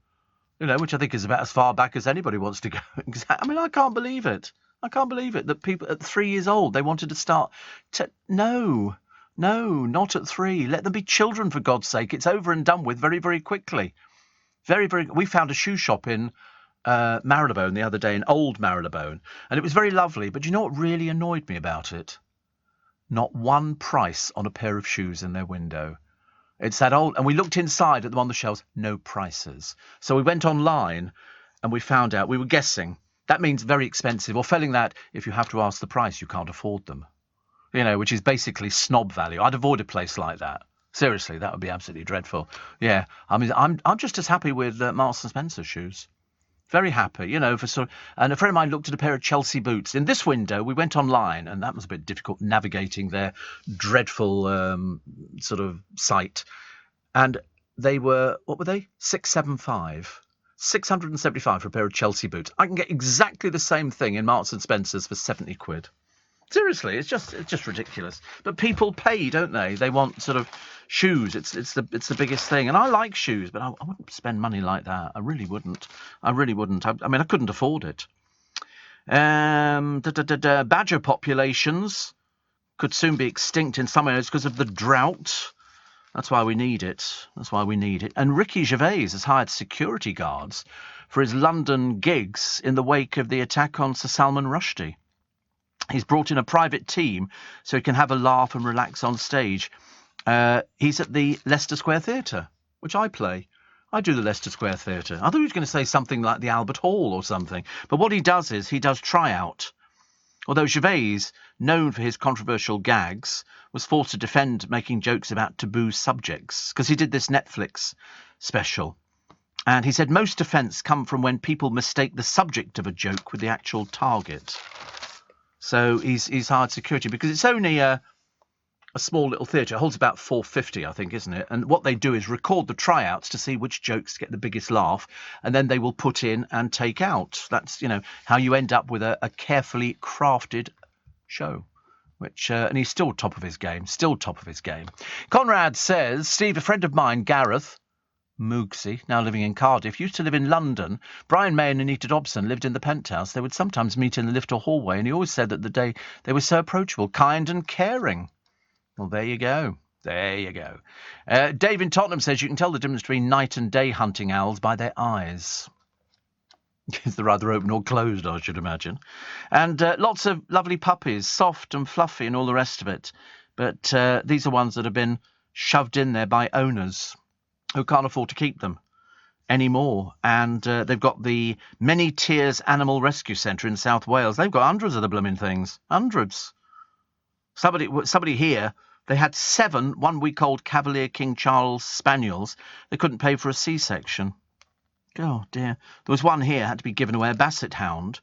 Which I think is about as far back as anybody wants to go. I mean, I can't believe it. I can't believe it that people at 3 years old, they wanted to start No, not at 3. Let them be children, for God's sake. It's over and done with very, very quickly. Very, very... We found a shoe shop in Marylebone the other day, in Old Marylebone, and it was very lovely. But you know what really annoyed me about it? Not one price on a pair of shoes in their window. It's that old, and we looked inside at them on the shelves, no prices. So we went online and we found out, we were guessing, that means very expensive, or failing that, if you have to ask the price, you can't afford them. Which is basically snob value. I'd avoid a place like that. Seriously, that would be absolutely dreadful. Yeah, I mean, I'm just as happy with Marks and Spencer shoes. Very happy, and a friend of mine looked at a pair of Chelsea boots. In this window, we went online, and that was a bit difficult navigating their dreadful sort of site. And they were, what were they? 675. 675 for a pair of Chelsea boots. I can get exactly the same thing in Marks and Spencer's for 70 quid. Seriously, it's just ridiculous. But people pay, don't they? They want sort of shoes. It's the biggest thing. And I like shoes, but I wouldn't spend money like that. I really wouldn't. I mean, I couldn't afford it. Badger populations could soon be extinct in some areas because of the drought. That's why we need it. And Ricky Gervais has hired security guards for his London gigs in the wake of the attack on Sir Salman Rushdie. He's brought in a private team so he can have a laugh and relax on stage. He's at the Leicester Square Theatre, which I play. I do the Leicester Square Theatre. I thought he was going to say something like the Albert Hall or something. But what he does is he does tryout. Although Gervais, known for his controversial gags, was forced to defend making jokes about taboo subjects because he did this Netflix special. And he said most offence come from when people mistake the subject of a joke with the actual target. So he's hired security because it's only a small little theatre. It holds about 450, I think, isn't it? And what they do is record the tryouts to see which jokes get the biggest laugh, and then they will put in and take out. That's, how you end up with a carefully crafted show. Which and he's still top of his game. Conrad says, Steve, a friend of mine, Gareth Moogsy, now living in Cardiff, used to live in London. Brian May and Anita Dobson lived in the penthouse. They would sometimes meet in the lift or hallway, and he always said that they were so approachable, kind and caring. Well, there you go. Dave in Tottenham says you can tell the difference between night and day hunting owls by their eyes. They're either open or closed, I should imagine. And lots of lovely puppies, soft and fluffy and all the rest of it. But these are ones that have been shoved in there by owners who can't afford to keep them anymore. And they've got the Many Tears Animal Rescue Centre in South Wales. They've got hundreds of the blooming things. Hundreds. Somebody here, they had 7 one-week-old Cavalier King Charles Spaniels. They couldn't pay for a C-section. Oh, dear. There was one here had to be given away, a Basset Hound,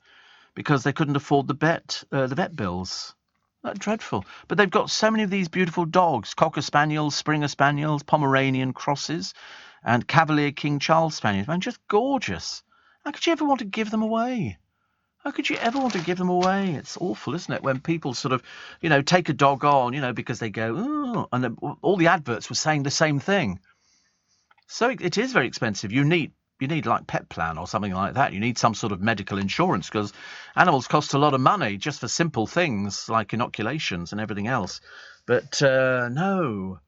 because they couldn't afford the vet bills. Dreadful. But they've got so many of these beautiful dogs, Cocker Spaniels, Springer Spaniels, Pomeranian Crosses, and Cavalier King Charles Spaniels. Man, just gorgeous. How could you ever want to give them away? How could you ever want to give them away? It's awful, isn't it? When people sort of, take a dog on, because they go, oh, and then all the adverts were saying the same thing. So it is very expensive. You need like Pet Plan or something like that. You need some sort of medical insurance because animals cost a lot of money just for simple things like inoculations and everything else. But no.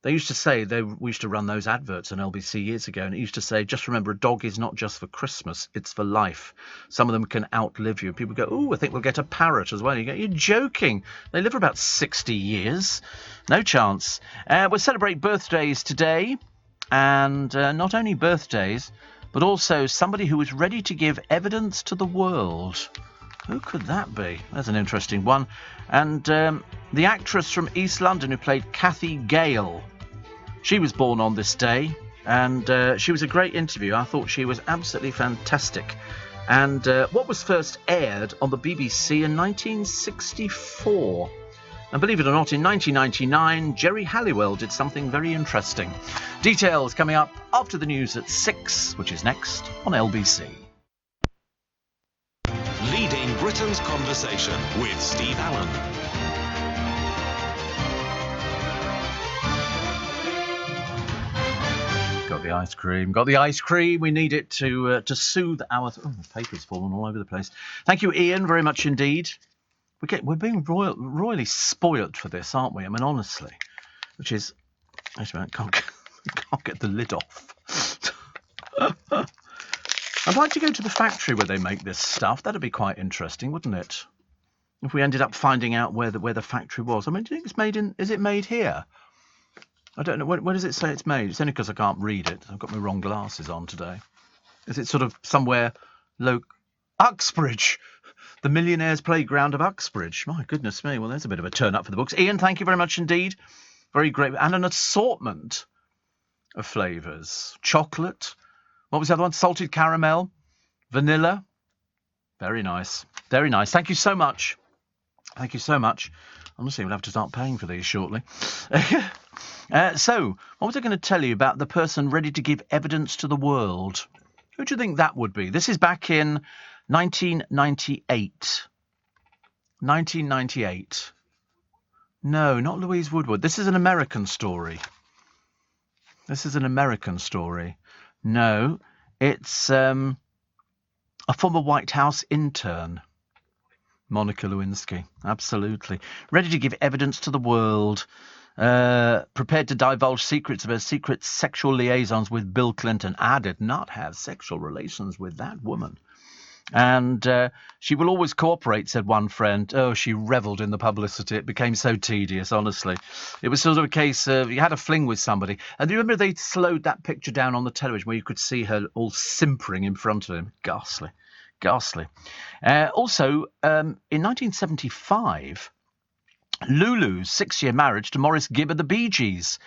They used to say, we used to run those adverts on LBC years ago, and it used to say, just remember, a dog is not just for Christmas, it's for life. Some of them can outlive you. People go, oh, I think we'll get a parrot as well. You go, you're joking. They live for about 60 years. No chance. We'll celebrate birthdays today, and not only birthdays, but also somebody who was ready to give evidence to the world. Who could that be? That's an interesting one. And the actress from East London who played Kathy Gale. She was born on this day, and she was a great interview. I thought she was absolutely fantastic. And what was first aired on the BBC in 1964? And believe it or not, in 1999, Jerry Halliwell did something very interesting. Details coming up after the news at 6, which is next on LBC. Leading Britain's conversation with Steve Allen. Got the ice cream. We need it to soothe our... Oh, the paper's fallen all over the place. Thank you, Ian, very much indeed. We're being royally spoilt for this, aren't we? I mean, honestly. Which is... Wait a minute, can't get the lid off. I'd like to go to the factory where they make this stuff. That'd be quite interesting, wouldn't it? If we ended up finding out where the factory was. I mean, do you think it's made in... Is it made here? I don't know. Where does it say it's made? It's only because I can't read it. I've got my wrong glasses on today. Is it sort of somewhere Uxbridge? The millionaire's playground of Uxbridge. My goodness me. Well, there's a bit of a turn up for the books. Ian, thank you very much indeed. Very great. And an assortment of flavours. Chocolate. What was the other one? Salted caramel. Vanilla. Very nice. Very nice. Thank you so much. Thank you so much. Honestly, we'll have to start paying for these shortly. So, what was I going to tell you about the person ready to give evidence to the world? Who do you think that would be? This is back in 1998. 1998. No, not Louise Woodward. This is an American story. No, it's a former White House intern. Monica Lewinsky, absolutely. Ready to give evidence to the world. Prepared to divulge secrets of her secret sexual liaisons with Bill Clinton. I did not have sexual relations with that woman. And she will always cooperate, said one friend. Oh, she revelled in the publicity. It became so tedious, honestly. It was sort of a case of you had a fling with somebody. And do you remember they slowed that picture down on the television where you could see her all simpering in front of him? Ghastly. Also, in 1975, Lulu's 6-year marriage to Maurice Gibb of the Bee Gees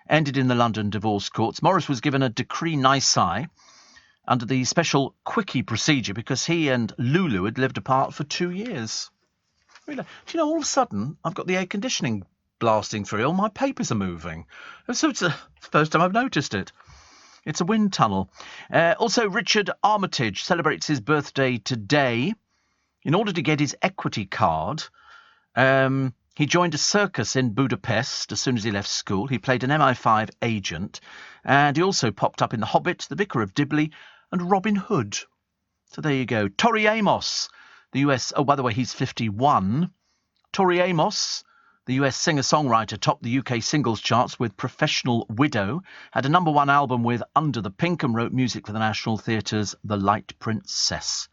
ended in the London divorce courts. Maurice was given a decree nisi under the special quickie procedure because he and Lulu had lived apart for 2 years. Do you know, all of a sudden, I've got the air conditioning blasting through. All my papers are moving. So it's the first time I've noticed it. It's a wind tunnel. Also, Richard Armitage celebrates his birthday today. In order to get his equity card, he joined a circus in Budapest as soon as he left school. He played an MI5 agent, and he also popped up in The Hobbit, The Vicar of Dibley, and Robin Hood. So there you go. Tori Amos, the US... Oh, by the way, he's 51. Tori Amos, the US singer-songwriter, topped the UK singles charts with Professional Widow, had a #1 album with Under the Pink, and wrote music for the National Theatre's The Light Princess.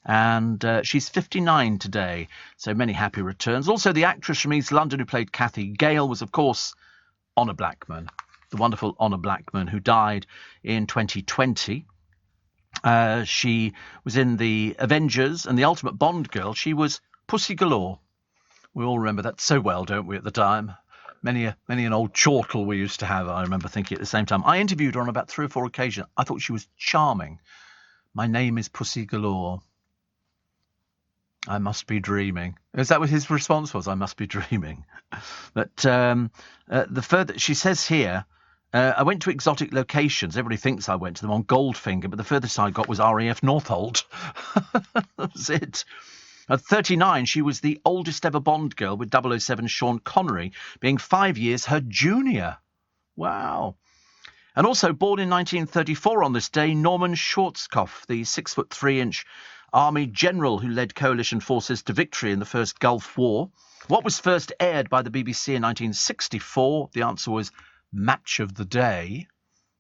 And she's 59 today, so many happy returns. Also, the actress from East London who played Kathy Gale was, of course, Honor Blackman, the wonderful Honor Blackman, who died in 2020. She was in The Avengers and The Ultimate Bond Girl. She was Pussy Galore. We all remember that so well, don't we, at the time? Many an old chortle we used to have, I remember thinking at the same time. I interviewed her on about 3 or 4 occasions. I thought she was charming. My name is Pussy Galore. I must be dreaming. Is that what his response was? I must be dreaming. But the further she says here, I went to exotic locations. Everybody thinks I went to them on Goldfinger, but the furthest I got was RAF Northolt. That's it. At 39, she was the oldest ever Bond girl, with 007 Sean Connery being 5 years her junior. Wow. And also born in 1934 on this day, Norman Schwarzkopf, the 6'3" Army general who led coalition forces to victory in the First Gulf War. What was first aired by the BBC in 1964? The answer was Match of the Day.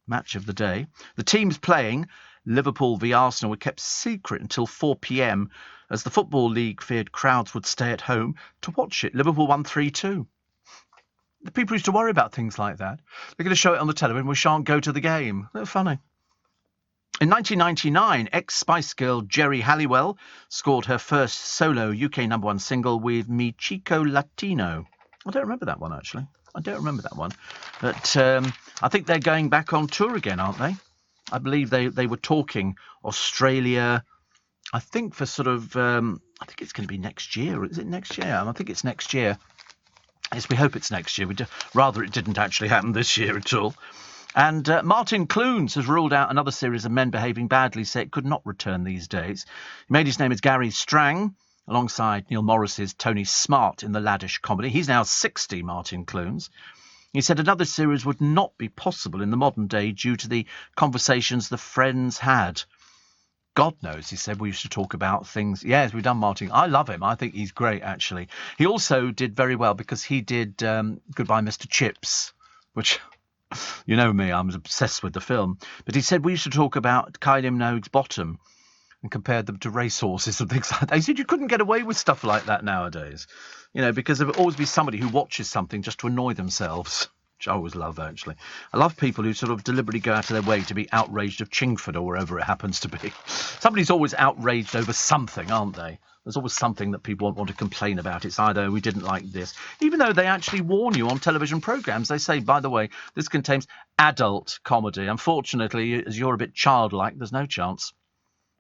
Match of the Day. The teams playing, Liverpool v Arsenal, were kept secret until 4 p.m. as the Football League feared crowds would stay at home to watch it. Liverpool won 3-2. The people used to worry about things like that. They're going to show it on the television. We shan't go to the game. They're funny. In 1999, ex-Spice Girl Geri Halliwell scored her first solo UK #1 single with Mi Chico Latino. I don't remember that one, actually. I don't remember that one. But I think they're going back on tour again, aren't they? I believe they were talking Australia, I think for sort of, I think it's going to be next year. Is it next year? I think it's next year. Yes, we hope it's next year. Rather it didn't actually happen this year at all. And Martin Clunes has ruled out another series of men behaving badly, say it could not return these days. He made his name as Gary Strang, alongside Neil Morris's Tony Smart in the laddish comedy. He's now 60, Martin Clunes. He said another series would not be possible in the modern day due to the conversations the friends had. God knows, he said, we used to talk about things. Yes, we've done Martin. I love him. I think he's great, actually. He also did very well because he did Goodbye, Mr. Chips, which... You know me, I was obsessed with the film. But he said we used to talk about Kylie Minogue's bottom and compared them to racehorses and things like that. He said you couldn't get away with stuff like that nowadays. You know, because there will always be somebody who watches something just to annoy themselves, which I always love, actually. I love people who sort of deliberately go out of their way to be outraged of Chingford or wherever it happens to be. Somebody's always outraged over something, aren't they? There's always something that people want to complain about. It's either we didn't like this, even though they actually warn you on television programmes. They say, by the way, this contains adult comedy. Unfortunately, as you're a bit childlike, there's no chance.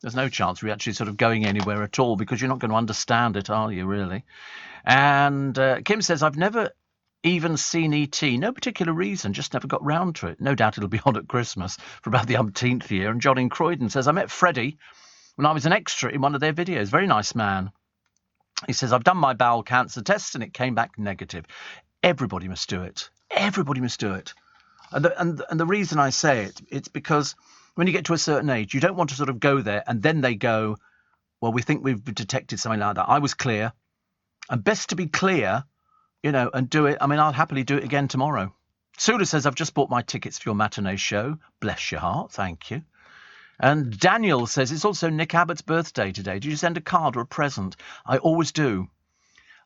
There's no chance of you actually sort of going anywhere at all because you're not going to understand it, are you, really? And Kim says, I've never even seen E.T. No particular reason, just never got round to it. No doubt it'll be on at Christmas for about the umpteenth year. And John in Croydon says, I met Freddie when I was an extra in one of their videos. Very nice man. He says, I've done my bowel cancer test and it came back negative. Everybody must do it. Everybody must do it. And the reason I say it, it's because when you get to a certain age, you don't want to sort of go there and then they go, well, we think we've detected something like that. I was clear. And best to be clear, you know, and do it. I mean, I'll happily do it again tomorrow. Sula says, I've just bought my tickets for your matinee show. Bless your heart. Thank you. And Daniel says, it's also Nick Abbott's birthday today. Did you send a card or a present? I always do.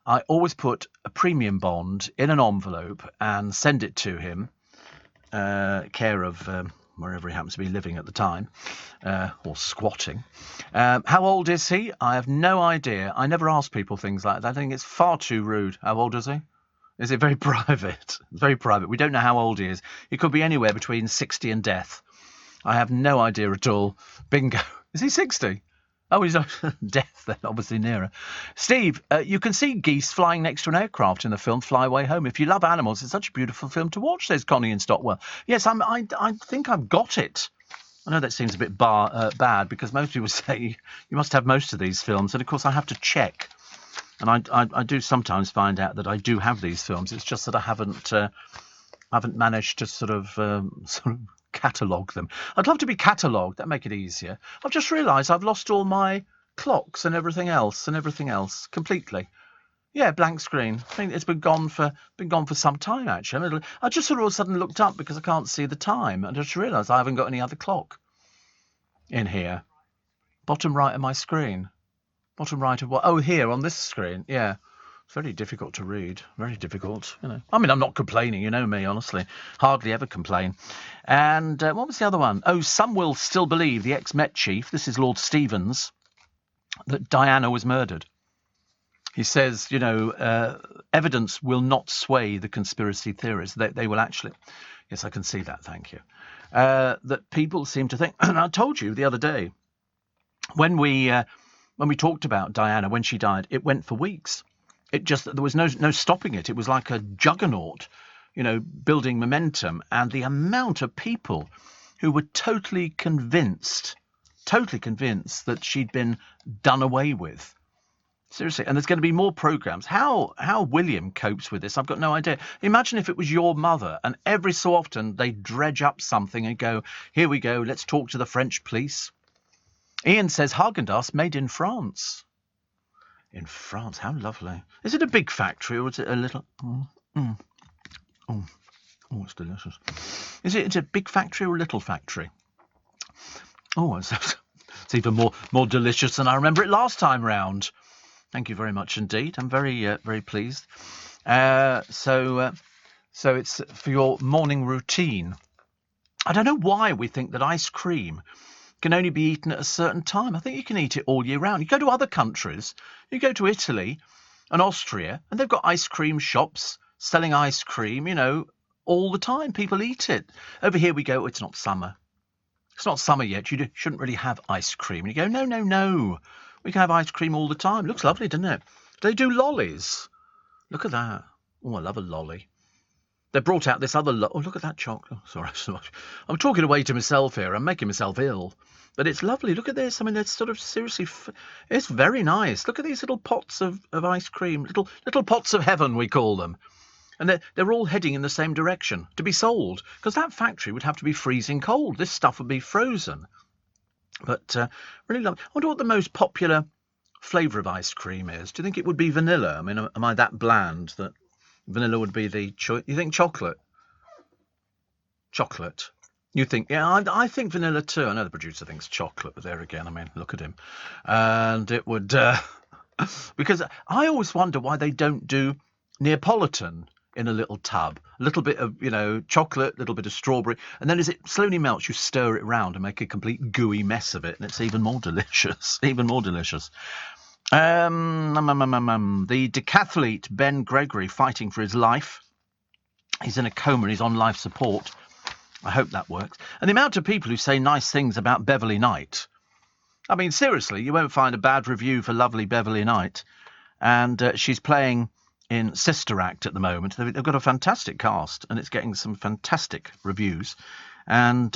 I always put a premium bond in an envelope and send it to him, care of wherever he happens to be living at the time, or squatting. How old is he? I have no idea. I never ask people things like that. I think it's far too rude. How old is he? Is it very private? Very private. We don't know how old he is. He could be anywhere between 60 and death. I have no idea at all. Bingo. Is he 60? Oh, he's not death then, obviously nearer. Steve, you can see geese flying next to an aircraft in the film Fly Away Home. If you love animals, it's such a beautiful film to watch, says Connie in Stockwell. Yes, I think I've got it. I know that seems a bit bad because most people say you must have most of these films. And, of course, I have to check. And I do sometimes find out that I do have these films. It's just that I haven't managed to sort of catalogue them. I'd love to be catalogued. That'd make it easier. I've just realised I've lost all my clocks and everything else completely. Yeah, blank screen. I think it's been gone for some time actually. I just sort of all of a sudden looked up because I can't see the time and I just realised I haven't got any other clock in here. Bottom right of my screen. Bottom right of what? Oh, here on this screen. Yeah. Very difficult to read. Very difficult, you know. I mean, I'm not complaining, you know me, honestly. Hardly ever complain. And what was the other one? Oh, some will still believe, the ex-Met chief, this is Lord Stevens, that Diana was murdered. He says, you know, evidence will not sway the conspiracy theories. They will actually... Yes, I can see that, thank you. That people seem to think... And I told you the other day, when we when we talked about Diana, when she died, it went for weeks. There was no stopping it. It was like a juggernaut, building momentum. And the amount of people who were totally convinced that she'd been done away with. Seriously, and there's going to be more programmes. How William copes with this, I've got no idea. Imagine if it was your mother and every so often they dredge up something and go, here we go, let's talk to the French police. Ian says Häagen-Dazs made in France. In France, how lovely. Is it a big factory or is it a little... Oh, it's delicious. Is it a big factory or a little factory? Oh, it's even more delicious than I remember it last time round. Thank you very much indeed. I'm very pleased. So it's for your morning routine. I don't know why we think that ice cream can only be eaten at a certain time. I think you can eat it all year round. You go to other countries, you go to Italy and Austria, and they've got ice cream shops selling ice cream, all the time. People eat it. Over here we go, it's not summer. It's not summer yet. You shouldn't really have ice cream. And you go, no. We can have ice cream all the time. Looks lovely, doesn't it? They do lollies. Look at that. Oh, I love a lolly. They brought out this other... Oh, look at that chocolate. Oh, sorry. I'm talking away to myself here. I'm making myself ill. But it's lovely. Look at this. I mean, it's sort of seriously... It's very nice. Look at these little pots of ice cream. Little pots of heaven, we call them. And they're all heading in the same direction to be sold. Because that factory would have to be freezing cold. This stuff would be frozen. But really lovely. I wonder what the most popular flavour of ice cream is. Do you think it would be vanilla? I mean, am I that bland that vanilla would be the choice? You think chocolate? Chocolate. You think? Yeah, I think vanilla too. I know the producer thinks chocolate, but there again, I mean, look at him. And it would... because I always wonder why they don't do Neapolitan in a little tub. A little bit of, chocolate, a little bit of strawberry. And then as it slowly melts, you stir it round and make a complete gooey mess of it. And it's even more delicious. Even more delicious. The decathlete Ben Gregory fighting for his life. He's in a coma and he's on life support. I hope that works. And the amount of people who say nice things about Beverly Knight. I mean, seriously, you won't find a bad review for lovely Beverly Knight. And she's playing in Sister Act at the moment. They've got a fantastic cast and it's getting some fantastic reviews. And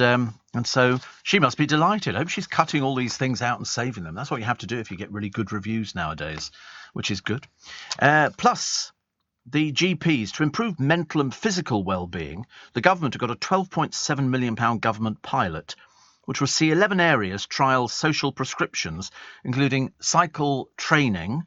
so she must be delighted. I hope she's cutting all these things out and saving them. That's what you have to do if you get really good reviews nowadays, which is good. Plus, the GPs, to improve mental and physical well-being, the government have got a £12.7 million government pilot, which will see 11 areas trial social prescriptions, including cycle training,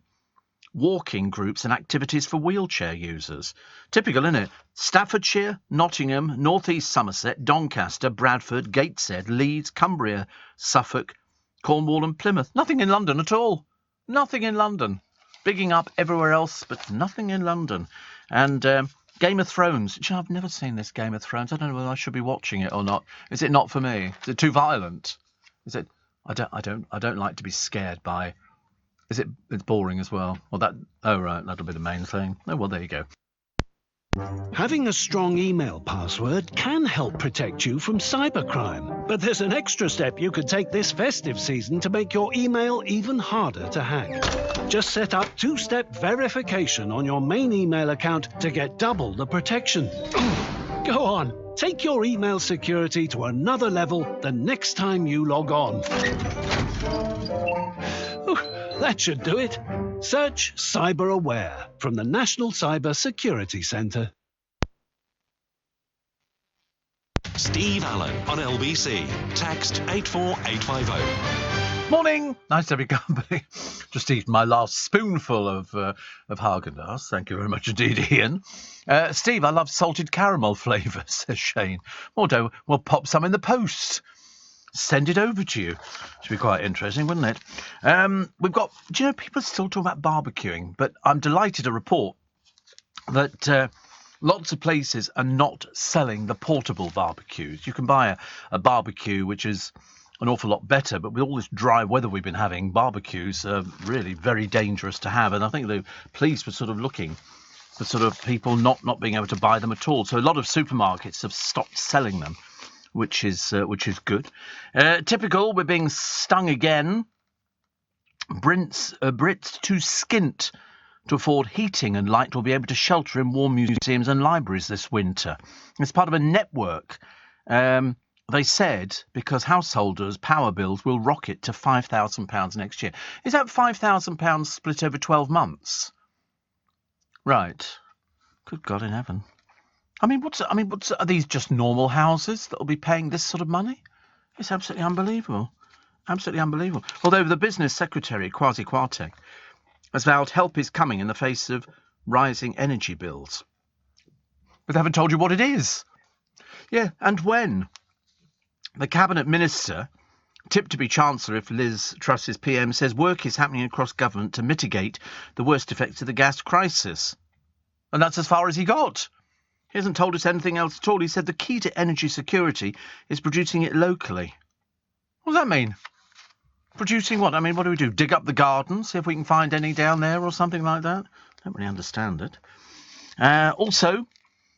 walking groups and activities for wheelchair users. Typical, isn't it? Staffordshire, Nottingham, North East Somerset, Doncaster, Bradford, Gateshead, Leeds, Cumbria, Suffolk, Cornwall and Plymouth. Nothing in London at all. Nothing in London. Bigging up everywhere else, but nothing in London. And Game of Thrones. I've never seen this Game of Thrones. I don't know whether I should be watching it or not. Is it not for me? Is it too violent? Is it? I don't like to be scared by... Is it? It's boring as well. Well, right, that'll be the main thing. Oh, well, there you go. Having a strong email password can help protect you from cybercrime. But there's an extra step you could take this festive season to make your email even harder to hack. Just set up two-step verification on your main email account to get double the protection. Go on, take your email security to another level the next time you log on. That should do it. Search Cyber Aware from the National Cyber Security Centre. Steve Allen on LBC. Text 84850. Morning. Nice to have your company. Just eaten my last spoonful of Häagen-Dazs. Thank you very much indeed, Ian. Steve, I love salted caramel flavour, says Shane. We'll pop some in the post. Send it over to you. Should be quite interesting, wouldn't it? We've got... Do you know, people are still talking about barbecuing, but I'm delighted to report that lots of places are not selling the portable barbecues. You can buy a barbecue, which is an awful lot better, but with all this dry weather we've been having, barbecues are really very dangerous to have. And I think the police were sort of looking for sort of people not being able to buy them at all. So a lot of supermarkets have stopped selling them, which is good. Typical, we're being stung again Brits too skint to afford heating and light will be able to shelter in warm museums and libraries this winter. It's part of a network. They said because householders' power bills will rocket to £5,000 next year. Is that £5,000 split over 12 months? Right. Good God in heaven. Are these just normal houses that will be paying this sort of money? It's absolutely unbelievable. Absolutely unbelievable. Although the business secretary, Kwasi Kwarteng, has vowed help is coming in the face of rising energy bills. But they haven't told you what it is. Yeah, and when. The cabinet minister, tipped to be Chancellor if Liz Truss's PM, says work is happening across government to mitigate the worst effects of the gas crisis. And that's as far as he got. He hasn't told us anything else at all. He said the key to energy security is producing it locally. What does that mean? Producing what? I mean, what do we do? Dig up the garden, see if we can find any down there or something like that? Don't really understand it. Also,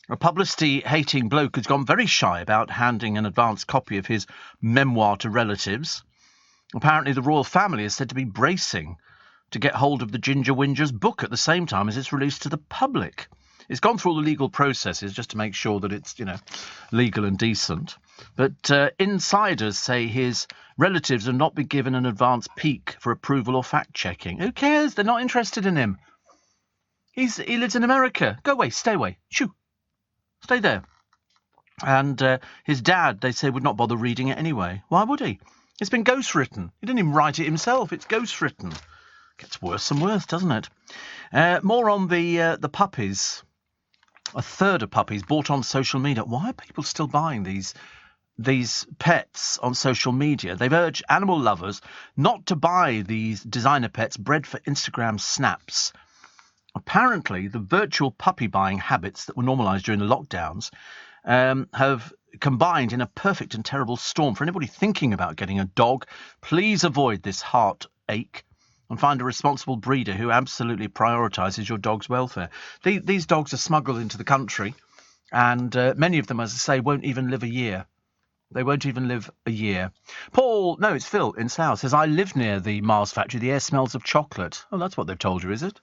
a publicity-hating bloke has gone very shy about handing an advance copy of his memoir to relatives. Apparently, the royal family is said to be bracing to get hold of the Ginger Winger's book at the same time as it's released to the public. It's gone through all the legal processes just to make sure that it's, legal and decent. But insiders say his relatives have not been given an advance peek for approval or fact-checking. Who cares? They're not interested in him. He lives in America. Go away. Stay away. Shoo. Stay there. And his dad, they say, would not bother reading it anyway. Why would he? It's been ghostwritten. He didn't even write it himself. It's ghostwritten. Gets worse and worse, doesn't it? More on the puppies. A third of puppies bought on social media. Why are people still buying these pets on social media? They've urged animal lovers not to buy these designer pets bred for Instagram snaps. Apparently, the virtual puppy buying habits that were normalised during the lockdowns have combined in a perfect and terrible storm. For anybody thinking about getting a dog, please avoid this heartache and find a responsible breeder who absolutely prioritises your dog's welfare. These dogs are smuggled into the country, and many of them, as I say, won't even live a year. They won't even live a year. It's Phil in Slough, says, I live near the Mars factory. The air smells of chocolate. Oh, that's what they've told you, is it?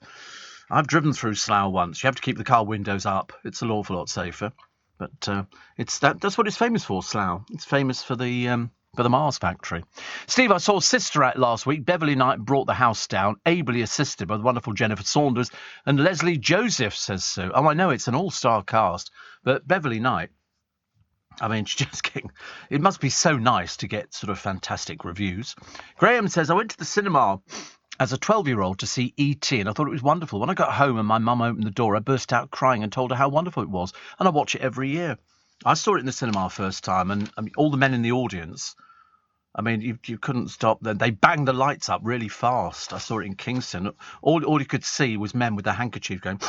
I've driven through Slough once. You have to keep the car windows up. It's an awful lot safer. But that's what it's famous for, Slough. It's famous for the Mars factory. Steve, I saw Sister Act last week. Beverly Knight brought the house down, ably assisted by the wonderful Jennifer Saunders, and Leslie Joseph says so. Oh, I know, it's an all-star cast, but Beverly Knight, I mean, she's just getting... It must be so nice to get sort of fantastic reviews. Graham says, I went to the cinema as a 12-year-old to see E.T. and I thought it was wonderful. When I got home and my mum opened the door, I burst out crying and told her how wonderful it was, and I watch it every year. I saw it in the cinema first time, and I mean, all the men in the audience... I mean, you couldn't stop them. They banged the lights up really fast. I saw it in Kingston. All you could see was men with their handkerchief going,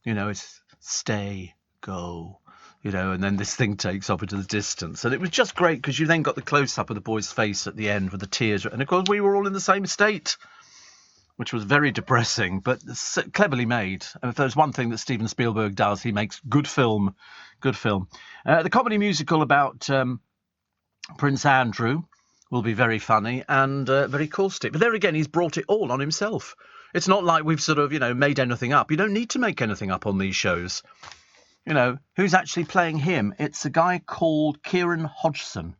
it's stay, go, and then this thing takes off into the distance. And it was just great because you then got the close-up of the boy's face at the end with the tears. And, of course, we were all in the same state, which was very depressing, but cleverly made. And if there's one thing that Steven Spielberg does, he makes good film. Good film. The comedy musical about Prince Andrew will be very funny and very caustic. But there again, he's brought it all on himself. It's not like we've sort of, made anything up. You don't need to make anything up on these shows. Who's actually playing him? It's a guy called Kieran Hodgson.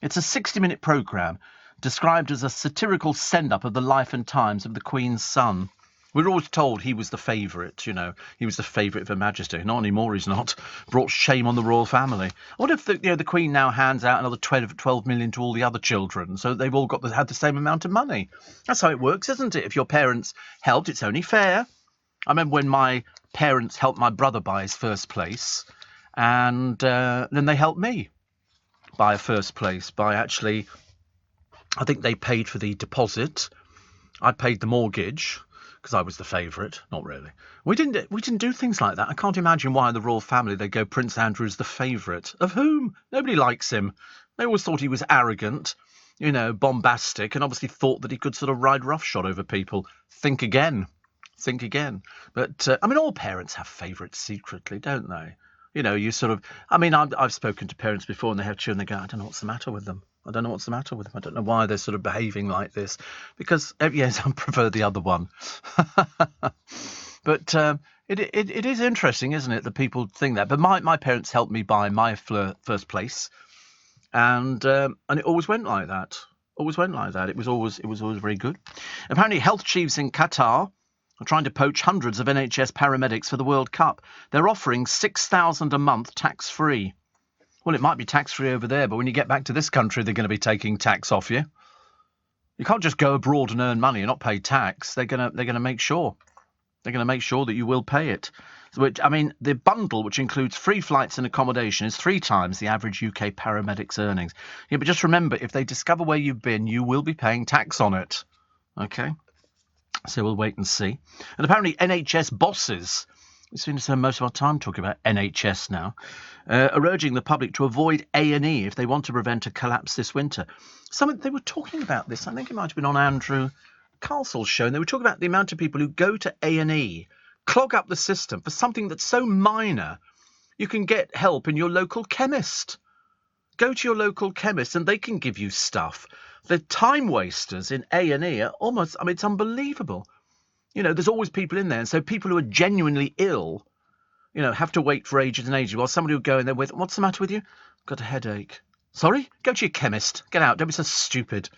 It's a 60-minute programme described as a satirical send-up of the life and times of the Queen's son. We were always told he was the favourite, He was the favourite of Her Majesty. Not anymore, he's not. Brought shame on the royal family. I wonder if the Queen now hands out another 12 million to all the other children, so they've all had the same amount of money. That's how it works, isn't it? If your parents helped, it's only fair. I remember when my parents helped my brother buy his first place, and then they helped me buy a first place by actually, I think they paid for the deposit. I paid the mortgage, because I was the favourite. Not really. We didn't do things like that. I can't imagine why the royal family, they go, Prince Andrew's the favourite. Of whom? Nobody likes him. They always thought he was arrogant, bombastic, and obviously thought that he could sort of ride roughshod over people. Think again. But, all parents have favourites secretly, don't they? You sort of... I've spoken to parents before and they have children, they go, I don't know what's the matter with them. I don't know what's the matter with them. I don't know why they're sort of behaving like this. Because, yes, I prefer the other one. But it is interesting, isn't it, that people think that. But my parents helped me buy my first place. And it always went like that. Always went like that. It was always very good. Apparently, health chiefs in Qatar are trying to poach hundreds of NHS paramedics for the World Cup. They're offering $6,000 a month tax-free. Well, it might be tax-free over there, but when you get back to this country, they're going to be taking tax off you. You can't just go abroad and earn money and not pay tax. They're going to make sure. They're going to make sure that you will pay it. Which, I mean, the bundle, which includes free flights and accommodation, is 3 times the average UK paramedic's earnings. Yeah, but just remember, if they discover where you've been, you will be paying tax on it. Okay? So we'll wait and see. And apparently NHS bosses, we seem to spend most of our time talking about NHS now, are urging the public to avoid A&E if they want to prevent a collapse this winter. They were talking about this, I think it might have been on Andrew Castle's show, and they were talking about the amount of people who go to A&E, clog up the system for something that's so minor. You can get help in your local chemist. Go to your local chemist and they can give you stuff. The time wasters in A&E are almost, I mean, it's unbelievable. You know, there's always people in there, and so people who are genuinely ill, you know, have to wait for ages and ages while somebody will go in there with, what's the matter with you? Got a headache. Sorry? Go to your chemist. Get out. Don't be so stupid.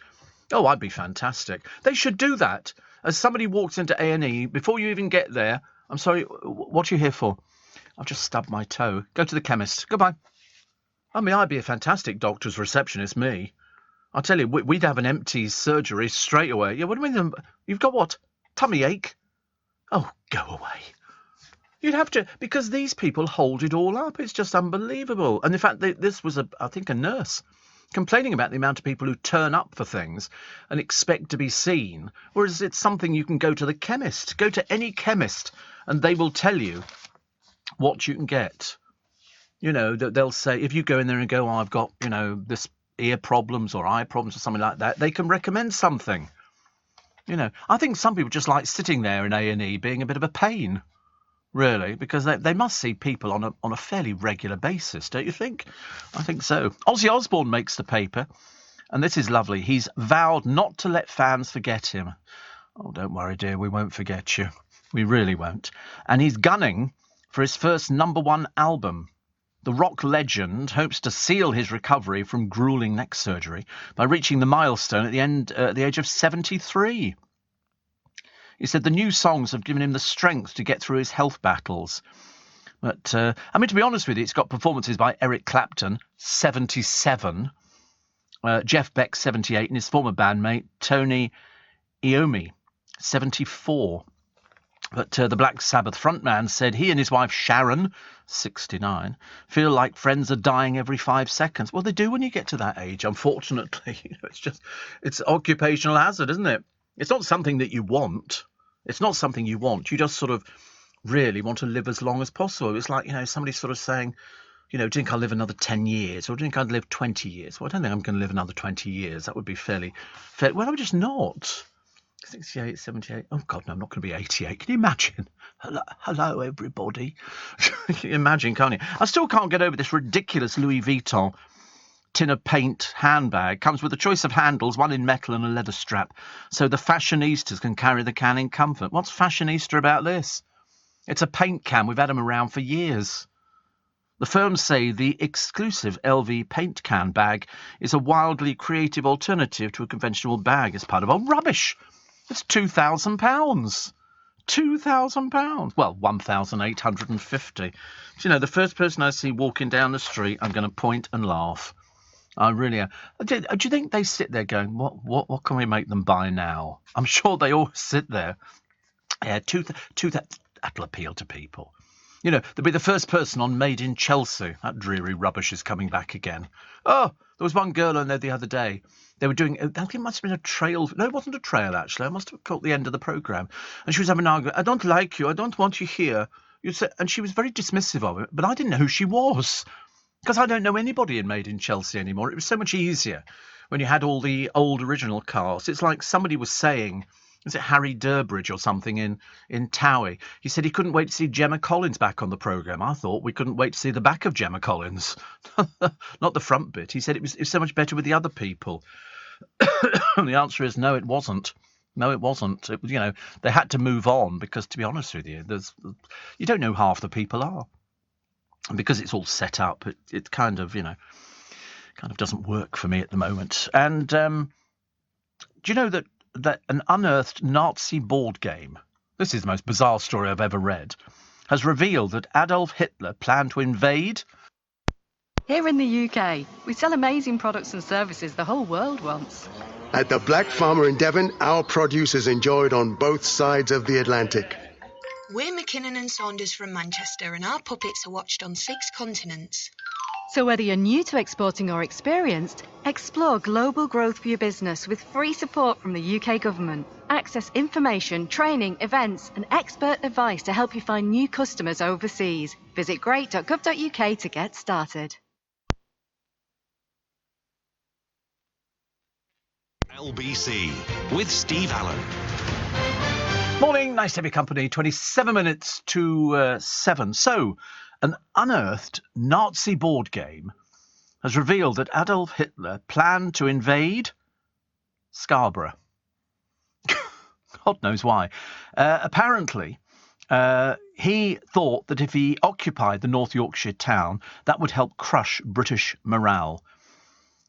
Oh, I'd be fantastic. They should do that. As somebody walks into A&E, before you even get there, I'm sorry, what are you here for? I've just stubbed my toe. Go to the chemist. Goodbye. I mean, I'd be a fantastic doctor's receptionist, me. I'll tell you, we'd have an empty surgery straight away. Yeah, what do you mean? You've got what? Tummy ache? Oh, go away. You'd have to, because these people hold it all up. It's just unbelievable. And in fact, this was, I think, a nurse complaining about the amount of people who turn up for things and expect to be seen, whereas it's something you can go to the chemist. Go to any chemist and they will tell you what you can get. You know, they'll say, if you go in there and go, oh, I've got, you know, this ear problems or eye problems or something like that, they can recommend something. You know, I think some people just like sitting there in A&E being a bit of a pain, really, because they must see people on a fairly regular basis, don't you think? I think so. Ozzy Osbourne makes the paper, and this is lovely. He's vowed not to let fans forget him. Oh, don't worry, dear, we won't forget you. We really won't. And he's gunning for his first #1 album. The rock legend hopes to seal his recovery from grueling neck surgery by reaching the milestone at the age of 73. He said the new songs have given him the strength to get through his health battles. But, I mean, to be honest with you, it's got performances by Eric Clapton, 77, Jeff Beck, 78, and his former bandmate, Tony Iommi, 74. But the Black Sabbath frontman said he and his wife Sharon, 69, feel like friends are dying every 5 seconds. Well, they do when you get to that age, unfortunately. You know, it's occupational hazard, isn't it? It's not something that you want. It's not something you want. You just sort of really want to live as long as possible. It's like, you know, somebody sort of saying, you know, do you think I'll live another 10 years? Or do you think I'd live 20 years? Well, I don't think I'm going to live another 20 years. That would be fairly. Well, I'm just not. 68, 78. Oh, God, no, I'm not going to be 88. Can you imagine? Hello, everybody. Can you imagine, can't you? I still can't get over this ridiculous Louis Vuitton tin of paint handbag. Comes with a choice of handles, one in metal and a leather strap, so the fashionistas can carry the can in comfort. What's fashionista about this? It's a paint can. We've had them around for years. The firms say the exclusive LV paint can bag is a wildly creative alternative to a conventional bag as part of rubbish. It's £2,000. £2,000. Well, 1,850. So, you know, the first person I see walking down the street, I'm going to point and laugh. I really am. Do you think they sit there going, what can we make them buy now? I'm sure they all sit there. Yeah, that'll appeal to people. You know, they'll be the first person on Made in Chelsea. That dreary rubbish is coming back again. Oh, there was one girl on there the other day. They were doing, I think it must have been a trail. No, it wasn't a trail, actually. I must have caught the end of the programme. And she was having an argument. I don't like you. I don't want you here. And she was very dismissive of it. But I didn't know who she was, because I don't know anybody in Made in Chelsea anymore. It was so much easier when you had all the old original cast. It's like somebody was saying, is it Harry Durbridge or something in Towie? He said he couldn't wait to see Gemma Collins back on the programme. I thought we couldn't wait to see the back of Gemma Collins, not the front bit. He said it was so much better with the other people. And the answer is no, it wasn't. No, it wasn't. It was, they had to move on because, to be honest with you, you don't know who half the people are. And because it's all set up, it kind of doesn't work for me at the moment. And do you know that an unearthed Nazi board game, this is the most bizarre story I've ever read, has revealed that Adolf Hitler planned to invade? Here in the UK, we sell amazing products and services the whole world wants. At the Black Farmer in Devon, our produce is enjoyed on both sides of the Atlantic. We're McKinnon and Saunders from Manchester, and our puppets are watched on 6 continents. So whether you're new to exporting or experienced, explore global growth for your business with free support from the UK government. Access information, training, events and expert advice to help you find new customers overseas. Visit great.gov.uk to get started. LBC with Steve Allen. Morning, nice to have your company. 27 minutes to 7. So, an unearthed Nazi board game has revealed that Adolf Hitler planned to invade Scarborough. God knows why. Apparently, he thought that if he occupied the North Yorkshire town, that would help crush British morale.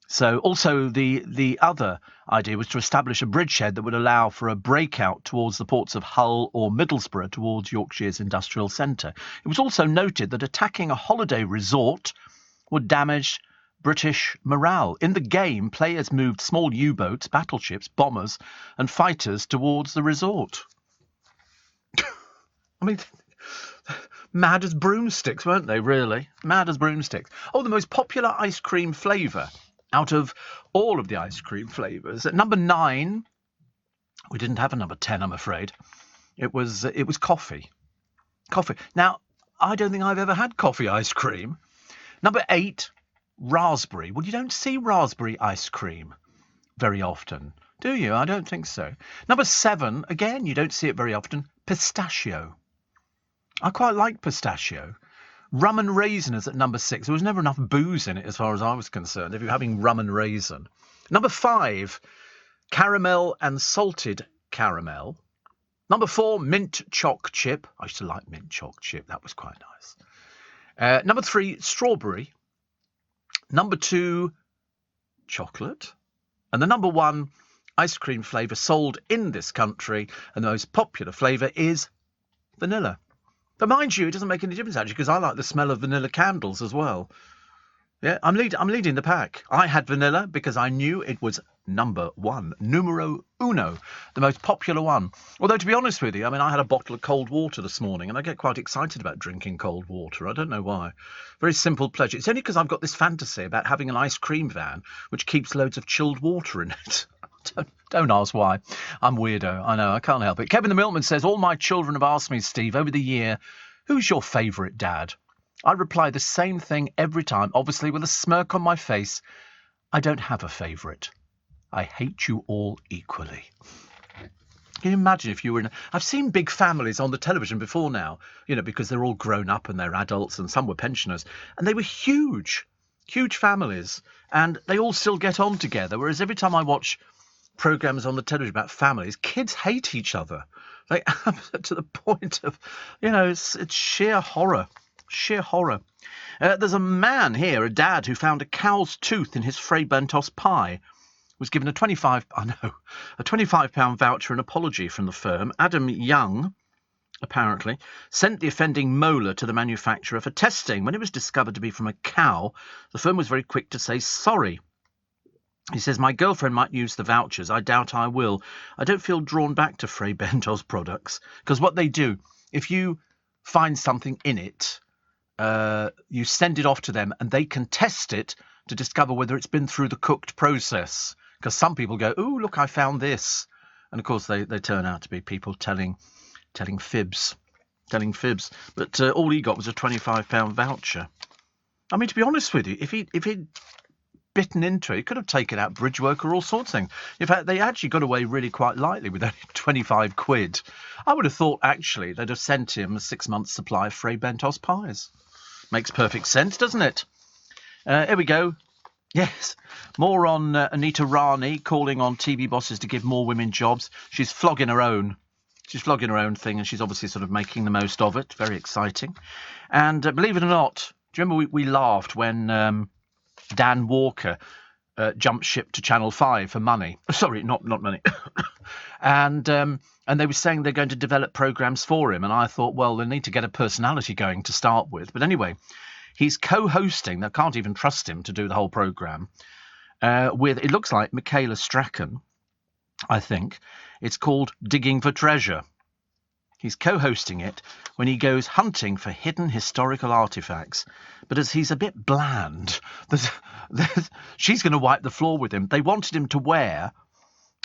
So also the other idea was to establish a bridgehead that would allow for a breakout towards the ports of Hull or Middlesbrough towards Yorkshire's industrial centre. It was also noted that attacking a holiday resort would damage British morale. In the game, players moved small U-boats, battleships, bombers and fighters towards the resort. I mean, mad as broomsticks, weren't they, really? Mad as broomsticks. Oh, the most popular ice cream flavour out of all of the ice cream flavours. At number 9, we didn't have a number 10, I'm afraid. It was coffee. Coffee. Now, I don't think I've ever had coffee ice cream. Number 8, raspberry. Well, you don't see raspberry ice cream very often, do you? I don't think so. Number 7, again, you don't see it very often, pistachio. I quite like pistachio. Rum and raisin is at number 6. There was never enough booze in it as far as I was concerned, if you're having rum and raisin. Number 5, caramel and salted caramel. Number 4, mint choc chip. I used to like mint choc chip. That was quite nice. Number 3, strawberry. Number 2, chocolate. And the number 1 ice cream flavour sold in this country, and the most popular flavour is vanilla. But mind you, it doesn't make any difference, actually, because I like the smell of vanilla candles as well. Yeah, I'm leading the pack. I had vanilla because I knew it was number 1, numero uno, the most popular one. Although, to be honest with you, I mean, I had a bottle of cold water this morning, and I get quite excited about drinking cold water. I don't know why. Very simple pleasure. It's only because I've got this fantasy about having an ice cream van which keeps loads of chilled water in it. Don't ask why. I'm weirdo. I know. I can't help it. Kevin the Milkman says, all my children have asked me, Steve, over the year, who's your favourite dad? I reply the same thing every time, obviously with a smirk on my face. I don't have a favourite. I hate you all equally. Can you imagine if you were in... I've seen big families on the television before now, because they're all grown up and they're adults and some were pensioners. And they were huge families. And they all still get on together. Whereas every time I watch programmes on the television about families, kids hate each other. Like, to the point of, it's sheer horror. Sheer horror. There's a man here, a dad, who found a cow's tooth in his Fray Bentos pie. Was given a £25 voucher and apology from the firm. Adam Young, apparently, sent the offending molar to the manufacturer for testing. When it was discovered to be from a cow, the firm was very quick to say sorry. He says, my girlfriend might use the vouchers. I doubt I will. I don't feel drawn back to Fray Bentos products, because what they do, if you find something in it, you send it off to them and they can test it to discover whether it's been through the cooked process. Because some people go, oh, look, I found this. And, of course, they turn out to be people telling fibs. But all he got was a £25 voucher. I mean, to be honest with you, if he'd bitten into it. He could have taken out bridge work or all sorts of things. In fact, they actually got away really quite lightly with only 25 quid. I would have thought, actually, they'd have sent him a 6-month supply of Fray Bentos pies. Makes perfect sense, doesn't it? Here we go. Yes, more on Anita Rani calling on TV bosses to give more women jobs. She's flogging her own. She's flogging her own thing, and she's obviously sort of making the most of it. Very exciting. And believe it or not, do you remember we laughed when Dan Walker jumped ship to Channel 5 for money? Sorry, not money. And they were saying they're going to develop programmes for him. And I thought, well, they need to get a personality going to start with. But anyway, he's co-hosting. They can't even trust him to do the whole programme with, it looks like, Michaela Strachan, I think. It's called Digging for Treasure. He's co-hosting it when he goes hunting for hidden historical artefacts. But as he's a bit bland, she's going to wipe the floor with him. They wanted him to wear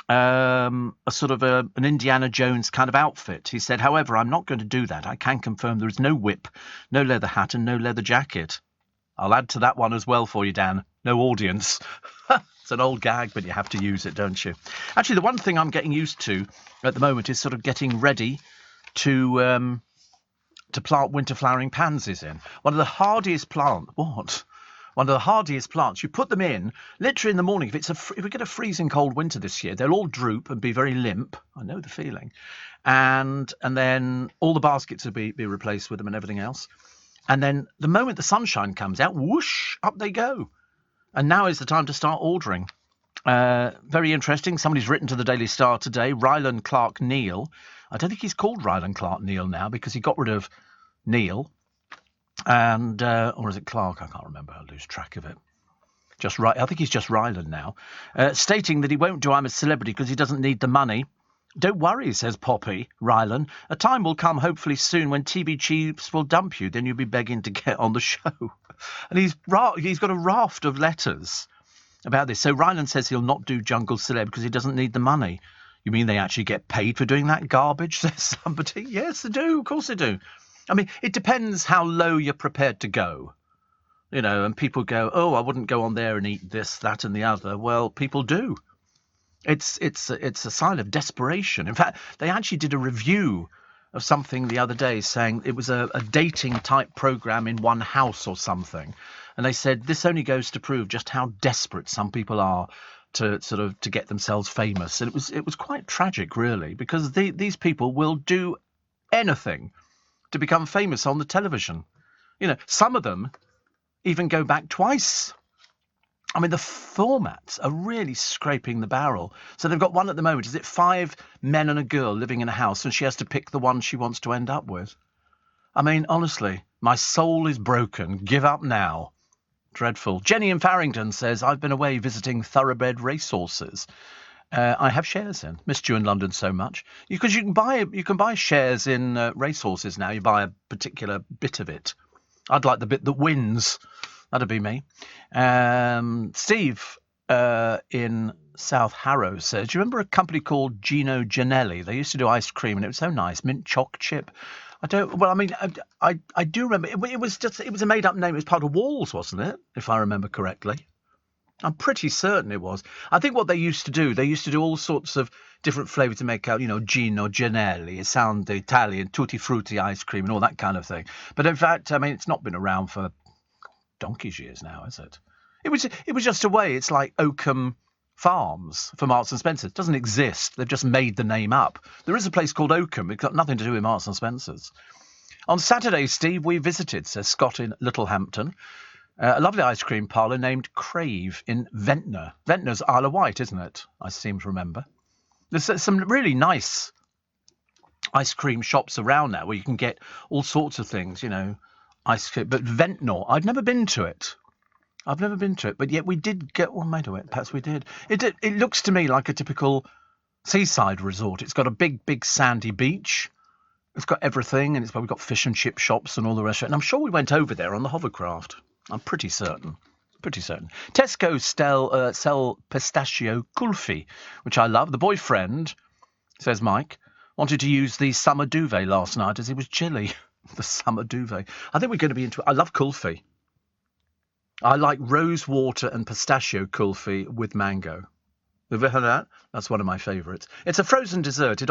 a sort of an Indiana Jones kind of outfit. He said, however, I'm not going to do that. I can confirm there is no whip, no leather hat and no leather jacket. I'll add to that one as well for you, Dan. No audience. It's an old gag, but you have to use it, don't you? Actually, the one thing I'm getting used to at the moment is sort of getting ready to plant winter flowering pansies in. One of the hardiest plants. What? One of the hardiest plants. You put them in literally in the morning. If we get a freezing cold winter this year, they'll all droop and be very limp. I know the feeling. And then all the baskets will be replaced with them and everything else. And then the moment the sunshine comes out, whoosh, up they go. And now is the time to start ordering. Very interesting. Somebody's written to the Daily Star today. Ryland Clark Neal. I don't think he's called Ryland Clark Neal now because he got rid of Neal. And, or is it Clark? I can't remember. I lose track of it. I think he's just Ryland now. Stating that he won't do I'm a Celebrity because he doesn't need the money. Don't worry, says Poppy, Ryland. A time will come, hopefully soon, when TV chiefs will dump you. Then you'll be begging to get on the show. And he's got a raft of letters about this. So Ryland says he'll not do Jungle Celeb because he doesn't need the money. You mean they actually get paid for doing that garbage, says somebody? Yes, they do. Of course they do. I mean, it depends how low you're prepared to go. You know, and people go, oh, I wouldn't go on there and eat this, that and the other. Well, people do. It's a sign of desperation. In fact, they actually did a review of something the other day saying it was a dating type program in one house or something. And they said this only goes to prove just how desperate some people are to get themselves famous. And it was quite tragic, really, because these people will do anything to become famous on the television. You know, some of them even go back twice. I mean, the formats are really scraping the barrel. So they've got one at the moment. Is it 5 men and a girl living in a house and she has to pick the one she wants to end up with? I mean, honestly, my soul is broken. Give up now. Dreadful. Jenny in Farringdon says, I've been away visiting thoroughbred racehorses. I have shares in. Missed you in London so much. Because you can buy shares in racehorses now. You buy a particular bit of it. I'd like the bit that wins. That'd be me. Steve in South Harrow says, do you remember a company called Gino Ginelli? They used to do ice cream and it was so nice. Mint choc chip. I do remember. It was a made-up name. It was part of Walls, wasn't it? If I remember correctly. I'm pretty certain it was. I think what they used to do all sorts of different flavours to make out, Gino Ginelli, it sounded Italian, tutti frutti ice cream and all that kind of thing. But in fact, I mean, it's not been around for donkey's years now, is it? It was just a way. It's like Oakham Farms for Marks and Spencer's. It doesn't exist. They've just made the name up. There is a place called Oakham. It's got nothing to do with Marks and Spencer's. On Saturday, Steve, we visited, says Scott in Littlehampton, a lovely ice cream parlour named Crave in Ventnor. Ventnor's Isle of Wight, isn't it? I seem to remember. There's some really nice ice cream shops around now where you can get all sorts of things, ice cream. But Ventnor, I've never been to it. But yet we did get one made of it. Perhaps we did. It looks to me like a typical seaside resort. It's got a big sandy beach. It's got everything, and it's probably got fish and chip shops and all the rest of it. And I'm sure we went over there on the hovercraft. I'm pretty certain. Tesco sell pistachio kulfi, which I love. The boyfriend, says Mike, wanted to use the summer duvet last night as it was chilly. The summer duvet. I think we're going to be into it. I love kulfi. I like rose water and pistachio kulfi with mango. Have you heard of that? That's one of my favourites. It's a frozen dessert. It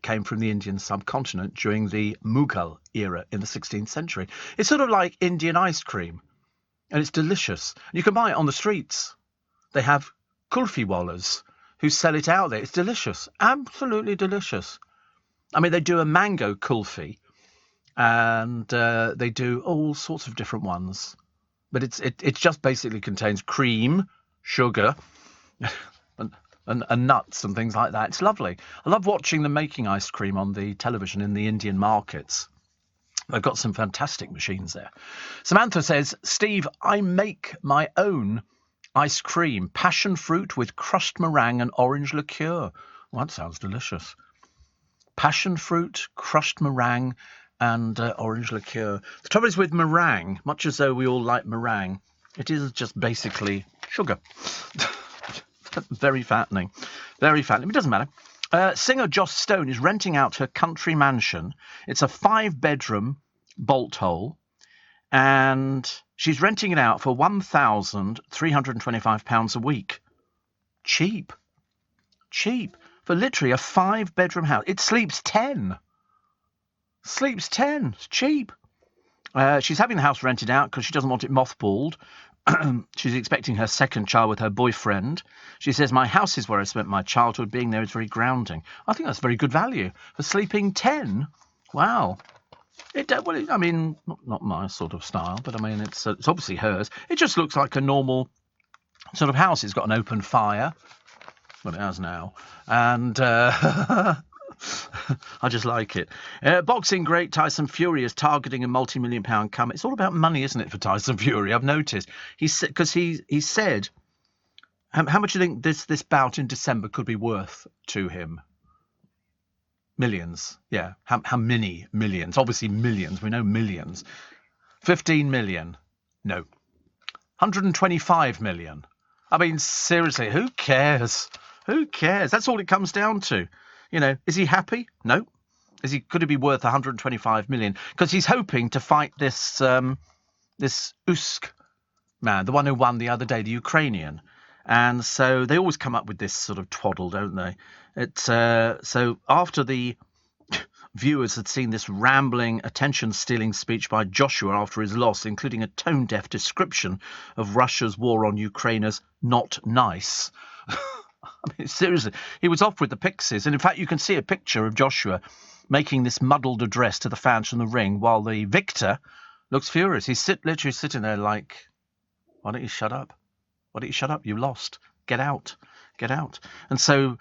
came from the Indian subcontinent during the Mughal era in the 16th century. It's sort of like Indian ice cream, and it's delicious. You can buy it on the streets. They have kulfi wallahs who sell it out there. It's delicious, absolutely delicious. I mean, they do a mango kulfi, and they do all sorts of different ones. But it just basically contains cream, sugar, and nuts and things like that. It's lovely. I love watching them making ice cream on the television in the Indian markets. They've got some fantastic machines there. Samantha says, Steve, I make my own ice cream, passion fruit with crushed meringue and orange liqueur. Well, that sounds delicious. Passion fruit, crushed meringue and orange liqueur. The trouble is with meringue, much as though we all like meringue, it is just basically sugar. Very fattening. Very fattening. It doesn't matter. Singer Joss Stone is renting out her country mansion. It's a 5-bedroom bolt hole, and she's renting it out for £1,325 a week. Cheap. Cheap. For literally a 5-bedroom house. It sleeps 10. Sleeps 10. It's cheap. She's having the house rented out because she doesn't want it mothballed. She's expecting her second child with her boyfriend. She says, my house is where I spent my childhood. Being there is very grounding. I think that's very good value. For sleeping 10? Wow. I mean, not my sort of style, but I mean, it's obviously hers. It just looks like a normal sort of house. It's got an open fire. Well, it has now. And I just like it. Boxing great Tyson Fury is targeting a multi-million-pound come. It's all about money, isn't it, for Tyson Fury? I've noticed. He said, how much do you think this bout in December could be worth to him? Millions. Yeah. How many millions? Obviously millions. We know millions. 15 million. No. 125 million. I mean, seriously, who cares? Who cares? That's all it comes down to. You know, is he happy? No. Could he be worth 125 million? Because he's hoping to fight this Usyk man, the one who won the other day, the Ukrainian. And so they always come up with this sort of twaddle, don't they? So after the viewers had seen this rambling, attention-stealing speech by Joshua after his loss, including a tone-deaf description of Russia's war on Ukraine as not nice. I mean, seriously, he was off with the pixies. And in fact, you can see a picture of Joshua making this muddled address to the fans from the ring while the victor looks furious. He's literally sitting there like, why don't you shut up? Why don't you shut up? You lost. Get out. Get out. And so,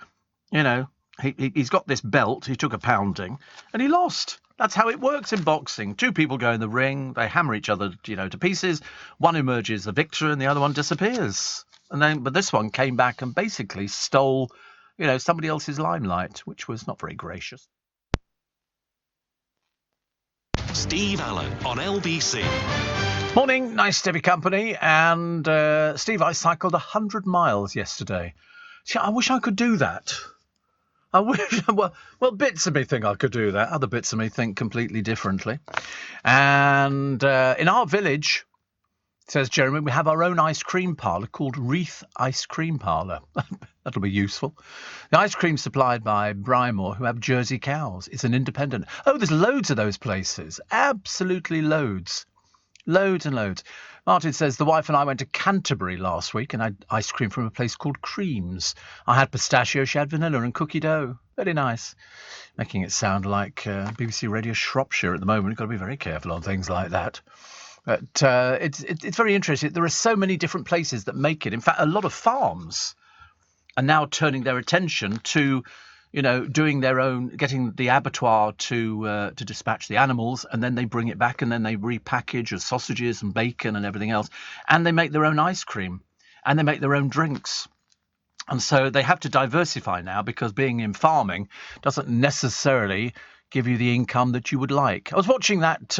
you know, he's got this belt. He took a pounding and he lost. That's how it works in boxing. Two people go in the ring. They hammer each other, to pieces. One emerges the victor and the other one disappears. But this one came back and basically stole, somebody else's limelight, which was not very gracious. Steve Allen on LBC. Morning, nice to be company. And Steve, I cycled 100 miles yesterday. See, I wish I could do that. I wish, well, bits of me think I could do that. Other bits of me think completely differently. And in our village, says Jeremy, we have our own ice cream parlour called Wreath Ice Cream Parlour. That'll be useful. The ice cream supplied by Brymore, who have Jersey cows. It's an independent. Oh, there's loads of those places. Absolutely loads. Loads and loads. Martin says, the wife and I went to Canterbury last week and had ice cream from a place called Creams. I had pistachio, she had vanilla and cookie dough. Very nice. Making it sound like BBC Radio Shropshire at the moment. You've got to be very careful on things like that. But it's very interesting. There are so many different places that make it. In fact, a lot of farms are now turning their attention to, doing their own, getting the abattoir to dispatch the animals, and then they bring it back and then they repackage as sausages and bacon and everything else. And they make their own ice cream and they make their own drinks. And so they have to diversify now because being in farming doesn't necessarily give you the income that you would like. I was watching that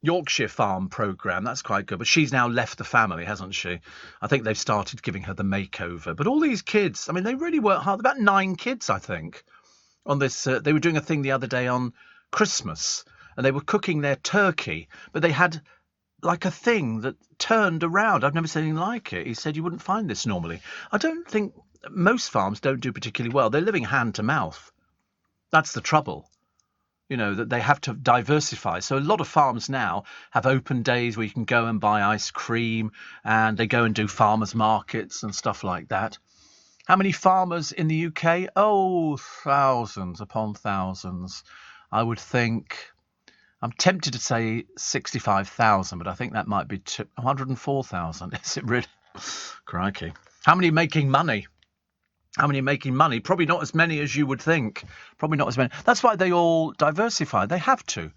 Yorkshire Farm programme. That's quite good. But she's now left the family, hasn't she? I think they've started giving her the makeover. But all these kids, I mean, they really work hard. About 9 kids, I think, on this. They were doing a thing the other day on Christmas. and they were cooking their turkey, but they had like a thing that turned around. I've never seen anything like it. He said you wouldn't find this normally. I don't think most farms don't do particularly well. They're living hand to mouth. That's the trouble. You know, that they have to diversify. So a lot of farms now have open days where you can go and buy ice cream, and they go and do farmers markets and stuff like that. How many farmers in the UK? Oh, thousands upon thousands. I would think, I'm tempted to say 65,000, but I think that might be 104,000. Is it really? Crikey. How many making money? How many making money? Probably not as many as you would think. Probably not as many. That's why they all diversify. They have to.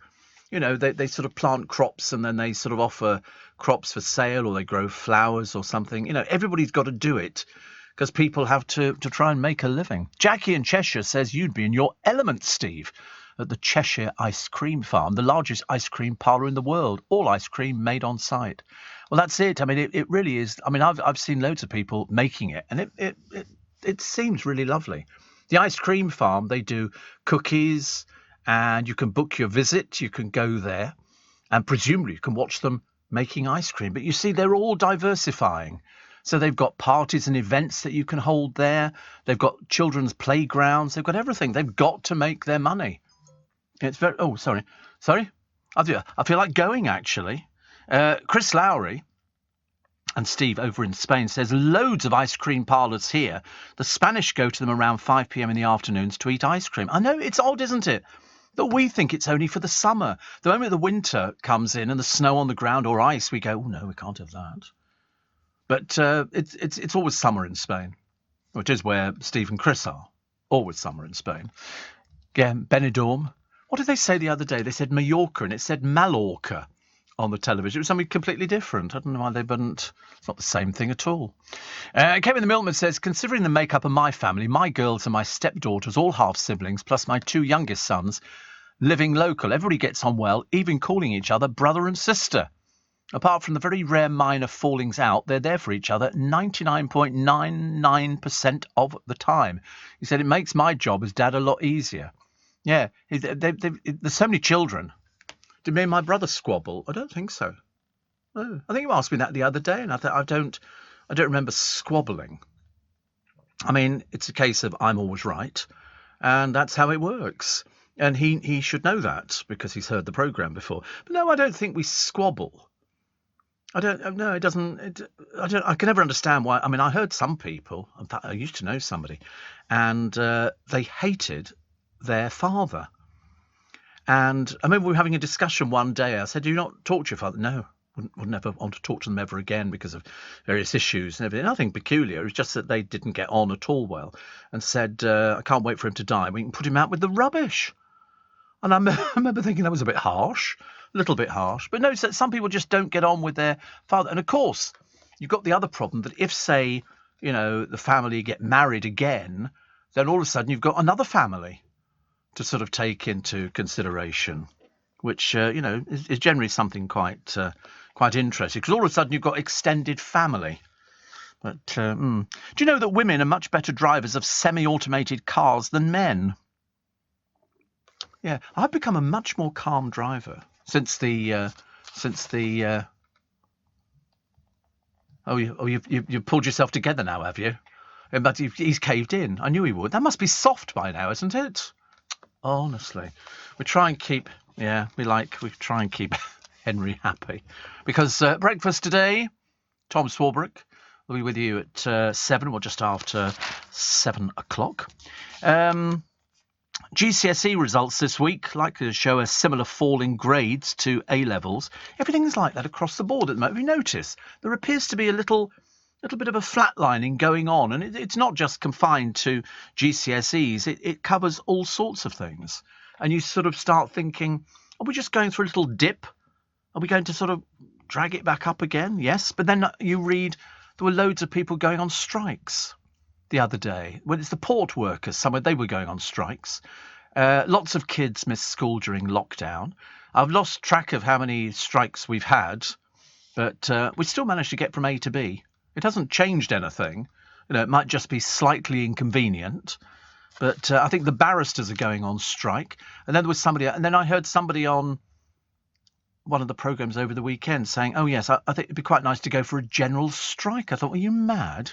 You know, they sort of plant crops and then they sort of offer crops for sale, or they grow flowers or something. You know, everybody's got to do it because people have to try and make a living. Jackie in Cheshire says you'd be in your element, Steve, at the Cheshire Ice Cream Farm, the largest ice cream parlour in the world. All ice cream made on site. Well, that's it. I mean, it really is. I mean, I've seen loads of people making it, and it seems really lovely. The ice cream farm, they do cookies, and you can book your visit. You can go there, and presumably you can watch them making ice cream. But you see, they're all diversifying. So they've got parties and events that you can hold there. They've got children's playgrounds. They've got everything. They've got to make their money. It's very... Oh, sorry. I feel like going, actually. Chris Lowry and Steve over in Spain says loads of ice cream parlours here. The Spanish go to them around 5 p.m. in the afternoons to eat ice cream. I know, it's odd, isn't it? That we think it's only for the summer. The moment the winter comes in and the snow on the ground or ice, we go, oh no, we can't have that. But it's always summer in Spain, which is where Steve and Chris are. Always summer in Spain. Again, Benidorm. What did they say the other day? They said Mallorca, and it said Mallorca on the television. It was something completely different. I don't know why they wouldn't. It's not the same thing at all. Kevin the Milkman says, considering the makeup of my family, my girls and my stepdaughters, all half-siblings, plus my two youngest sons, living local, everybody gets on well, even calling each other brother and sister. Apart from the very rare minor fallings out, they're there for each other 99.99% of the time. He said, it makes my job as dad a lot easier. Yeah, there's so many children. Did me and my brother squabble? I don't think so. No, I think you asked me that the other day, and I don't remember squabbling. I mean, it's a case of I'm always right, and that's how it works. And he should know that because he's heard the programme before. But no, I don't think we squabble. I don't. No, it doesn't. I can never understand why. I mean, I heard some people. In fact, I used to know somebody, and they hated their father. And I remember we were having a discussion one day. I said, do you not talk to your father? No, would never want to talk to them ever again because of various issues and everything. Nothing peculiar. It was just that they didn't get on at all well, and said, I can't wait for him to die. We can put him out with the rubbish. And I remember thinking that was a bit harsh, a little bit harsh. But no, some people just don't get on with their father. And of course, you've got the other problem that if, say, you know, the family get married again, then all of a sudden you've got another family to sort of take into consideration, which, you know, is generally something quite interesting, because all of a sudden you've got extended family. But do you know that women are much better drivers of semi-automated cars than men? Yeah, I've become a much more calm driver since the you've pulled yourself together now, have you? But he's caved in. I knew he would. That must be soft by now, isn't it? Honestly, we try and keep Henry happy, because breakfast today, Tom Swarbrick will be with you at 7 or just after 7 o'clock. GCSE results this week likely to show a similar fall in grades to A-levels. Everything's like that across the board at the moment. Have you noticed? There appears to be a little bit of a flatlining going on, and it's not just confined to GCSEs. It covers all sorts of things. And you sort of start thinking, are we just going through a little dip? Are we going to sort of drag it back up again? Yes. But then you read there were loads of people going on strikes the other day. Well, it's the port workers. Somewhere they were going on strikes. Lots of kids missed school during lockdown. I've lost track of how many strikes we've had, but we still managed to get from A to B. It hasn't changed anything. You know, it might just be slightly inconvenient. But I think the barristers are going on strike. And then there was somebody, and then I heard somebody on one of the programmes over the weekend saying, oh, yes, I think it'd be quite nice to go for a general strike. I thought, are you mad?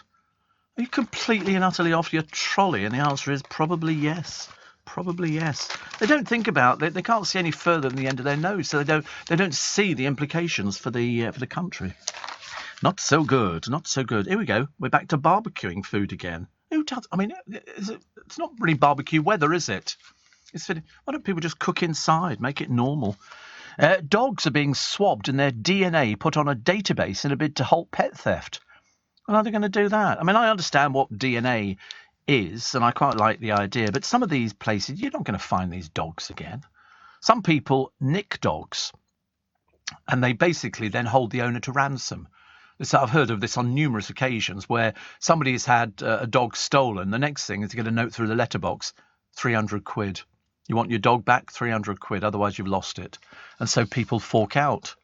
Are you completely and utterly off your trolley? And the answer is probably yes. Probably yes. They don't think about it. They can't see any further than the end of their nose, so they don't see the implications for the country. Not so good. Not so good. Here we go. We're back to barbecuing food again. Who does? I mean, it's not really barbecue weather, is it? Why don't people just cook inside, make it normal? Dogs are being swabbed and their DNA put on a database in a bid to halt pet theft. Well, how are they going to do that? I mean, I understand what DNA is, and I quite like the idea, but some of these places, you're not going to find these dogs again. Some people nick dogs, and they basically then hold the owner to ransom. I've heard of this on numerous occasions where somebody has had a dog stolen. The next thing is to get a note through the letterbox, 300 quid. You want your dog back? 300 quid, otherwise you've lost it. And so people fork out.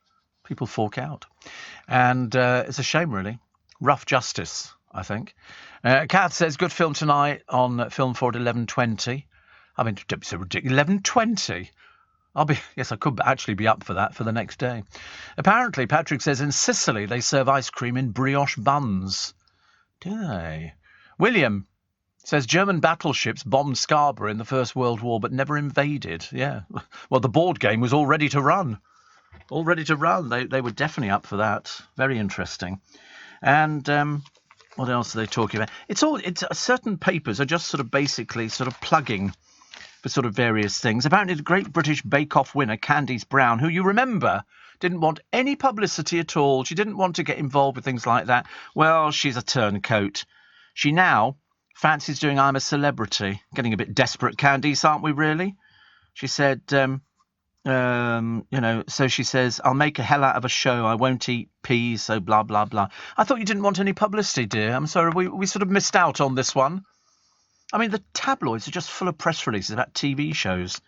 And it's a shame, really. Rough justice, I think. Kath says, good film tonight on Film Forward 11:20. I mean, don't be so ridiculous. 11:20? I could actually be up for that for the next day. Apparently, Patrick says, in Sicily, they serve ice cream in brioche buns. Do they? William says, German battleships bombed Scarborough in the First World War, but never invaded. Yeah. Well, the board game was all ready to run. They were definitely up for that. Very interesting. And what else are they talking about? It's certain papers are just sort of basically sort of plugging for sort of various things. Apparently the Great British Bake Off winner, Candice Brown, who you remember didn't want any publicity at all. She didn't want to get involved with things like that. Well, she's a turncoat. She now fancies doing I'm a Celebrity. Getting a bit desperate, Candice, aren't we, really? She said, so she says, I'll make a hell out of a show. I won't eat peas, so blah, blah, blah. I thought you didn't want any publicity, dear. I'm sorry, we sort of missed out on this one. I mean, the tabloids are just full of press releases about TV shows.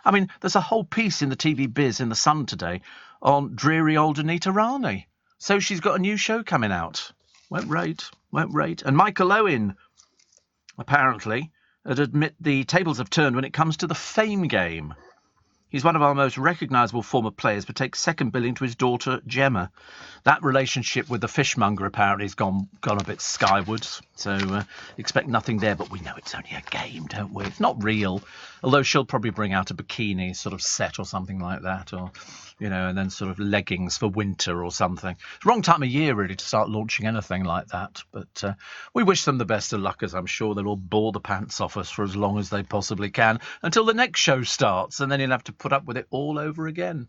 I mean, there's a whole piece in the TV Biz in The Sun today on dreary old Anita Rani. So she's got a new show coming out. Won't rate. And Michael Owen, apparently, would admit the tables have turned when it comes to the Fame game. He's one of our most recognisable former players, but takes second billing to his daughter, Gemma. That relationship with the fishmonger apparently has gone a bit skywards, so expect nothing there. But we know it's only a game, don't we? It's not real, although she'll probably bring out a bikini sort of set or something like that, or, and then sort of leggings for winter or something. It's the wrong time of year, really, to start launching anything like that. But we wish them the best of luck, as I'm sure they'll all bore the pants off us for as long as they possibly can, until the next show starts, and then you'll have to put up with it all over again,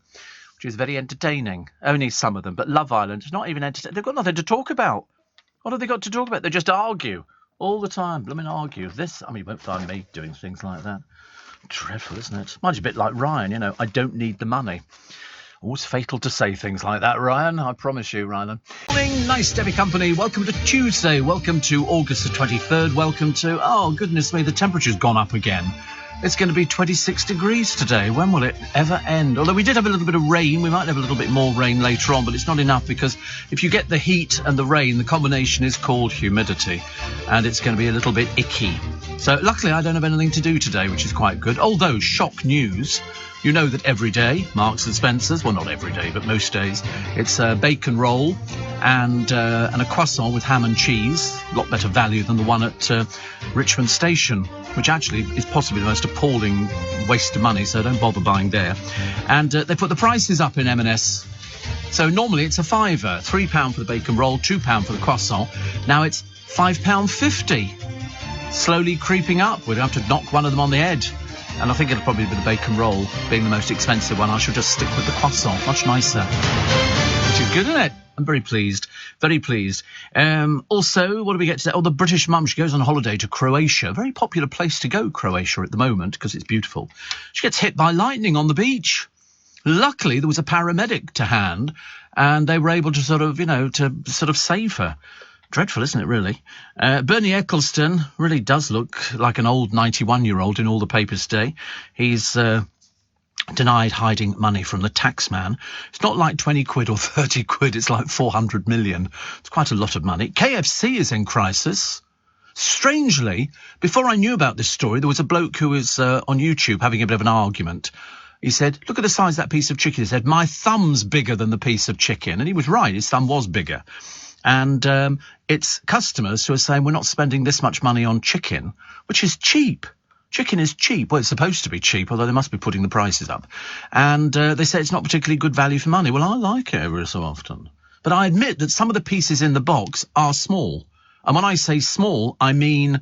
which is very entertaining. Only some of them, but Love Island is not even entertaining. They've got nothing to talk about. What have they got to talk about? They just argue all the time. Blooming argue. You won't find me doing things like that. Dreadful, isn't it? Mine's a bit like Ryan, I don't need the money. Always fatal to say things like that, Ryan. I promise you, Ryan. Morning, nice to have your company. Welcome to Tuesday. Welcome to August the 23rd. Welcome to, oh, goodness me, the temperature's gone up again. It's going to be 26 degrees today. When will it ever end? Although we did have a little bit of rain. We might have a little bit more rain later on, but it's not enough because if you get the heat and the rain, the combination is called humidity, and it's going to be a little bit icky. So luckily I don't have anything to do today, which is quite good. Although, shock news, you know that every day, Marks and Spencer's, well, not every day, but most days, it's a bacon roll and a croissant with ham and cheese. A lot better value than the one at Richmond Station, which actually is possibly the most appalling waste of money, so don't bother buying there. And they put the prices up in M&S. So normally it's a £5, £3 for the bacon roll, £2 for the croissant. Now it's £5.50. Slowly creeping up. We'd have to knock one of them on the head. And I think it'll probably be the bacon roll being the most expensive one. I should just stick with the croissant. Much nicer. Which is good, isn't it? I'm very pleased. Very pleased. Also, what do we get today? Oh, the British mum. She goes on holiday to Croatia. Very popular place to go, Croatia, at the moment, because it's beautiful. She gets hit by lightning on the beach. Luckily, there was a paramedic to hand, and they were able to sort of save her. Dreadful, isn't it, really? Bernie Ecclestone really does look like an old 91-year-old in all the papers today. He's denied hiding money from the taxman. It's not like 20 quid or 30 quid. It's like 400 million. It's quite a lot of money. KFC is in crisis. Strangely, before I knew about this story, there was a bloke who was on YouTube having a bit of an argument He said, look at the size of that piece of chicken. He said, my thumb's bigger than the piece of chicken. And he was right. His thumb was bigger. And it's customers who are saying, we're not spending this much money on chicken, which is cheap. Chicken is cheap. Well, it's supposed to be cheap, although they must be putting the prices up. And they say it's not particularly good value for money. Well, I like it every so often. But I admit that some of the pieces in the box are small. And when I say small, I mean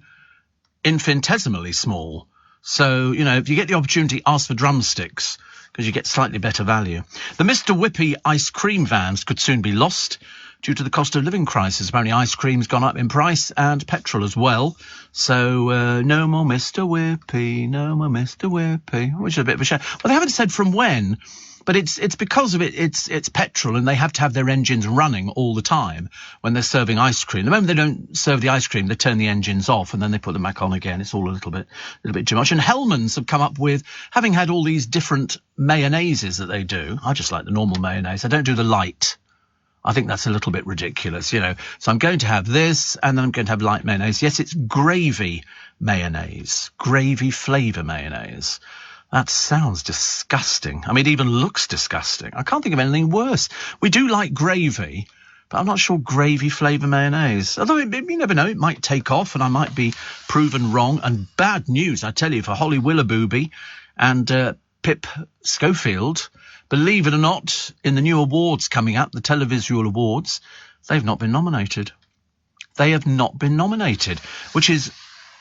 infinitesimally small. So, you know, if you get the opportunity, ask for drumsticks, because you get slightly better value. The Mr. Whippy ice cream vans could soon be lost due to the cost of living crisis. Apparently ice cream's gone up in price and petrol as well. So no more Mr. Whippy, no more Mr. Whippy, which is a bit of a shame. Well, they haven't said from when, but it's because of it. It's petrol, and they have to have their engines running all the time when they're serving ice cream. The moment they don't serve the ice cream, they turn the engines off and then they put them back on again. It's all a little bit too much. And Hellmann's have come up with, having had all these different mayonnaises that they do. I just like the normal mayonnaise. I don't do the light. I think that's a little bit ridiculous, you know. So I'm going to have this, and then I'm going to have light mayonnaise. Yes, it's gravy mayonnaise, gravy flavour mayonnaise. That sounds disgusting. I mean, it even looks disgusting. I can't think of anything worse. We do like gravy, but I'm not sure gravy flavour mayonnaise. Although, you never know, it might take off, and I might be proven wrong. And bad news, I tell you, for Holly Willoughby and Pip Schofield. Believe it or not, in the new awards coming up, the Televisual Awards, they've not been nominated. They have not been nominated, which is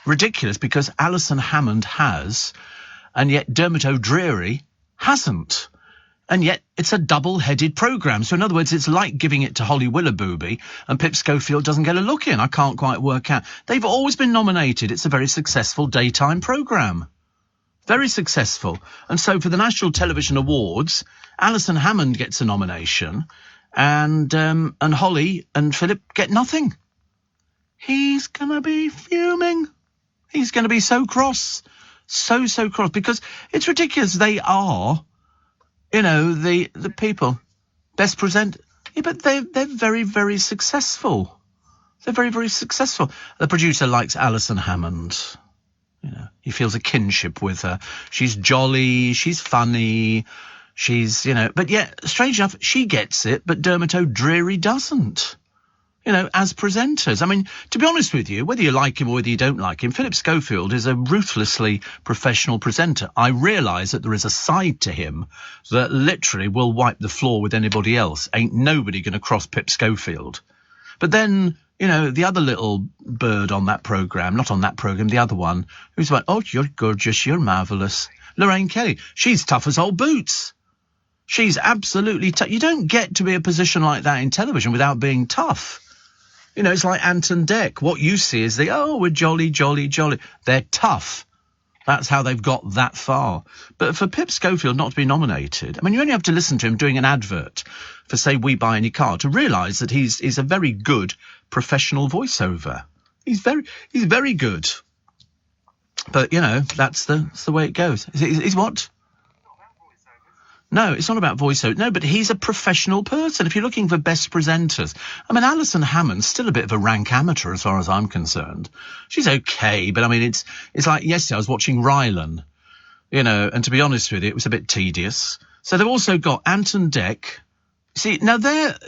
ridiculous because Alison Hammond has, and yet Dermot O'Dreary hasn't. And yet it's a double-headed programme. So in other words, it's like giving it to Holly Willoughby and Pip Schofield doesn't get a look in. I can't quite work out. They've always been nominated. It's a very successful daytime programme. Very successful. And so for the National Television Awards, Alison Hammond gets a nomination and Holly and Philip get nothing. He's going to be fuming. He's going to be so cross. So cross. Because it's ridiculous. They are, you know, the people. Best present. Yeah, but they're very, very successful. They're very, very successful. The producer likes Alison Hammond. You know, he feels a kinship with her. She's jolly, she's funny, she's, you know, but yet, strange enough, she gets it, but Dermot O'Dreary doesn't. You know, as presenters. I mean, to be honest with you, whether you like him or whether you don't like him, Philip Schofield is a ruthlessly professional presenter. I realise that there is a side to him that literally will wipe the floor with anybody else. Ain't nobody going to cross Pip Schofield. But then, you know, the other little bird on that programme, not on that programme, the other one, who's like, oh, you're gorgeous, you're marvellous. Lorraine Kelly, she's tough as old boots. She's absolutely tough. You don't get to be a position like that in television without being tough. You know, it's like Ant and Dec. What you see is we're jolly, jolly, jolly. They're tough. That's how they've got that far. But for Pip Schofield not to be nominated, I mean, you only have to listen to him doing an advert for, say, We Buy Any Car to realise that he's a very good professional voiceover. He's very good. But, you know, that's the way it goes. He's what? No, it's not about voiceover. No, but he's a professional person. If you're looking for best presenters, I mean, Alison Hammond's still a bit of a rank amateur as far as I'm concerned. She's okay, but I mean, it's like yesterday I was watching Rylan, you know, and to be honest with you, it was a bit tedious. So they've also got Ant and Dec. See, now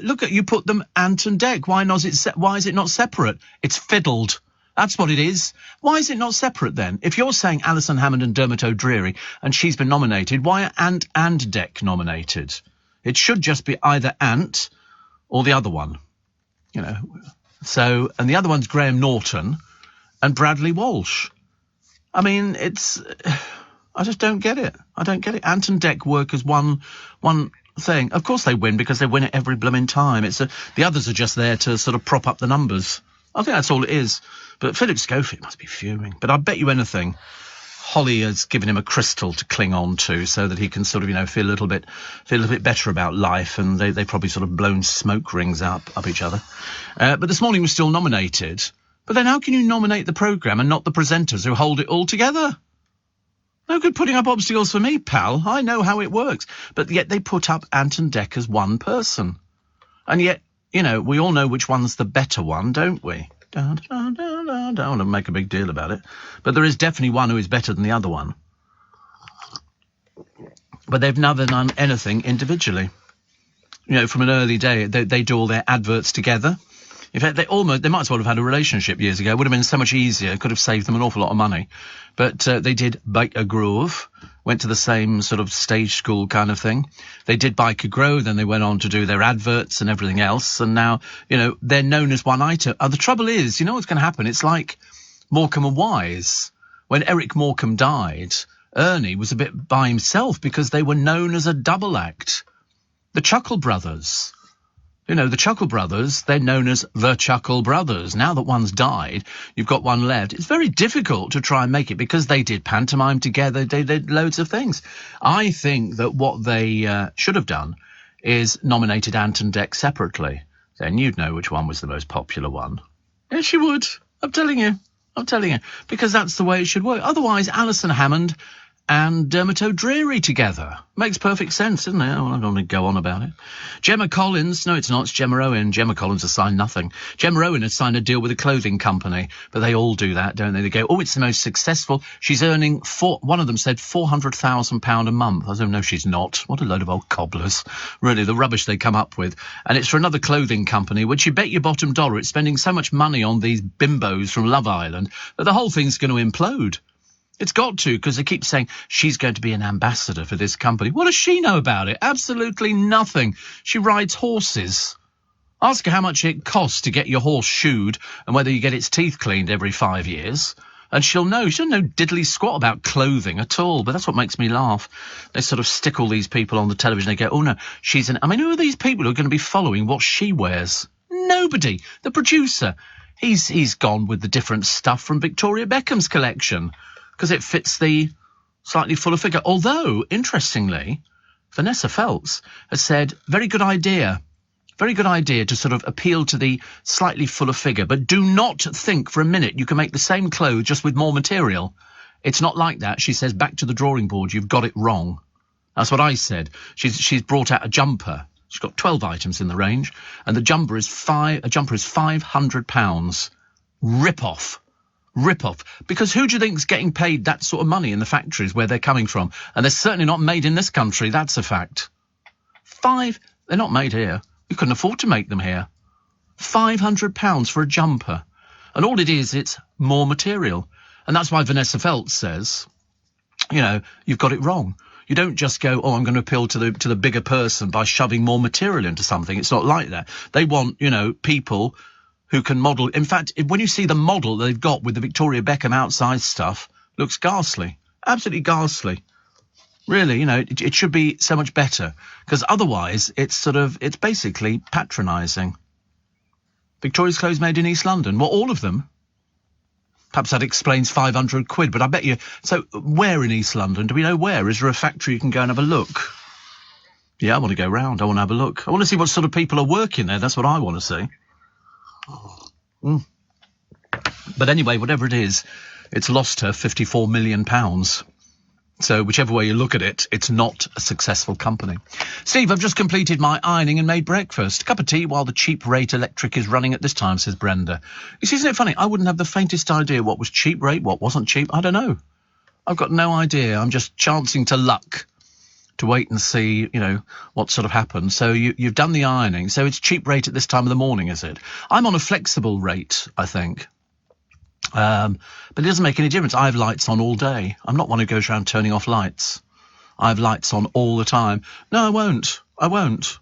look at, you put them Ant and Dec. Why is it not separate? It's fiddled. That's what it is. Why is it not separate then? If you're saying Alison Hammond and Dermot O'Dreary and she's been nominated, why are Ant and Dec nominated? It should just be either Ant or the other one, you know. So, and the other one's Graham Norton and Bradley Walsh. I mean, I just don't get it. I don't get it. Ant and Dec work as one thing. Of course they win because they win it every blooming time. The others are just there to sort of prop up the numbers. I think that's all it is. But Philip Schofield must be fuming. But I bet you anything, Holly has given him a crystal to cling on to so that he can sort of, you know, feel a little bit better about life. And they probably sort of blown smoke rings up each other. But this morning was still nominated. But then how can you nominate the programme and not the presenters who hold it all together? No good putting up obstacles for me, pal. I know how it works. But yet they put up Ant and Dec as one person. And yet, you know, we all know which one's the better one, don't we? Don't want to make a big deal about it. But there is definitely one who is better than the other one. but they've never done anything individually. From an early day, they do all their adverts together. In fact, they might as well have had a relationship years ago. It would have been so much easier. Could have saved them an awful lot of money. But they did Baker Grove, went to the same sort of stage school kind of thing. They did Baker Grove, then they went on to do their adverts and everything else. And now, they're known as one item. The trouble is, what's going to happen? It's like Morecambe and Wise. When Eric Morecambe died, Ernie was a bit by himself because they were known as a double act. The Chuckle Brothers. The Chuckle Brothers, they're known as the Chuckle Brothers. Now that one's died, you've got one left. It's very difficult to try and make it because they did pantomime together. They did loads of things. I think that what they should have done is nominated Ant and Dec separately. Then you'd know which one was the most popular one. Yes, you would. I'm telling you. Because that's the way it should work. Otherwise, Alison Hammond and Dermot O'Dreary together. Makes perfect sense, doesn't it? I don't want to go on about it. Gemma Collins. No, it's not. It's Gemma Owen. Gemma Collins has signed nothing. Gemma Owen has signed a deal with a clothing company, but they all do that, don't they? They go, it's the most successful. She's earning, one of them said £400,000 a month. I don't know, she's not. What a load of old cobblers. Really, the rubbish they come up with. And it's for another clothing company, which you bet your bottom dollar it's spending so much money on these bimbos from Love Island that the whole thing's going to implode. It's got to, because they keep saying she's going to be an ambassador for this company. What does she know about it? Absolutely nothing. She rides horses. Ask her how much it costs to get your horse shoed and whether you get its teeth cleaned every 5 years. And she'll know. She doesn't know diddly squat about clothing at all, but that's what makes me laugh. They sort of stick all these people on the television. They go, oh, no, who are these people who are going to be following what she wears? Nobody. The producer. He's gone with the different stuff from Victoria Beckham's collection, because it fits the slightly fuller figure. Although, interestingly, Vanessa Feltz has said, very good idea to sort of appeal to the slightly fuller figure, but do not think for a minute you can make the same clothes just with more material. It's not like that. She says, back to the drawing board, you've got it wrong. That's what I said. She's brought out a jumper. She's got 12 items in the range, and the jumper is £500. Rip-off. Because who do you think is getting paid that sort of money in the factories where they're coming from? And they're certainly not made in this country, that's a fact. They're not made here. We couldn't afford to make them here. £500 for a jumper. And all it is, it's more material. And that's why Vanessa Feltz says, you've got it wrong. You don't just go, I'm going to appeal to the bigger person by shoving more material into something. It's not like that. They want, people who can model. In fact, when you see the model they've got with the Victoria Beckham outside stuff, looks ghastly. Absolutely ghastly. Really, it should be so much better. Because otherwise, it's basically patronising. Victoria's clothes made in East London. Well, all of them. Perhaps that explains £500, but I bet you. So, where in East London? Do we know where? Is there a factory you can go and have a look? Yeah, I want to go round. I want to have a look. I want to see what sort of people are working there. That's what I want to see. But anyway, whatever it is, it's lost her £54 million. So whichever way you look at it, it's not a successful company. Steve, I've just completed my ironing and made breakfast. Cup of tea while the cheap rate electric is running at this time, says Brenda. You see, isn't it funny? I wouldn't have the faintest idea what was cheap rate, what wasn't cheap. I don't know. I've got no idea. I'm just chancing to luck to wait and see, what sort of happens. So you've done the ironing. So it's cheap rate at this time of the morning, is it? I'm on a flexible rate, I think. But it doesn't make any difference. I have lights on all day. I'm not one who goes around turning off lights. I have lights on all the time. No, I won't.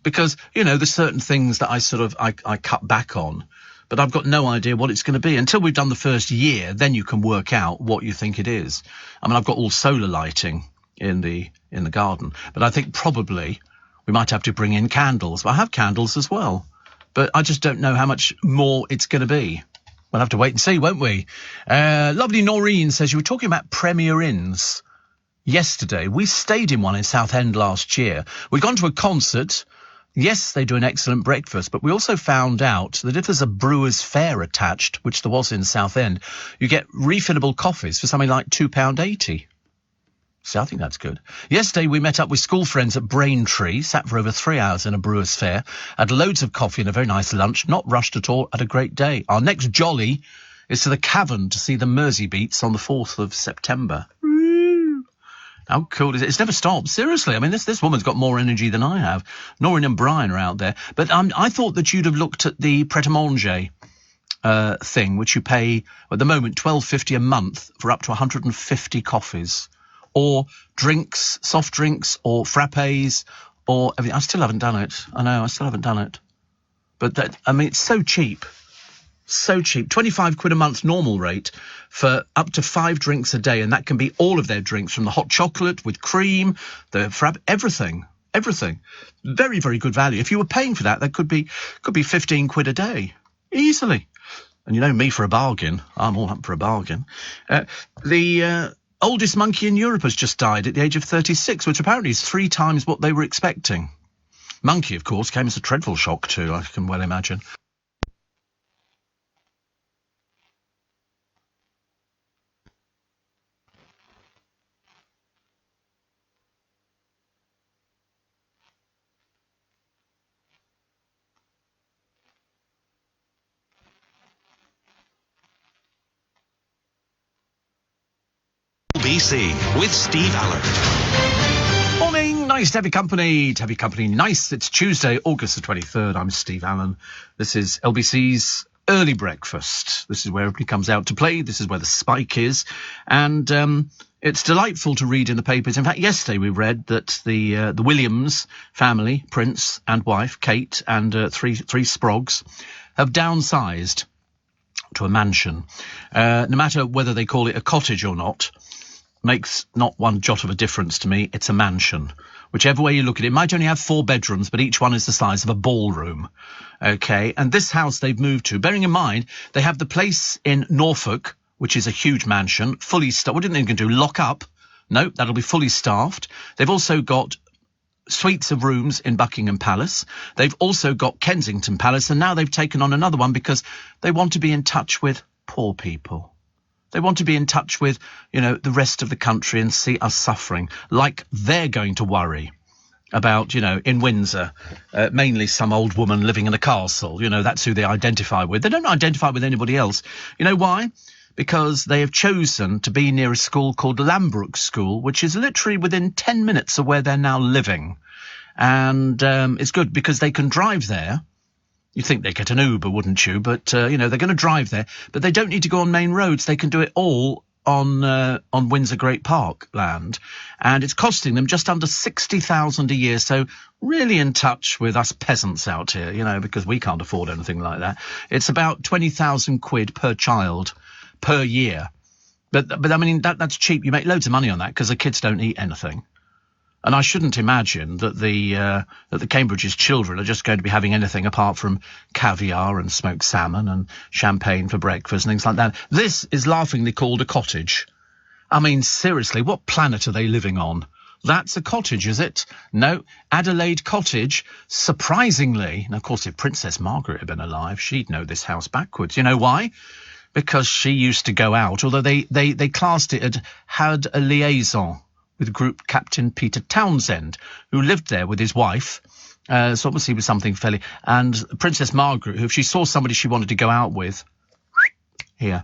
Because, there's certain things that I cut back on. But I've got no idea what it's going to be. Until we've done the first year, then you can work out what you think it is. I mean, I've got all solar lighting in the garden. But I think probably we might have to bring in candles. I have candles as well. But I just don't know how much more it's going to be. We'll have to wait and see, won't we? Lovely Noreen says, you were talking about Premier Inns yesterday. We stayed in one in Southend last year. We'd gone to a concert. Yes, they do an excellent breakfast, but we also found out that if there's a brewer's fare attached, which there was in Southend, you get refillable coffees for something like £2.80. So I think that's good. Yesterday, we met up with school friends at Braintree, sat for over 3 hours in a brewer's fair, had loads of coffee and a very nice lunch, not rushed at all, had a great day. Our next jolly is to the Cavern to see the Mersey Beats on the 4th of September. How cool is it? It's never stopped. Seriously, I mean, this woman's got more energy than I have. Noreen and Brian are out there. But I thought that you'd have looked at the Pret-a-Manger thing, which you pay, at the moment, $12.50 a month for up to 150 coffees. Or drinks, soft drinks, or frappes, or everything. I still haven't done it. I know, I still haven't done it. But that, I mean, it's so cheap. So cheap. 25 quid a month normal rate for up to 5 drinks a day, and that can be all of their drinks, from the hot chocolate with cream, the frappe, everything. Very, very good value. If you were paying for that, that could be 15 quid a day, easily. And you know me for a bargain. I'm all up for a bargain. The oldest monkey in Europe has just died at the age of 36, which apparently is 3 times what they were expecting. Monkey, of course, came as a dreadful shock too, I can well imagine. LBC with Steve Allen. Morning, nice to have your company. Nice. It's Tuesday, August the 23rd. I'm Steve Allen. This is LBC's Early Breakfast. This is where everybody comes out to play. This is where the spike is. And it's delightful to read in the papers. In fact, yesterday we read that the Williams family, Prince and wife, Kate, and three sprogs, have downsized to a mansion. No matter whether they call it a cottage or not, makes not one jot of a difference to me. It's a mansion. Whichever way you look at it, it might only have 4 bedrooms, but each one is the size of a ballroom. Okay, and this house they've moved to, bearing in mind, they have the place in Norfolk, which is a huge mansion, fully staffed. What didn't they do? Lock up? No, that'll be fully staffed. They've also got suites of rooms in Buckingham Palace. They've also got Kensington Palace, and now they've taken on another one because they want to be in touch with poor people. They want to be in touch with, you know, the rest of the country and see us suffering, like they're going to worry about, you know, in Windsor, mainly some old woman living in a castle. You know, that's who they identify with. They don't identify with anybody else. You know why? Because they have chosen to be near a school called Lambrook School, which is literally within 10 minutes of where they're now living. And it's good because they can drive there. You'd think they'd get an Uber, wouldn't you? But, you know, they're going to drive there. But they don't need to go on main roads. They can do it all on Windsor Great Park land. And it's costing them just under $60,000 a year. So really in touch with us peasants out here, you know, because we can't afford anything like that. It's about 20,000 quid per child per year. But I mean, that's cheap. You make loads of money on that because the kids don't eat anything. And I shouldn't imagine that the Cambridge's children are just going to be having anything apart from caviar and smoked salmon and champagne for breakfast and things like that. This is laughingly called a cottage. I mean, seriously, what planet are they living on? That's a cottage, is it? No, Adelaide Cottage, surprisingly. And of course, if Princess Margaret had been alive, she'd know this house backwards. You know why? Because she used to go out, although they classed it as had a liaison with Group Captain Peter Townsend, who lived there with his wife. So obviously it was something fairly... And Princess Margaret, who if she saw somebody she wanted to go out with, here.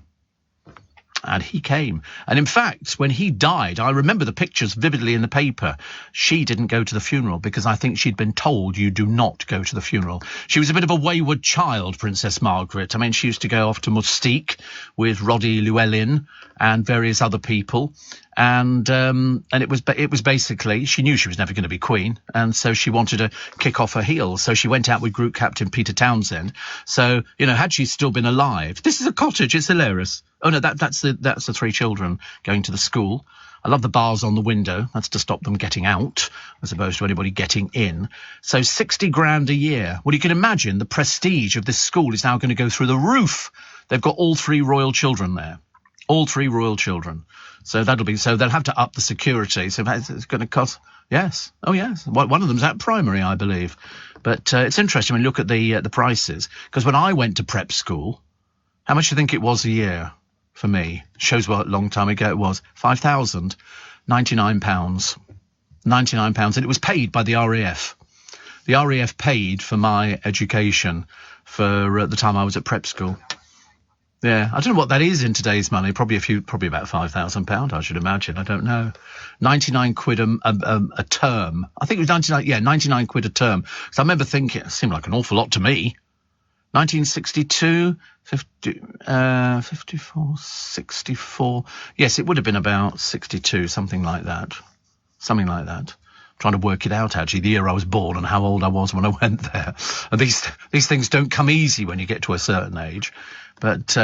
And he came. And in fact, when he died, I remember the pictures vividly in the paper. She didn't go to the funeral because I think she'd been told you do not go to the funeral. She was a bit of a wayward child, Princess Margaret. I mean, she used to go off to Mustique with Roddy Llewellyn and various other people. And it was basically, she knew she was never going to be queen, and so she wanted to kick off her heels. So she went out with Group Captain Peter Townsend. So, you know, had she still been alive, this is a cottage. It's hilarious. Oh no, that's the 3 children going to the school. I love the bars on the window. That's to stop them getting out, as opposed to anybody getting in. So 60 grand a year. Well, you can imagine the prestige of this school is now going to go through the roof. They've got all 3 royal children there. All 3 royal children. So they'll have to up the security. So it's going to cost, yes. Oh, yes. One of them's at primary, I believe. But it's interesting when you look at the prices. Because when I went to prep school, how much do you think it was a year for me? Shows what a long time ago it was. £5,000, £99. £99. And it was paid by the RAF. The RAF paid for my education for the time I was at prep school. Yeah, I don't know what that is in today's money. Probably about £5,000, I should imagine. I don't know. 99 quid a term. I think it was 99 quid a term. So I remember thinking, it seemed like an awful lot to me. 1962, 54, 64. Yes, it would have been about 62, something like that. Something like that. Trying to work it out, actually, the year I was born and how old I was when I went there. And these things don't come easy when you get to a certain age. But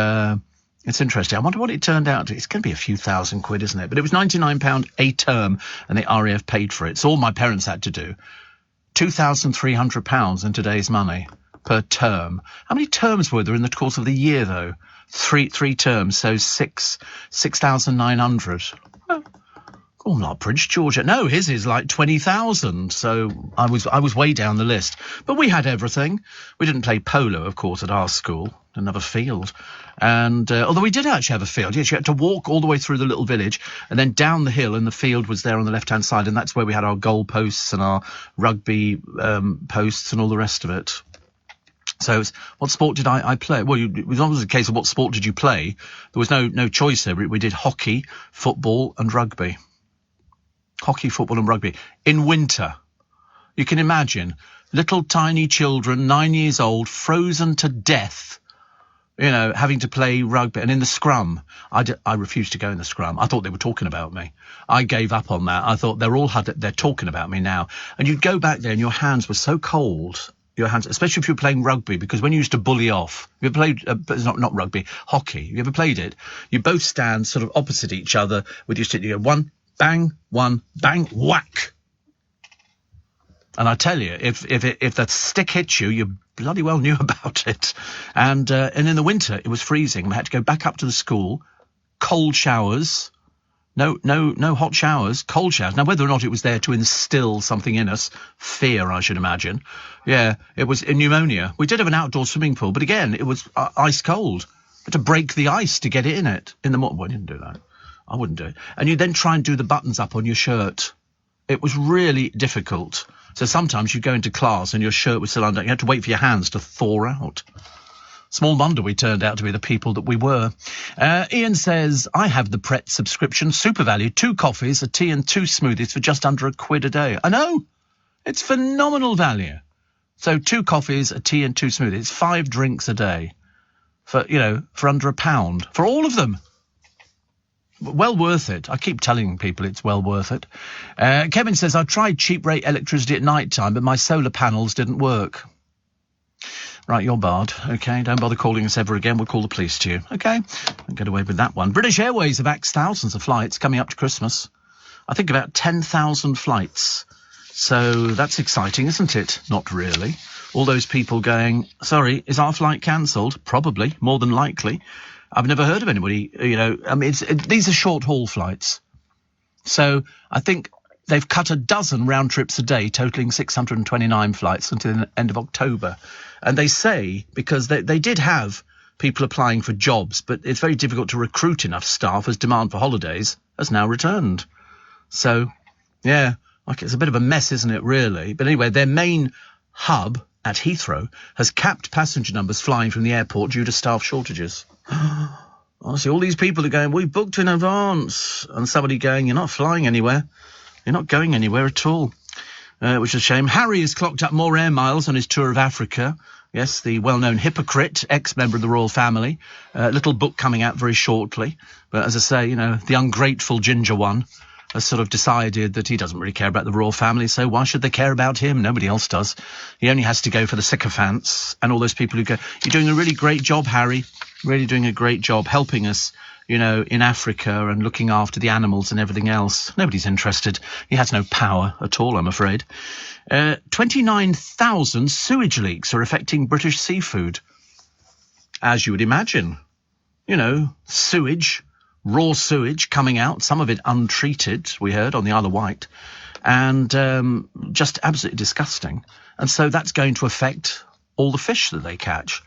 it's interesting. I wonder what it turned out to. It's going to be a few thousand quid, isn't it? But it was £99 a term, and the RAF paid for it. So all my parents had to do. £2,300 in today's money per term. How many terms were there in the course of the year, though? Three terms, so 6,900. Oh, not Prince George. No, his is like 20,000. So I was way down the list. But we had everything. We didn't play polo, of course, at our school. Didn't have a field. And although we did actually have a field. Yes, you had to walk all the way through the little village and then down the hill, and the field was there on the left-hand side. And that's where we had our goal posts and our rugby posts and all the rest of it. So what sport did I play? Well, it was always a case of what sport did you play. There was no choice there. We did hockey, football and rugby. Hockey, football and rugby. In winter, you can imagine little tiny children, 9 years old, frozen to death, having to play rugby. And in the scrum, I refused to go in the scrum. I thought they were talking about me. I gave up on that. I thought they're talking about me now. And you'd go back there and your hands were so cold. Your hands, especially if you were playing rugby, because when you used to bully off, you ever played, not rugby, hockey, you ever played it? You both stand sort of opposite each other with your stick. You go one, bang, whack. And I tell you, if that stick hits you, you bloody well knew about it. And in the winter, it was freezing. We had to go back up to the school, cold showers. No hot showers, cold showers. Now, whether or not it was there to instill something in us, fear, I should imagine. Yeah, it was pneumonia. We did have an outdoor swimming pool, but again, it was ice cold. We had to break the ice to get it in it in the morning. Well, I didn't do that. I wouldn't do it. And you then try and do the buttons up on your shirt. It was really difficult. So sometimes you go into class and your shirt was still undone. You had to wait for your hands to thaw out. Small wonder we turned out to be the people that we were. Ian says, I have the Pret subscription, super value, 2 coffees, a tea and 2 smoothies for just under £1 a day. I know, it's phenomenal value. So 2 coffees, a tea and 2 smoothies, it's 5 drinks a day for under £1 for all of them. Well worth it. I keep telling people it's well worth it. Kevin says, I tried cheap rate electricity at night time, but my solar panels didn't work. Right, you're barred. OK, don't bother calling us ever again. We'll call the police to you. OK, don't get away with that one. British Airways have axed thousands of flights coming up to Christmas. I think about 10,000 flights. So that's exciting, isn't it? Not really. All those people going, sorry, is our flight cancelled? Probably, more than likely. I've never heard of anybody, these are short-haul flights. So I think they've cut a dozen round trips a day, totalling 629 flights until the end of October. And they say, because they did have people applying for jobs, but it's very difficult to recruit enough staff as demand for holidays has now returned. So, yeah, it's a bit of a mess, isn't it, really? But anyway, their main hub at Heathrow has capped passenger numbers flying from the airport due to staff shortages. Honestly, all these people are going, we booked in advance. And somebody going, you're not flying anywhere. You're not going anywhere at all. Which is a shame. Harry has clocked up more air miles on his tour of Africa. Yes, the well-known hypocrite, ex-member of the royal family. Little book coming out very shortly. But as I say, the ungrateful ginger one has sort of decided that he doesn't really care about the royal family, so why should they care about him? Nobody else does. He only has to go for the sycophants and all those people who go, you're doing a really great job, Harry. Really doing a great job helping us, in Africa and looking after the animals and everything else. Nobody's interested. He has no power at all, I'm afraid. 29,000 sewage leaks are affecting British seafood. As you would imagine. Sewage, raw sewage coming out, some of it untreated, we heard, on the Isle of Wight. And just absolutely disgusting. And so that's going to affect all the fish that they catch.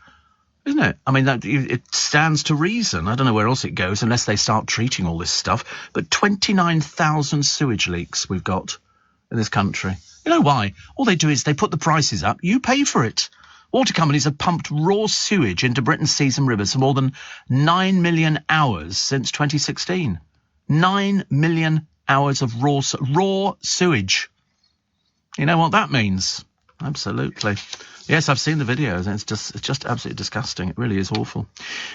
Isn't it? I mean, it stands to reason. I don't know where else it goes unless they start treating all this stuff. But 29,000 sewage leaks we've got in this country. You know why? All they do is they put the prices up. You pay for it. Water companies have pumped raw sewage into Britain's seas and rivers for more than 9 million hours since 2016. 9 million hours of raw sewage. You know what that means? Absolutely. Yes, I've seen the videos. It's just absolutely disgusting. It really is awful.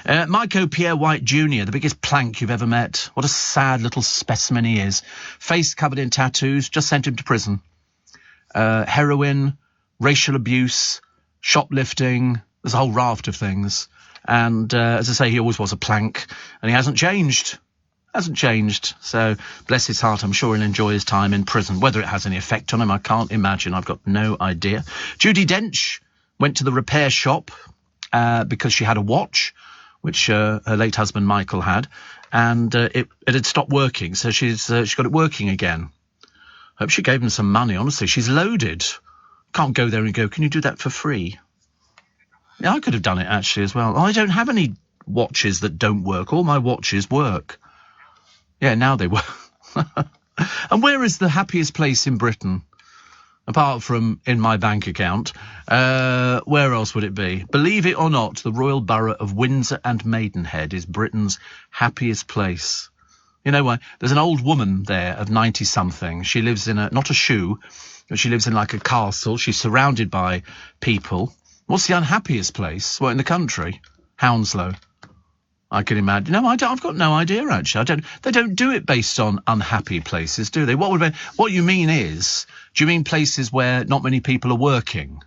Michael Pierre White Jr., the biggest plank you've ever met. What a sad little specimen he is. Face covered in tattoos. Just sent him to prison. Heroin, racial abuse, shoplifting. There's a whole raft of things. And as I say, he always was a plank, and he hasn't changed. So bless his heart, I'm sure he'll enjoy his time in prison. Whether it has any effect on him, I can't imagine. I've got no idea. Judi Dench went to the repair shop because she had a watch, which her late husband Michael had, and it had stopped working, so she's got it working again. Hope she gave him some money. Honestly, she's loaded. Can't go there and go, can you do that for free? Yeah, I could have done it actually as well. I don't have any watches that don't work. All my watches work. Yeah, now they work. And where is the happiest place in Britain? Apart from in my bank account. Where else would it be? Believe it or not, the Royal Borough of Windsor and Maidenhead is Britain's happiest place. You know why? There's an old woman there of 90-something. She lives in not a shoe, but she lives in like a castle. She's surrounded by people. What's the unhappiest place? Well, in the country? Hounslow. I can imagine. No, I've got no idea, actually. They don't do it based on unhappy places, do they? What you mean is, do you mean places where not many people are working?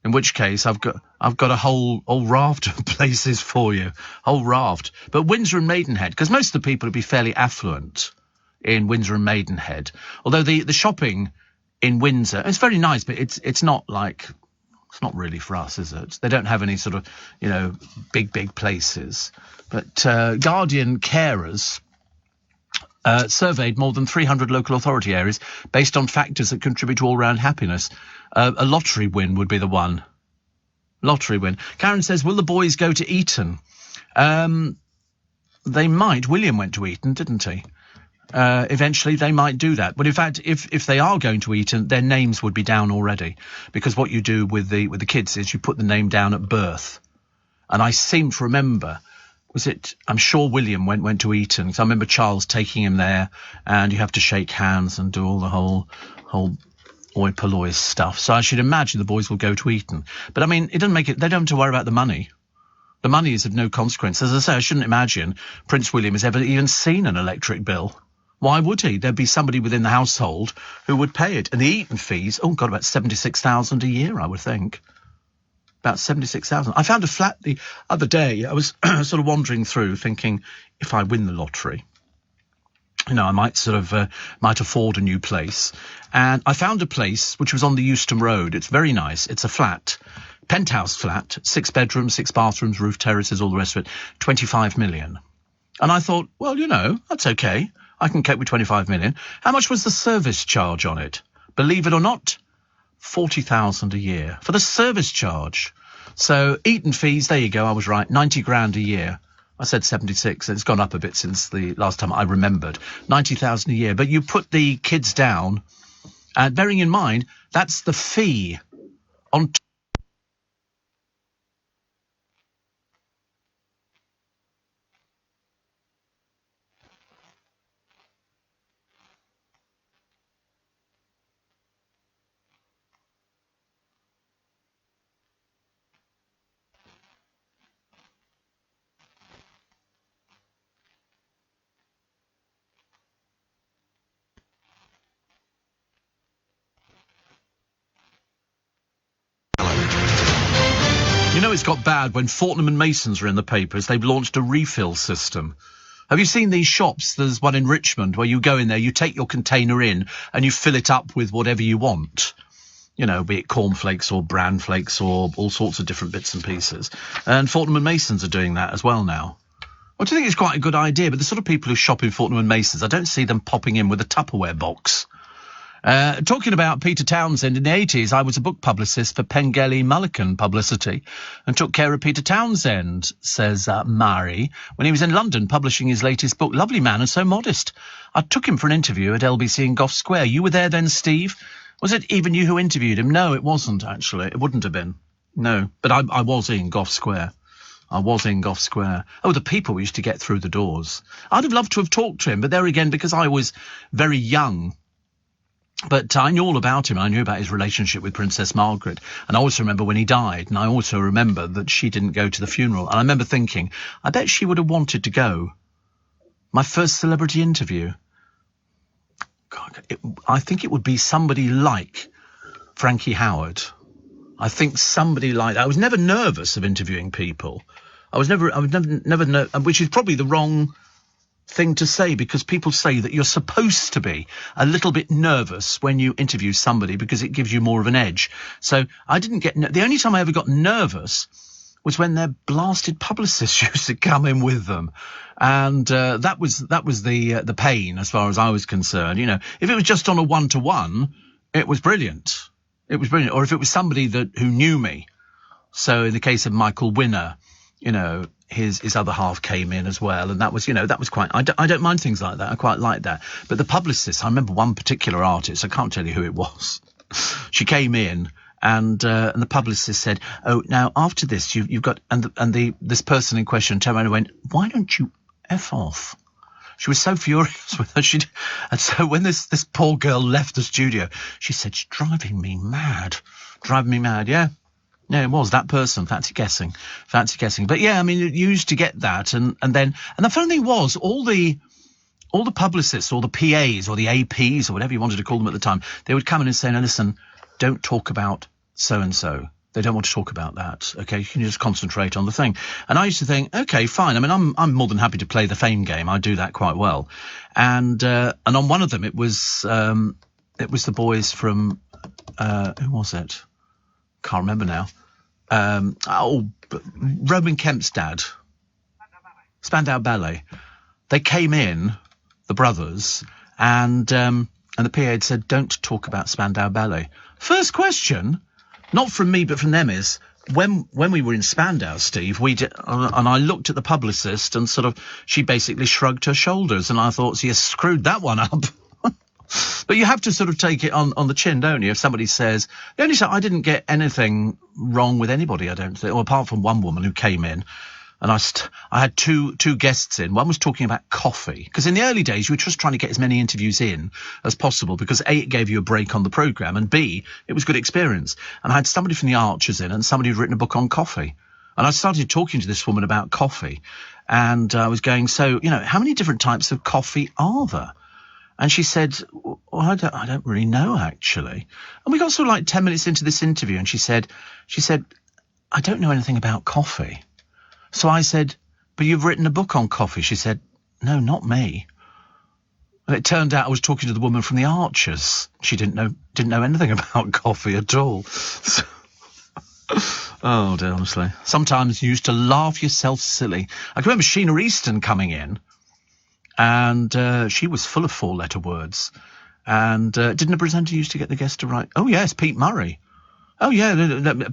In which case, I've got a whole raft of places for you. Whole raft. But Windsor and Maidenhead, because most of the people would be fairly affluent in Windsor and Maidenhead. Although the shopping in Windsor, it's very nice, but it's not like... It's not really for us, is it? They don't have any sort of, big places. But Guardian Carers surveyed more than 300 local authority areas based on factors that contribute to all-round happiness. A lottery win would be the one. Lottery win. Karen says, will the boys go to Eton? They might. William went to Eton, didn't he? Eventually they might do that. But in fact, if they are going to Eton, their names would be down already. Because what you do with the kids is you put the name down at birth. And I seem to remember, I'm sure William went to Eton, because I remember Charles taking him there, and you have to shake hands and do all the whole oi polloi stuff. So I should imagine the boys will go to Eton. But I mean, they don't have to worry about the money. The money is of no consequence. As I say, I shouldn't imagine Prince William has ever even seen an electric bill. Why would he? There'd be somebody within the household who would pay it. And the Eton fees, about $76,000 a year, I would think. About $76,000. I found a flat the other day. I was sort of wandering through thinking, if I win the lottery, I might might afford a new place. And I found a place which was on the Euston Road. It's very nice. It's a flat, penthouse flat, 6 bedrooms, 6 bathrooms, roof terraces, all the rest of it, 25 million. And I thought, well, that's okay. I can cope with 25 million. How much was the service charge on it? Believe it or not, 40,000 a year for the service charge. So Eton fees, there you go, I was right, 90 grand a year. I said 76, and it's gone up a bit since the last time I remembered. 90,000 a year. But you put the kids down, and bearing in mind, that's the fee on it's got bad when Fortnum and Masons are in the papers. They've launched a refill system. Have you seen these shops? There's one in Richmond where you go in there, you take your container in and you fill it up with whatever you want. Be it cornflakes or bran flakes or all sorts of different bits and pieces. And Fortnum and Masons are doing that as well now. Well, I think it's quite a good idea, but the sort of people who shop in Fortnum and Masons, I don't see them popping in with a Tupperware box. Talking about Peter Townsend, in the 80s, I was a book publicist for Pengelly Mullican Publicity and took care of Peter Townsend, says Mari, when he was in London publishing his latest book. Lovely man and so modest. I took him for an interview at LBC in Gough Square. You were there then, Steve? Was it even you who interviewed him? No, it wasn't, actually. It wouldn't have been. No, but I was in Gough Square. I was in Gough Square. Oh, the people we used to get through the doors. I'd have loved to have talked to him, but there again, because I was very young. But I knew all about him. I knew about his relationship with Princess Margaret. And I also remember when he died. And I also remember that she didn't go to the funeral. And I remember thinking, I bet she would have wanted to go. My first celebrity interview. God, I think it would be somebody like Frankie Howard. I think somebody like that. I was never nervous of interviewing people. I was never which is probably the wrong thing to say, because people say that you're supposed to be a little bit nervous when you interview somebody because it gives you more of an edge. So I didn't get... The only time I ever got nervous was when their blasted publicists used to come in with them. And that was the pain as far as I was concerned. You know, if it was just on a one-to-one, it was brilliant. It was brilliant. Or if it was somebody who knew me. So in the case of Michael Winner, you know, his other half came in as well, and that was quite... I don't mind things like that. I quite like that. But the publicist, I remember one particular artist, I can't tell you who it was. She came in, and the publicist said, "Oh, now after this, you've got..." And this person in question turned around and went, "Why don't you F off?" She was so furious with her. And so when this poor girl left the studio, she said, "She's driving me mad. Driving me mad." Yeah. Yeah, it was that person. Fancy guessing. But yeah, I mean, you used to get that, and the funny thing was, all the publicists, or the PAs, or the APs, or whatever you wanted to call them at the time, they would come in and say, "No, listen, don't talk about so and so. They don't want to talk about that. Okay, you can just concentrate on the thing." And I used to think, okay, fine. I mean, I'm more than happy to play the fame game. I do that quite well. And on one of them, it was the boys from who was it? Can't remember now. Roman Kemp's dad. Spandau Ballet. They came in, the brothers, and the PA had said, "Don't talk about Spandau Ballet." First question, not from me but from them, is when we were in Spandau, Steve, and I looked at the publicist, and sort of she basically shrugged her shoulders, and I thought, "So you screwed that one up." But you have to sort of take it on the chin, don't you? If somebody says... The only time I didn't get anything wrong with anybody, I don't think, or apart from one woman who came in, and I had two guests in. One was talking about coffee, because in the early days you were just trying to get as many interviews in as possible, because A, it gave you a break on the programme, and B, it was good experience. And I had somebody from the Archers in, and somebody who'd written a book on coffee. And I started talking to this woman about coffee, and I was going, "So, you know, how many different types of coffee are there?" And she said, "Well, I don't really know, actually." And we got sort of like 10 minutes into this interview, and she said, "I don't know anything about coffee." So I said, "But you've written a book on coffee." She said, "No, not me." And it turned out I was talking to the woman from the Archers. She didn't know anything about coffee at all. So, oh dear, honestly. Sometimes you used to laugh yourself silly. I can remember Sheena Easton coming in. And she was full of four-letter words. And didn't the presenter used to get the guest to write? Oh, yes, Pete Murray. Oh, yeah,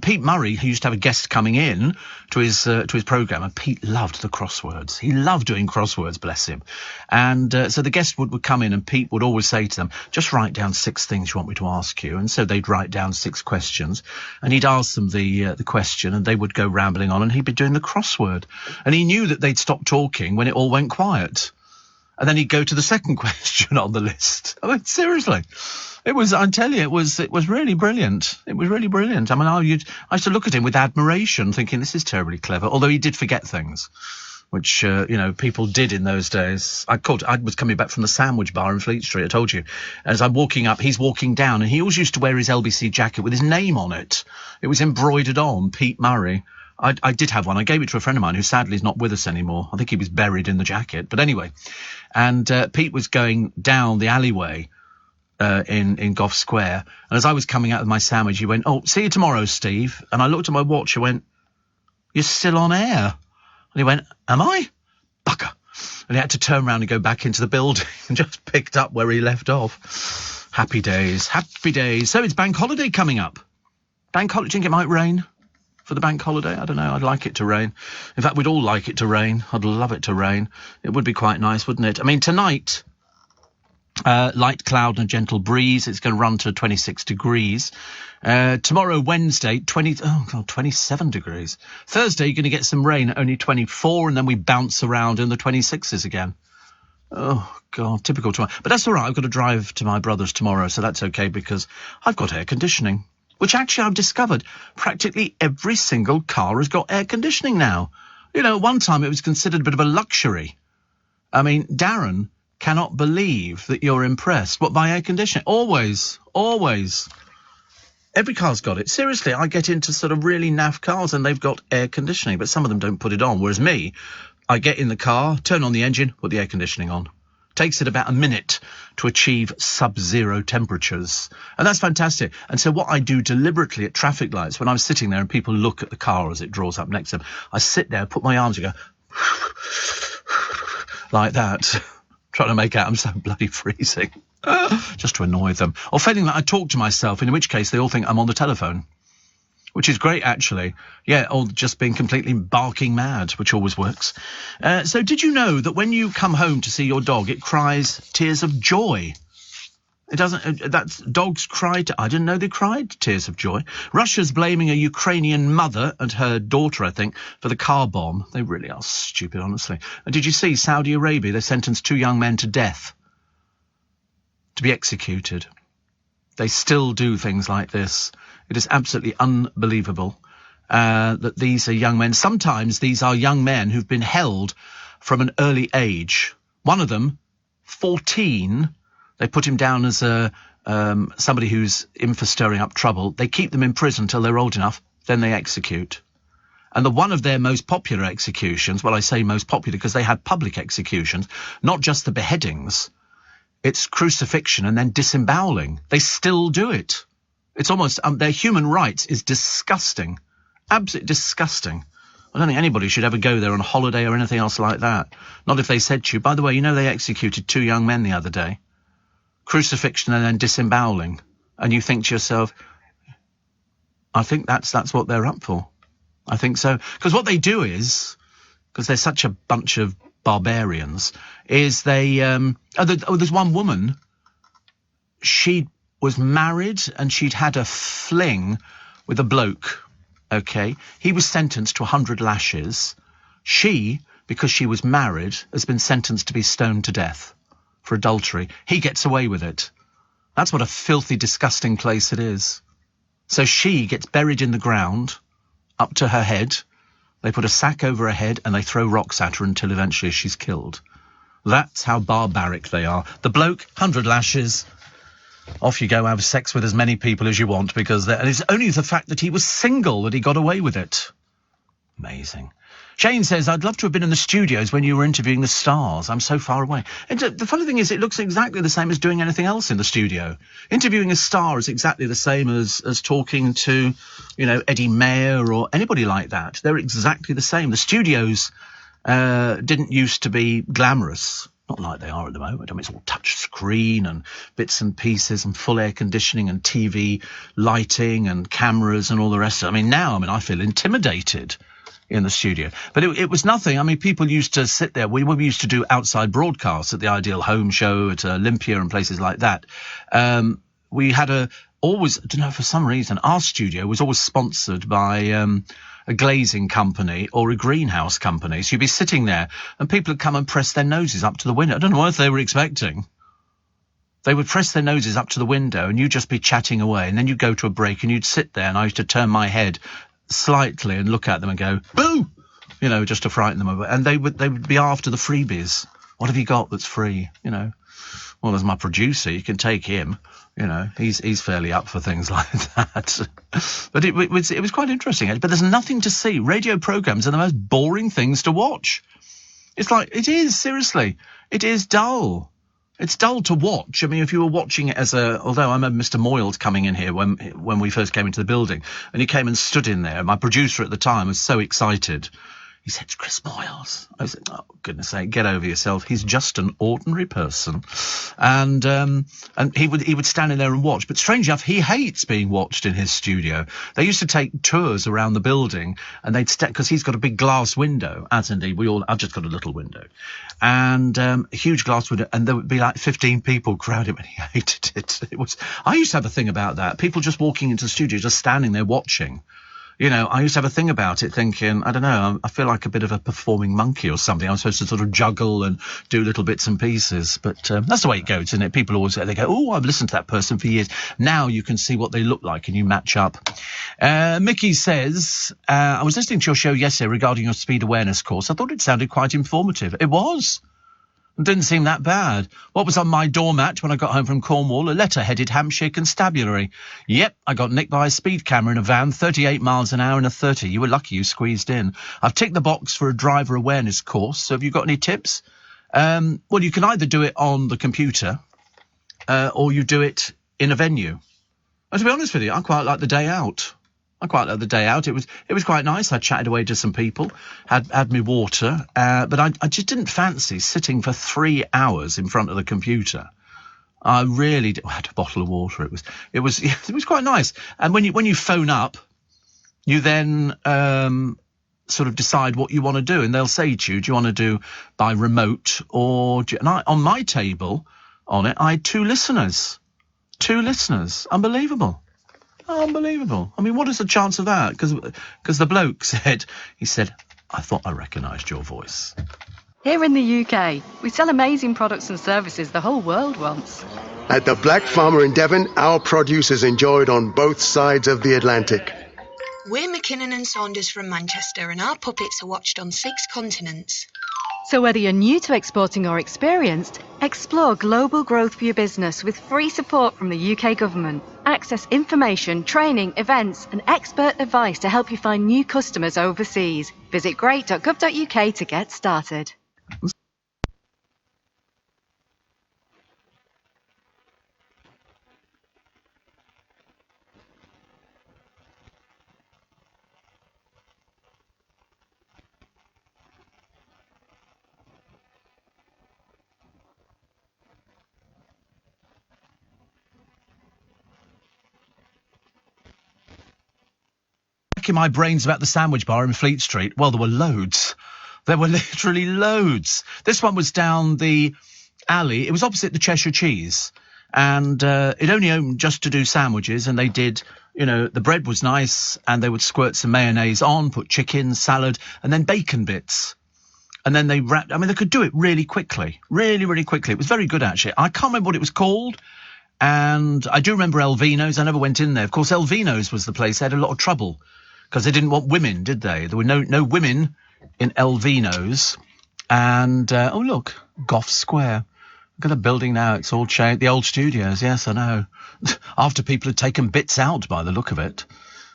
Pete Murray, who used to have a guest coming in to his programme, and Pete loved the crosswords. He loved doing crosswords, bless him. And so the guest would come in, and Pete would always say to them, "Just write down 6 things you want me to ask you." And so they'd write down 6 questions, and he'd ask them the question, and they would go rambling on, and he'd be doing the crossword. And he knew that they'd stop talking when it all went quiet. And then he'd go to the second question on the list. I mean, seriously, I tell you, it was really brilliant. It was really brilliant. I mean, I used to look at him with admiration, thinking this is terribly clever. Although he did forget things, which, people did in those days. I was coming back from the sandwich bar in Fleet Street, I told you. As I'm walking up, he's walking down, and he always used to wear his LBC jacket with his name on it. It was embroidered on, Pete Murray. I did have one. I gave it to a friend of mine who sadly is not with us anymore. I think he was buried in the jacket. But anyway, and Pete was going down the alleyway in Gough Square. And as I was coming out of my sandwich, he went, "Oh, see you tomorrow, Steve." And I looked at my watch. I went, "You're still on air." And he went, "Am I? Bugger." And he had to turn around and go back into the building and just picked up where he left off. Happy days. Happy days. So it's bank holiday coming up. Bank holiday. Do you think it might rain for the bank holiday? I don't know. I'd like it to rain. In fact, we'd all like it to rain. I'd love it to rain. It would be quite nice, wouldn't it? I mean, tonight Light cloud and a gentle breeze. It's going to run to 26 degrees. Tomorrow, Wednesday, 27 degrees. Thursday, you're going to get some rain at only 24, and then we bounce around in the 26s again. Oh, God, typical tomorrow. But that's all right. I've got to drive to my brother's tomorrow, so that's okay because I've got air conditioning, which actually I've discovered practically every single car has got air conditioning now. You know, at one time it was considered a bit of a luxury. I mean, Darren cannot believe that you're impressed. What, by air conditioning? Always. Every car's got it. Seriously, I get into sort of really naff cars and they've got air conditioning, but some of them don't put it on. Whereas me, I get in the car, turn on the engine, put the air conditioning on. Takes it about a minute to achieve sub-zero temperatures. And that's fantastic. And so what I do deliberately at traffic lights, when I'm sitting there and people look at the car as it draws up next to them, I sit there, put my arms and go like that. Trying to make out I'm so bloody freezing, just to annoy them. Or failing that, I talk to myself, in which case they all think I'm on the telephone, which is great, actually. Yeah, or just being completely barking mad, which always works. So did you know that when you come home to see your dog, it cries tears of joy? It doesn't, dogs cry, I didn't know they cried tears of joy. Russia's blaming a Ukrainian mother and her daughter, I think, for the car bomb. They really are stupid, honestly. And did you see Saudi Arabia? They sentenced 2 young men to death, to be executed. They still do things like this. It is absolutely unbelievable that these are young men. Sometimes these are young men who've been held from an early age. One of them, 14, they put him down as somebody who's in for stirring up trouble. They keep them in prison till they're old enough, then they execute. And one of their most popular executions, well, I say most popular because they had public executions, not just the beheadings. It's crucifixion and then disemboweling. They still do it. It's almost, their human rights is disgusting. Absolutely disgusting. I don't think anybody should ever go there on a holiday or anything else like that. Not if they said to you, by the way, you know they executed 2 young men the other day. Crucifixion and then disemboweling. And you think to yourself, I think that's what they're up for. I think so. Because what they do is, because they're such a bunch of barbarians, is they, there's one woman, she was married and she'd had a fling with a bloke, okay? He was sentenced to 100 lashes. She, because she was married, has been sentenced to be stoned to death for adultery. He gets away with it. That's what a filthy, disgusting place it is. So she gets buried in the ground up to her head. They put a sack over her head and they throw rocks at her until eventually she's killed. That's how barbaric they are. The bloke, 100 lashes. Off you go, have sex with as many people as you want, because and it's only the fact that he was single that he got away with it. Amazing. Shane says, I'd love to have been in the studios when you were interviewing the stars. I'm so far away. And the funny thing is, it looks exactly the same as doing anything else in the studio. Interviewing a star is exactly the same as talking to, you know, Eddie Mayer or anybody like that. They're exactly the same. The studios didn't used to be glamorous. Not like they are at the moment. I mean, it's all touch screen and bits and pieces and full air conditioning and TV lighting and cameras and all the rest of it. I mean, now, I feel intimidated in the studio. But it was nothing. I mean, people used to sit there. We used to do outside broadcasts at the Ideal Home Show, at Olympia and places like that. We had always, I don't know, for some reason, our studio was always sponsored by a glazing company or a greenhouse company. So you'd be sitting there and people would come and press their noses up to the window. I don't know what they were expecting. They would press their noses up to the window and you'd just be chatting away. And then you'd go to a break and you'd sit there and I used to turn my head slightly and look at them and go, boo, you know, just to frighten them away. And they would be after the freebies. What have you got that's free? You know, well, there's my producer. You can take him. You know, he's fairly up for things like that. But it was quite interesting. But there's nothing to see. Radio programs are the most boring things to watch. It's like, it is, seriously. It is dull. It's dull to watch. I mean, if you were watching it although I remember Mr. Moyles coming in here when we first came into the building, and he came and stood in there. My producer at the time was so excited. He said, "It's Chris Moyles." I said, "Oh, goodness sake, get over yourself. He's just an ordinary person." And he would stand in there and watch. But strange enough, he hates being watched in his studio. They used to take tours around the building, and they'd because he's got a big glass window, as indeed we all. I've just got a little window, and a huge glass window, and there would be like 15 people crowd him, and he hated it. I used to have a thing about that. People just walking into the studio, just standing there watching. You know, I used to have a thing about it, thinking, I don't know, I feel like a bit of a performing monkey or something. I'm supposed to sort of juggle and do little bits and pieces. But that's the way it goes, isn't it? People always they go, "Oh, I've listened to that person for years." Now you can see what they look like and you match up. Mickey says, I was listening to your show yesterday regarding your speed awareness course. I thought it sounded quite informative. It was. It didn't seem that bad. What was on my doormat when I got home from Cornwall? A letter headed Hampshire Constabulary. Yep, I got nicked by a speed camera in a van, 38 miles an hour and a 30. You were lucky you squeezed in. I've ticked the box for a driver awareness course. So have you got any tips? Well, you can either do it on the computer or you do it in a venue. And to be honest with you, I quite like the day out. It was quite nice. I chatted away to some people, had me water, but I just didn't fancy sitting for 3 hours in front of the computer. I really I had a bottle of water. It was quite nice. And when you phone up, you then sort of decide what you want to do, and they'll say to you, "Do you want to do by remote or?" And on my table, on it, I had 2 listeners. 2 listeners. Unbelievable. Unbelievable. I mean, what is the chance of that? Because the bloke said, "I thought I recognised your voice." Here in the UK, we sell amazing products and services the whole world wants. At the Black Farmer in Devon, our produce is enjoyed on both sides of the Atlantic. We're McKinnon and Saunders from Manchester, and our puppets are watched on 6 continents. So whether you're new to exporting or experienced, explore global growth for your business with free support from the UK government. Access information, training, events and expert advice to help you find new customers overseas. Visit great.gov.uk to get started. In my brains about the sandwich bar in Fleet Street. Well, there were loads. There were literally loads. This one was down the alley. It was opposite the Cheshire Cheese. And it only opened just to do sandwiches. And they did, the bread was nice. And they would squirt some mayonnaise on, put chicken, salad, and then bacon bits. And then they wrapped. I mean, they could do it really quickly. Really, really quickly. It was very good, actually. I can't remember what it was called. And I do remember Elvino's. I never went in there. Of course, Elvino's was the place. They had a lot of trouble. Because they didn't want women, did they? There were no women in Elvino's. And, oh, look, Gough Square. Look at the building now. It's all changed. The old studios, yes, I know. After people had taken bits out by the look of it.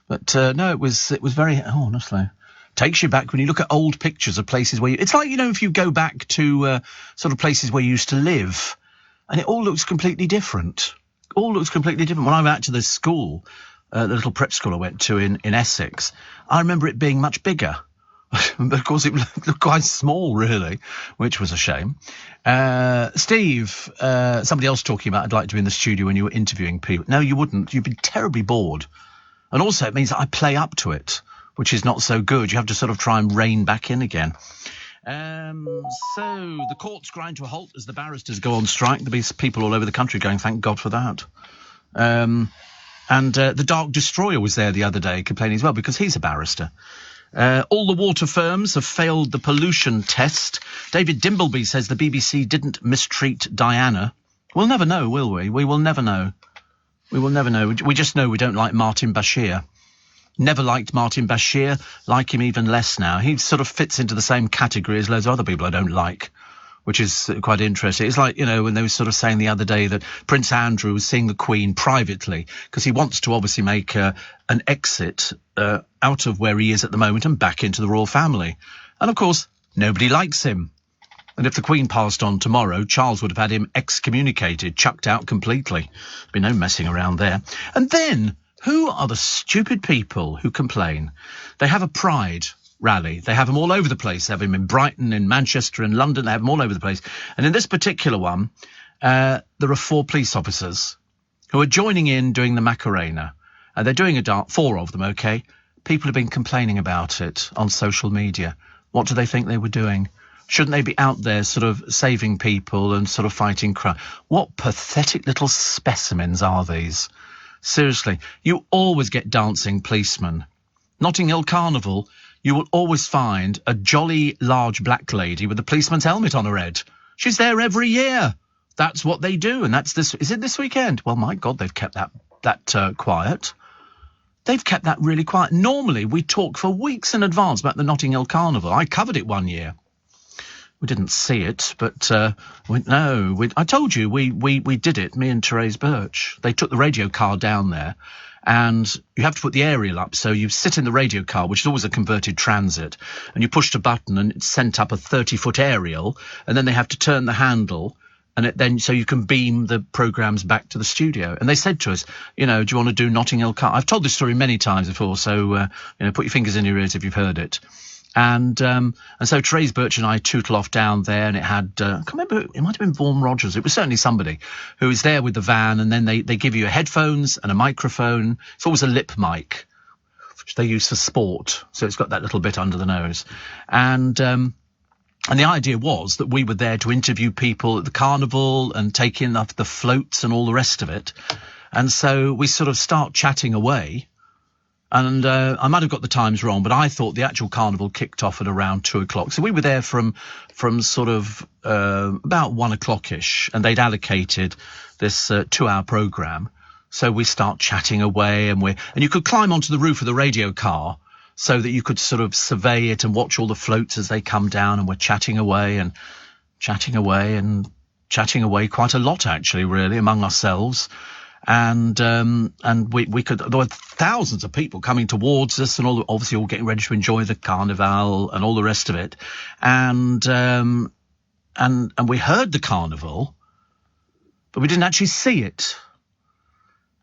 But, no, it was very, honestly. Takes you back when you look at old pictures of places where it's like, if you go back to sort of places where you used to live. And it all looks completely different. All looks completely different. When I went out to this school, the little prep school I went to in Essex, I remember it being much bigger. But of course, it looked quite small, really, which was a shame. Steve, somebody else talking about I'd like to be in the studio when you were interviewing people. No, you wouldn't. You'd be terribly bored. And also, it means that I play up to it, which is not so good. You have to sort of try and rein back in again. So the courts grind to a halt as the barristers go on strike. There'll be people all over the country going, thank God for that. And the Dark Destroyer was there the other day complaining as well because he's a barrister. All the water firms have failed the pollution test. David Dimbleby says the BBC didn't mistreat Diana. We'll never know, will we? We will never know. We will never know. We just know we don't like Martin Bashir. Never liked Martin Bashir. Like him even less now. He sort of fits into the same category as loads of other people I don't like, which is quite interesting. It's like, when they were sort of saying the other day that Prince Andrew was seeing the Queen privately because he wants to obviously make an exit out of where he is at the moment and back into the royal family. And, of course, nobody likes him. And if the Queen passed on tomorrow, Charles would have had him excommunicated, chucked out completely. There'd be no messing around there. And then, who are the stupid people who complain? They have a pride. rally. They have them all over the place. They have them in Brighton, in Manchester, in London. They have them all over the place. And in this particular one, there are 4 police officers who are joining in doing the Macarena. And they're doing a dance, 4 of them, OK? People have been complaining about it on social media. What do they think they were doing? Shouldn't they be out there sort of saving people and sort of fighting crime? What pathetic little specimens are these? Seriously, you always get dancing policemen. Notting Hill Carnival, you will always find a jolly large black lady with a policeman's helmet on her head. She's there every year. That's what they do, and that's this. Is it this weekend? Well, my God, they've kept that quiet. They've kept that really quiet. Normally, we talk for weeks in advance about the Notting Hill Carnival. I covered it one year. We didn't see it, but I told you we did it. Me and Therese Birch. They took the radio car down there, and you have to put the aerial up. So you sit in the radio car, which is always a converted transit, and you pushed a button, and it sent up a 30-foot aerial, and then they have to turn the handle. And so you can beam the programmes back to the studio. And they said to us, do you want to do Notting Hill Carnival? I've told this story many times before, so, put your fingers in your ears if you've heard it. And so Therese Birch and I tootle off down there, and it had, I can't remember, it might have been Vaughan Rogers. It was certainly somebody who was there with the van, and then they give you headphones and a microphone. It's always a lip mic, which they use for sport. So it's got that little bit under the nose. And the idea was that we were there to interview people at the carnival and take in the floats and all the rest of it. And so we sort of start chatting away. And I might have got the times wrong, but I thought the actual carnival kicked off at around 2:00. So we were there from sort of about 1:00-ish, and they'd allocated this 2-hour programme. So we start chatting away, and you could climb onto the roof of the radio car so that you could sort of survey it and watch all the floats as they come down, and we're chatting away quite a lot, actually, really, among ourselves. And we could, there were thousands of people coming towards us, and obviously all getting ready to enjoy the carnival and all the rest of it. And we heard the carnival, but we didn't actually see it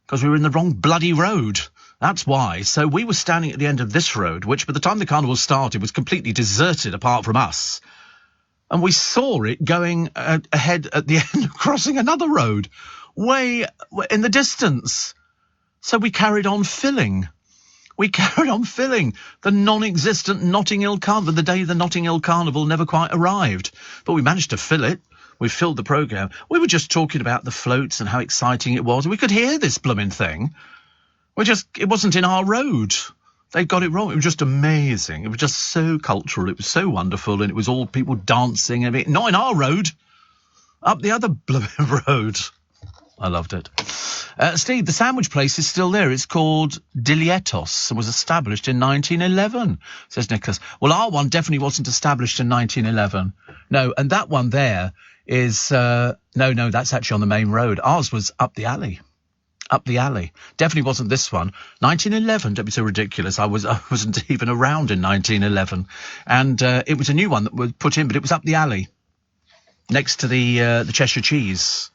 because we were in the wrong bloody road. That's why. So we were standing at the end of this road, which by the time the carnival started was completely deserted apart from us. And we saw it going ahead at the end, crossing another road, way in the distance. So we carried on filling. The non-existent Notting Hill Carnival, the day the Notting Hill Carnival never quite arrived. But we managed to fill it. We filled the programme. We were just talking about the floats and how exciting it was. We could hear this blooming thing. It wasn't in our road. They got it wrong. It was just amazing. It was just so cultural. It was so wonderful. And it was all people dancing. Not in our road. Up the other blooming road. I loved it. Steve, the sandwich place is still there. It's called Dilietos and was established in 1911, says Nicholas. Well, our one definitely wasn't established in 1911. No, and that one there is... No, that's actually on the main road. Ours was up the alley. Definitely wasn't this one. 1911, don't be so ridiculous. I wasn't even around in 1911. And it was a new one that was put in, but it was up the alley next to the Cheshire Cheese.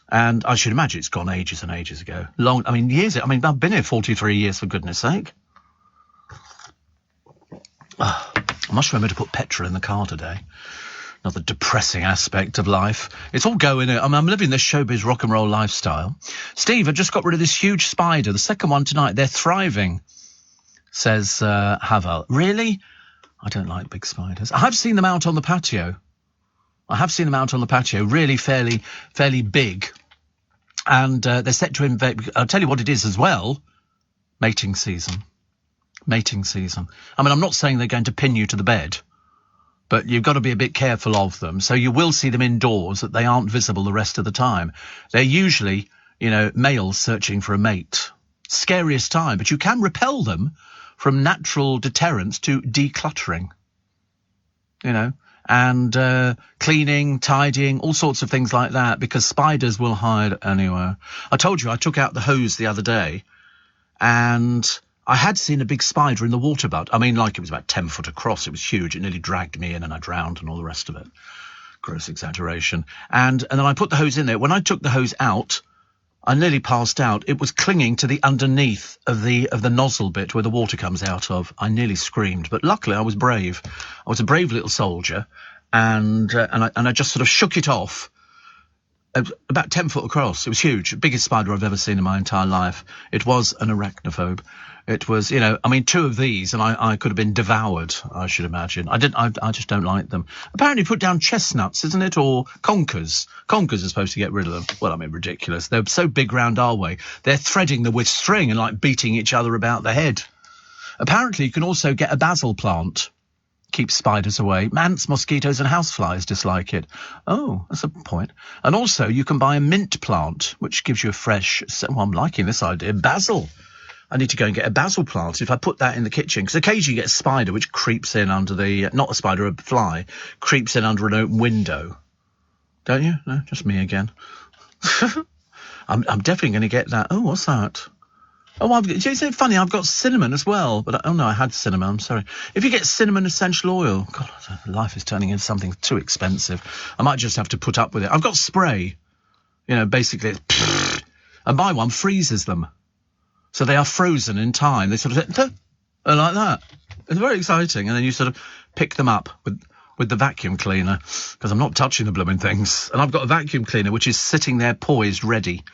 And I should imagine it's gone ages and ages ago. Years. I've been here 43 years, for goodness sake. I must remember to put petrol in the car today. Another depressing aspect of life. It's all going. I'm living this showbiz rock and roll lifestyle. Steve, I just got rid of this huge spider. The second one tonight. They're thriving, says Havel. Really? I don't like big spiders. I have seen them out on the patio. Really fairly big. And they're set to invade. I'll tell you what it is as well. Mating season. I'm not saying they're going to pin you to the bed, but you've got to be a bit careful of them. So you will see them indoors, that they aren't visible the rest of the time. They're usually, males searching for a mate. Scariest time, but you can repel them from natural deterrents to decluttering. And cleaning, tidying, all sorts of things like that, because spiders will hide anywhere. I told you I took out the hose the other day, and I had seen a big spider in the water butt. It was about 10 foot across. It was huge. It nearly dragged me in, and I drowned and all the rest of it. Gross exaggeration. And then I put the hose in there. When I took the hose out, I nearly passed out. It was clinging to the underneath of the nozzle bit where the water comes out of. I nearly screamed, but luckily I was brave. I was a brave little soldier, and I just sort of shook it off. About 10 foot across. It was huge. Biggest spider I've ever seen in my entire life. It was an arachnophobe. It was, you know, I mean, 2 of these and I could have been devoured, I should imagine. I just don't like them. Apparently put down chestnuts, isn't it? Or conkers. Conkers are supposed to get rid of them. Well, I mean, ridiculous. They're so big round our way. They're threading them with string and like beating each other about the head. Apparently you can also get a basil plant. Keeps spiders away. Ants, mosquitoes and houseflies dislike it. Oh, that's a point. And also you can buy a mint plant, which gives you a fresh... Well, I'm liking this idea. Basil. I need to go and get a basil plant. If I put that in the kitchen, because occasionally you get a spider which creeps in under the... not a spider, a fly, creeps in under an open window. Don't you? No, just me again. I'm definitely going to get that. Oh, what's that? Oh, is it funny? I've got cinnamon as well. But, oh, no, I had cinnamon. I'm sorry. If you get cinnamon essential oil, God, life is turning into something too expensive. I might just have to put up with it. I've got spray. You know, basically, and buy one freezes them. So they are frozen in time. They sort of like that. It's very exciting. And then you sort of pick them up with the vacuum cleaner, because I'm not touching the blooming things. And I've got a vacuum cleaner which is sitting there poised, ready.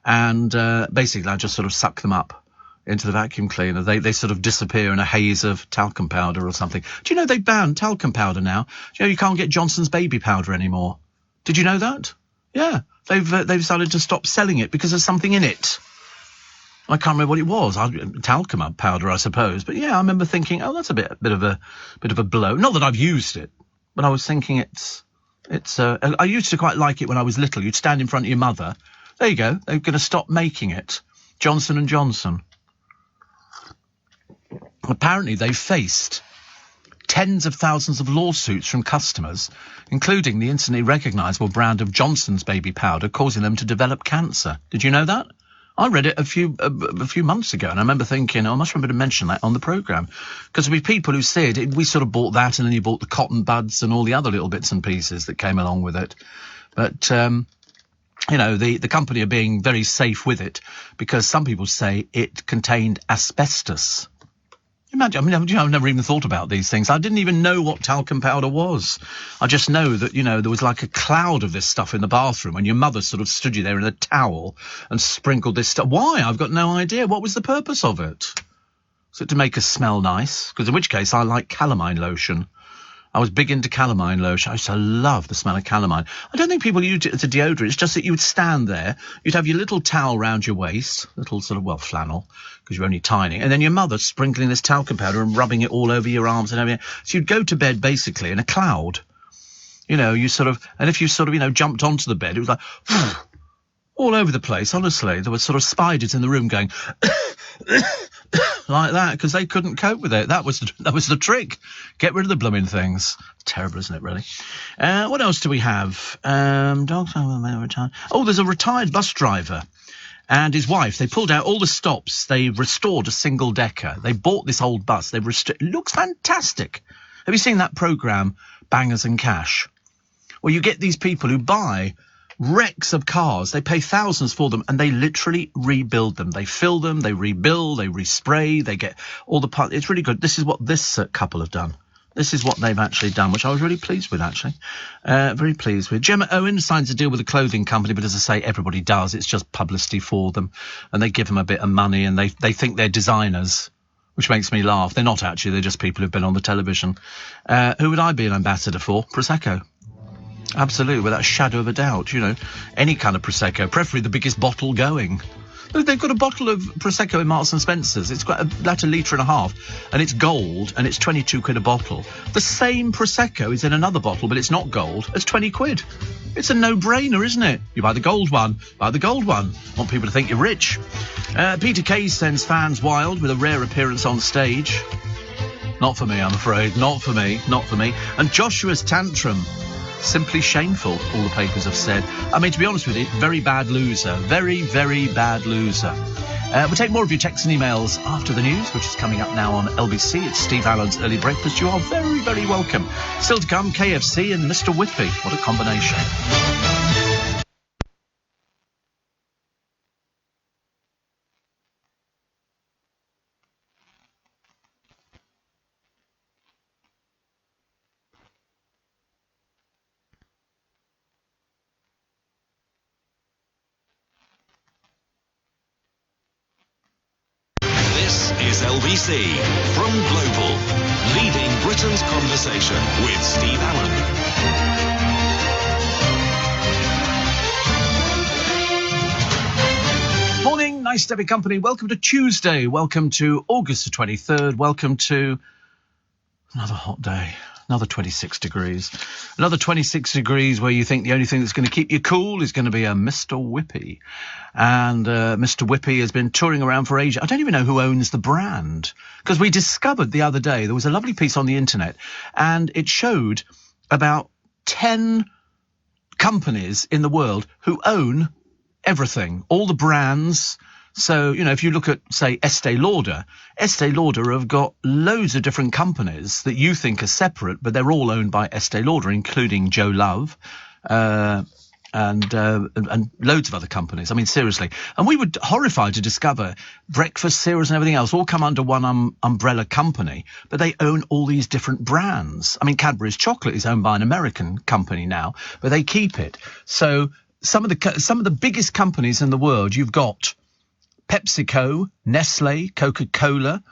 And basically I just sort of suck them up into the vacuum cleaner. They sort of disappear in a haze of talcum powder or something. Do you know they banned talcum powder now? Do you know you can't get Johnson's baby powder anymore? Did you know that? Yeah, they've decided to stop selling it because there's something in it. I can't remember what it was. Talcum powder, I suppose. But yeah, I remember thinking, oh, that's a bit of a blow. Not that I've used it, but I was thinking it's. I used to quite like it when I was little. You'd stand in front of your mother. There you go. They're going to stop making it. Johnson & Johnson. Apparently they faced tens of thousands of lawsuits from customers, including the instantly recognisable brand of Johnson's baby powder, causing them to develop cancer. Did you know that? I read it a few months ago, and I remember thinking, I must remember to mention that on the programme. Because there'll be people who said, we sort of bought that, and then you bought the cotton buds and all the other little bits and pieces that came along with it. But, you know, the company are being very safe with it, because some people say it contained asbestos. Imagine, I mean, I've never even thought about these things. I didn't even know what talcum powder was. I just know that, you know, there was like a cloud of this stuff in the bathroom and your mother sort of stood you there in a towel and sprinkled this stuff. Why? I've got no idea. What was the purpose of it? Was it to make us smell nice? Because in which case I like calamine lotion. I was big into calamine lotion. I used to love the smell of calamine. I don't think people used it as a deodorant. It's just that you would stand there. You'd have your little towel round your waist, little sort of, well, flannel, because you're only tiny. And then your mother sprinkling this talcum powder and rubbing it all over your arms and everything. So you'd go to bed basically in a cloud. You know, you sort of, and if you sort of, you know, jumped onto the bed, it was like, all over the place, honestly. There were sort of spiders in the room going like that because they couldn't cope with it. That was the trick. Get rid of the blooming things. Terrible, isn't it, really? What else do we have? Dogs. Oh, there's a retired bus driver and his wife. They pulled out all the stops. They restored a single decker. They bought this old bus. It looks fantastic. Have you seen that programme, Bangers and Cash? Well, you get these people who buy wrecks of cars. They pay thousands for them and they literally rebuild them. They fill them, they rebuild, they respray, they get all the parts. It's really good. This is what this couple have done. This is what they've actually done, which I was really pleased with, actually. Very pleased with. Gemma Owen signs a deal with a clothing company, but as I say, everybody does. It's just publicity for them. And they give them a bit of money and they think they're designers, which makes me laugh. They're not actually. They're just people who've been on the television. Who would I be an ambassador for? Prosecco. Absolutely, without a shadow of a doubt, you know. Any kind of Prosecco, preferably the biggest bottle going. They've got a bottle of Prosecco in Marks and Spencer's. It's got about 1.5 litres, and it's gold, and it's 22 quid a bottle. The same Prosecco is in another bottle, but it's not gold. It's 20 quid. It's a no-brainer, isn't it? You buy the gold one, buy the gold one. Want people to think you're rich. Peter Kay sends fans wild with a rare appearance on stage. Not for me, I'm afraid. Not for me. Not for me. And Joshua's tantrum. Simply shameful, all the papers have said. I mean, to be honest with you, very bad loser. Very, very bad loser. We'll take more of your texts and emails after the news, which is coming up now on LBC. It's Steve Allen's Early Breakfast. You are very, very welcome. Still to come, KFC and Mr. Whippy. What a combination. This is LBC from Global, leading Britain's conversation with Steve Allen. Morning, nice to have your company. Welcome to Tuesday. Welcome to August the 23rd. Welcome to another hot day. Another 26 degrees. Another 26 degrees where you think the only thing that's going to keep you cool is going to be a Mr. Whippy. And Mr. Whippy has been touring around for ages. I don't even know who owns the brand. Because we discovered the other day, there was a lovely piece on the internet, and it showed about 10 companies in the world who own everything, all the brands. So, you know, if you look at, say, Estee Lauder have got loads of different companies that you think are separate, but they're all owned by Estee Lauder, including Joe Love, and loads of other companies. I mean, seriously. And we were horrified to discover breakfast cereals and everything else all come under one umbrella company, but they own all these different brands. I mean, Cadbury's chocolate is owned by an American company now, but they keep it. So some of the biggest companies in the world, you've got PepsiCo, Nestle, Coca-Cola.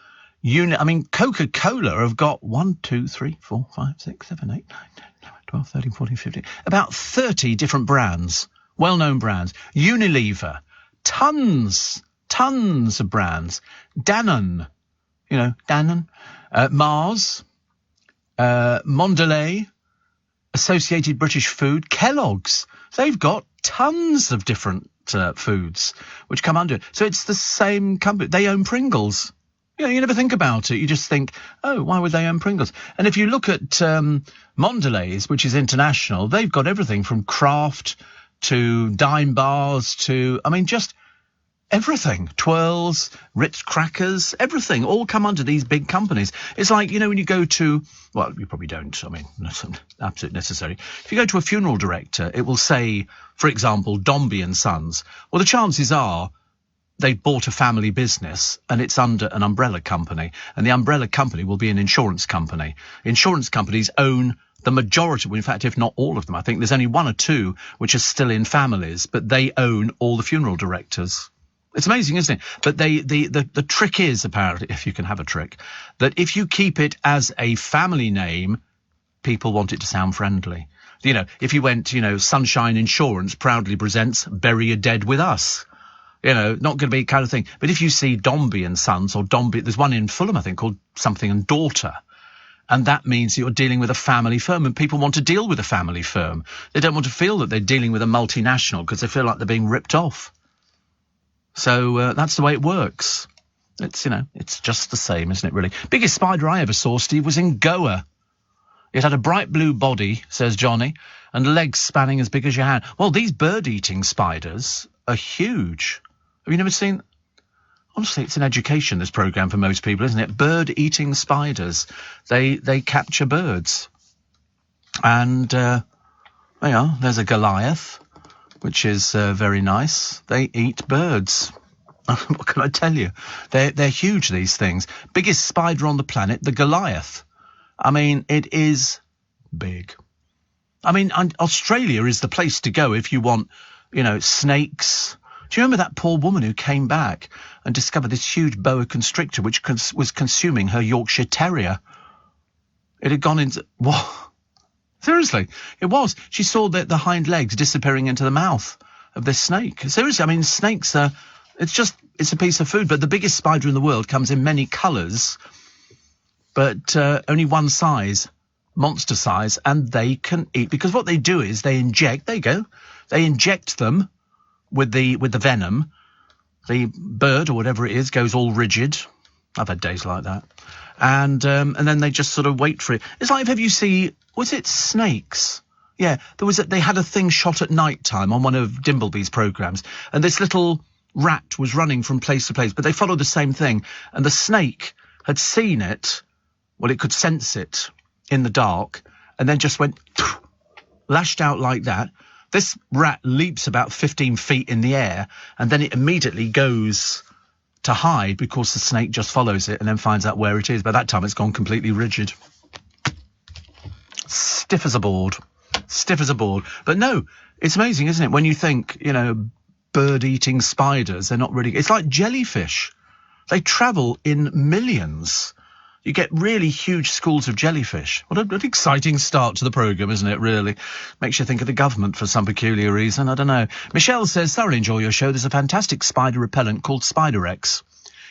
Coca-Cola have got 1, 2, 3, 4, 5, 6, 7, 8, 9, 10, 11, 12, 13, 14, 15, about 30 different brands, well-known brands. Unilever, tons of brands. Danone, Mars, Mondelez, Associated British Food, Kellogg's. They've got tons of different foods which come under it. So it's the same company. They own Pringles. You never think about it. You just think, oh, why would they own Pringles? And if you look at Mondelez, which is international, they've got everything from Kraft to Dime Bars to, just everything. Twirls, Ritz crackers, everything, all come under these big companies. It's like, when you go to, well, you probably don't, that's absolutely necessary. If you go to a funeral director, it will say, for example, Dombey and Sons. Well, the chances are they've bought a family business and it's under an umbrella company, and the umbrella company will be an insurance company. Insurance companies own the majority, well, in fact, if not all of them. I think there's only 1 or 2 which are still in families, but they own all the funeral directors. It's amazing, isn't it? But the trick is, apparently, if you can have a trick, that if you keep it as a family name, people want it to sound friendly. If you went, Sunshine Insurance proudly presents Bury Your Dead with Us. Not going to be kind of thing. But if you see Dombey and Sons or Dombey, there's one in Fulham, I think, called something and Daughter. And that means you're dealing with a family firm, and people want to deal with a family firm. They don't want to feel that they're dealing with a multinational because they feel like they're being ripped off. So that's the way it works. It's, it's just the same, isn't it, really? Biggest spider I ever saw, Steve, was in Goa. It had a bright blue body, says Johnny, and legs spanning as big as your hand. Well, these bird-eating spiders are huge. Have you never seen? Honestly, it's an education, this programme, for most people, isn't it? Bird-eating spiders. They capture birds. And there you are. There's a Goliath, which is very nice. They eat birds. What can I tell you? They're huge, these things. Biggest spider on the planet, the Goliath. It is big. Australia is the place to go if you want, snakes. Do you remember that poor woman who came back and discovered this huge boa constrictor which was consuming her Yorkshire Terrier? It had gone into... What? Seriously, it was. She saw the hind legs disappearing into the mouth of this snake. Seriously, snakes are... It's a piece of food. But the biggest spider in the world comes in many colours, but only one size, monster size, and they can eat. Because what they do is they inject... There you go. They inject them with the venom. The bird, or whatever it is, goes all rigid. I've had days like that. And then they just sort of wait for it. It's like, have you seen... Was it Snakes? Yeah, they had a thing shot at night time on one of Dimbleby's programmes, and this little rat was running from place to place, but they followed the same thing, and the snake had seen it, well, it could sense it in the dark, and then just went, lashed out like that. This rat leaps about 15 feet in the air, and then it immediately goes to hide because the snake just follows it and then finds out where it is. By that time, it's gone completely rigid. Stiff as a board. But no, it's amazing, isn't it? When you think, bird-eating spiders, they're not really... It's like jellyfish. They travel in millions. You get really huge schools of jellyfish. What an exciting start to the programme, isn't it, really? Makes you think of the government for some peculiar reason. I don't know. Michelle says, thoroughly enjoy your show. There's a fantastic spider repellent called Spider-X.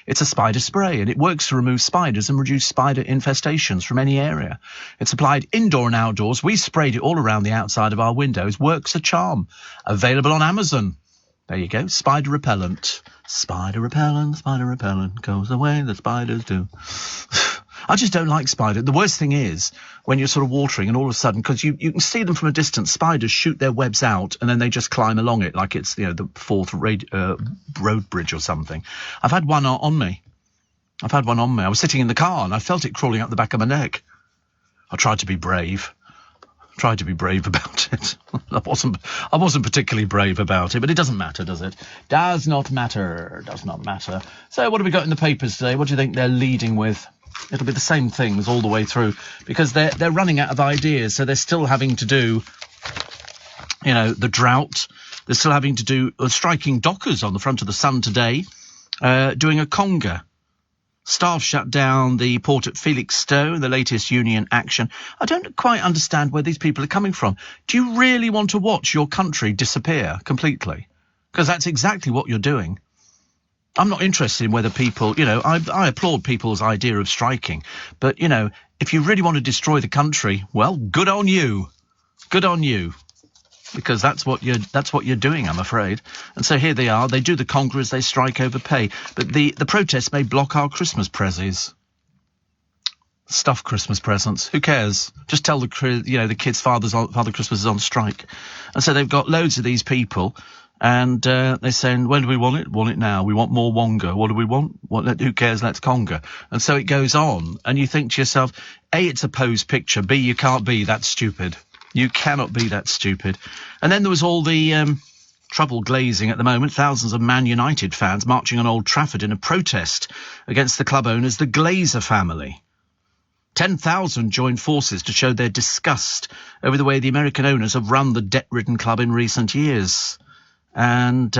It's a spider spray, and it works to remove spiders and reduce spider infestations from any area. It's applied indoor and outdoors. We sprayed it all around the outside of our windows. Works a charm. Available on Amazon. There you go. Spider repellent. Spider repellent goes the way the spiders do. I just don't like spiders. The worst thing is when you're sort of watering and all of a sudden, because you can see them from a distance, spiders shoot their webs out and then they just climb along it like it's, you know, the fourth road bridge or something. I've had one on me. I was sitting in the car and I felt it crawling up the back of my neck. I tried to be brave. About it. I wasn't particularly brave about it, but it doesn't matter, does it? Does not matter. So what have we got in the papers today? What do you think they're leading with? It'll be the same things all the way through because they're running out of ideas, so they're still having to do, you know, the drought. They're still having to do striking dockers on the front of the Sun today, doing a conga. Staff shut down the port at Felixstowe, the latest union action. I don't quite understand where these people are coming from. Do you really want to watch your country disappear completely? Because that's exactly what you're doing. I'm not interested in whether people, you know, I applaud people's idea of striking. But, you know, if you really want to destroy the country, well, good on you. Because that's what you're doing, I'm afraid. And so here they are. They do the conga as they strike over pay. But the protests may block our Christmas prezzies. Stuffed Christmas presents. Who cares? Just tell the kids Father Christmas is on strike. And so they've got loads of these people. And they're saying, when do we want it? Want it now. We want more Wonga. What do we want? Who cares? Let's conga. And so it goes on. And you think to yourself, A, it's a pose picture. B, you can't be that stupid. You cannot be that stupid. And then there was all the trouble glazing at the moment. Thousands of Man United fans marching on Old Trafford in a protest against the club owners, the Glazer family. 10,000 joined forces to show their disgust over the way the American owners have run the debt-ridden club in recent years. And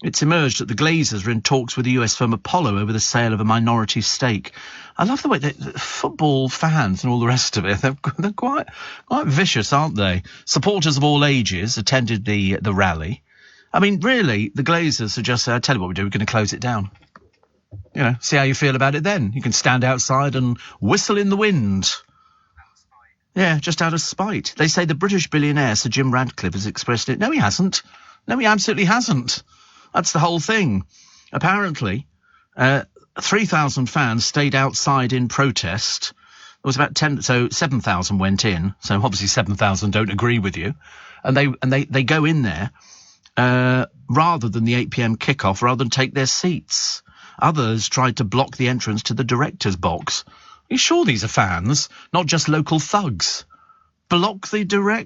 it's emerged that the Glazers are in talks with the US firm Apollo over the sale of a minority stake. I love the way that football fans and all the rest of it, they're quite vicious, aren't they? Supporters of all ages attended the rally. I mean, really, the Glazers are just, I tell you what we do, we're going to close it down. You know, see how you feel about it then. You can stand outside and whistle in the wind. Yeah, just out of spite. They say the British billionaire Sir Jim Ratcliffe has expressed it. No, he hasn't. No, he absolutely hasn't. That's the whole thing. Apparently, 3,000 fans stayed outside in protest. There was about 7,000 went in. So obviously 7,000 don't agree with you. And they go in there rather than the 8 p.m. kickoff, rather than take their seats. Others tried to block the entrance to the director's box. Are you sure these are fans, not just local thugs? Block the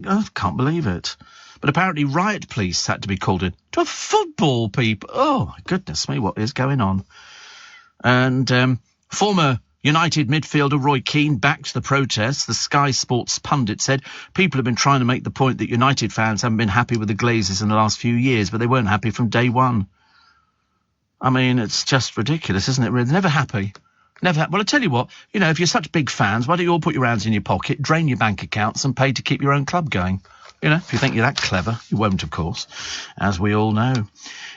I can't believe it. But apparently riot police had to be called in to a football people. Oh, my goodness me, what is going on? And former United midfielder Roy Keane backed the protests. The Sky Sports pundit said people have been trying to make the point that United fans haven't been happy with the Glazers in the last few years, but they weren't happy from day one. I mean, it's just ridiculous, isn't it? They're never happy. Well, I tell you what, you know, if you're such big fans, why don't you all put your hands in your pocket, drain your bank accounts and pay to keep your own club going? You know, if you think you're that clever, you won't, of course, as we all know.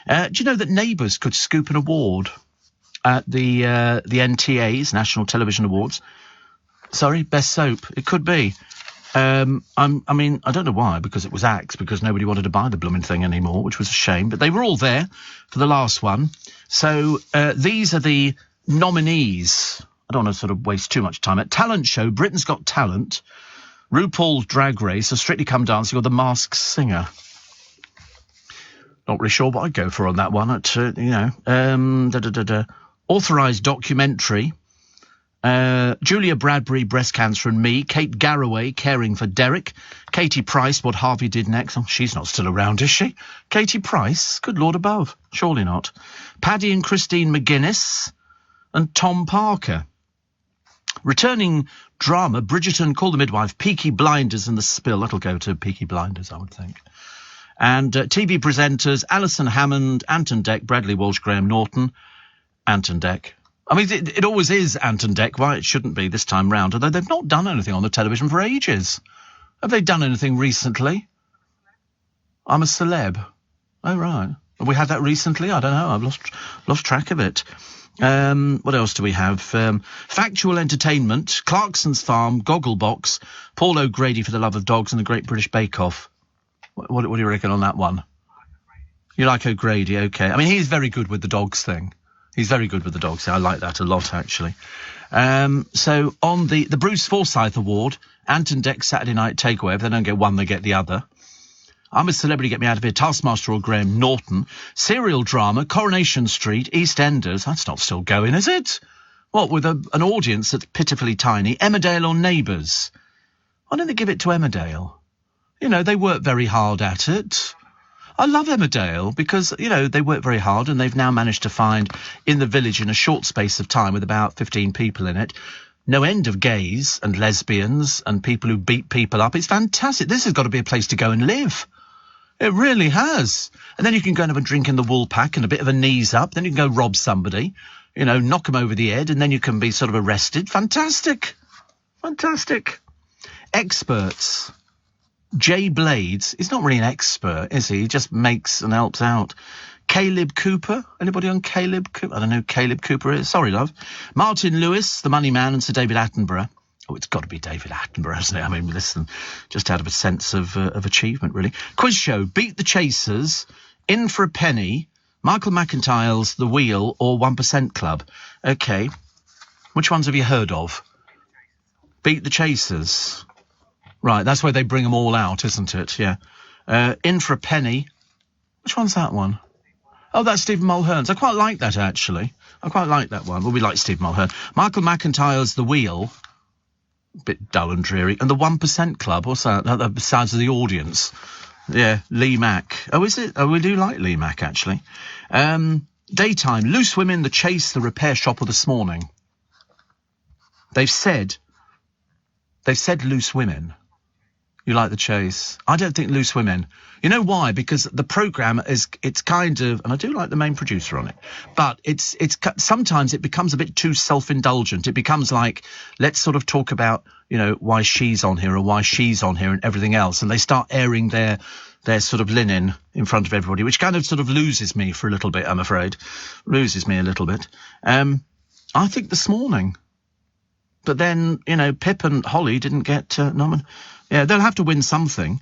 Do you know that Neighbours could scoop an award at the NTA's, National Television Awards? Sorry, Best Soap. It could be. I mean, I don't know why, because it was Axe, because nobody wanted to buy the blooming thing anymore, which was a shame. But they were all there for the last one. So these are the nominees. I don't want to sort of waste too much time. At Talent Show, Britain's Got Talent, RuPaul's Drag Race, or Strictly Come Dancing, or The Masked Singer. Not really sure what I'd go for on that one. Authorised documentary. Julia Bradbury, Breast Cancer and Me. Kate Garraway, Caring for Derek. Katie Price, What Harvey Did Next. Oh, she's not still around, is she? Katie Price? Good Lord above. Surely not. Paddy and Christine McGuinness. And Tom Parker. Returning drama, Bridgerton, Call the Midwife, Peaky Blinders and The Spill. That'll go to Peaky Blinders, I would think. And TV presenters, Alison Hammond, Anton Deck, Bradley Walsh, Graham Norton. Ant and Dec. I mean, it always is Ant and Dec. Why it shouldn't be this time round? Although they've not done anything on the television for ages. Have they done anything recently? I'm a Celeb. Oh, right. Have we had that recently? I don't know. I've lost track of it. What else do we have? Factual Entertainment, Clarkson's Farm, Gogglebox, Paul O'Grady for the Love of Dogs, and the Great British Bake Off. What do you reckon on that one? You like O'Grady, okay. I mean, he's very good with the dogs thing. He's very good with the dogs. I like that a lot, actually. So on the Bruce Forsyth Award, Ant and Dec Saturday Night Takeaway, if they don't get one, they get the other. I'm a Celebrity, Get Me Out of Here, Taskmaster or Graham Norton, serial drama, Coronation Street, EastEnders. That's not still going, is it? What, with an audience that's pitifully tiny? Emmerdale or Neighbours? Why don't they give it to Emmerdale? You know, they work very hard at it. I love Emmerdale because, you know, they work very hard and they've now managed to find in the village in a short space of time with about 15 people in it, no end of gays and lesbians and people who beat people up. It's fantastic. This has got to be a place to go and live. It really has. And then you can go and have a drink in the Woolpack and a bit of a knees up. Then you can go rob somebody, you know, knock them over the head, and then you can be sort of arrested. Fantastic. Fantastic. Experts. Jay Blades. He's not really an expert, is he? He just makes and helps out. Caleb Cooper. Anybody on Caleb Cooper? I don't know who Caleb Cooper is. Sorry, love. Martin Lewis, the Money Man, and Sir David Attenborough. Oh, it's got to be David Attenborough, hasn't it? I mean, listen, just out of a sense of achievement, really. Quiz show, Beat the Chasers, In for a Penny, Michael McIntyre's The Wheel, or 1% Club. OK. Which ones have you heard of? Beat the Chasers. Right, that's where they bring them all out, isn't it? Yeah. In for a Penny. Which one's that one? Oh, that's Stephen Mulhern's. I quite like that, actually. I quite like that one. Well, we like Stephen Mulhern. Michael McIntyre's The Wheel. Bit dull and dreary. And the 1% Club, what's that? Besides the audience. Yeah, Lee Mack. Oh, is it? Oh, we do like Lee Mack, actually. Daytime, Loose Women, The Chase, The Repair Shop, or This Morning. They've said Loose Women. You like The Chase? I don't think Loose Women. You know why? Because the programme it's kind of, and I do like the main producer on it, but it's sometimes it becomes a bit too self-indulgent. It becomes like, let's sort of talk about, you know, why she's on here or why she's on here and everything else. And they start airing their sort of linen in front of everybody, which kind of sort of loses me for a little bit, I'm afraid. Loses me a little bit. I think This Morning. But then, you know, Pip and Holly didn't get nominated. Yeah, they'll have to win something.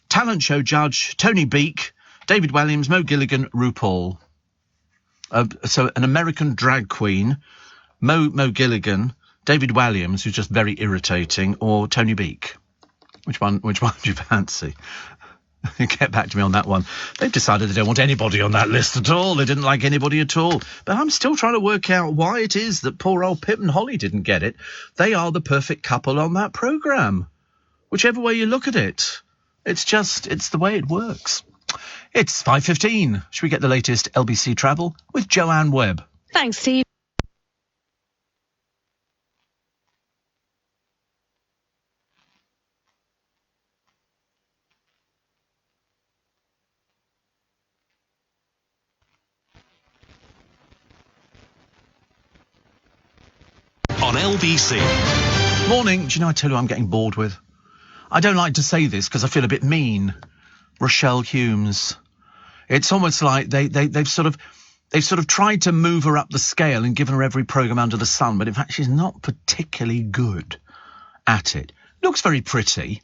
Talent show judge, Tony Beak, David Walliams, Mo Gilligan, RuPaul. So an American drag queen, Mo Gilligan, David Walliams, who's just very irritating, or Tony Beak. Which one do you fancy? Get back to me on that one. They've decided they don't want anybody on that list at all. They didn't like anybody at all. But I'm still trying to work out why it is that poor old Pip and Holly didn't get it. They are the perfect couple on that programme. Whichever way you look at it. It's the way it works. It's 5:15. Should we get the latest LBC travel with Joanne Webb? Thanks, Steve. On LBC. Morning. Do you know, I tell you what I'm getting bored with? I don't like to say this because I feel a bit mean. Rochelle Humes. It's almost like they've sort of tried to move her up the scale and given her every programme under the sun, but in fact she's not particularly good at it. Looks very pretty,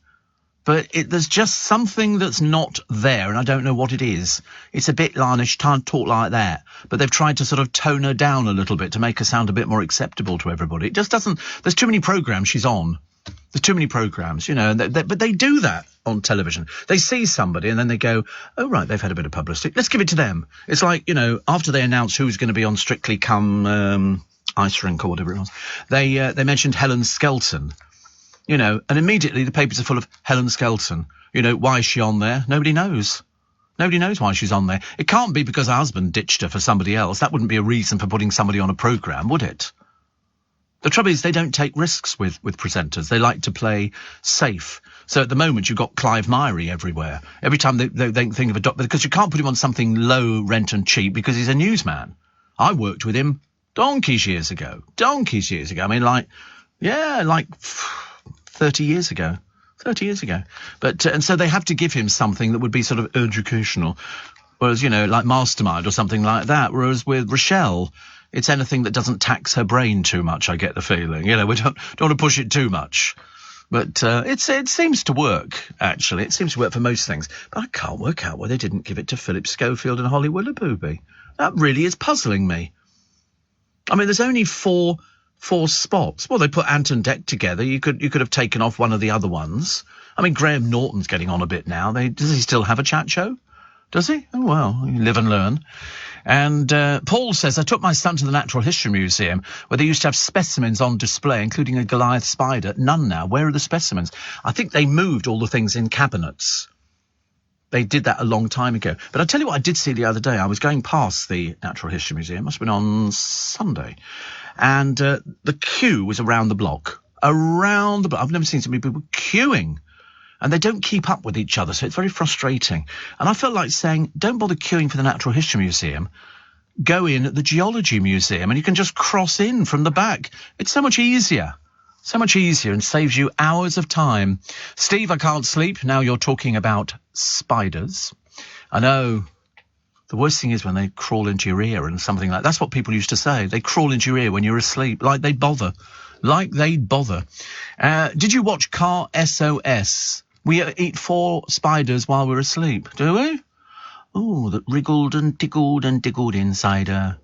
but there's just something that's not there, and I don't know what it is. It's a bit like, she can't talk like that, but they've tried to sort of tone her down a little bit to make her sound a bit more acceptable to everybody. It just doesn't. There's too many programmes she's on. There's too many programmes, you know, but they do that on television. They see somebody and then they go, oh, right, they've had a bit of publicity. Let's give it to them. It's like, you know, after they announce who's going to be on Strictly Come Ice Rink or whatever it was, they mentioned Helen Skelton, you know, and immediately the papers are full of Helen Skelton. You know, why is she on there? Nobody knows. Nobody knows why she's on there. It can't be because her husband ditched her for somebody else. That wouldn't be a reason for putting somebody on a programme, would it? The trouble is they don't take risks with presenters. They like to play safe. So at the moment you've got Clive Myrie everywhere. Every time they think of a doctor, because you can't put him on something low rent and cheap because he's a newsman. I worked with him Donkeys years ago. I mean, like 30 years ago. 30 years ago. But, and so they have to give him something that would be sort of educational. Whereas, you know, like Mastermind or something like that. Whereas with Rochelle, it's anything that doesn't tax her brain too much, I get the feeling. You know, we don't want to push it too much. But it seems to work, actually. It seems to work for most things. But I can't work out why they didn't give it to Philip Schofield and Holly Willoughby. That really is puzzling me. I mean, there's only four spots. Well, they put Ant and Dec together. You could have taken off one of the other ones. I mean, Graham Norton's getting on a bit now. Does he still have a chat show? Does he? Oh, well, you live and learn. And Paul says, I took my son to the Natural History Museum where they used to have specimens on display, including a Goliath spider. None now. Where are the specimens? I think they moved all the things in cabinets. They did that a long time ago. But I'll tell you what I did see the other day. I was going past the Natural History Museum. Must have been on Sunday. And the queue was around the block. Around the block. I've never seen so many people queuing. And they don't keep up with each other, so it's very frustrating. And I felt like saying, don't bother queuing for the Natural History Museum. Go in at the Geology Museum, and you can just cross in from the back. It's so much easier. So much easier and saves you hours of time. Steve, I can't sleep. Now you're talking about spiders. I know. The worst thing is when they crawl into your ear and something like that. That's what people used to say. They crawl into your ear when you're asleep, like they'd bother. Did you watch Car SOS? We eat 4 spiders while we're asleep, do we? Oh, that wriggled and tickled inside her.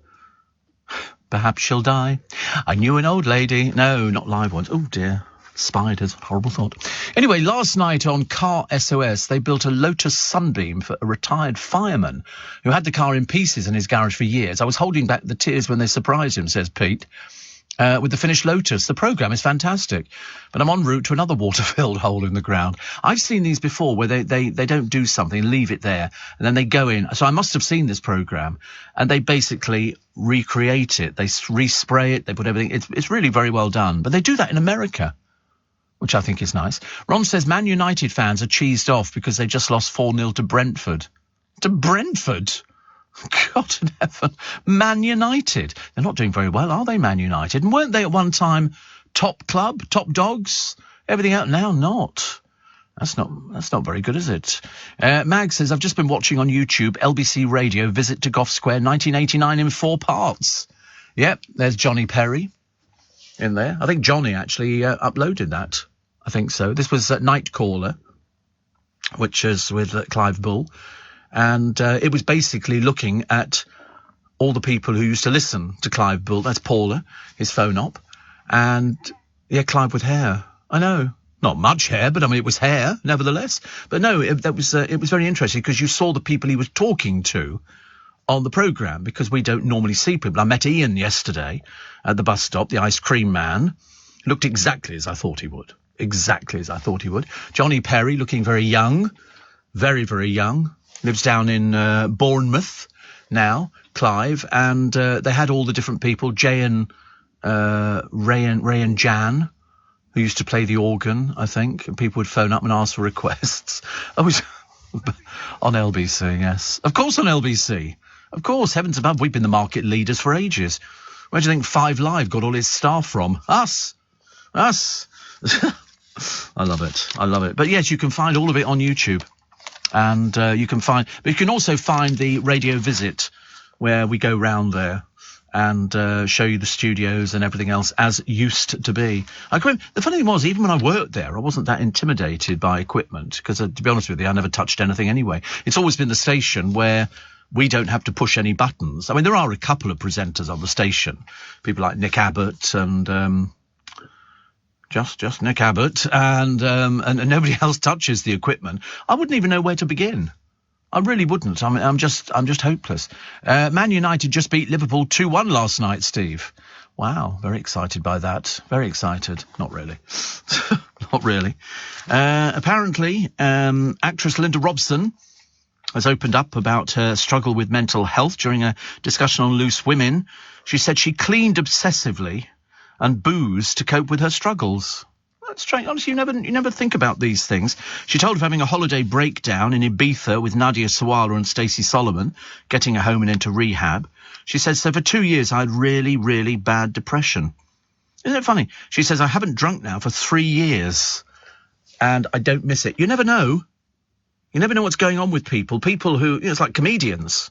Perhaps she'll die. I knew an old lady. No, not live ones. Oh, dear. Spiders. Horrible thought. Anyway, last night on Car SOS, they built a Lotus Sunbeam for a retired fireman who had the car in pieces in his garage for years. I was holding back the tears when they surprised him, says Pete. With the finished Lotus. The programme is fantastic. But I'm en route to another water-filled hole in the ground. I've seen these before where they don't do something, leave it there, and then they go in. So I must have seen this programme, and they basically recreate it. They respray it, they put everything. It's really very well done. But they do that in America, which I think is nice. Ron says Man United fans are cheesed off because they just lost 4-0 to Brentford. To Brentford? God in heaven. Man United. They're not doing very well, are they, Man United? And weren't they at one time top club, top dogs? Everything out now, not. That's not very good, is it? Mag says, I've just been watching on YouTube LBC Radio Visit to Gough Square 1989 in 4 parts. Yep, there's Johnny Perry in there. I think Johnny actually uploaded that. I think so. This was Nightcaller, which is with Clive Bull. And it was basically looking at all the people who used to listen to Clive Bull. That's Paula, his phone op. And, yeah, Clive with hair. I know. Not much hair, but, I mean, it was hair, nevertheless. But, no, it was very interesting because you saw the people he was talking to on the programme because we don't normally see people. I met Ian yesterday at the bus stop, the ice cream man. Looked exactly as I thought he would. Exactly as I thought he would. Johnny Perry looking very young. Very, very young. Lives down in Bournemouth now, Clive, and they had all the different people, Ray and Jan, who used to play the organ, I think, and people would phone up and ask for requests. I was on LBC, yes. Of course on LBC. Of course, heavens above, we've been the market leaders for ages. Where do you think 5 Live got all its staff from? Us. I love it. But yes, you can find all of it on YouTube. And but you can also find the Radio Visit where we go round there and show you the studios and everything else as used to be. The funny thing was, even when I worked there, I wasn't that intimidated by equipment because, to be honest with you, I never touched anything anyway. It's always been the station where we don't have to push any buttons. I mean, there are a couple of presenters on the station, people like Nick Abbott and... Just Nick Abbott, and nobody else touches the equipment. I wouldn't even know where to begin. I really wouldn't. I'm just hopeless. Man United just beat Liverpool 2-1 last night, Steve. Wow, very excited by that. Very excited. Not really. Not really. Apparently, actress Linda Robson has opened up about her struggle with mental health during a discussion on Loose Women. She said she cleaned obsessively and booze to cope with her struggles. That's strange. Honestly, you never think about these things. She told of having a holiday breakdown in Ibiza with Nadia Sawalha and Stacey Solomon, getting her home and into rehab. She says, so for 2 years I had really, really bad depression. Isn't it funny? She says, I haven't drunk now for 3 years and I don't miss it. You never know. You never know what's going on with people. People who, it's like comedians.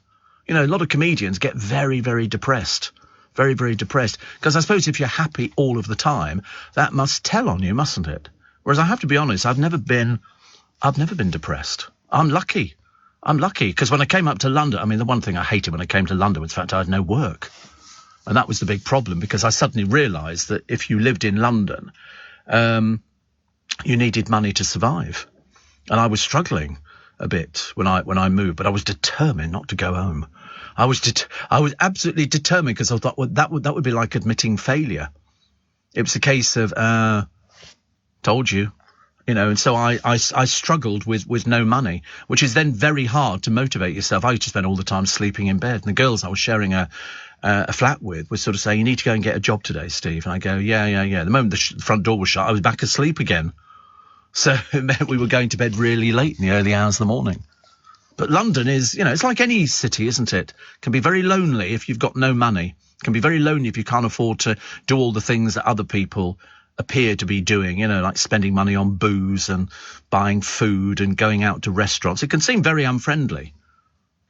A lot of comedians get very, very depressed. Very, very depressed. Because I suppose if you're happy all of the time, that must tell on you, mustn't it? Whereas I have to be honest, I've never been depressed. I'm lucky. Because when I came up to London, the one thing I hated when I came to London was the fact I had no work. And that was the big problem, because I suddenly realised that if you lived in London, you needed money to survive. And I was struggling a bit when I moved, but I was determined not to go home. I was absolutely determined, because I thought, well, that would be like admitting failure. It was a case of told you, and so I struggled with no money, which is then very hard to motivate yourself. I used to spend all the time sleeping in bed, and the girls I was sharing a flat with were sort of saying, you need to go and get a job today, Steve. And I go, yeah. The moment the front door was shut, I was back asleep again. So it meant we were going to bed really late in the early hours of the morning. But London is, it's like any city, isn't it? Can be very lonely if you've got no money. Can be very lonely if you can't afford to do all the things that other people appear to be doing, like spending money on booze and buying food and going out to restaurants. It can seem very unfriendly.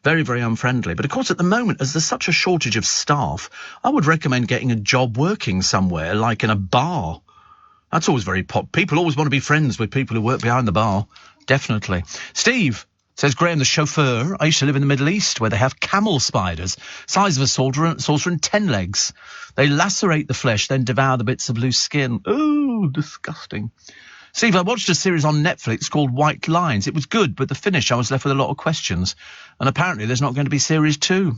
Very, very unfriendly. But of course, at the moment, as there's such a shortage of staff, I would recommend getting a job working somewhere, like in a bar. That's always very people always want to be friends with people who work behind the bar. Definitely. Steve says, Graham, the chauffeur, I used to live in the Middle East where they have camel spiders, size of a saucer and 10 legs. They lacerate the flesh, then devour the bits of loose skin. Ooh, disgusting. Steve, I watched a series on Netflix called White Lines. It was good, but the finish, I was left with a lot of questions. And apparently there's not going to be series 2.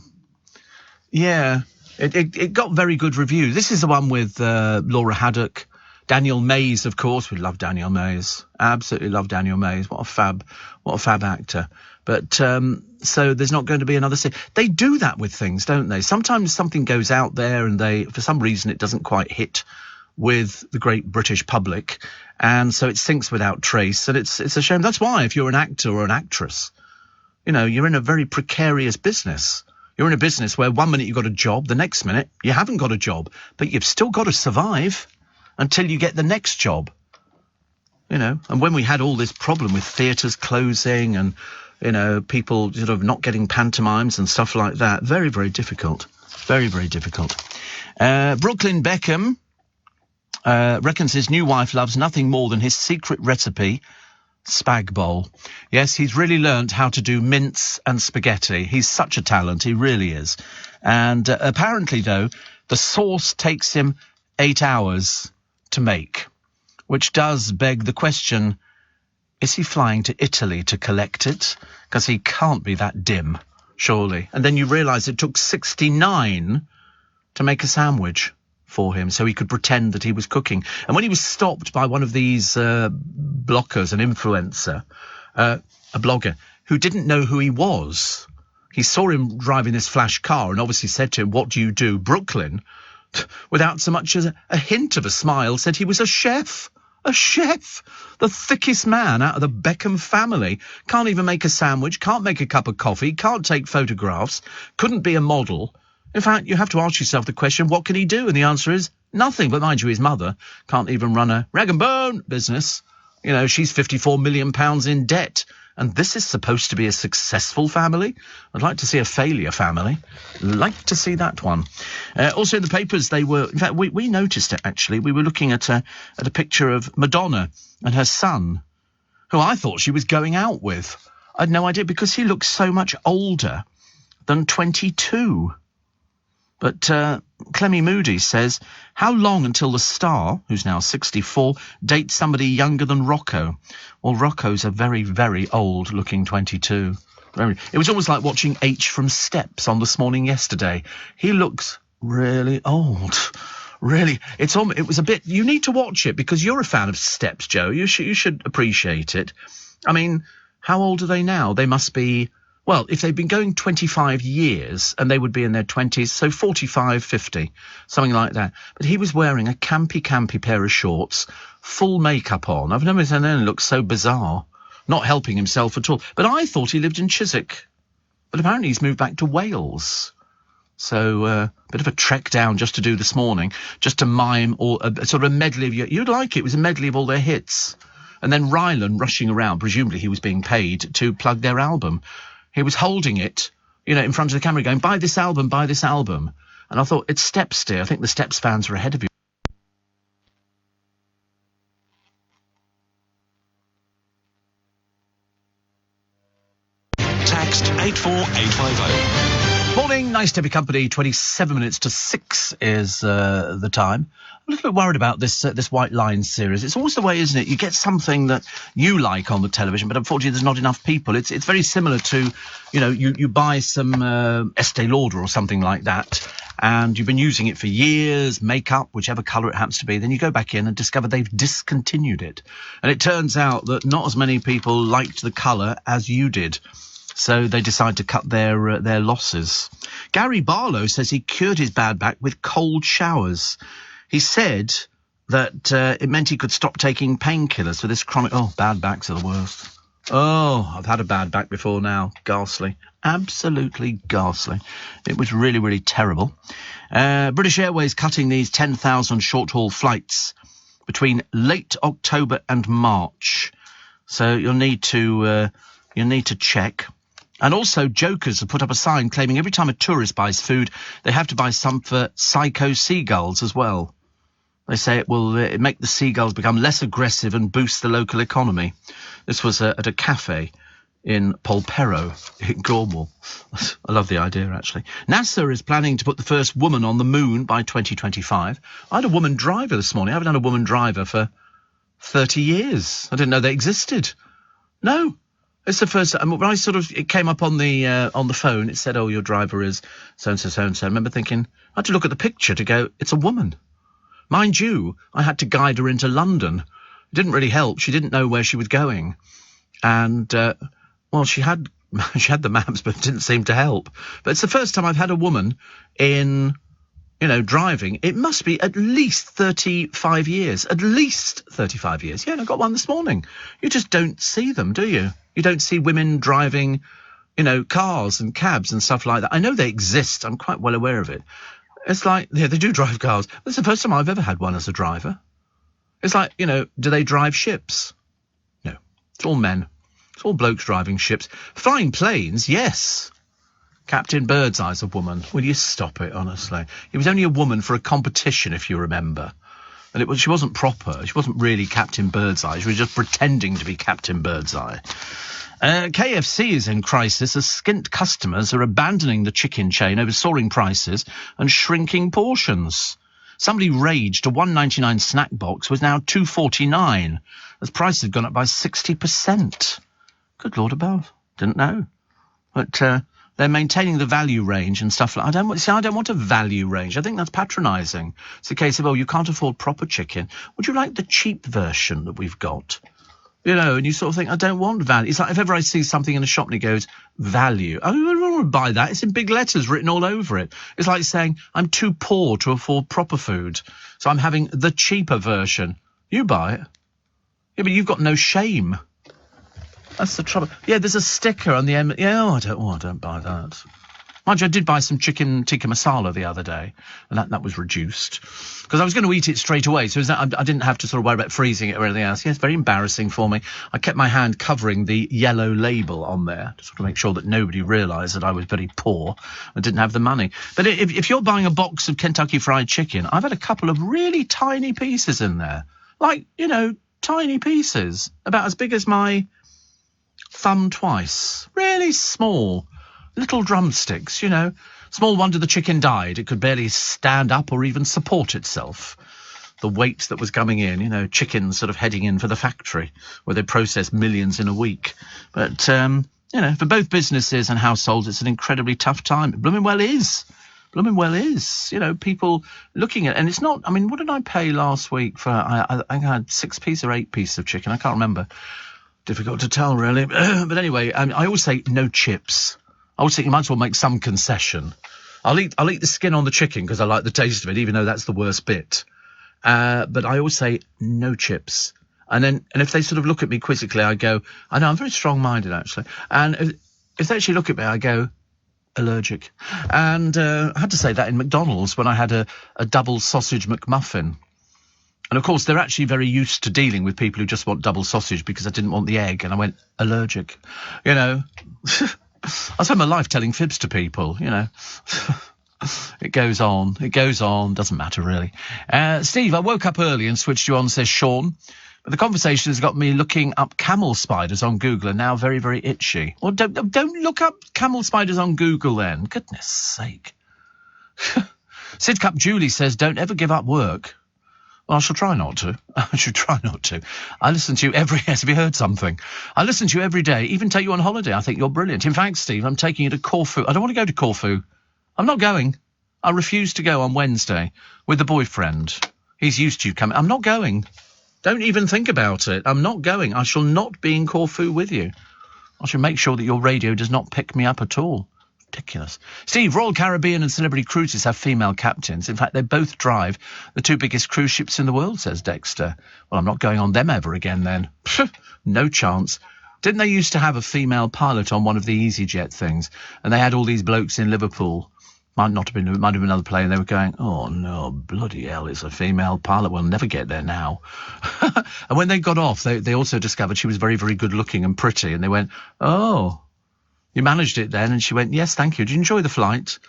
Yeah, it got very good reviews. This is the one with Laura Haddock. Daniel Mays, of course. We love Daniel Mays. Absolutely love Daniel Mays. What a fab actor. But so there's not going to be another series. They do that with things, don't they? Sometimes something goes out there and for some reason it doesn't quite hit with the great British public, and so it sinks without trace. And it's a shame. That's why if you're an actor or an actress, you're in a very precarious business. You're in a business where 1 minute you've got a job, the next minute you haven't got a job, but you've still got to survive until you get the next job, And when we had all this problem with theatres closing and, people sort of not getting pantomimes and stuff like that, very, very difficult. Very, very difficult. Brooklyn Beckham reckons his new wife loves nothing more than his secret recipe, spag bowl. Yes, he's really learnt how to do mince and spaghetti. He's such a talent, he really is. And apparently, though, the sauce takes him 8 hours to make, which does beg the question, is he flying to Italy to collect it? Because he can't be that dim, surely. And then you realise it took 69 to make a sandwich for him so he could pretend that he was cooking. And when he was stopped by one of these bloggers, an influencer, a blogger, who didn't know who he was, he saw him driving this flash car and obviously said to him, what do you do? Brooklyn, without so much as a hint of a smile, said he was a chef. A chef! The thickest man out of the Beckham family. Can't even make a sandwich, can't make a cup of coffee, can't take photographs, couldn't be a model. In fact, you have to ask yourself the question, what can he do? And the answer is nothing. But mind you, his mother can't even run a rag and bone business. She's £54 million in debt. And this is supposed to be a successful family. I'd like to see a failure family. Like to see that one. Also in the papers, in fact, we noticed it, actually. We were looking at a picture of Madonna and her son, who I thought she was going out with. I had no idea, because he looks so much older than 22. But Clemmy Moody says, how long until the star, who's now 64, dates somebody younger than Rocco? Well, Rocco's a very, very old-looking 22. It was almost like watching H from Steps on This Morning Yesterday. He looks really old. Really. It was a bit... You need to watch it, because you're a fan of Steps, Joe. You should appreciate it. I mean, how old are they now? They must be Well, if they'd been going 25 years and they would be in their 20s, so 45, 50, something like that. But he was wearing a campy pair of shorts, full makeup on. I've never seen anything look so bizarre. Not helping himself at all. But I thought he lived in Chiswick. But apparently he's moved back to Wales. So a bit of a trek down just to do this morning, just to mime all a sort of a medley of you'd like it. It was a medley of all their hits. And then Rylan rushing around, presumably he was being paid to plug their album. He was holding it, in front of the camera going, buy this album, buy this album. And I thought, it's Steps, dear. I think the Steps fans are ahead of you. Text 84850. Morning, nice to be company. 27 minutes to 6 is the time. I'm a little bit worried about this White Line series. It's always the way, isn't it? You get something that you like on the television, but unfortunately there's not enough people. It's very similar to, you buy some Estee Lauder or something like that, and you've been using it for years, makeup, whichever colour it happens to be. Then you go back in and discover they've discontinued it. And it turns out that not as many people liked the colour as you did. So they decide to cut their losses. Gary Barlow says he cured his bad back with cold showers. He said that it meant he could stop taking painkillers for this chronic... Oh, bad backs are the worst. Oh, I've had a bad back before now. Ghastly. Absolutely ghastly. It was really, really terrible. British Airways cutting these 10,000 short-haul flights between late October and March. So you'll need to check. And also, Jokers have put up a sign claiming every time a tourist buys food, they have to buy some for psycho seagulls as well. They say it will make the seagulls become less aggressive and boost the local economy. This was at a cafe in Polperro in Cornwall. I love the idea, actually. NASA is planning to put the first woman on the moon by 2025. I had a woman driver this morning. I haven't had a woman driver for 30 years. I didn't know they existed. No. It's the first time. When it came up on the phone, it said, oh, your driver is so-and-so, so-and-so. I remember thinking, I had to look at the picture to go, it's a woman. Mind you, I had to guide her into London. It didn't really help. She didn't know where she was going. And, she had the maps, but it didn't seem to help. But it's the first time I've had a woman in, driving. It must be at least 35 years. At least 35 years. Yeah, and I got one this morning. You just don't see them, do you? You don't see women driving, cars and cabs and stuff like that. I know they exist. I'm quite well aware of it. It's like, yeah, they do drive cars. It's the first time I've ever had one as a driver. It's like, do they drive ships? No. It's all men. It's all blokes driving ships. Flying planes, yes. Captain Birdseye's a woman. Will you stop it, honestly? It was only a woman for a competition, if you remember. And she wasn't proper. She wasn't really Captain Birdseye. She was just pretending to be Captain Birdseye. KFC is in crisis as skint customers are abandoning the chicken chain over soaring prices and shrinking portions. Somebody raged a $1.99 snack box was now $2.49 as prices have gone up by 60%. Good Lord above. Didn't know. But they're maintaining the value range and stuff like that. I don't want a value range. I think that's patronising. It's a case of, you can't afford proper chicken. Would you like the cheap version that we've got? And you sort of think, I don't want value. It's like if ever I see something in a shop and it goes, value. I don't want to buy that. It's in big letters written all over it. It's like saying, I'm too poor to afford proper food, so I'm having the cheaper version. You buy it. Yeah, but you've got no shame. That's the trouble. Yeah, there's a sticker on the end. Yeah, I don't buy that. Mind you, I did buy some chicken tikka masala the other day, and that was reduced. Because I was going to eat it straight away, so I didn't have to sort of worry about freezing it or anything else. Yeah, it's very embarrassing for me. I kept my hand covering the yellow label on there to sort of make sure that nobody realised that I was very poor and didn't have the money. But if you're buying a box of Kentucky Fried Chicken, I've had a couple of really tiny pieces in there. Like, tiny pieces. About as big as my thumb twice. Really small. Little drumsticks, Small wonder the chicken died. It could barely stand up or even support itself. The weight that was coming in, chickens sort of heading in for the factory where they process millions in a week. But, for both businesses and households, it's an incredibly tough time. It blooming well is. People looking at, and it's not, what did I pay last week for, I had 6 piece or 8 piece of chicken? I can't remember. Difficult to tell, really. But anyway, I always say no chips. I always think you might as well make some concession. I'll eat the skin on the chicken because I like the taste of it, even though that's the worst bit. But I always say no chips. And if they sort of look at me quizzically, I go, I know, I'm very strong-minded, actually. And if they actually look at me, I go, allergic. And I had to say that in McDonald's when I had a double sausage McMuffin. And, of course, they're actually very used to dealing with people who just want double sausage because I didn't want the egg. And I went, allergic. You know, I spent my life telling fibs to people, you know. It goes on, doesn't matter, really. Steve, I woke up early and switched you on, says Sean. But the conversation has got me looking up camel spiders on Google and now very, very itchy. Well, don't look up camel spiders on Google then. Goodness sake. Sid Cup Julie says, don't ever give up work. Well, I shall try not to. I listen to you have you heard something? I listen to you every day, even take you on holiday. I think you're brilliant. In fact, Steve, I'm taking you to Corfu. I don't want to go to Corfu. I'm not going. I refuse to go on Wednesday with the boyfriend. He's used to you coming. I'm not going. Don't even think about it. I'm not going. I shall not be in Corfu with you. I shall make sure that your radio does not pick me up at all. Ridiculous. Steve, Royal Caribbean and Celebrity Cruises have female captains. In fact, they both drive the two biggest cruise ships in the world, says Dexter. Well, I'm not going on them ever again then. No chance. Didn't they used to have a female pilot on one of the EasyJet things? And they had all these blokes in Liverpool. Might have been another plane. They were going, oh, no, bloody hell, it's a female pilot. We'll never get there now. And when they got off, they also discovered she was very, very good looking and pretty. And they went, oh, you managed it then? And she went, yes, thank you. Did you enjoy the flight?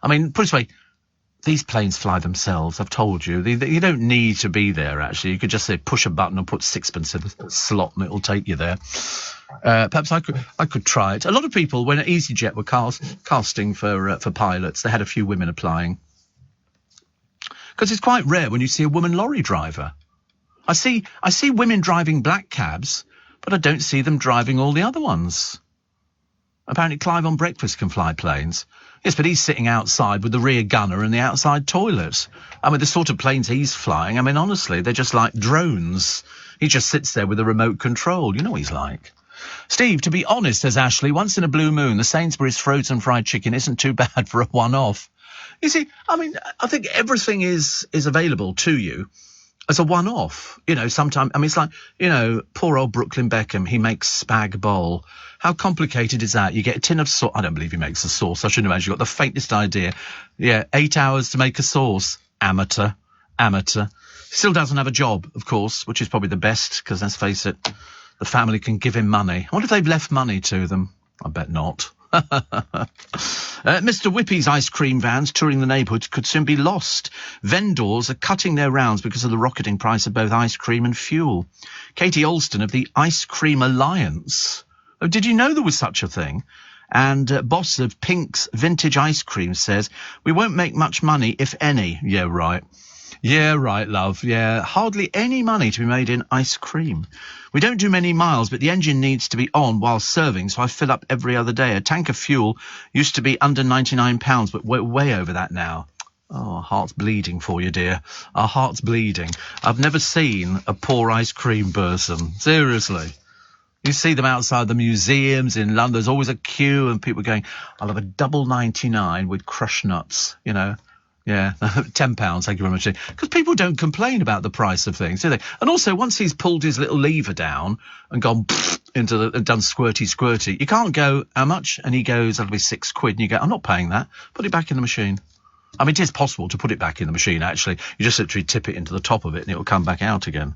I mean, put it this way, these planes fly themselves, I've told you. You don't need to be there, actually. You could just say push a button and put sixpence in the slot and it'll take you there. Perhaps I could try it. A lot of people, when EasyJet were casting for pilots, they had a few women applying. Because it's quite rare when you see a woman lorry driver. I see women driving black cabs, but I don't see them driving all the other ones. Apparently Clive on Breakfast can fly planes. Yes, but he's sitting outside with the rear gunner and the outside toilet. I mean, the sort of planes he's flying, I mean, honestly, they're just like drones. He just sits there with a remote control. You know what he's like. Steve, to be honest, says Ashley, once in a blue moon, the Sainsbury's frozen fried chicken isn't too bad for a one-off. You see, I mean, I think everything is available to you as a one-off. You know, sometimes, I mean, it's like, you know, poor old Brooklyn Beckham, he makes spag bol. How complicated is that? You get a tin of sauce. I don't believe he makes a sauce. I shouldn't imagine you've got the faintest idea. Yeah, 8 hours to make a sauce. Amateur. Still doesn't have a job, of course, which is probably the best, because let's face it, the family can give him money. I wonder if they've left money to them. I bet not. Mr. Whippy's ice cream vans touring the neighbourhood could soon be lost. Vendors are cutting their rounds because of the rocketing price of both ice cream and fuel. Katie Alston of the Ice Cream Alliance. Oh, did you know there was such a thing? And boss of Pink's Vintage Ice Cream says, we won't make much money, if any. Yeah, right. Yeah, right, love. Yeah, hardly any money to be made in ice cream. We don't do many miles, but the engine needs to be on while serving, so I fill up every other day. A tank of fuel used to be under £99, but we're way over that now. Oh, our heart's bleeding for you, dear. Our heart's bleeding. I've never seen a poor ice cream person. Seriously. You see them outside the museums in London. There's always a queue and people going, I'll have a double 99 with crushed nuts, you know. Yeah, £10, thank you very much. Because people don't complain about the price of things, do they? And also, once he's pulled his little lever down and gone and done squirty, you can't go, how much? And he goes, that'll be £6. And you go, I'm not paying that. Put it back in the machine. I mean, it is possible to put it back in the machine, actually. You just literally tip it into the top of it and it will come back out again.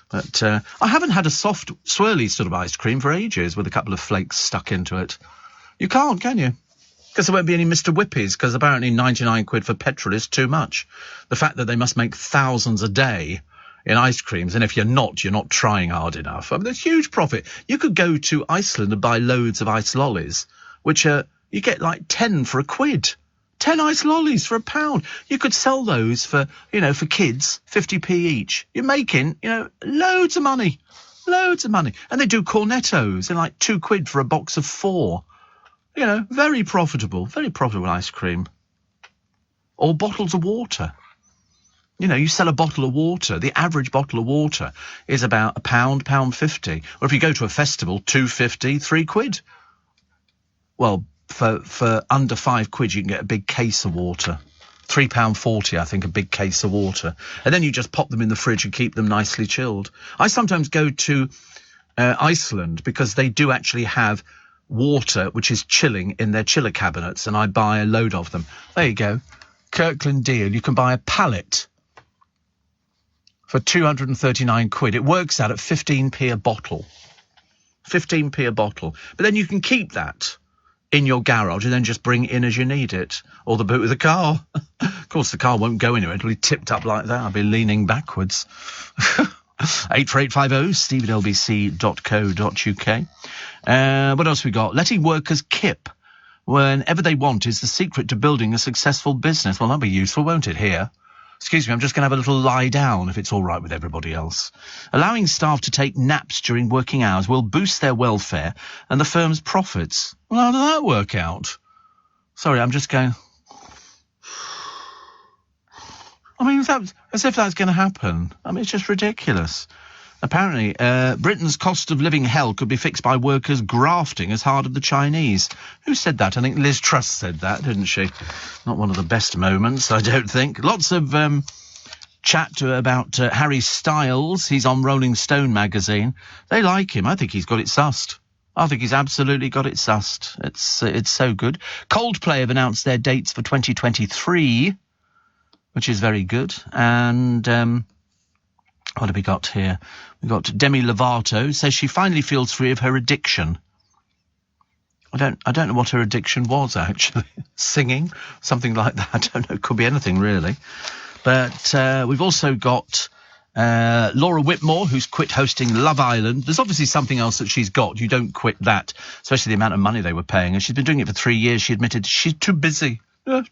But I haven't had a soft, swirly sort of ice cream for ages with a couple of flakes stuck into it. You can't, can you? Because there won't be any Mr. Whippies, because apparently £99 for petrol is too much. The fact that they must make thousands a day in ice creams, and if you're not trying hard enough. I mean, there's huge profit. You could go to Iceland and buy loads of ice lollies, which you get like 10 for £1. 10 ice lollies for £1. You could sell those for, for kids, 50p each. You're making, loads of money. And they do cornettos. They're like £2 for a box of 4. Very profitable ice cream. Or bottles of water. You know, you sell a bottle of water. The average bottle of water is about £1.50. Or if you go to a festival, £2.50, £3. Well, for under £5, you can get a big case of water. £3.40, I think, a big case of water. And then you just pop them in the fridge and keep them nicely chilled. I sometimes go to Iceland because they do actually have water which is chilling in their chiller cabinets, and I buy a load of them. There you go. Kirkland deal. You can buy a pallet for £239. It works out at 15p a bottle. 15p a bottle. But then you can keep that in your garage and then just bring it in as you need it. Or the boot of the car. Of course, the car won't go anywhere. It'll be tipped up like that. I'll be leaning backwards. 84850 steve@lbc.co.uk. What else we got? Letting workers kip whenever they want is the secret to building a successful business. Well, that'll be useful, won't it, here? Excuse me, I'm just going to have a little lie down if it's all right with everybody else. Allowing staff to take naps during working hours will boost their welfare and the firm's profits. Well, how does that work out? Sorry, I'm just going... I mean, as if that's going to happen. I mean, it's just ridiculous. Apparently, Britain's cost of living hell could be fixed by workers grafting as hard as the Chinese. Who said that? I think Liz Truss said that, didn't she? Not one of the best moments, I don't think. Lots of chat about Harry Styles. He's on Rolling Stone magazine. They like him. I think he's got it sussed. I think he's absolutely got it sussed. It's so good. Coldplay have announced their dates for 2023, which is very good. And... what have we got here? We've got Demi Lovato says she finally feels free of her addiction. I don't know what her addiction was, actually. Singing, something like that. I don't know. It could be anything, really. But we've also got Laura Whitmore, who's quit hosting Love Island. There's obviously something else that she's got. You don't quit that, especially the amount of money they were paying her. She's been doing it for 3 years. She admitted she's too busy.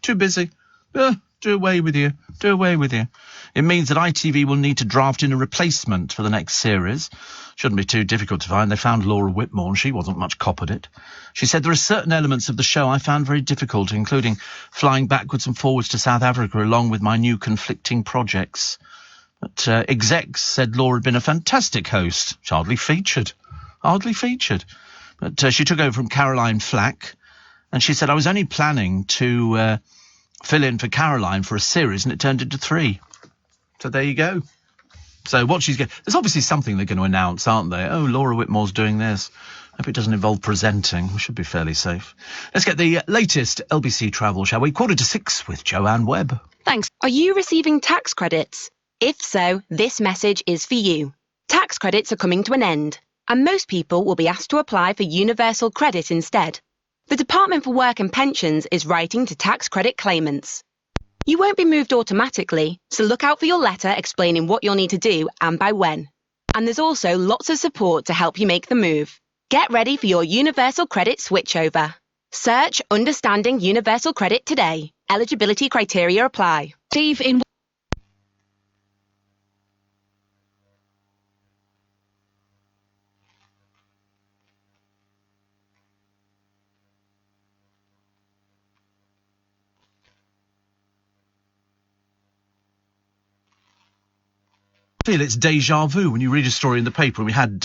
Too busy. Do away with you. Do away with you. It means that ITV will need to draft in a replacement for the next series. Shouldn't be too difficult to find. They found Laura Whitmore and she wasn't much cop at it. She said, there are certain elements of the show I found very difficult, including flying backwards and forwards to South Africa along with my new conflicting projects. But execs said Laura had been a fantastic host. She hardly featured. Hardly featured. But she took over from Caroline Flack, and she said, I was only planning to fill in for Caroline for a series, and it turned into 3. So there you go. So what she's getting... There's obviously something they're going to announce, aren't they? Oh, Laura Whitmore's doing this. Hope it doesn't involve presenting. We should be fairly safe. Let's get the latest LBC travel, shall we? 5:45 with Joanne Webb. Thanks. Are you receiving tax credits? If so, this message is for you. Tax credits are coming to an end, and most people will be asked to apply for universal credit instead. The Department for Work and Pensions is writing to tax credit claimants. You won't be moved automatically, so look out for your letter explaining what you'll need to do and by when. And there's also lots of support to help you make the move. Get ready for your universal credit switchover. Search Understanding Universal Credit today. Eligibility criteria apply. Steve in... I feel it's deja vu when you read a story in the paper. We had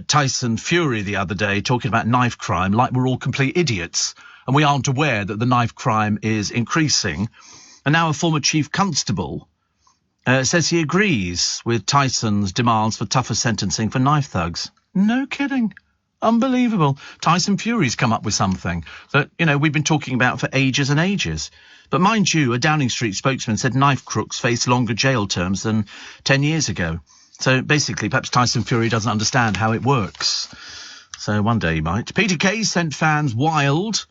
Tyson Fury the other day talking about knife crime like we're all complete idiots and we aren't aware that the knife crime is increasing. And now a former chief constable says he agrees with Tyson's demands for tougher sentencing for knife thugs. No kidding. Unbelievable. Tyson Fury's come up with something that, you know, we've been talking about for ages and ages. But mind you, a Downing Street spokesman said knife crooks face longer jail terms than 10 years ago. So basically, perhaps Tyson Fury doesn't understand how it works. So one day he might. Peter Kay sent fans wild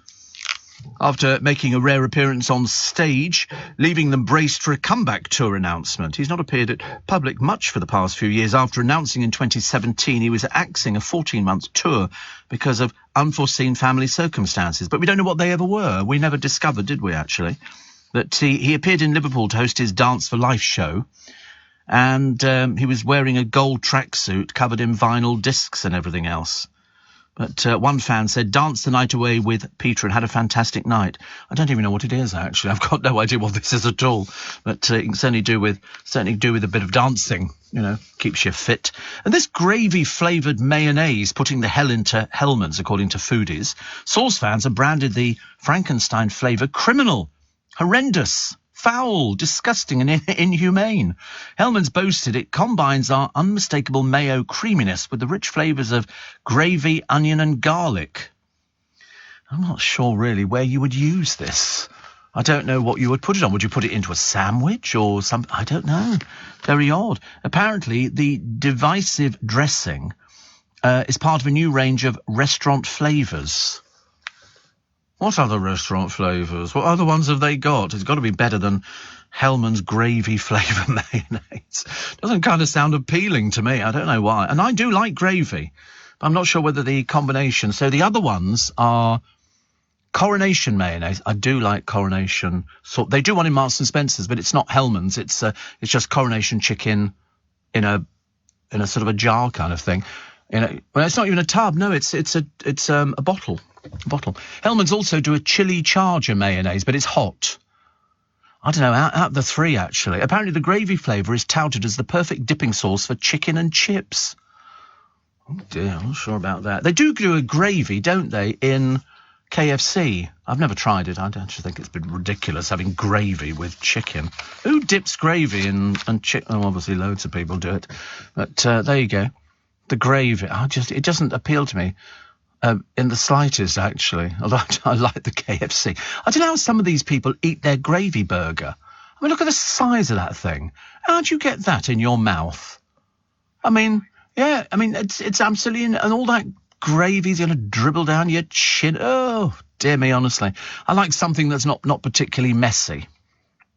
after making a rare appearance on stage, leaving them braced for a comeback tour announcement. He's not appeared at public much for the past few years after announcing in 2017 he was axing a 14-month tour because of unforeseen family circumstances. But we don't know what they ever were. We never discovered, did we, actually? That he appeared in Liverpool to host his Dance for Life show, and he was wearing a gold tracksuit covered in vinyl discs and everything else. But one fan said, danced the night away with Peter and had a fantastic night. I don't even know what it is, actually. I've got no idea what this is at all. But it can certainly do with a bit of dancing, keeps you fit. And this gravy-flavoured mayonnaise putting the hell into Hellmann's, according to foodies. Sauce fans have branded the Frankenstein flavour criminal, horrendous, foul, disgusting and inhumane. Hellmann's boasted it combines our unmistakable mayo creaminess with the rich flavours of gravy, onion and garlic. I'm not sure really where you would use this. I don't know what you would put it on. Would you put it into a sandwich or something? I don't know. Very odd. Apparently, the divisive dressing is part of a new range of restaurant flavours. What other restaurant flavours? What other ones have they got? It's got to be better than Hellmann's gravy flavour mayonnaise. Doesn't kind of sound appealing to me. I don't know why. And I do like gravy, but I'm not sure whether the combination... So the other ones are Coronation mayonnaise. I do like Coronation. So they do one in Marks and Spencer's, but it's not Hellmann's. It's just Coronation chicken in a sort of a jar kind of thing. Well, it's not even a tub. No, it's a bottle. Hellmann's also do a chili charger mayonnaise, but it's hot. I don't know, out of the three, actually. Apparently the gravy flavour is touted as the perfect dipping sauce for chicken and chips. Oh, dear, I'm not sure about that. They do a gravy, don't they, in KFC. I've never tried it. I actually think it's been ridiculous having gravy with chicken. Who dips gravy in chicken? Oh, obviously loads of people do it. But there you go. The gravy, it doesn't appeal to me. In the slightest, actually. Although I like the KFC. I don't know how some of these people eat their gravy burger. I mean, look at the size of that thing. How do you get that in your mouth? I mean, yeah, it's absolutely... And all that gravy's going to dribble down your chin. Oh, dear me, honestly. I like something that's not particularly messy.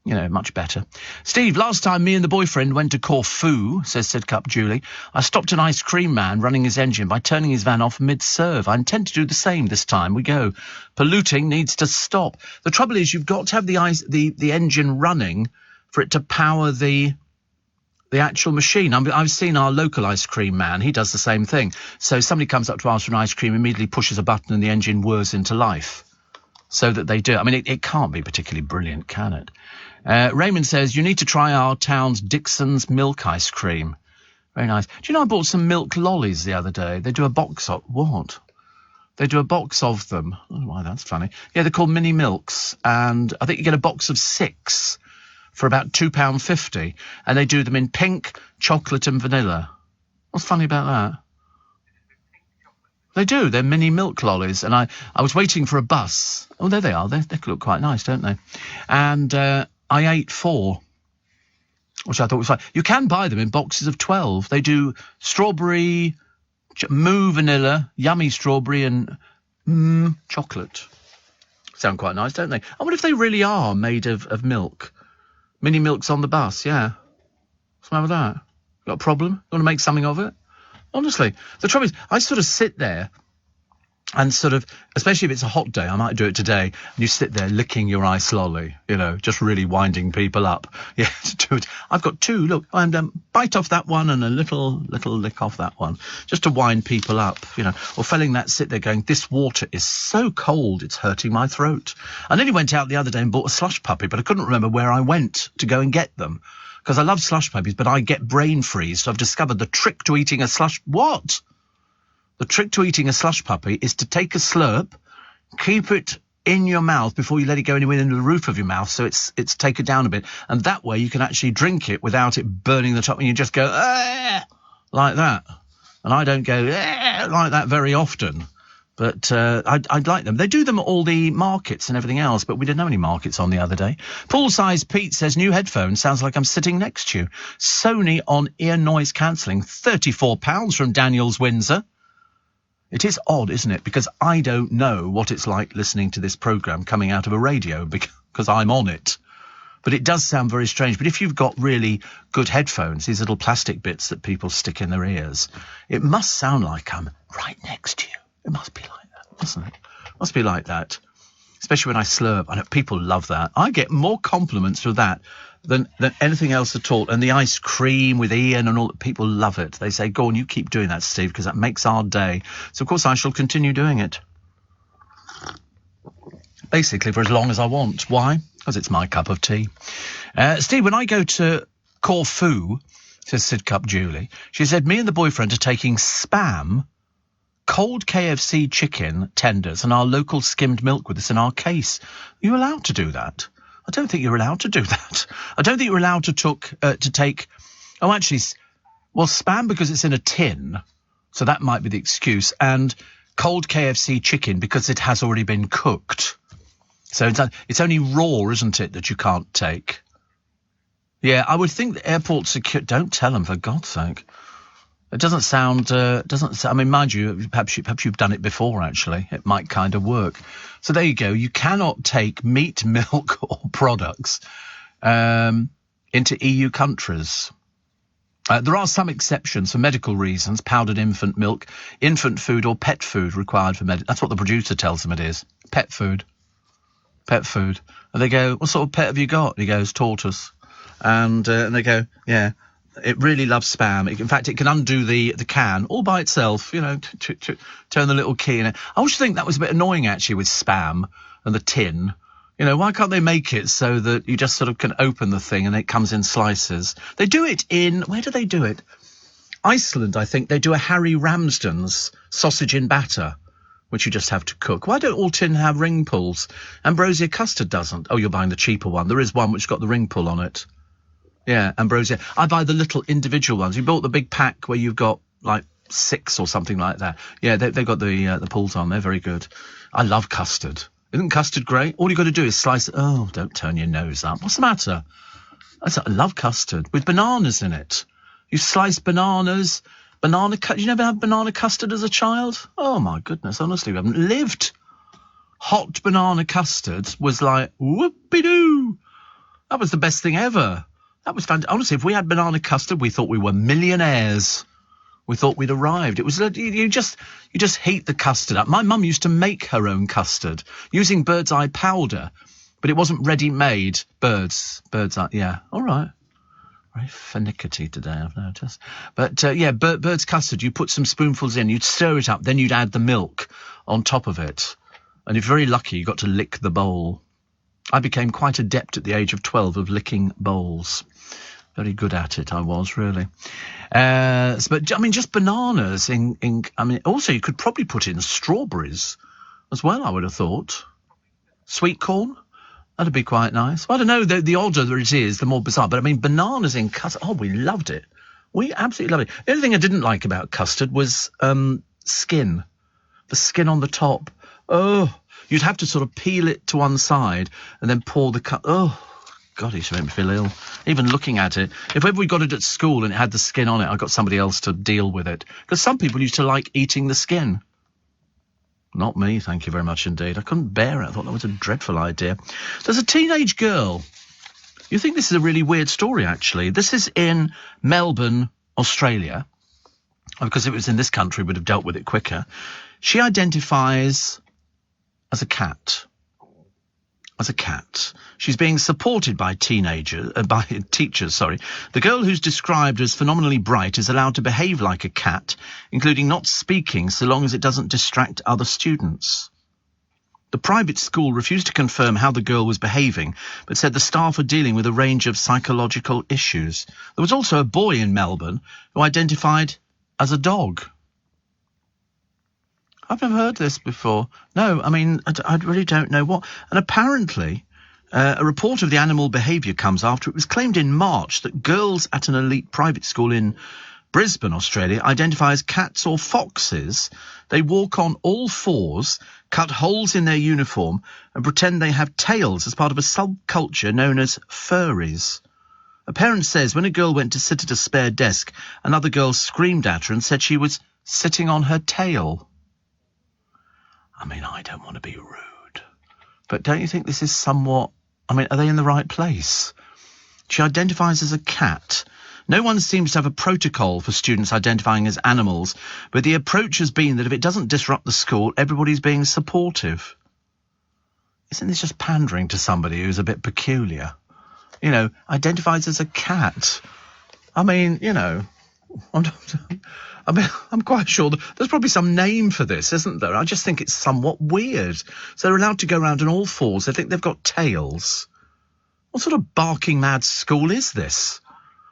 Much better. Steve, last time me and the boyfriend went to Corfu, says Sidcup Julie, I stopped an ice cream man running his engine by turning his van off mid-serve. I intend to do the same this time we go. Polluting needs to stop. The trouble is you've got to have the engine running for it to power the actual machine. I've seen our local ice cream man. He does the same thing. So somebody comes up to ask for an ice cream, immediately pushes a button and the engine whirs into life. So that they do. I mean, it can't be particularly brilliant, can it? Raymond says, you need to try our town's Dixon's milk ice cream. Very nice. Do you know I bought some milk lollies the other day? They do a box of... What? They do a box of them. I don't know why that's funny. Yeah, they're called mini milks. And I think you get a box of 6 for about £2.50. And they do them in pink, chocolate and vanilla. What's funny about that? They do. They're mini milk lollies. And I was waiting for a bus. Oh, there they are. They look quite nice, don't they? And I ate 4, which I thought was fine. You can buy them in boxes of 12. They do strawberry, moo vanilla, yummy strawberry and chocolate. Sound quite nice, don't they? I wonder if they really are made of milk. Mini milks on the bus, yeah. What's the matter with that? Got a problem? You want to make something of it? Honestly, the trouble is, I sort of sit there and sort of, especially if it's a hot day, I might do it today, and you sit there licking your ice lolly, just really winding people up. Yeah, to do it. I've got 2, look, and bite off that one and a little lick off that one, just to wind people up, or failing that, sit there going, this water is so cold, it's hurting my throat. I nearly went out the other day and bought a slush puppy, but I couldn't remember where I went to go and get them. Because I love slush puppies, but I get brain freeze. So I've discovered the trick to eating a slush... What? The trick to eating a slush puppy is to take a slurp, keep it in your mouth before you let it go anywhere into the roof of your mouth, so it's taken down a bit. And that way you can actually drink it without it burning the top, and you just go, like that. And I don't go, like that very often. But I'd like them. They do them at all the markets and everything else, but we didn't have any markets on the other day. Poolsize Pete says, new headphones, sounds like I'm sitting next to you. Sony on ear noise cancelling, £34 from Daniels Windsor. It is odd, isn't it? Because I don't know what it's like listening to this programme coming out of a radio because I'm on it. But it does sound very strange. But if you've got really good headphones, these little plastic bits that people stick in their ears, it must sound like I'm right next to you. It must be like that, mustn't it? Must be like that. Especially when I slurp. I know people love that. I get more compliments for that than anything else at all. And the ice cream with Ian and all, people love it. They say, go on, you keep doing that, Steve, because that makes our day. So, of course, I shall continue doing it. Basically, for as long as I want. Why? Because it's my cup of tea. Steve, when I go to Corfu, says Sidcup Julie, she said, me and the boyfriend are taking Spam, cold KFC chicken tenders and our local skimmed milk with us in our case. Are you allowed to do that? I don't think you're allowed to do that. I don't think you're allowed to take... Oh, actually, well, Spam because it's in a tin, so that might be the excuse, and cold KFC chicken because it has already been cooked. So it's only raw, isn't it, that you can't take? Yeah, I would think the airport security... Don't tell them, for God's sake. It doesn't sound... I mean, mind you, perhaps you've done it before, actually. It might kind of work. So there you go. You cannot take meat, milk or products into EU countries. There are some exceptions for medical reasons. Powdered infant milk, infant food or pet food required for That's what the producer tells them it is. Pet food. Pet food. And they go, what sort of pet have you got? He goes, tortoise. And they go, yeah, it really loves Spam. In fact, it can undo the can all by itself, you know, to turn the little key in it. I always think that was a bit annoying, actually, with Spam and the tin. You know, why can't they make it so that you just sort of can open the thing and it comes in slices? They do it in... Where do they do it? Iceland, I think. They do a Harry Ramsden's sausage in batter, which you just have to cook. Why don't all tin have ring pulls? Ambrosia custard doesn't. Oh, you're buying the cheaper one. There is one which got the ring pull on it. Yeah, Ambrosia. I buy the little individual ones. You bought the big pack where you've got, like, 6 or something like that. Yeah, they've got the pulls on. They're very good. I love custard. Isn't custard great? All you got to do is slice it. Oh, don't turn your nose up. What's the matter? I love custard with bananas in it. You slice bananas, you never had banana custard as a child? Oh, my goodness, honestly, we haven't lived. Hot banana custard was like, whoopie-doo. That was the best thing ever. That was fantastic. Honestly, if we had banana custard, we thought we were millionaires. We thought we'd arrived. It was you just heat the custard up. My mum used to make her own custard using bird's eye powder, but it wasn't ready-made. Bird's eye, yeah, all right. Very finicky today, I've noticed. But, yeah, bird's custard, you put some spoonfuls in, you'd stir it up, then you'd add the milk on top of it. And if you're very lucky, you got to lick the bowl. I became quite adept at the age of 12 of licking bowls. Very good at it, I was, really. But, I mean, just bananas also you could probably put in strawberries as well, I would have thought. Sweet corn? That'd be quite nice. Well, I don't know, the odder it is, the more bizarre. But, I mean, bananas in custard, oh, we loved it. We absolutely loved it. The only thing I didn't like about custard was skin. The skin on the top. Oh, you'd have to sort of peel it to one side and then pour the oh, God, it used to make me feel ill. Even looking at it. If ever we got it at school and it had the skin on it, I got somebody else to deal with it. Because some people used to like eating the skin. Not me, thank you very much indeed. I couldn't bear it. I thought that was a dreadful idea. There's a teenage girl. You think this is a really weird story, actually. This is in Melbourne, Australia. Because if it was in this country, we would have dealt with it quicker. She identifies as a cat. As a cat. She's being supported by teachers. The girl, who's described as phenomenally bright, is allowed to behave like a cat, including not speaking so long as it doesn't distract other students. The private school refused to confirm how the girl was behaving, but said the staff are dealing with a range of psychological issues. There was also a boy in Melbourne who identified as a dog. I've never heard this before. No, I mean, I really don't know what. And apparently, a report of the animal behaviour comes after it was claimed in March that girls at an elite private school in Brisbane, Australia, identify as cats or foxes. They walk on all fours, cut holes in their uniform, and pretend they have tails as part of a subculture known as furries. A parent says when a girl went to sit at a spare desk, another girl screamed at her and said she was sitting on her tail. I mean, I don't want to be rude, but don't you think this is somewhat... I mean, are they in the right place? She identifies as a cat. No one seems to have a protocol for students identifying as animals, but the approach has been that if it doesn't disrupt the school, everybody's being supportive. Isn't this just pandering to somebody who's a bit peculiar? identifies as a cat. I mean, I'm quite sure there's probably some name for this, isn't there? I just think it's somewhat weird. So they're allowed to go around on all fours. They think they've got tails. What sort of barking mad school is this?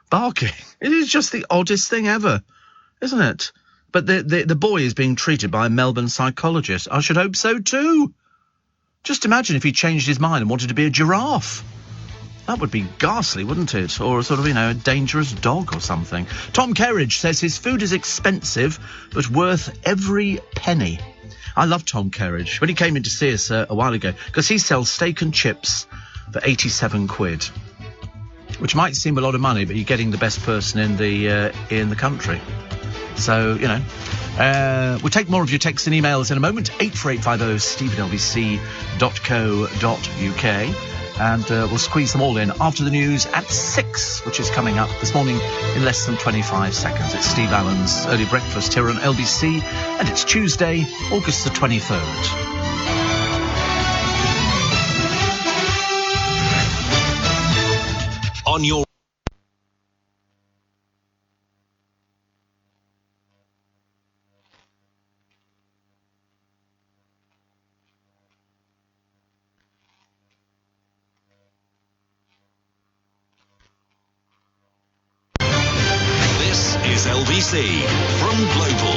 Barking. It is just the oddest thing ever, isn't it? But the boy is being treated by a Melbourne psychologist. I should hope so too. Just imagine if he changed his mind and wanted to be a giraffe. That would be ghastly, wouldn't it? Or a sort of, a dangerous dog or something. Tom Kerridge says his food is expensive, but worth every penny. I love Tom Kerridge. When he came in to see us a while ago, because he sells steak and chips for 87 quid, which might seem a lot of money, but you're getting the best person in the country. So, we'll take more of your texts and emails in a moment. 84850 steve@lbc.co.uk. And we'll squeeze them all in after the news at 6, which is coming up this morning in less than 25 seconds. It's Steve Allen's Early Breakfast here on LBC, and it's Tuesday, August the 23rd. On your LBC from Global,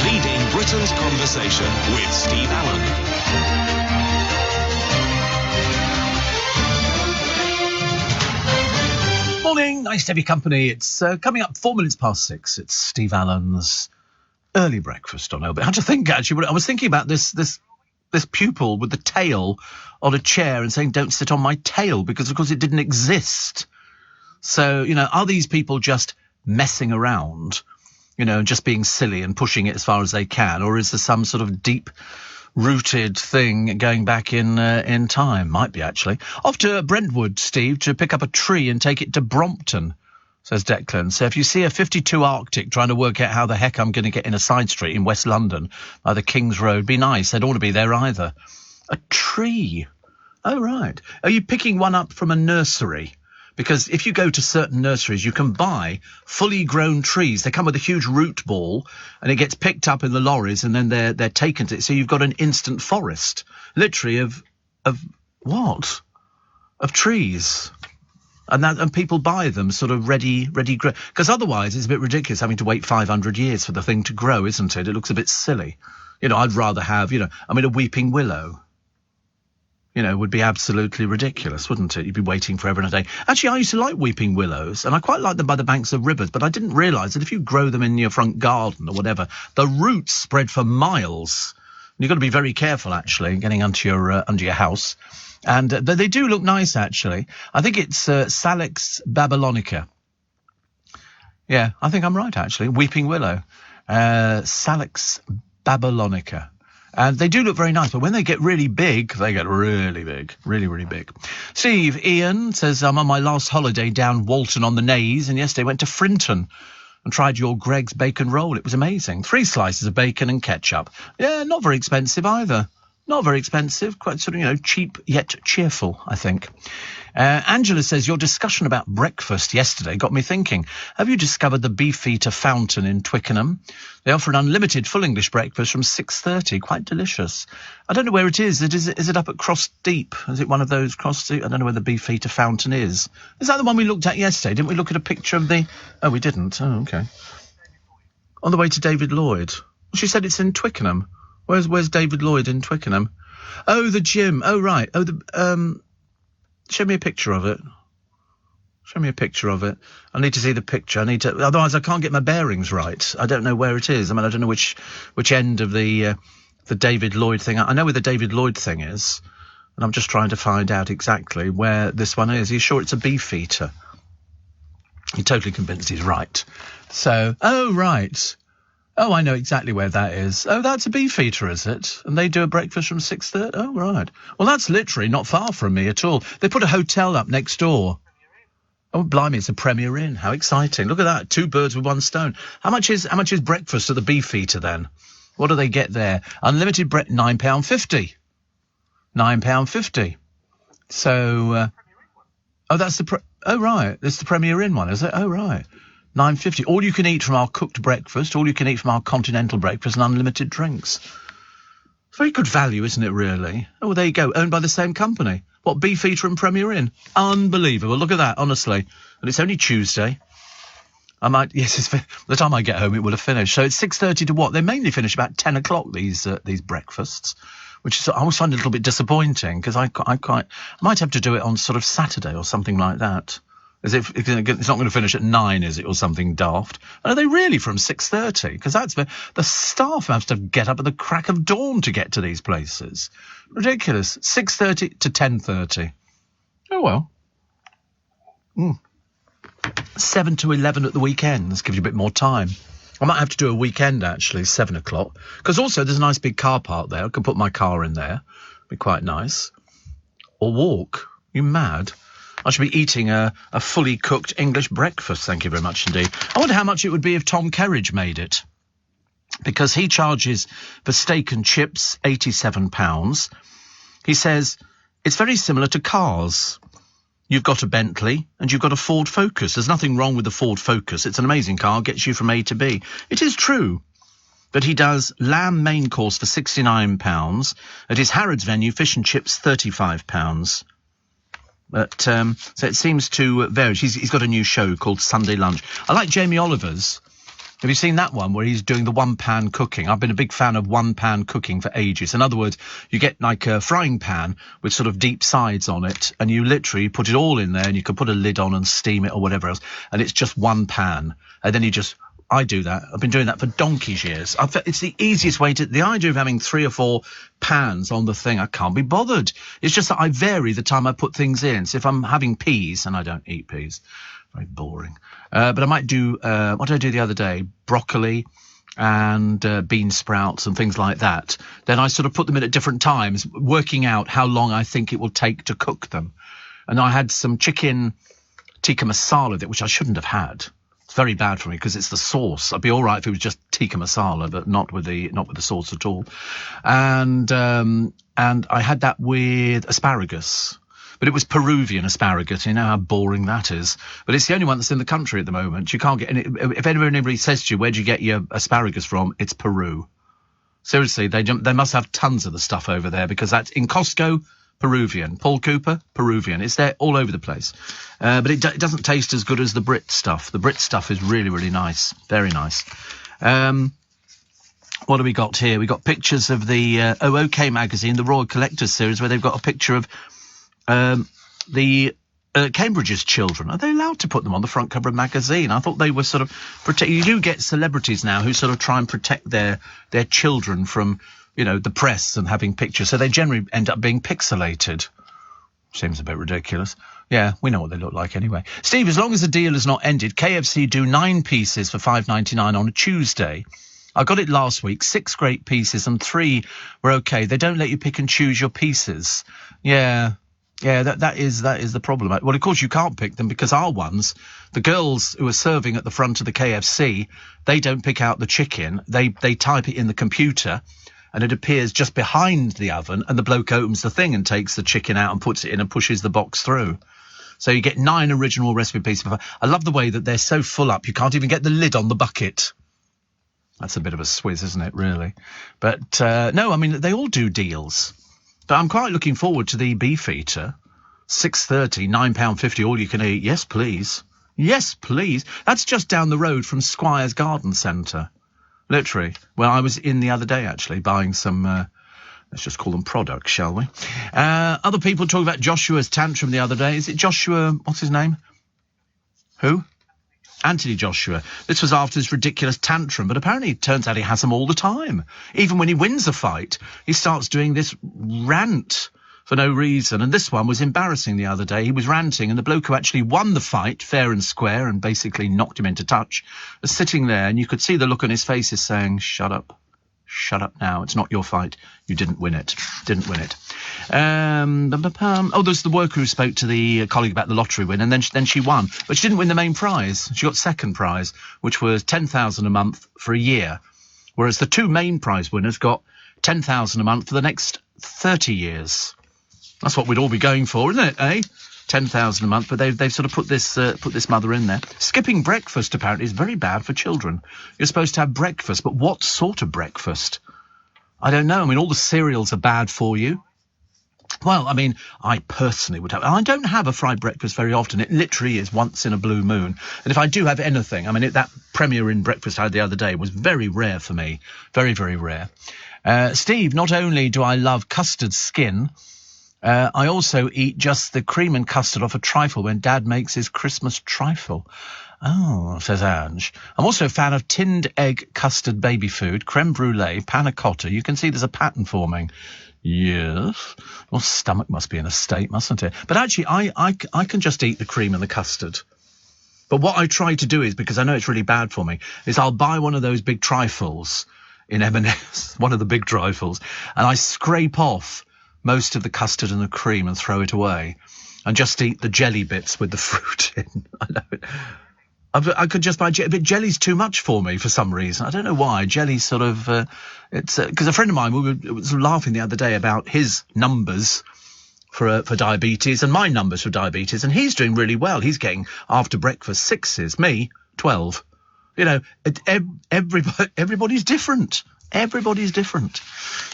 leading Britain's conversation with Steve Allen. Morning, nice to have your company. It's coming up 4 minutes past 6. It's Steve Allen's Early Breakfast on LBC. I had to think, actually, I was thinking about this pupil with the tail on a chair and saying, "Don't sit on my tail," because, of course, it didn't exist. So, are these people just messing around, just being silly and pushing it as far as they can, or is there some sort of deep-rooted thing going back in time? Might be, actually. Off to Brentwood, Steve, to pick up a tree and take it to Brompton, says Declan. So if you see a 52 Arctic trying to work out how the heck I'm going to get in a side street in West London by the King's Road, be nice. They don't want to be there either. A tree. Oh, right. Are you picking one up from a nursery? Because if you go to certain nurseries, you can buy fully grown trees. They come with a huge root ball, and it gets picked up in the lorries, and then they're taken to it. So you've got an instant forest, literally of what? Of trees, and people buy them sort of ready grow. Because otherwise, it's a bit ridiculous having to wait 500 years for the thing to grow, isn't it? It looks a bit silly. I'd rather have, a weeping willow. Would be absolutely ridiculous, wouldn't it? You'd be waiting forever and a day. Actually, I used to like weeping willows, and I quite like them by the banks of rivers, but I didn't realise that if you grow them in your front garden or whatever, the roots spread for miles. And you've got to be very careful, actually, getting under your house. And they do look nice, actually. I think it's Salix babylonica. Yeah, I think I'm right, actually. Weeping willow. Salix babylonica. And they do look very nice, but when they get really big, they get really big. Really, really big. Steve, Ian says, I'm on my last holiday down Walton on the Naze, and yesterday went to Frinton and tried your Greg's bacon roll. It was amazing. 3 slices of bacon and ketchup. Yeah, not very expensive either. Not very expensive. Quite sort of, cheap yet cheerful, I think. Angela says, your discussion about breakfast yesterday got me thinking. Have you discovered the Beefeater Fountain in Twickenham? They offer an unlimited full English breakfast from 6:30. Quite delicious. I don't know where it is. Is it up at Cross Deep? Is it one of those Cross Deep? I don't know where the Beefeater Fountain is. Is that the one we looked at yesterday? Didn't we look at a picture of the... Oh, we didn't. Oh, okay. On the way to David Lloyd. She said it's in Twickenham. Where's David Lloyd in Twickenham? Oh, the gym. Oh, right. Oh, show me a picture of it. Show me a picture of it. I need to see the picture. Otherwise I can't get my bearings right. I don't know where it is. I don't know which end of the David Lloyd thing. I know where the David Lloyd thing is, and I'm just trying to find out exactly where this one is. Are you sure it's a Beefeater? You're totally convinced he's right. So, oh, right. Oh, I know exactly where that is. Oh, that's a Beefeater, is it? And they do a breakfast from 6:30? Oh, right. Well, that's literally not far from me at all. They put a hotel up next door. Oh, blimey, it's a Premier Inn. How exciting. Look at that. 2 birds with 1 stone. How much is breakfast at the Beefeater, then? What do they get there? Unlimited £9.50. £9.50. So, oh, that's the... Oh, right. It's the Premier Inn one, is it? Oh, right. £9.50. All you can eat from our cooked breakfast, all you can eat from our continental breakfast, and unlimited drinks. Very good value, isn't it, really? Oh, well, there you go. Owned by the same company. What, Beefeater and Premier Inn? Unbelievable. Look at that, honestly. And it's only Tuesday. I might, yes, by the time I get home, it will have finished. So it's 6:30 to what? They mainly finish about 10 o'clock, these breakfasts, which is, I always find a little bit disappointing, because I might have to do it on sort of Saturday or something like that. As if it's not going to finish at 9, is it, or something daft? And are they really from 6:30? Because that's the staff have to get up at the crack of dawn to get to these places. Ridiculous. 6:30 to 10:30. Oh well. 7 to 11 at the weekends gives you a bit more time. I might have to do a weekend actually, 7 o'clock, because also there's a nice big car park there. I can put my car in there. Be quite nice. Or walk. You mad? I should be eating a fully cooked English breakfast, thank you very much indeed. I wonder how much it would be if Tom Kerridge made it. Because he charges for steak and chips £87. He says it's very similar to cars. You've got a Bentley and you've got a Ford Focus. There's nothing wrong with the Ford Focus. It's an amazing car, gets you from A to B. It is true. But he does lamb main course for £69. At his Harrods venue, fish and chips, £35. But, so it seems to vary. He's got a new show called Sunday Lunch. I like Jamie Oliver's. Have you seen that one where he's doing the one-pan cooking? I've been a big fan of one-pan cooking for ages. In other words, you get like a frying pan with sort of deep sides on it, and you literally put it all in there, and you can put a lid on and steam it or whatever else, and it's just one pan. And then I do that. I've been doing that for donkey's years. It's the easiest way the idea of having 3 or 4 pans on the thing, I can't be bothered. It's just that I vary the time I put things in. So if I'm having peas, and I don't eat peas, very boring. But I might do, what did I do the other day? Broccoli and bean sprouts and things like that. Then I sort of put them in at different times, working out how long I think it will take to cook them. And I had some chicken tikka masala with it, which I shouldn't have had. It's very bad for me because it's the sauce. I'd be all right if it was just tikka masala, but not with the sauce at all. And I had that with asparagus, but it was Peruvian asparagus. You know how boring that is. But it's the only one that's in the country at the moment. You can't get any. If anybody says to you, "Where'd you get your asparagus from?" It's Peru. Seriously, they must have tons of the stuff over there because that's in Costco. Peruvian. Paul Cooper, Peruvian. It's there all over the place. But it doesn't taste as good as the Brit stuff. The Brit stuff is really, really nice. Very nice. What do we got here? We got pictures of the OK magazine, the Royal Collectors series, where they've got a picture of the Cambridge's children. Are they allowed to put them on the front cover of a magazine? I thought they were sort of you do get celebrities now who sort of try and protect their children from, you know, the press and having pictures, so they generally end up being pixelated. Seems a bit ridiculous. Yeah, we know what they look like anyway. Steve, as long as the deal has not ended, KFC do 9 pieces for $5.99 on a Tuesday. I got it last week, 6 great pieces and 3 were okay. They don't let you pick and choose your pieces. Yeah, that is the problem. Well, of course you can't pick them because our ones, the girls who are serving at the front of the KFC, they don't pick out the chicken. They type it in the computer, and it appears just behind the oven, and the bloke opens the thing and takes the chicken out and puts it in and pushes the box through. So you get 9 original recipe pieces. I love the way that they're so full up, you can't even get the lid on the bucket. That's a bit of a swizz, isn't it, really? But, no, I mean, they all do deals. But I'm quite looking forward to the Beefeater. £6.30, £9.50, all you can eat. Yes, please. Yes, please. That's just down the road from Squire's Garden Centre. Literally. Well, I was in the other day, actually, buying some, let's just call them products, shall we? Other people talk about Joshua's tantrum the other day. Is it Joshua, what's his name? Who? Anthony Joshua. This was after his ridiculous tantrum, but apparently it turns out he has them all the time. Even when he wins a fight, he starts doing this rant for no reason. And this one was embarrassing the other day. He was ranting, and the bloke who actually won the fight, fair and square, and basically knocked him into touch, was sitting there, and you could see the look on his face is saying, shut up. Shut up now. It's not your fight. You didn't win it. Didn't win it. Oh, there's the worker who spoke to the colleague about the lottery win, and then she won. But she didn't win the main prize. She got second prize, which was $10,000 a month for a year. Whereas the 2 main prize winners got $10,000 a month for the next 30 years. That's what we'd all be going for, isn't it, eh? 10,000 a month, but they've sort of put this mother in there. Skipping breakfast apparently is very bad for children. You're supposed to have breakfast, but what sort of breakfast? I don't know. I mean, all the cereals are bad for you. Well, I mean, I personally would have... I don't have a fried breakfast very often. It literally is once in a blue moon. And if I do have anything... I mean, that Premier Inn breakfast I had the other day was very rare for me. Very, very rare. Steve, not only do I love custard skin, I also eat just the cream and custard off a trifle when Dad makes his Christmas trifle. Oh, says Ange. I'm also a fan of tinned egg custard baby food, creme brulee, panna cotta. You can see there's a pattern forming. Yes. Well, stomach must be in a state, mustn't it? But actually, I can just eat the cream and the custard. But what I try to do is, because I know it's really bad for me, is I'll buy one of those big trifles in M&S, one of the big trifles, and I scrape off most of the custard and the cream and throw it away and just eat the jelly bits with the fruit in. I know. I could just buy jelly, but jelly's too much for me for some reason. I don't know why. Jelly sort of, it's because a friend of mine was laughing the other day about his numbers for diabetes and my numbers for diabetes, and he's doing really well. He's getting after breakfast 6s, me 12. You know, everybody's different. Everybody's different,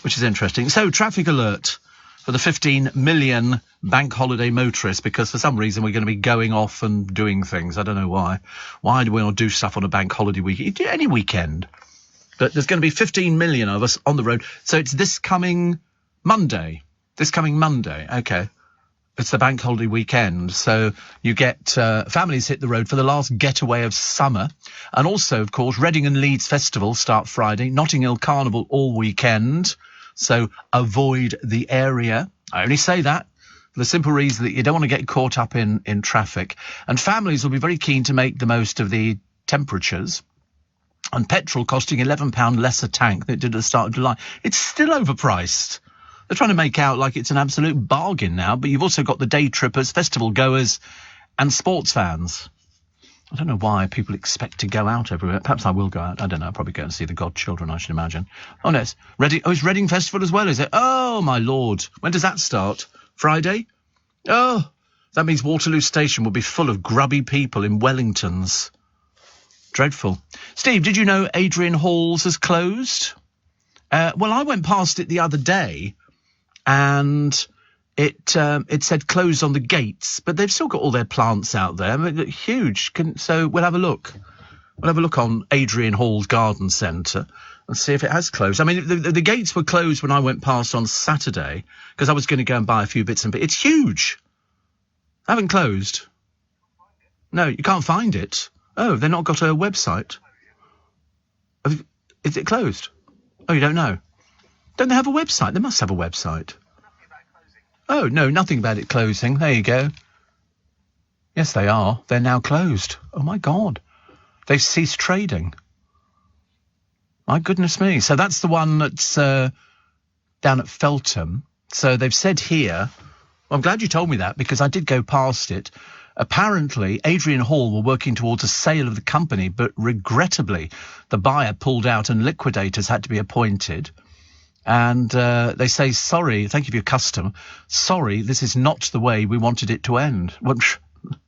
which is interesting. So, traffic alert for the 15 million bank holiday motorists, because for some reason we're going to be going off and doing things. I don't know why. Why do we not do stuff on a bank holiday week? Any weekend. But there's going to be 15 million of us on the road. So it's this coming Monday. Okay. It's the bank holiday weekend. So you get families hit the road for the last getaway of summer. And also, of course, Reading and Leeds Festival start Friday. Notting Hill Carnival all weekend. So avoid the area. I only say that for the simple reason that you don't want to get caught up in traffic. And families will be very keen to make the most of the temperatures. And petrol costing £11 less a tank than it did at the start of July. It's still overpriced. They're trying to make out like it's an absolute bargain now, but you've also got the day trippers, festival goers, and sports fans. I don't know why people expect to go out everywhere. Perhaps I will go out. I don't know. I'll probably go and see the Godchildren, I should imagine. Oh, no, it's Reading. Oh, it's Reading Festival as well, is it? Oh, my Lord. When does that start? Friday? Oh, that means Waterloo Station will be full of grubby people in Wellingtons. Dreadful. Steve, did you know Adrian Hall's has closed? Well, I went past it the other day, and it said closed on the gates, but they've still got all their plants out there. I mean, they're huge. So we'll have a look. We'll have a look on Adrian Hall's garden centre and see if it has closed. I mean, the gates were closed when I went past on Saturday because I was going to go and buy a few bits and bits. It's huge. I haven't closed. No, you can't find it. Oh, they've not got a website. Is it closed? Oh, you don't know? Don't they have a website? They must have a website. Oh, no, nothing about it closing. There you go. Yes, they are. They're now closed. Oh, my God. They've ceased trading. My goodness me. So that's the one that's down at Feltham. So they've said here... Well, I'm glad you told me that, because I did go past it. Apparently, Adrian Hall were working towards a sale of the company, but regrettably, the buyer pulled out and liquidators had to be appointed. And they say, sorry, thank you for your custom. Sorry, this is not the way we wanted it to end. Well,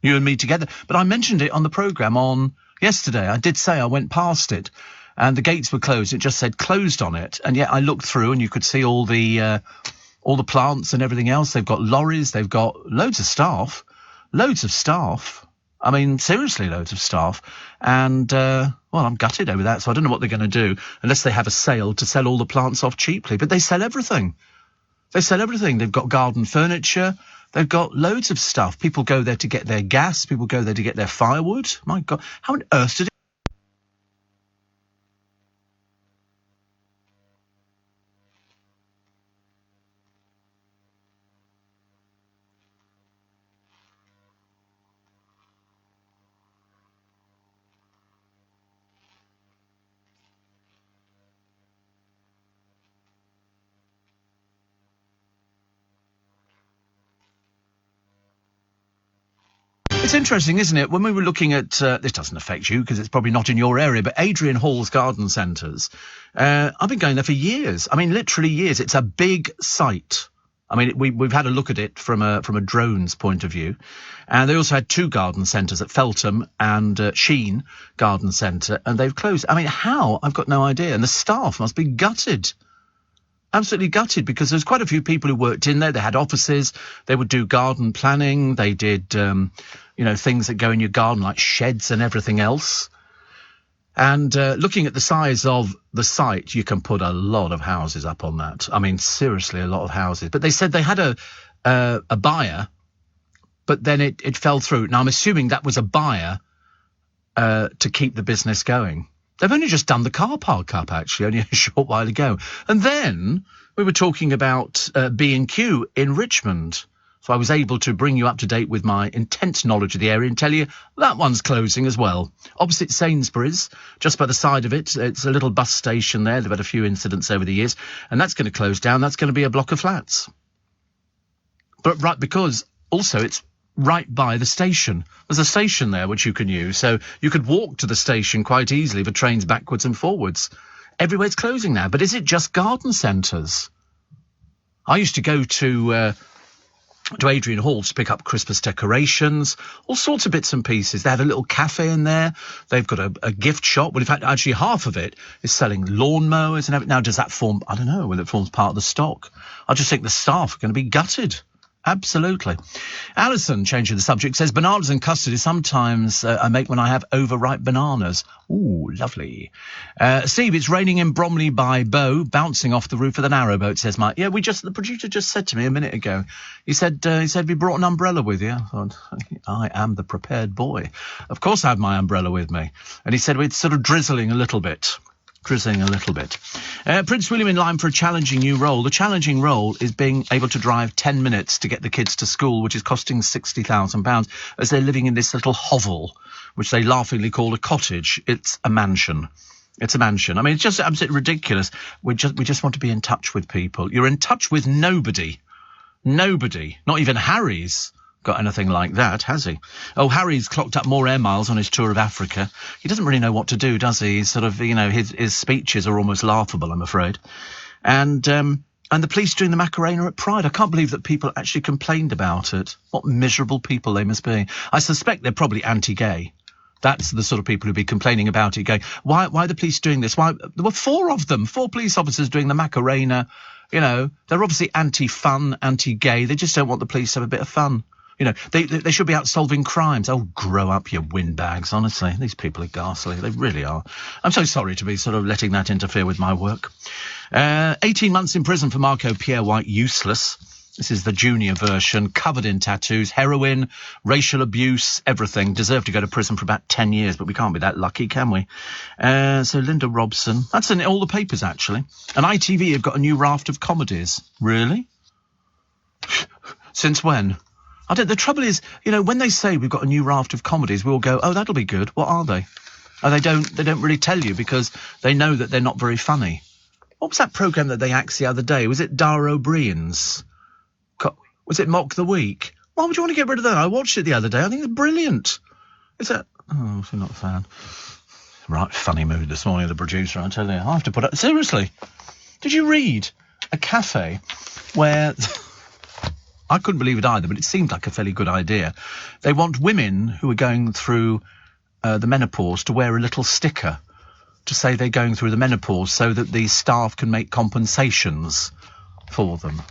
you and me together. But I mentioned it on the programme on yesterday. I did say I went past it and the gates were closed. It just said closed on it. And yet I looked through and you could see all the plants and everything else. They've got lorries. They've got loads of staff. Loads of staff. I mean, seriously, loads of staff. And, well, I'm gutted over that, so I don't know what they're going to do, unless they have a sale to sell all the plants off cheaply. But they sell everything. They sell everything. They've got garden furniture. They've got loads of stuff. People go there to get their gas. People go there to get their firewood. My God, how on earth did it... It's interesting, isn't it? When we were looking at, this doesn't affect you because it's probably not in your area, but Adrian Hall's garden centres, I've been going there for years. I mean, literally years. It's a big site. I mean, we've had a look at it from a drone's point of view. And they also had 2 garden centres at Feltham and Sheen Garden Centre, and they've closed. I mean, how? I've got no idea. And the staff must be gutted. Absolutely gutted, because there's quite a few people who worked in there. They had offices. They would do garden planning. They did, things that go in your garden, like sheds and everything else. And looking at the size of the site, you can put a lot of houses up on that. I mean, seriously, a lot of houses. But they said they had a buyer, but then it fell through. Now, I'm assuming that was a buyer to keep the business going. They've only just done the car park up, actually, only a short while ago. And then we were talking about B&Q in Richmond. So I was able to bring you up to date with my intense knowledge of the area and tell you that one's closing as well. Opposite Sainsbury's, just by the side of it, it's a little bus station there. They've had a few incidents over the years, and that's going to close down. That's going to be a block of flats. But right, because also it's right by the station. There's a station there which you can use, so you could walk to the station quite easily for trains backwards and forwards. Everywhere's closing now, but is it just garden centres? I used to go to Adrian Hall to pick up Christmas decorations, all sorts of bits and pieces. They have a little cafe in there. They've got a gift shop. Well, in fact, actually half of it is selling lawnmowers and everything. Now, does that form, I don't know, whether it forms part of the stock. I just think the staff are going to be gutted. Absolutely. Alison, changing the subject, says bananas and custard is sometimes I make when I have overripe bananas. Ooh, lovely. Steve, it's raining in Bromley by Bow, bouncing off the roof of the narrowboat, says Mike. Yeah, the producer just said to me a minute ago. He said, have you brought an umbrella with you? I thought, I am the prepared boy. Of course I have my umbrella with me. And he said, it's sort of drizzling a little bit. Prince William in line for a challenging new role. The challenging role is being able to drive 10 minutes to get the kids to school, which is costing £60,000, as they're living in this little hovel, which they laughingly call a cottage. It's a mansion. It's a mansion. I mean, it's just absolutely ridiculous. We just want to be in touch with people. You're in touch with nobody. Nobody. Not even Harry's got anything like that, has he? Oh, Harry's clocked up more air miles on his tour of Africa. He doesn't really know what to do, does he? He's sort of, his speeches are almost laughable, I'm afraid. And the police doing the Macarena at Pride. I can't believe that people actually complained about it. What miserable people they must be. I suspect they're probably anti-gay. That's the sort of people who'd be complaining about it, going, why are the police doing this? Why? There were 4 of them, 4 police officers doing the Macarena. They're obviously anti-fun, anti-gay. They just don't want the police to have a bit of fun. They should be out solving crimes. Oh, grow up, you windbags, honestly. These people are ghastly. They really are. I'm so sorry to be sort of letting that interfere with my work. 18 months in prison for Marco Pierre White, useless. This is the junior version, covered in tattoos, heroin, racial abuse, everything. Deserved to go to prison for about 10 years, but we can't be that lucky, can we? So Linda Robson. That's in all the papers, actually. And ITV have got a new raft of comedies. Really? Since when? The trouble is, when they say we've got a new raft of comedies, we all go, oh, that'll be good. What are they? Oh, they don't really tell you because they know that they're not very funny. What was that programme that they axed the other day? Was it Dara O'Brien's? Was it Mock the Week? Why would you want to get rid of that? I watched it the other day. I think it's brilliant. Is that? Oh, I'm not a fan. Right, funny mood this morning, the producer, I tell you. I have to put up. Seriously, did you read a cafe where... I couldn't believe it either, but it seemed like a fairly good idea. They want women who are going through the menopause to wear a little sticker to say they're going through the menopause so that the staff can make compensations for them.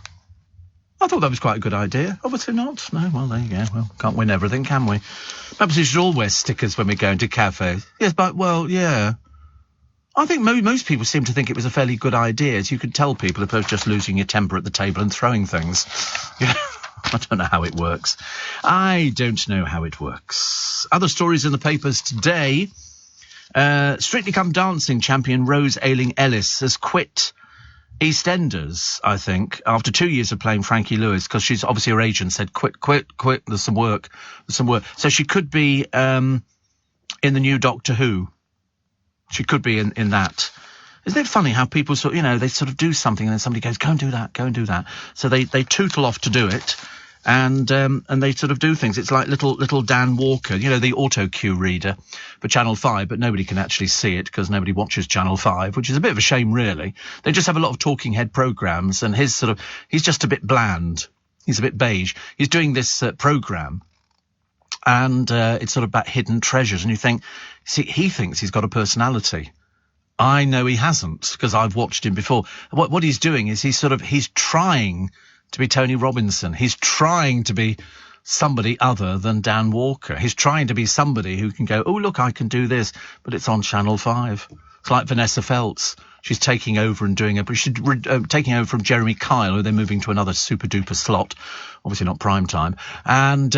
I thought that was quite a good idea. Obviously not. No, well, there you go. Well, can't win everything, can we? Perhaps we should all wear stickers when we go into cafes. Yes, but, well, yeah. I think most people seem to think it was a fairly good idea, as you could tell people opposed to just losing your temper at the table and throwing things. I don't know how it works. Other stories in the papers today. Strictly Come Dancing champion Rose Ayling-Ellis has quit EastEnders, I think, after 2 years of playing Frankie Lewis, because she's obviously her agent said, quit, there's some work. So she could be in the new Doctor Who. She could be in that. Isn't it funny how people they sort of do something and then somebody goes, go and do that. So they tootle off to do it. And they sort of do things. It's like little Dan Walker, you know, the auto cue reader for Channel 5, but nobody can actually see it because nobody watches Channel 5, which is a bit of a shame, really. They just have a lot of talking head programmes, and he's just a bit bland. He's a bit beige. He's doing this programme, and it's sort of about hidden treasures, and you think, see, he thinks he's got a personality. I know he hasn't, because I've watched him before. What he's doing is he's trying to be Tony Robinson. He's trying to be somebody other than Dan Walker. He's trying to be somebody who can go, oh, look, I can do this, but it's on Channel 5. It's like Vanessa Feltz. She's taking over and doing it, but she's taking over from Jeremy Kyle, who they're moving to another super-duper slot, obviously not prime time, and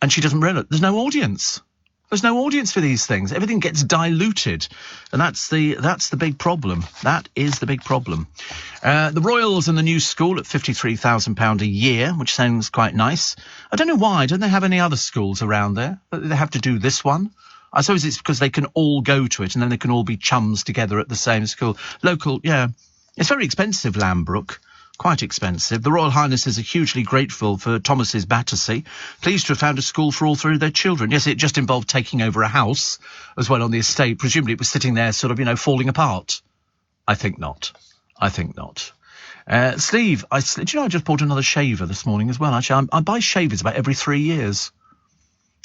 she doesn't realise there's no audience. There's no audience for these things. Everything gets diluted, and that's the big problem. That is the big problem. The Royals and the new school at £53,000 a year, which sounds quite nice. I don't know why. Don't they have any other schools around there? They have to do this one. I suppose it's because they can all go to it, and then they can all be chums together at the same school. Local, yeah. It's very expensive, Lambrook. Quite expensive. The Royal Highnesses are hugely grateful for Thomas's Battersea, pleased to have found a school for all three of their children. Yes, it just involved taking over a house as well on the estate. Presumably it was sitting there sort of, you know, falling apart. I think not. Steve, do you know I just bought another shaver this morning as well? Actually, I buy shavers about every 3 years.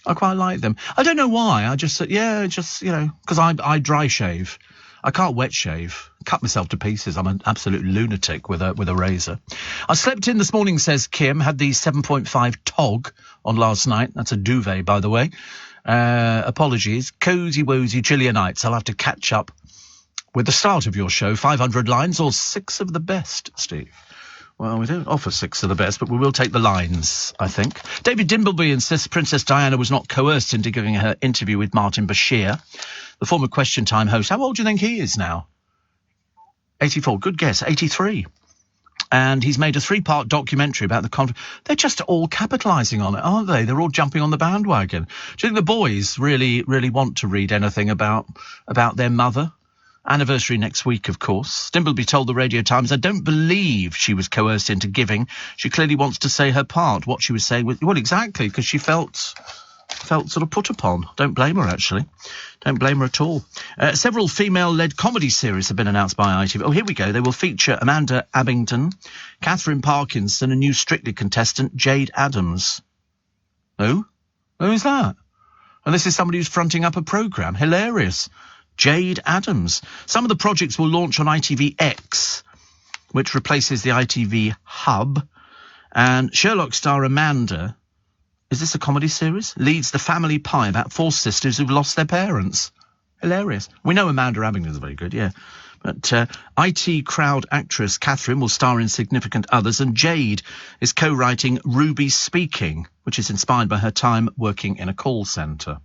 I quite like them. I don't know why. I just, you know, because I dry shave. I can't wet shave. Cut myself to pieces. I'm an absolute lunatic with a razor. I slept in this morning, says Kim. Had the 7.5 TOG on last night. That's a duvet, by the way. Apologies. Cozy wozy Gillianites. I'll have to catch up with the start of your show. 500 lines or 6 of the best, Steve. Well, we don't offer 6 of the best, but we will take the lines, I think. David Dimbleby insists Princess Diana was not coerced into giving her interview with Martin Bashir, the former Question Time host. How old do you think he is now? 84. Good guess. 83. And he's made a 3-part documentary about the conflict. They're just all capitalising on it, aren't they? They're all jumping on the bandwagon. Do you think the boys really, really want to read anything about their mother? Anniversary next week, of course. Dimbleby told the Radio Times, I don't believe she was coerced into giving. She clearly wants to say her part. What she was saying was, well, exactly, because she felt sort of put upon. Don't blame her, actually. Don't blame her at all. Several female-led comedy series have been announced by ITV. Oh, here we go. They will feature Amanda Abington, Catherine Parkinson, and new Strictly contestant Jade Adams. Who? Who is that? And this is somebody who's fronting up a programme. Hilarious. Jade Adams. Some of the projects will launch on ITVX, which replaces the ITV Hub. And Sherlock star Amanda, is this a comedy series? Leads the family pie about 4 sisters who've lost their parents. Hilarious. We know Amanda Abington's very good, yeah. But IT crowd actress Catherine will star in Significant Others, and Jade is co-writing Ruby Speaking, which is inspired by her time working in a call centre.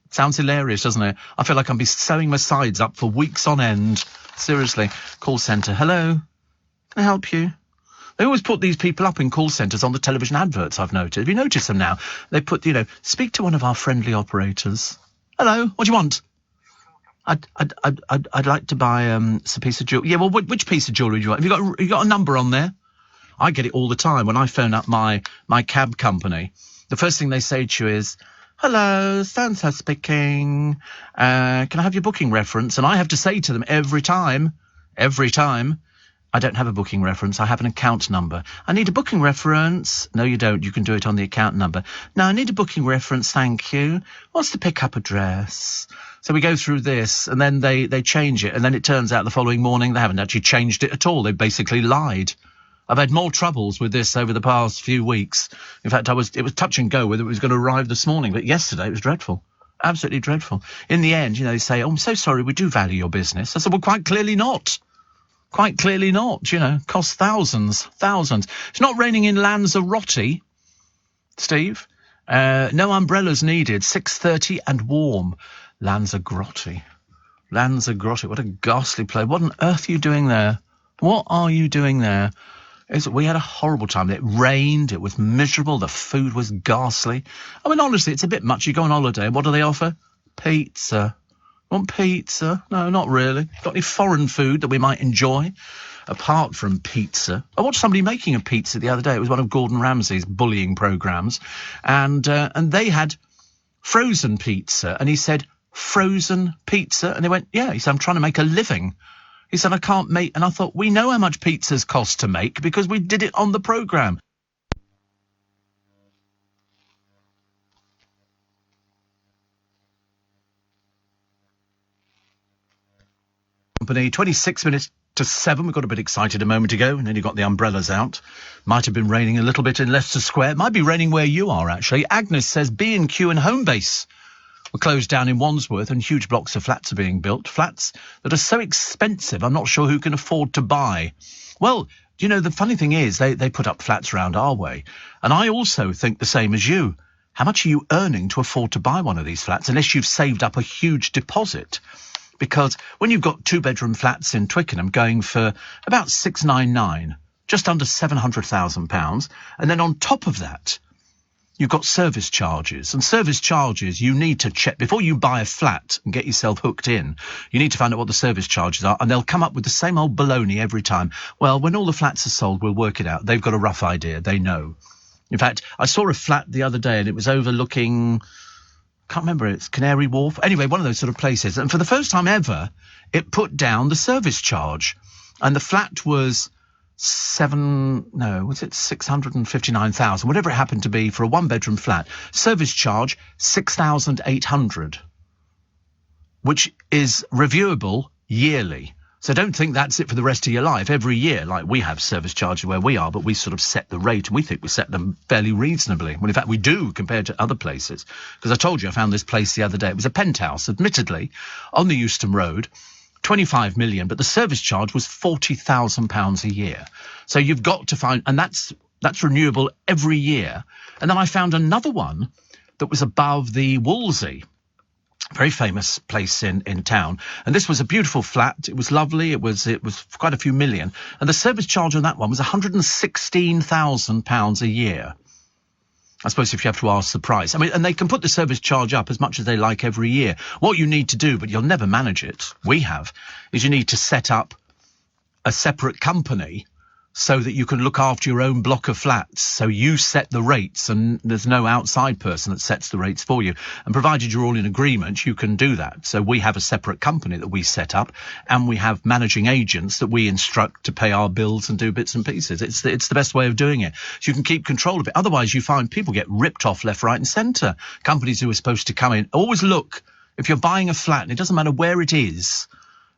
Sounds hilarious, doesn't it? I feel like I'll be sewing my sides up for weeks on end. Seriously. Call centre. Hello? Can I help you? They always put these people up in call centres on the television adverts, I've noticed. Have you noticed them now? They put, you know, speak to one of our friendly operators. Hello? What do you want? I'd like to buy a piece of jewellery. Yeah, well, which piece of jewellery do you want? Have you got a number on there? I get it all the time when I phone up my cab company. The first thing they say to you is, hello, so-and-so speaking. Can I have your booking reference? And I have to say to them every time, I don't have a booking reference. I have an account number. I need a booking reference. No, you don't. You can do it on the account number. No, I need a booking reference. Thank you. What's the pickup address? So we go through this, and then they change it. And then it turns out the following morning they haven't actually changed it at all. They basically lied. I've had more troubles with this over the past few weeks. In fact, it was touch and go whether it was going to arrive this morning. But yesterday it was dreadful. Absolutely dreadful. In the end, you know, they say, oh, I'm so sorry, we do value your business. I said, well, quite clearly not. Quite clearly not, you know. Costs thousands. It's not raining in Lanzarote, Steve. No umbrellas needed. 6:30 and warm. Lanzarote. What a ghastly place. What on earth are you doing there? What are you doing there? We had a horrible time. It rained. It was miserable. The food was ghastly. I mean, honestly, it's a bit much. You go on holiday, and what do they offer? Pizza. Want pizza? No, not really. Got any foreign food that we might enjoy? apart from pizza. I watched somebody making a pizza the other day. It was one of Gordon Ramsay's bullying programmes. And they had frozen pizza. And he said, frozen pizza? And they went, yeah. He said, I'm trying to make a living. He said, I can't make... And I thought, we know how much pizzas cost to make because we did it on the programme. Company, 26 minutes to 7. We got a bit excited a moment ago, and then you got the umbrellas out. Might have been raining a little bit in Leicester Square. It might be raining where you are, actually. Agnes says B&Q and Homebase were closed down in Wandsworth, and huge blocks of flats are being built. Flats that are so expensive, I'm not sure who can afford to buy. Well, you know, the funny thing is they put up flats around our way, and I also think the same as you. How much are you earning to afford to buy one of these flats, unless you've saved up a huge deposit? Because when you've got 2-bedroom flats in Twickenham going for about £699, just under £700,000, and then on top of that, you've got service charges. And service charges, you need to check. Before you buy a flat and get yourself hooked in, you need to find out what the service charges are, and they'll come up with the same old baloney every time. Well, when all the flats are sold, we'll work it out. They've got a rough idea. They know. In fact, I saw a flat the other day, and it was overlooking... can't remember, it's Canary Wharf. Anyway, one of those sort of places. And for the first time ever, it put down the service charge. And the flat was 659,000, whatever it happened to be for a 1-bedroom flat. Service charge, 6,800, which is reviewable yearly. So don't think that's it for the rest of your life. Every year, like we have service charges where we are, but we sort of set the rate, and we think we set them fairly reasonably. Well, in fact, we do compared to other places. Because I told you I found this place the other day. It was a penthouse, admittedly, on the Euston Road, 25 million, but the service charge was £40,000 a year. So you've got to find, and that's renewable every year. And then I found another one that was above the Wolsey. Very famous place in town, and this was a beautiful flat. It was lovely. It was quite a few million, and the service charge on that one was £116,000 a year. I suppose if you have to ask the price. I mean, and they can put the service charge up as much as they like every year. What you need to do, but you'll never manage it, we have, is you need to set up a separate company so that you can look after your own block of flats. So you set the rates, and there's no outside person that sets the rates for you. And provided you're all in agreement, you can do that. So we have a separate company that we set up, and we have managing agents that we instruct to pay our bills and do bits and pieces. It's the best way of doing it. So you can keep control of it. Otherwise, you find people get ripped off left, right and centre. Companies who are supposed to come in. Always look, if you're buying a flat, and it doesn't matter where it is,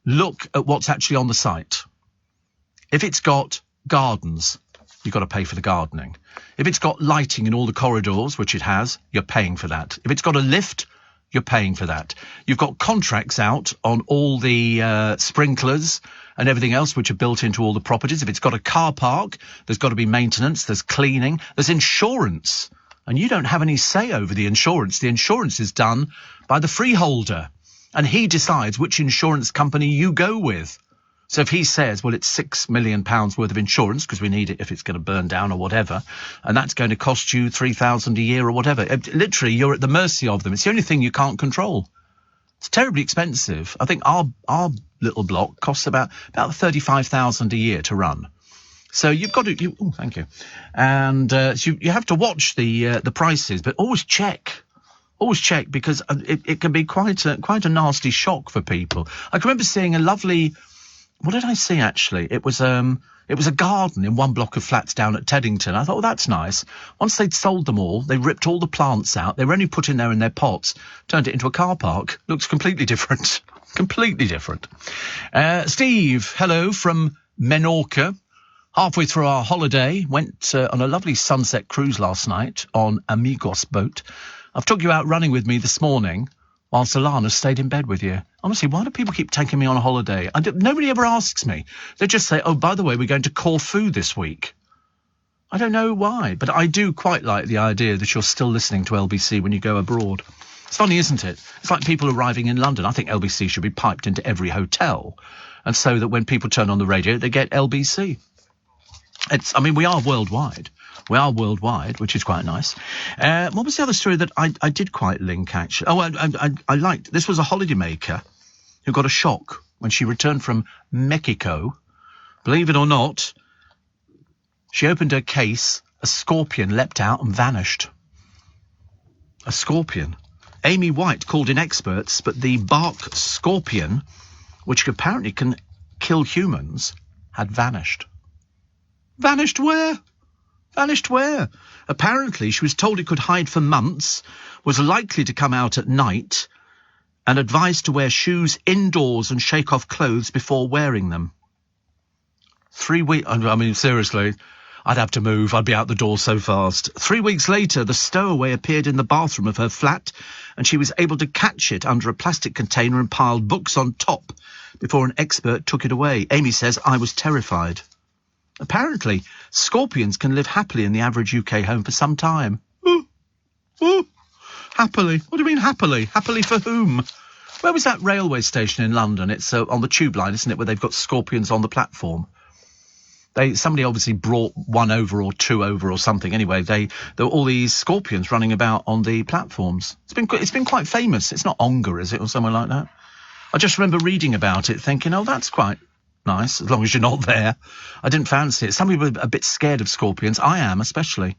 look at what's actually on the site. If it's got gardens, you've got to pay for the gardening. If it's got lighting in all the corridors, which it has, you're paying for that. If it's got a lift, you're paying for that. You've got contracts out on all the sprinklers and everything else which are built into all the properties. If it's got a car park, there's got to be maintenance, there's cleaning, there's insurance. And you don't have any say over the insurance. The insurance is done by the freeholder, and he decides which insurance company you go with. So if he says, well, it's £6 million worth of insurance because we need it if it's going to burn down or whatever, and that's going to cost you £3,000 a year or whatever, literally you're at the mercy of them. It's the only thing you can't control. It's terribly expensive. I think our little block costs about £35,000 a year to run. So you've got to, oh, thank you. And so you have to watch the prices, but always check. Always check, because it can be quite a nasty shock for people. I can remember seeing a lovely... What did I see, actually? It was a garden in one block of flats down at Teddington. I thought, well, that's nice. Once they'd sold them all, they ripped all the plants out. They were only put in there in their pots, turned it into a car park. Looks completely different. Completely different. Steve, hello from Menorca. Halfway through our holiday, went on a lovely sunset cruise last night on Amigos boat. I've took you out running with me this morning, whilst Alana stayed in bed with you. Honestly, why do people keep taking me on a holiday? Nobody ever asks me. They just say, oh, by the way, we're going to Corfu this week. I don't know why, but I do quite like the idea that you're still listening to LBC when you go abroad. It's funny, isn't it? It's like people arriving in London. I think LBC should be piped into every hotel, and so that when people turn on the radio, they get LBC. We are worldwide. We are worldwide, which is quite nice. What was the other story that I did quite link, actually? Oh, I liked. This was a holidaymaker who got a shock when she returned from Mexico Believe it or not, she opened her case, a scorpion leapt out and vanished. A scorpion. Amy White called in experts, but the bark scorpion, which apparently can kill humans, had vanished. Vanished where? Vanished where? Apparently she was told it could hide for months, was likely to come out at night, and advised to wear shoes indoors and shake off clothes before wearing them. 3 weeks... I mean, seriously, I'd have to move. I'd be out the door so fast. 3 weeks later, the stowaway appeared in the bathroom of her flat, and she was able to catch it under a plastic container and piled books on top before an expert took it away. Amy says, I was terrified. Apparently, scorpions can live happily in the average UK home for some time. Happily? What do you mean happily? Happily for whom? Where was that railway station in London? It's on the tube line, isn't it, where they've got scorpions on the platform? Somebody obviously brought one over or two over or something. Anyway, there were all these scorpions running about on the platforms. It's been quite famous. It's not Ongar, is it, or somewhere like that? I just remember reading about it, thinking, oh, that's quite nice, as long as you're not there. I didn't fancy it. Some people are a bit scared of scorpions. I am, especially.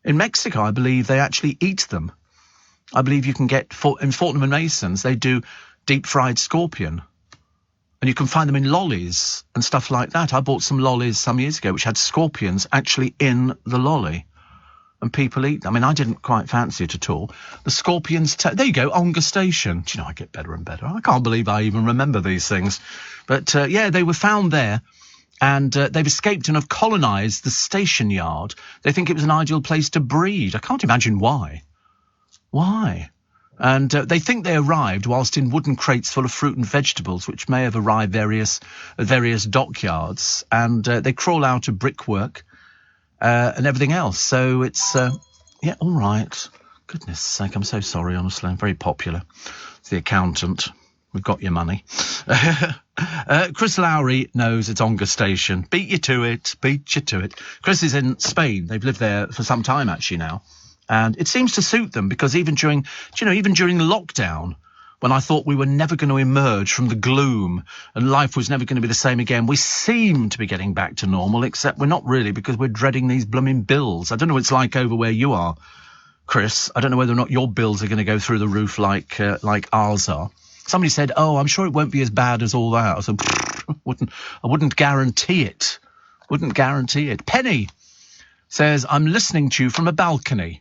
In Mexico, I believe they actually eat them. I believe you can get, in Fortnum & Masons, they do deep-fried scorpion. And you can find them in lollies and stuff like that. I bought some lollies some years ago which had scorpions actually in the lolly. And people eat them. I mean, I didn't quite fancy it at all. The scorpions... there you go, Ongar Station. Do you know, I get better and better. I can't believe I even remember these things. But, yeah, they were found there. And they've escaped and have colonised the station yard. They think it was an ideal place to breed. I can't imagine why. Why? And they think they arrived whilst in wooden crates full of fruit and vegetables, which may have arrived at various dockyards. And they crawl out of brickwork and everything else. So it's, yeah, all right. Goodness sake, I'm so sorry, honestly. I'm very popular. It's the accountant. We've got your money. Chris Lowry knows it's Ongar Station. Beat you to it. Beat you to it. Chris is in Spain. They've lived there for some time, actually, now. And it seems to suit them because even during lockdown, when I thought we were never going to emerge from the gloom and life was never going to be the same again, we seem to be getting back to normal, except we're not really because we're dreading these blooming bills. I don't know what it's like over where you are, Chris. I don't know whether or not your bills are going to go through the roof like ours are. Somebody said, oh, I'm sure it won't be as bad as all that. I said, I wouldn't guarantee it. Wouldn't guarantee it. Penny says, I'm listening to you from a balcony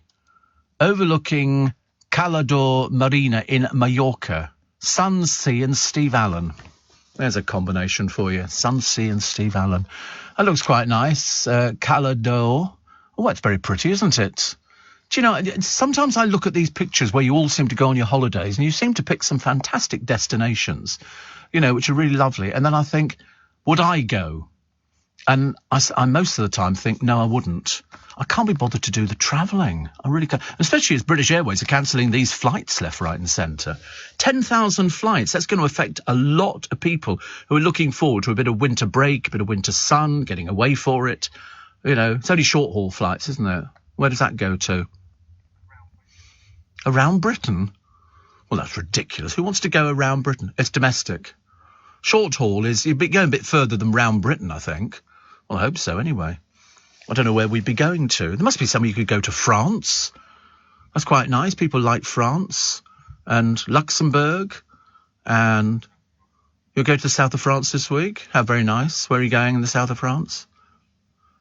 overlooking Calador Marina in Mallorca. Sun, Sea and Steve Allen. There's a combination for you. Sun, Sea and Steve Allen. That looks quite nice. Calador. Oh, that's very pretty, isn't it? Do you know, sometimes I look at these pictures where you all seem to go on your holidays and you seem to pick some fantastic destinations, you know, which are really lovely. And then I think, would I go? And I most of the time think, no, I wouldn't. I can't be bothered to do the travelling. I really can't. Especially as British Airways are cancelling these flights left, right and centre. 10,000 flights. That's going to affect a lot of people who are looking forward to a bit of winter break, a bit of winter sun, getting away for it. You know, it's only short-haul flights, isn't it? Where does that go to? Around Britain? Well, that's ridiculous. Who wants to go around Britain? It's domestic. Short-haul is, you'd be going a bit further than round Britain, I think. Well, I hope so, anyway. I don't know where we'd be going to. There must be somewhere you could go to. France. That's quite nice. People like France and Luxembourg. And you'll go to the south of France this week. How very nice. Where are you going in the south of France?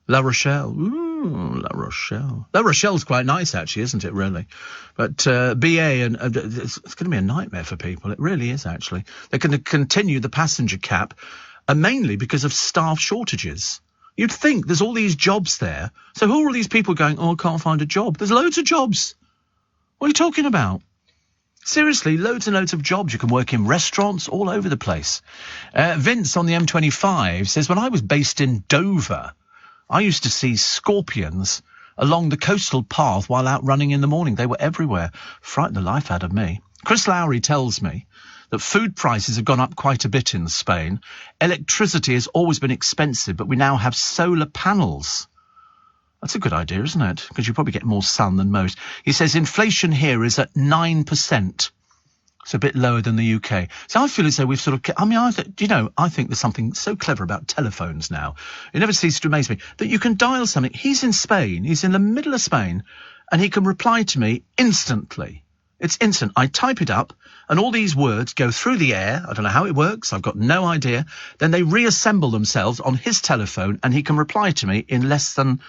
La Rochelle. Ooh, La Rochelle. La Rochelle's quite nice, actually, isn't it, really? But BA, and it's going to be a nightmare for people. It really is, actually. They're going to continue the passenger cap, and mainly because of staff shortages. You'd think there's all these jobs there. So who are all these people going, oh, I can't find a job? There's loads of jobs. What are you talking about? Seriously, loads and loads of jobs. You can work in restaurants all over the place. Vince on the M25 says, when I was based in Dover, I used to see scorpions along the coastal path while out running in the morning. They were everywhere. Frightened the life out of me. Chris Lowry tells me that food prices have gone up quite a bit in Spain. Electricity has always been expensive, but we now have solar panels. That's a good idea, isn't it? Because you probably get more sun than most. He says inflation here is at 9%. It's a bit lower than the UK. So I feel as though we've sort of... I think there's something so clever about telephones now. It never ceases to amaze me that you can dial something. He's in Spain. He's in the middle of Spain, and he can reply to me instantly. It's instant. I type it up, and all these words go through the air. I don't know how it works. I've got no idea. Then they reassemble themselves on his telephone, and he can reply to me in less than...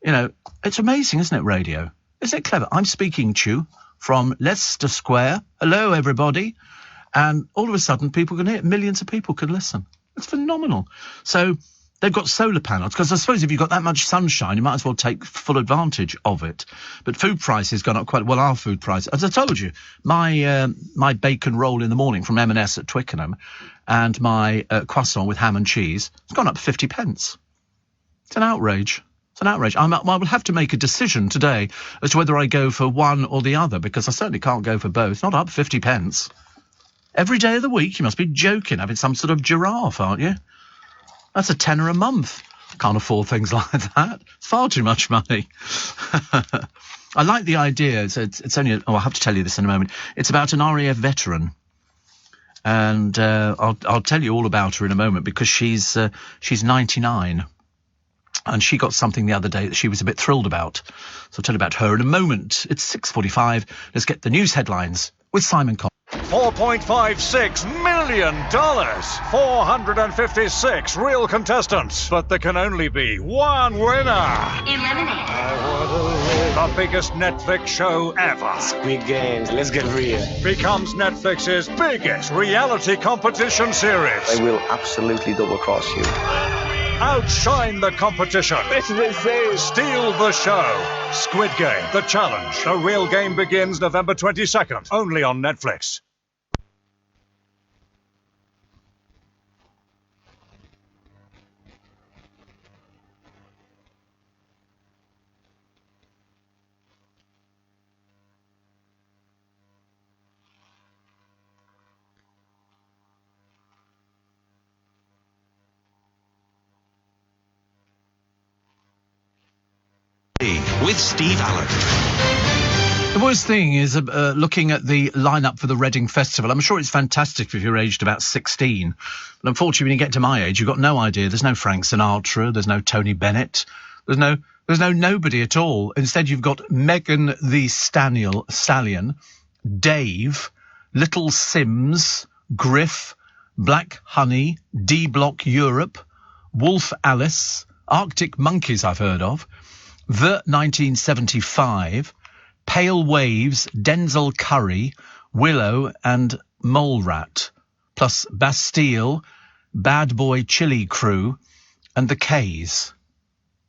it's amazing, isn't it, radio? Isn't it clever? I'm speaking to you from Leicester Square. Hello, everybody. And all of a sudden, people can hear it. Millions of people can listen. It's phenomenal. So they've got solar panels, because I suppose if you've got that much sunshine, you might as well take full advantage of it. But food prices gone up quite well. Our food price, as I told you, my bacon roll in the morning from M&S at Twickenham and my croissant with ham and cheese, it's gone up 50p. It's an outrage. It's an outrage. I will have to make a decision today as to whether I go for one or the other, because I certainly can't go for both. Not up 50p. Every day of the week? You must be joking. Having some sort of giraffe, aren't you? That's £10 a month. Can't afford things like that. It's far too much money. I like the idea. It's only... I'll have to tell you this in a moment. It's about an RAF veteran. And I'll tell you all about her in a moment, because she's 99. And she got something the other day that she was a bit thrilled about. So I'll tell you about her in a moment. It's 6:45. Let's get the news headlines with Simon Cox. $4.56 million. 456 real contestants. But there can only be one winner. Eliminated. The biggest Netflix show ever. Squid Games, let's get real. Becomes Netflix's biggest reality competition series. They will absolutely double-cross you. Outshine the competition. This is insane. Steal the show. Squid Game, The Challenge. The real game begins November 22nd. Only on Netflix. With Steve Allen. The worst thing is looking at the lineup for the Reading Festival. I'm sure it's fantastic if you're aged about 16. But unfortunately, when you get to my age, you've got no idea. There's no Frank Sinatra. There's no Tony Bennett. There's no nobody at all. Instead, you've got Megan the Stallion, Dave, Little Sims, Griff, Black Honey, D Block Europe, Wolf Alice, Arctic Monkeys I've heard of, The 1975, Pale Waves, Denzel Curry, Willow and Mole Rat, plus Bastille, Bad Boy Chili Crew, and the K's.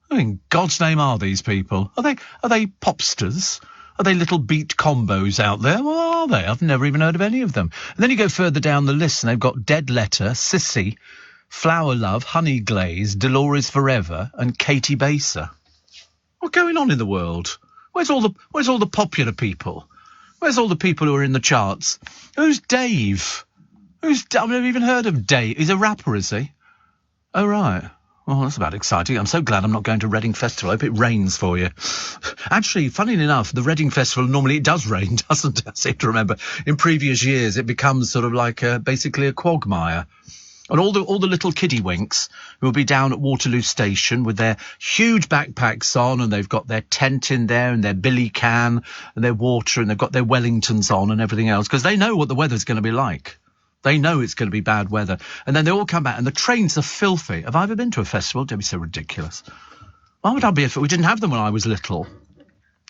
Who in God's name are these people? Are they popsters? Are they little beat combos out there? What are they? I've never even heard of any of them. And then you go further down the list, and they've got Dead Letter, Sissy, Flower Love, Honey Glaze, Dolores Forever, and Katie Baser. What's going on in the world? Where's all the popular people? Where's all the people who are in the charts? Who's Dave? I've never even heard of Dave. He's a rapper, is he? Oh, right. Well, that's about exciting. I'm so glad I'm not going to Reading Festival. I hope it rains for you. Actually, funny enough, the Reading Festival, normally it does rain, doesn't it? I seem to remember. In previous years, it becomes sort of like basically a quagmire. And all the little kiddywinks who will be down at Waterloo Station with their huge backpacks on, and they've got their tent in there and their billy can and their water, and they've got their Wellingtons on and everything else, because they know what the weather's going to be like. They know it's going to be bad weather. And then they all come back, and the trains are filthy. Have I ever been to a festival? Don't be so ridiculous. Why would I be? We didn't have them when I was little.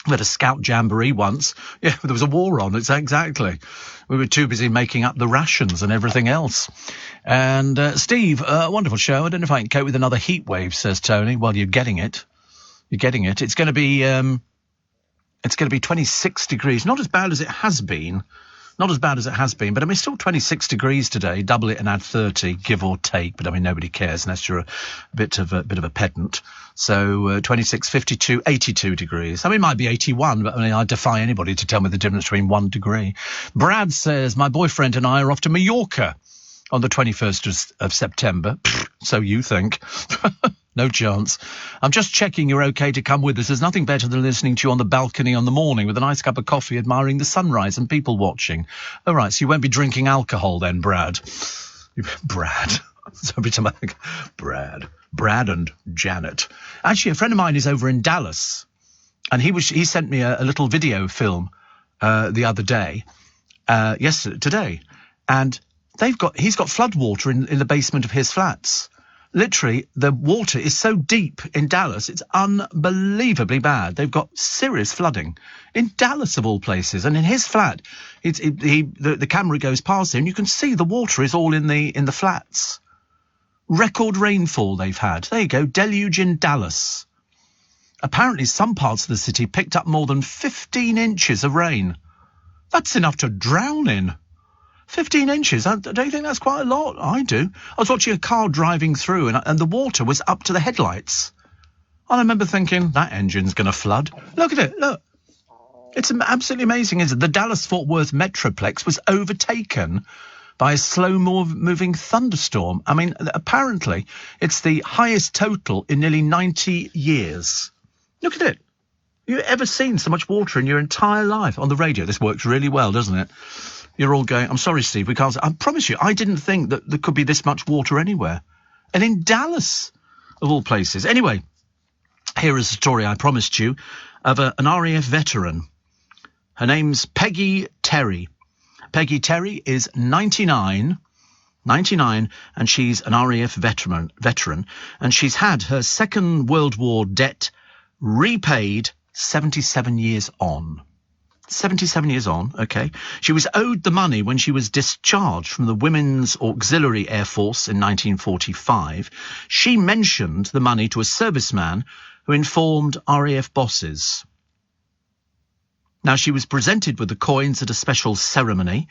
We had a scout jamboree once. Yeah, there was a war on. It's exactly. We were too busy making up the rations and everything else. And Steve, wonderful show. I don't know if I can cope with another heat wave, says Tony. Well, you're getting it. You're getting it. It's going to be 26 degrees. Not as bad as it has been. Not as bad as it has been, but I mean, still 26 degrees today. Double it and add 30, give or take. But I mean, nobody cares unless you're a bit of a pedant. So 26, 52, 82 degrees. I mean, it might be 81, but I mean, I defy anybody to tell me the difference between 1 degree. Brad says, my boyfriend and I are off to Mallorca on the 21st of September. So you think. No chance. I'm just checking you're okay to come with us. There's nothing better than listening to you on the balcony on the morning with a nice cup of coffee, admiring the sunrise and people watching. All right, so you won't be drinking alcohol then, Brad. Brad. Brad and Janet. Actually, a friend of mine is over in Dallas, and he sent me a little video film the other day, today, and he's got flood water in the basement of his flats. Literally, the water is so deep in Dallas, it's unbelievably bad. They've got serious flooding in Dallas, of all places. And in his flat, the camera goes past there, and you can see the water is all in the flats. Record rainfall they've had. There you go, deluge in Dallas. Apparently, some parts of the city picked up more than 15 inches of rain. That's enough to drown in. 15 inches, don't you think that's quite a lot? I do. I was watching a car driving through and the water was up to the headlights. And I remember thinking, that engine's going to flood. Look at it, look. It's absolutely amazing, isn't it? The Dallas-Fort Worth Metroplex was overtaken by a slow-moving thunderstorm. I mean, apparently, it's the highest total in nearly 90 years. Look at it. You ever seen so much water in your entire life? On the radio, this works really well, doesn't it? You're all going, I'm sorry, Steve, we can't. I promise you, I didn't think that there could be this much water anywhere. And in Dallas, of all places. Anyway, here is a story I promised you of an RAF veteran. Her name's Peggy Terry. Peggy Terry is 99, and she's an RAF veteran, and she's had her Second World War debt repaid 77 years on. 77 years on, okay. She was owed the money when she was discharged from the Women's Auxiliary Air Force in 1945. She mentioned the money to a serviceman who informed RAF bosses. Now, she was presented with the coins at a special ceremony,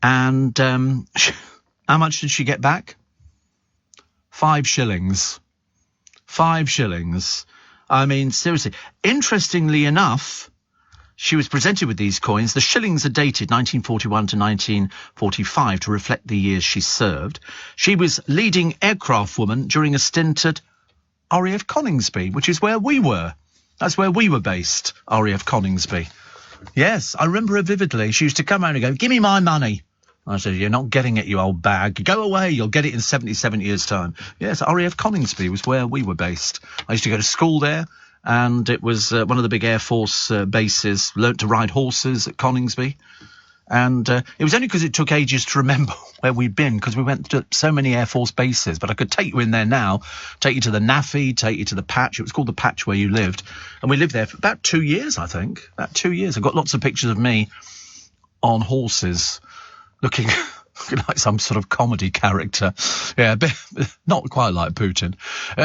and how much did she get back? 5 shillings. 5 shillings. I mean, seriously. Interestingly enough, she was presented with these coins. The shillings are dated 1941 to 1945 to reflect the years she served. She was leading aircraft woman during a stint at RAF Coningsby, which is where we were. That's where we were based, RAF Coningsby. Yes, I remember her vividly. She used to come around and go, give me my money. I said, you're not getting it, you old bag. Go away, you'll get it in 77 years' time. Yes, RAF Coningsby was where we were based. I used to go to school there. And it was one of the big Air Force bases. Learnt to ride horses at Coningsby. And it was only because it took ages to remember where we'd been, because we went to so many Air Force bases. But I could take you in there now, take you to the NAFI, take you to the Patch. It was called the Patch where you lived. And we lived there for about 2 years, I think. About 2 years. I've got lots of pictures of me on horses looking like some sort of comedy character. Yeah, but not quite like Putin.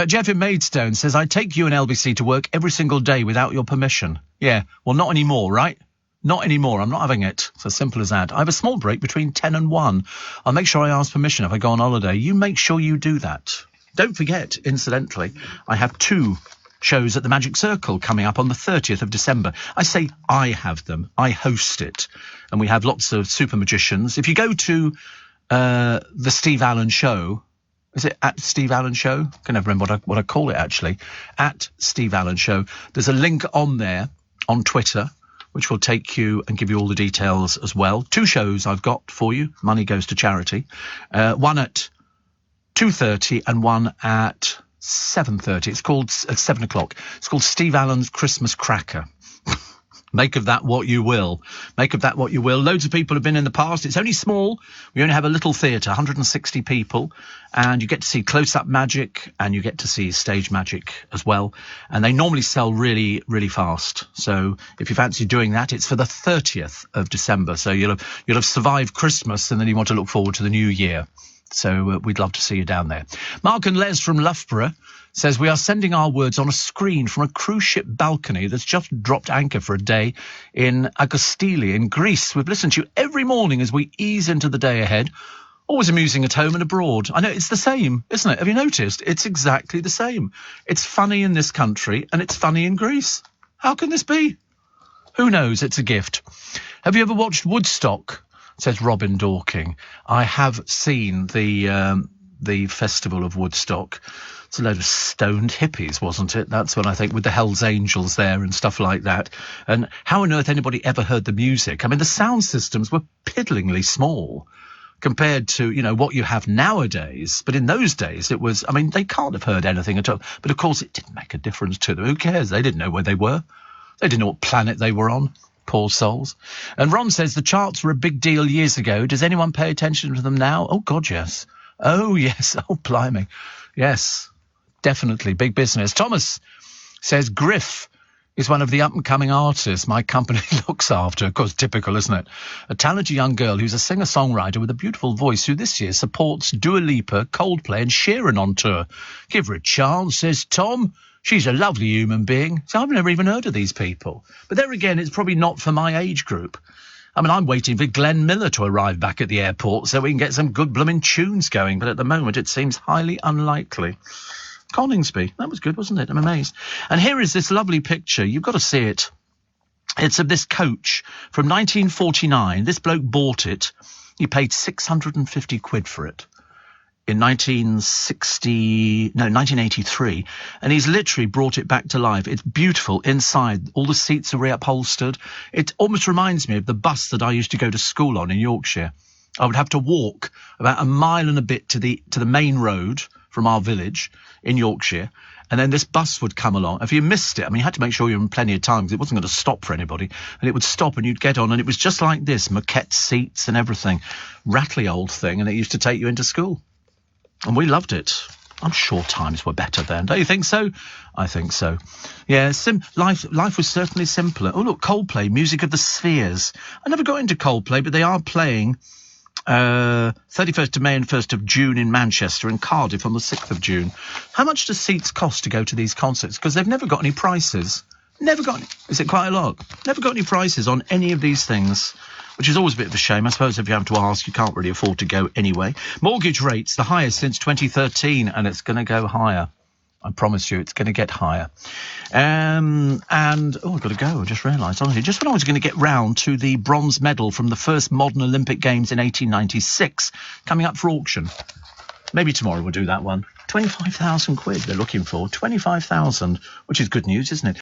Jeff in Maidstone says, I take you and LBC to work every single day without your permission. Yeah, well, not anymore, right? Not anymore. I'm not having it. It's as simple as that. I have a small break between 10 and 1. I'll make sure I ask permission if I go on holiday. You make sure you do that. Don't forget, incidentally, I have 2 shows at the Magic Circle coming up on the 30th of December. I say I have them. I host it. And we have lots of super magicians. If you go to the Steve Allen Show, is it at Steve Allen Show? I can never remember what I call it, actually. At Steve Allen Show. There's a link on there, on Twitter, which will take you and give you all the details as well. 2 shows I've got for you. Money goes to charity. One at 2:30 and one at 7:30. It's called at 7 o'clock. It's called Steve Allen's Christmas Cracker. Make of that what you will. Make of that what you will. Loads of people have been in the past. It's only small. We only have a little theatre, 160 people, and you get to see close-up magic and you get to see stage magic as well. And they normally sell really, really fast. So if you fancy doing that, it's for the 30th of December. So you'll have survived Christmas and then you want to look forward to the new year. So we'd love to see you down there. Mark and Les from Loughborough says, we are sending our words on a screen from a cruise ship balcony that's just dropped anchor for a day in Agostili in Greece. We've listened to you every morning as we ease into the day ahead. Always amusing at home and abroad. I know, it's the same, isn't it? Have you noticed? It's exactly the same. It's funny in this country and it's funny in Greece. How can this be? Who knows? It's a gift. Have you ever watched Woodstock? Says Robin Dorking. I have seen the Festival of Woodstock. It's a load of stoned hippies, wasn't it? That's what I think, with the Hells Angels there and stuff like that. And how on earth anybody ever heard the music? I mean, the sound systems were piddlingly small compared to, you know, what you have nowadays. But in those days, it was, I mean, they can't have heard anything at all. But of course, it didn't make a difference to them. Who cares? They didn't know where they were. They didn't know what planet they were on. Poor souls. And Ron says the charts were a big deal years ago. Does anyone pay attention to them now? Oh, God, yes. Oh, yes. Oh, blimey. Yes. Definitely, big business. Thomas says Griff is one of the up-and-coming artists my company looks after. Of course, typical, isn't it? A talented young girl who's a singer-songwriter with a beautiful voice who this year supports Dua Lipa, Coldplay and Sheeran on tour. Give her a chance, says Tom. She's a lovely human being. So I've never even heard of these people. But there again, it's probably not for my age group. I mean, I'm waiting for Glenn Miller to arrive back at the airport so we can get some good blooming tunes going. But at the moment, it seems highly unlikely. Coningsby. That was good, wasn't it? I'm amazed. And here is this lovely picture. You've got to see it. It's of this coach from 1949. This bloke bought it. He paid 650 quid for it in 1983. And he's literally brought it back to life. It's beautiful inside. All the seats are reupholstered. It almost reminds me of the bus that I used to go to school on in Yorkshire. I would have to walk about a mile and a bit to the main road from our village in Yorkshire, and then this bus would come along. If you missed it, I mean, you had to make sure you were in plenty of time because it wasn't going to stop for anybody, and it would stop and you'd get on, and it was just like this, moquette seats and everything, rattly old thing, and it used to take you into school, and we loved it. I'm sure times were better then. Don't you think so? I think so. Yeah, life was certainly simpler. Oh, look, Coldplay, Music of the Spheres. I never got into Coldplay, but they are playing 31st of May and 1st of June in Manchester and Cardiff on the 6th of June. How much do seats cost to go to these concerts? Because they've never got any prices. Never got any. Is it quite a lot? Never got any prices on any of these things, which is always a bit of a shame. I suppose if you have to ask, you can't really afford to go anyway. Mortgage rates, the highest since 2013, and it's going to go higher. I promise you, it's going to get higher. And, I've got to go. I just realised, honestly, just when I was going to get round to the bronze medal from the first modern Olympic Games in 1896, coming up for auction. Maybe tomorrow we'll do that one. 25,000 quid they're looking for. 25,000, which is good news, isn't it?